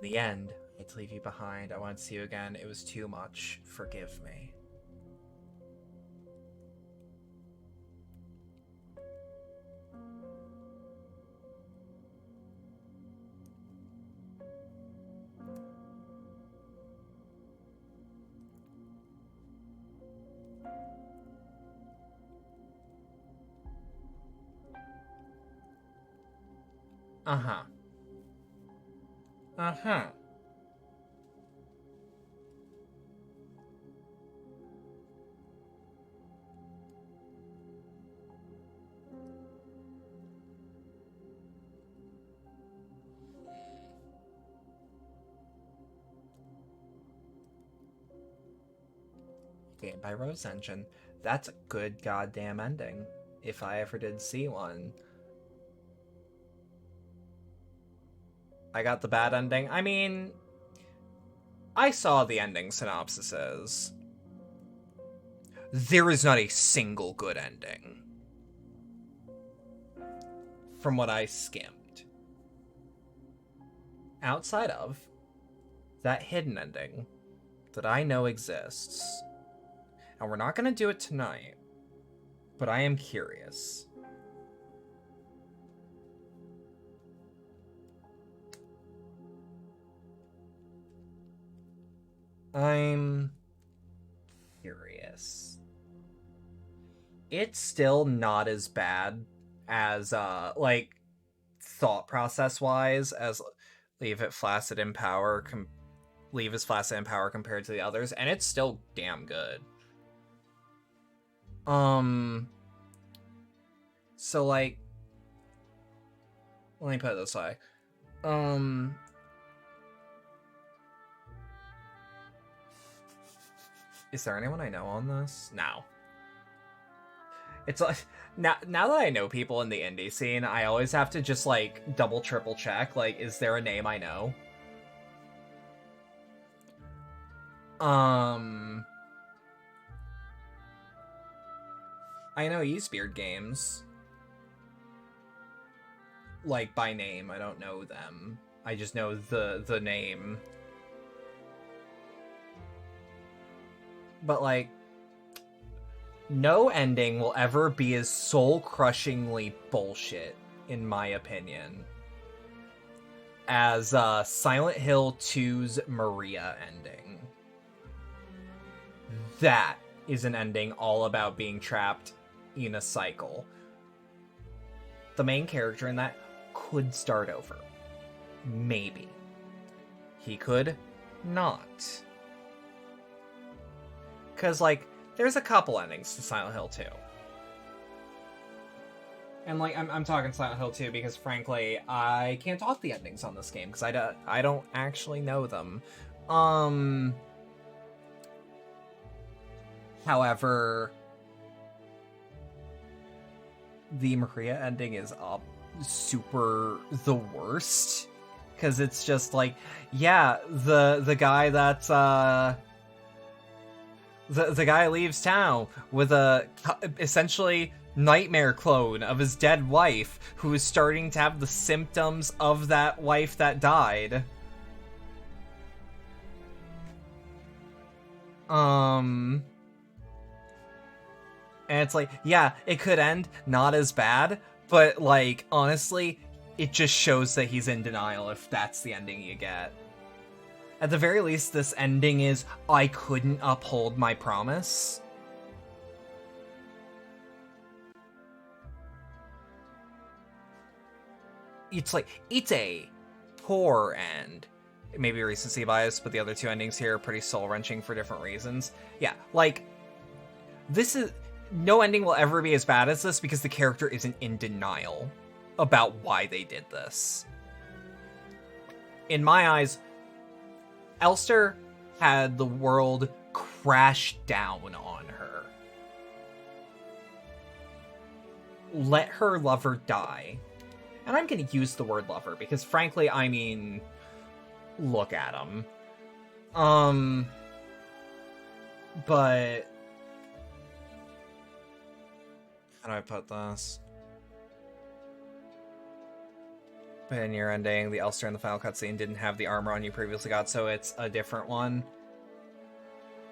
In the end, I had to leave you behind. I wanted to see you again. It was too much. Forgive me. Uh-huh. Uh-huh. Game by Rose Engine. That's a good goddamn ending. If I ever did see one. I got the bad ending. I mean, I saw the ending synopsises. There is not a single good ending. From what I skimmed. Outside of that hidden ending that I know exists. And we're not going to do it tonight, but I am curious. I'm curious. It's still not as bad as, like, thought process-wise as Leave It Flaccid in Power, Leave Is Flaccid in Power compared to the others, and it's still damn good. So, like, let me put it this way. Is there anyone I know on this? No. It's like, now that I know people in the indie scene, I always have to just, like, double, triple check, like, is there a name I know? I know Eastbeard Games. Like, by name, I don't know them. I just know the name. But, like, no ending will ever be as soul-crushingly bullshit, in my opinion, as Silent Hill 2's Maria ending. That is an ending all about being trapped in a cycle. The main character in that could start over. Maybe. He could not. Because, like, there's a couple endings to Silent Hill 2. And, like, I'm talking Silent Hill 2 because, frankly, I can't talk the endings on this game because I don't actually know them. However, the Maria ending is super the worst. Because it's just like, yeah, the guy that's, the guy leaves town with a essentially nightmare clone of his dead wife who is starting to have the symptoms of that wife that died. And it's like, yeah, it could end not as bad, but, like, honestly, it just shows that he's in denial if that's the ending you get. At the very least, this ending is, I couldn't uphold my promise. It's like, it's a poor end. Maybe recency bias, but the other two endings here are pretty soul-wrenching for different reasons. Yeah, like, this is... No ending will ever be as bad as this because the character isn't in denial about why they did this. In my eyes, Elster had the world crash down on her. Let her lover die. And I'm going to use the word lover because, frankly, I mean, look at him. But how do I put this? But in your ending, the Elster in the final cutscene didn't have the armor on you previously got, so it's a different one.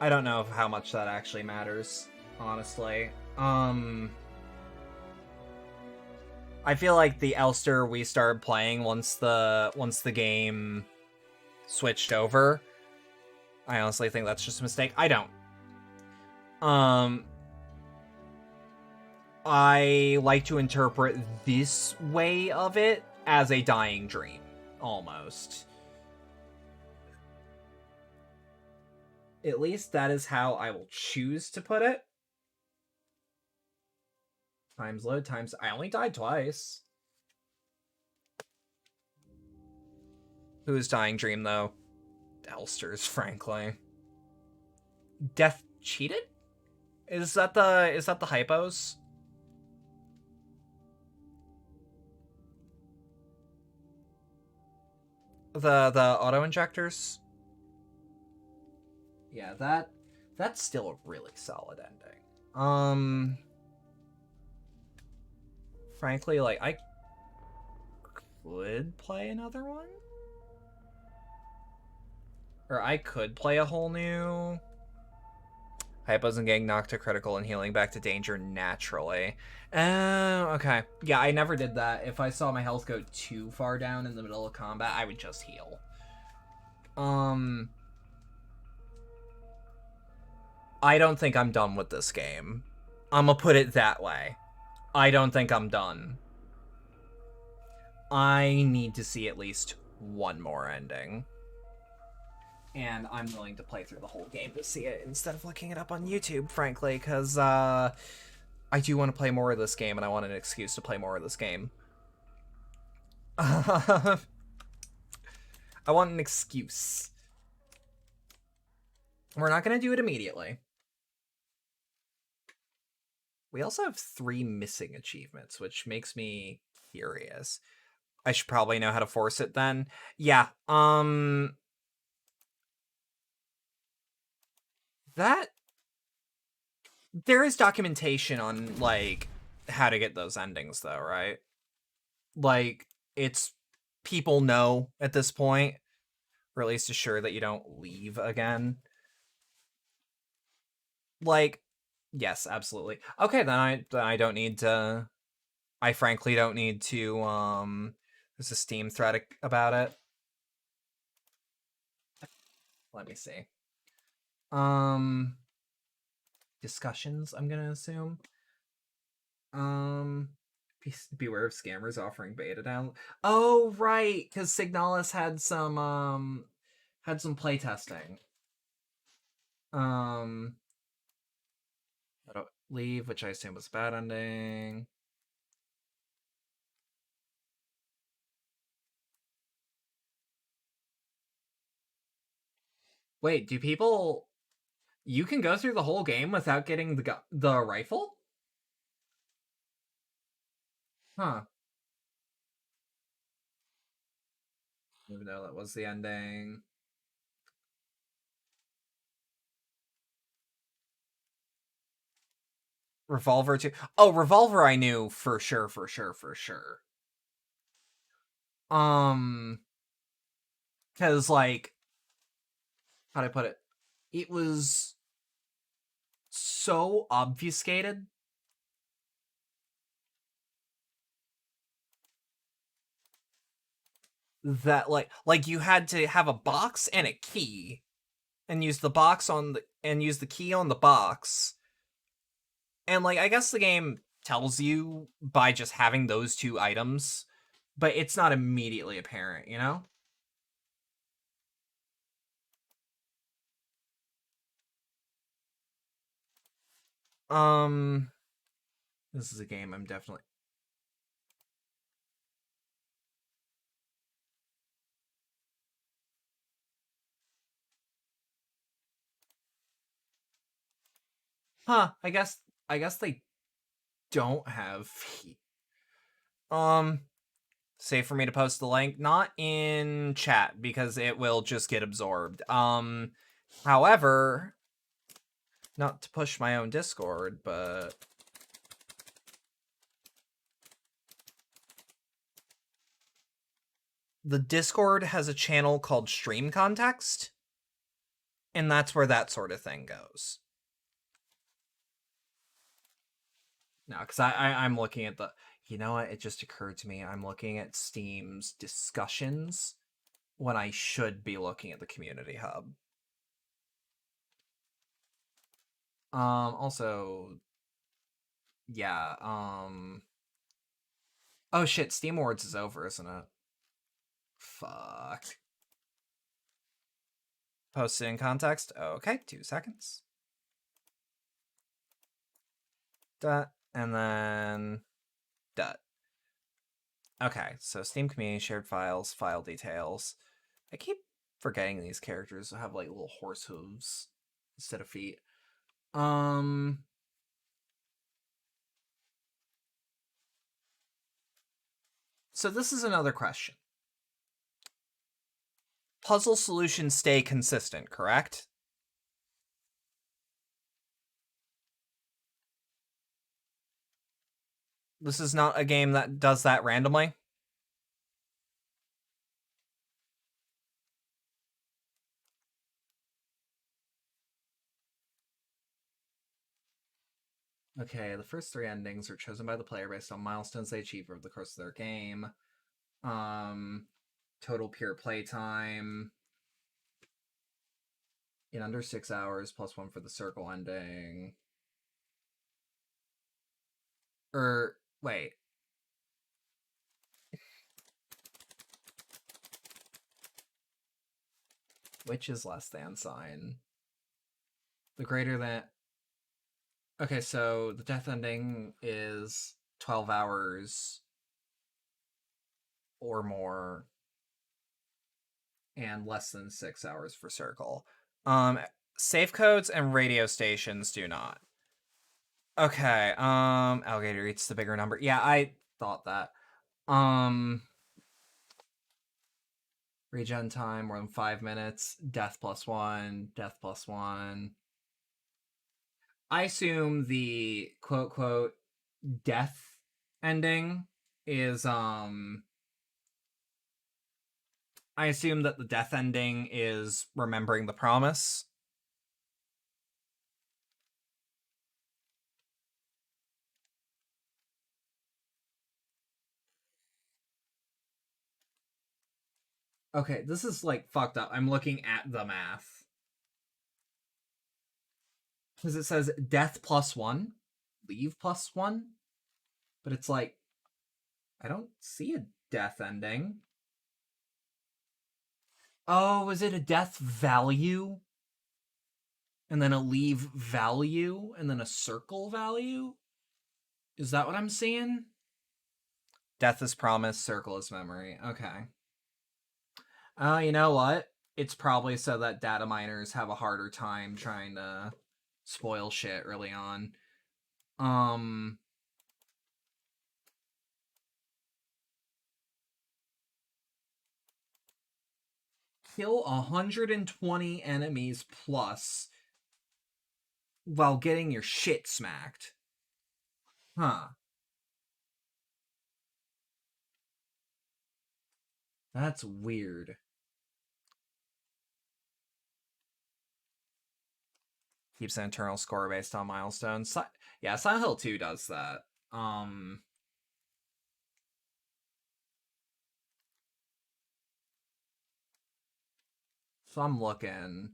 I don't know how much that actually matters, honestly. I feel like the Elster we started playing once the game switched over. I honestly think that's just a mistake. I don't. I like to interpret this way of it as a dying dream, almost. At least that is how I will choose to put it. Times load, times... I only died twice. Who's dying dream, though? Elster's, frankly. Death cheated? Is that the hypos? The auto injectors? Yeah, that's still a really solid ending. Frankly, like, I could play another one? Or I could play a whole new... Hypos and getting knocked to critical and healing back to danger naturally. Okay. Yeah, I never did that. If I saw my health go too far down in the middle of combat, I would just heal. I don't think I'm done with this game. I'm gonna put it that way. I don't think I'm done. I need to see at least one more ending. And I'm willing to play through the whole game to see it instead of looking it up on YouTube, frankly, because I do want to play more of this game, and I want an excuse to play more of this game. I want an excuse. We're not going to do it immediately. We also have 3 missing achievements, which makes me curious. I should probably know how to force it then. Yeah, that there is documentation on, like, how to get those endings, though, right? Like, it's people know at this point, or at least assure that you don't leave again. Like, yes, absolutely. Okay, then I don't need to. I frankly don't need to. There's a Steam thread about it. Let me see. Discussions. I'm gonna assume. Um, beware of scammers offering beta down. Oh right, because Signalis had some playtesting. I don't leave, which I assume was a bad ending. Wait, do people? You can go through the whole game without getting the rifle? Huh. Even though that was the ending. Revolver too. Oh, Revolver I knew for sure, for sure, for sure. Because, like, how'd I put it? It was so obfuscated that, like you had to have a box and a key and use the box on the and use the key on the box. And, like, I guess the game tells you by just having those 2 items, but it's not immediately apparent, you know? Um, this is a game I'm definitely. Huh, I guess they don't have say for me to post the link, not in chat because it will just get absorbed. However, not to push my own Discord, but the Discord has a channel called Stream Context, and that's where that sort of thing goes. No, because I'm looking at the. You know what? It just occurred to me. I'm looking at Steam's discussions when I should be looking at the community hub. Also, yeah. Oh shit! Steam Awards is over, isn't it? Fuck. Post it in context. Okay, 2 seconds. Dot and then dot. Okay, so Steam community, shared files, file details. I keep forgetting these characters have like little horse hooves instead of feet. So this is another question. Puzzle solutions stay consistent, correct? This is not a game that does that randomly. Okay, the first 3 endings are chosen by the player based on milestones they achieve over the course of their game. Total pure playtime in under 6 hours, +1 for the circle ending. Wait. Which is less than sign? The greater than. Okay, so the death ending is 12 hours or more, and less than 6 hours for circle. Safe codes and radio stations do not. Okay, alligator eats the bigger number. Yeah, I thought that. Regen time more than 5 minutes. Death +1. Death +1. I assume the quote quote death ending is I assume that the death ending is remembering the promise. Okay, this is like fucked up. I'm looking at the math. Because it says death +1, leave +1, but it's like I don't see a death ending. Oh, is it a death value? And then a leave value? And then a circle value? Is that what I'm seeing? Death is promise, circle is memory. Okay. You know what? It's probably so that data miners have a harder time trying to spoil shit early on. Kill 120 enemies plus while getting your shit smacked. Huh. That's weird. Keeps an internal score based on milestones. Yeah, Silent Hill 2 does that. So I'm looking.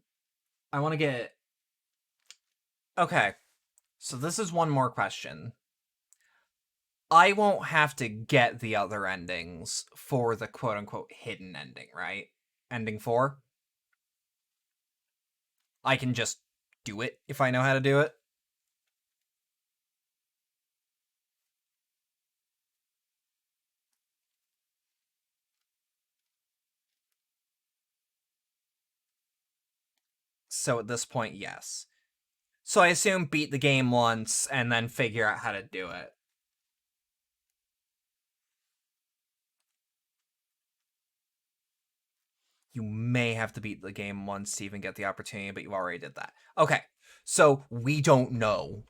I want to get... Okay. So this is one more question. I won't have to get the other endings for the quote-unquote hidden ending, right? Ending 4? I can just do it if I know how to do it. So at this point, yes. So I assume beat the game once and then figure out how to do it. You may have to beat the game once to even get the opportunity, but you already did that. Okay, so we don't know,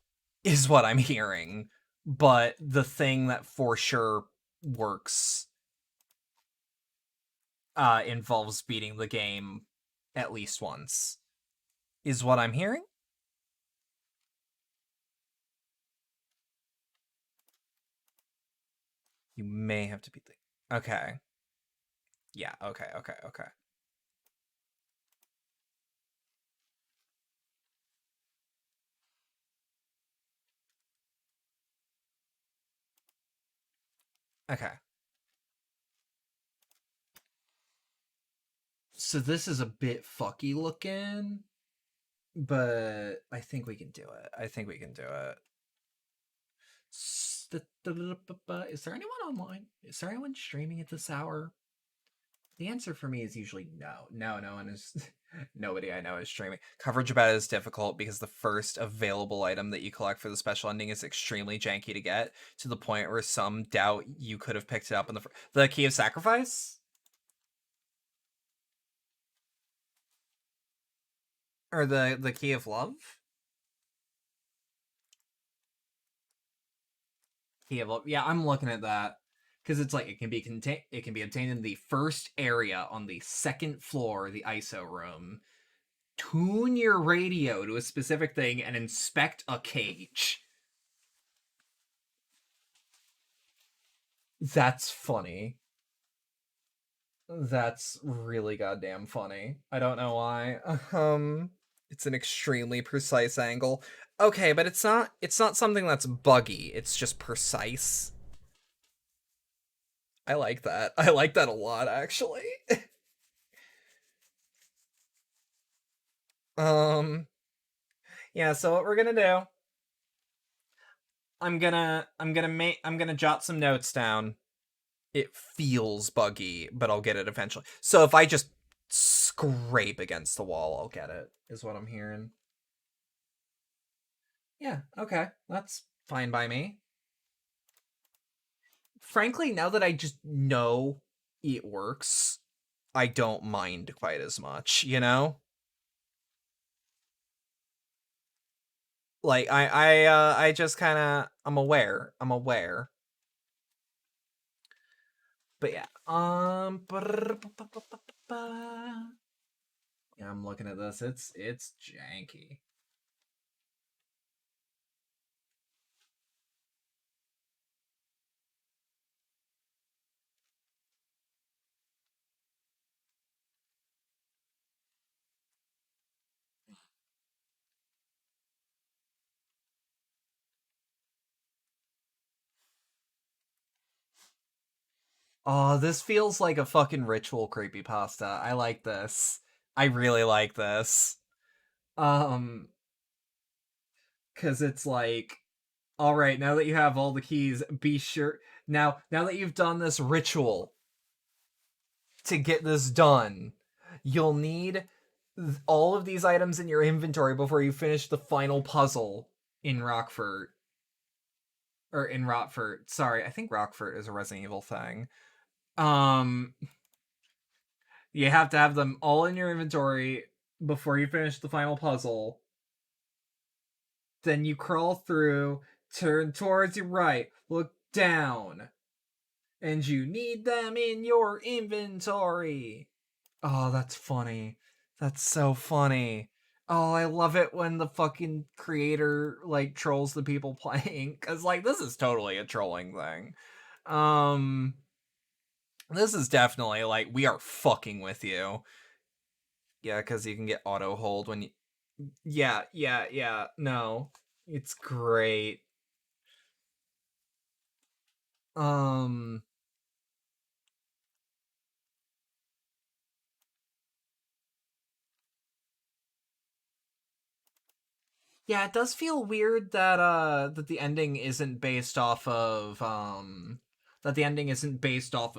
is what I'm hearing. But the thing that for sure works involves beating the game at least once, is what I'm hearing. You may have to beat the... Okay. Yeah, okay. Okay. So this is a bit fucky looking, but I think we can do it. Is there anyone online? Is there anyone streaming at this hour? The answer for me is usually no. No one is. Nobody I know is streaming. Coverage about it is difficult because the first available item that you collect for the special ending is extremely janky to get, to the point where some doubt you could have picked it up in the Key of Sacrifice? Or the Key of Love? Key of Love. Yeah, I'm looking at that. Because it's like it can be obtained in the first area on the second floor, the ISO room. Tune your radio to a specific thing and inspect a cage. That's funny. That's really goddamn funny. I don't know why. It's an extremely precise angle. Okay, but it's not something that's buggy. It's just precise. I like that. I like that a lot, actually. Yeah, so what we're gonna do, I'm gonna jot some notes down. It feels buggy, but I'll get it eventually. So if I just scrape against the wall, I'll get it, is what I'm hearing. Yeah, okay. That's fine by me. Frankly, now that I just know it works, I don't mind quite as much, you know? Like I just kind of I'm aware. I'm aware. But yeah. Yeah, I'm looking at this. It's janky. Oh, this feels like a fucking ritual creepypasta. I like this. I really like this. Um, cause it's like, all right, now that you have all the keys, be sure now that you've done this ritual to get this done, you'll need all of these items in your inventory before you finish the final puzzle in Rockfort. Or in Rotfort. Sorry, I think Rockfort is a Resident Evil thing. Um, you have to have them all in your inventory before you finish the final puzzle. Then you crawl through, turn towards your right, look down, and you need them in your inventory. Oh, that's funny. That's so funny. Oh, I love it when the fucking creator like trolls the people playing cuz like this is totally a trolling thing. Um this is definitely like we are fucking with you. Yeah, cuz you can get auto hold when you yeah. No. It's great. Um Yeah, it does feel weird that the ending isn't based off of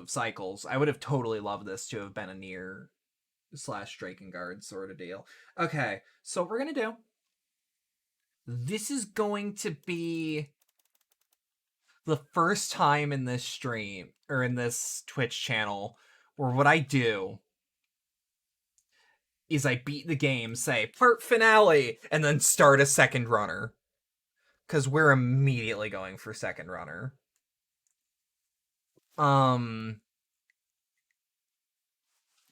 cycles. I would have totally loved this to have been a near slash Drakengard sort of deal. Okay, so what we're gonna do. This is going to be the first time in this stream or in this Twitch channel where what I do is I beat the game, say part finale, and then start a second runner. Because we're immediately going for second runner. Um,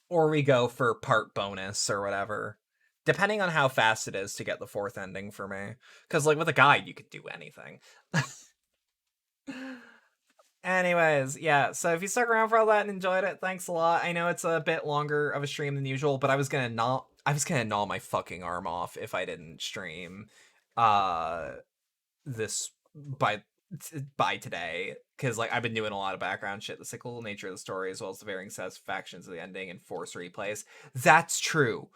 or we go for part bonus or whatever, depending on how fast it is to get the fourth ending for me. Because like with a guide, you could do anything. Anyways, yeah. So if you stuck around for all that and enjoyed it, thanks a lot. I know it's a bit longer of a stream than usual, but I was gonna gnaw my fucking arm off if I didn't stream uh this by today, because like I've been doing a lot of background shit, the cyclical nature of the story as well as the varying satisfactions of the ending and force replays. That's true,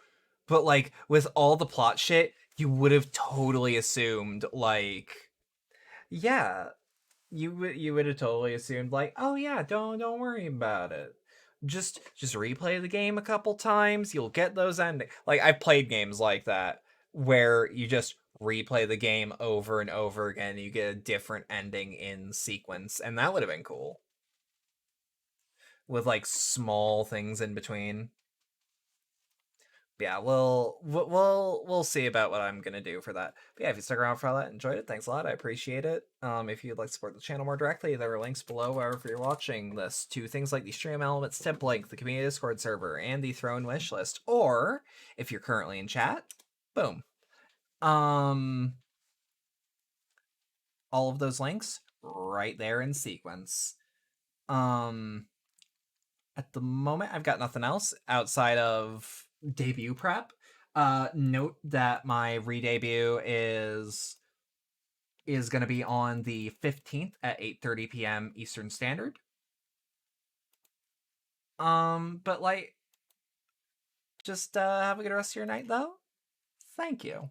but like with all the plot shit, you would have totally assumed like, yeah, you would have totally assumed like, oh yeah, don't worry about it, just replay the game a couple times, you'll get those endings. Like I've played games like that where you just replay the game over and over again, you get a different ending in sequence, and that would have been cool with like small things in between. Yeah, we'll see about what I'm gonna do for that. But yeah, if you stuck around for all that, enjoyed it, thanks a lot. I appreciate it. If you'd like to support the channel more directly, there are links below wherever you're watching this to things like the stream elements tip link, the community Discord server, and the throne wish list. Or if you're currently in chat, boom. Um, all of those links right there in sequence. Um, at the moment, I've got nothing else outside of debut prep. Note that my re-debut is going to be on the 15th at 8:30 p.m. Eastern Standard. But like, just have a good rest of your night, though. Thank you.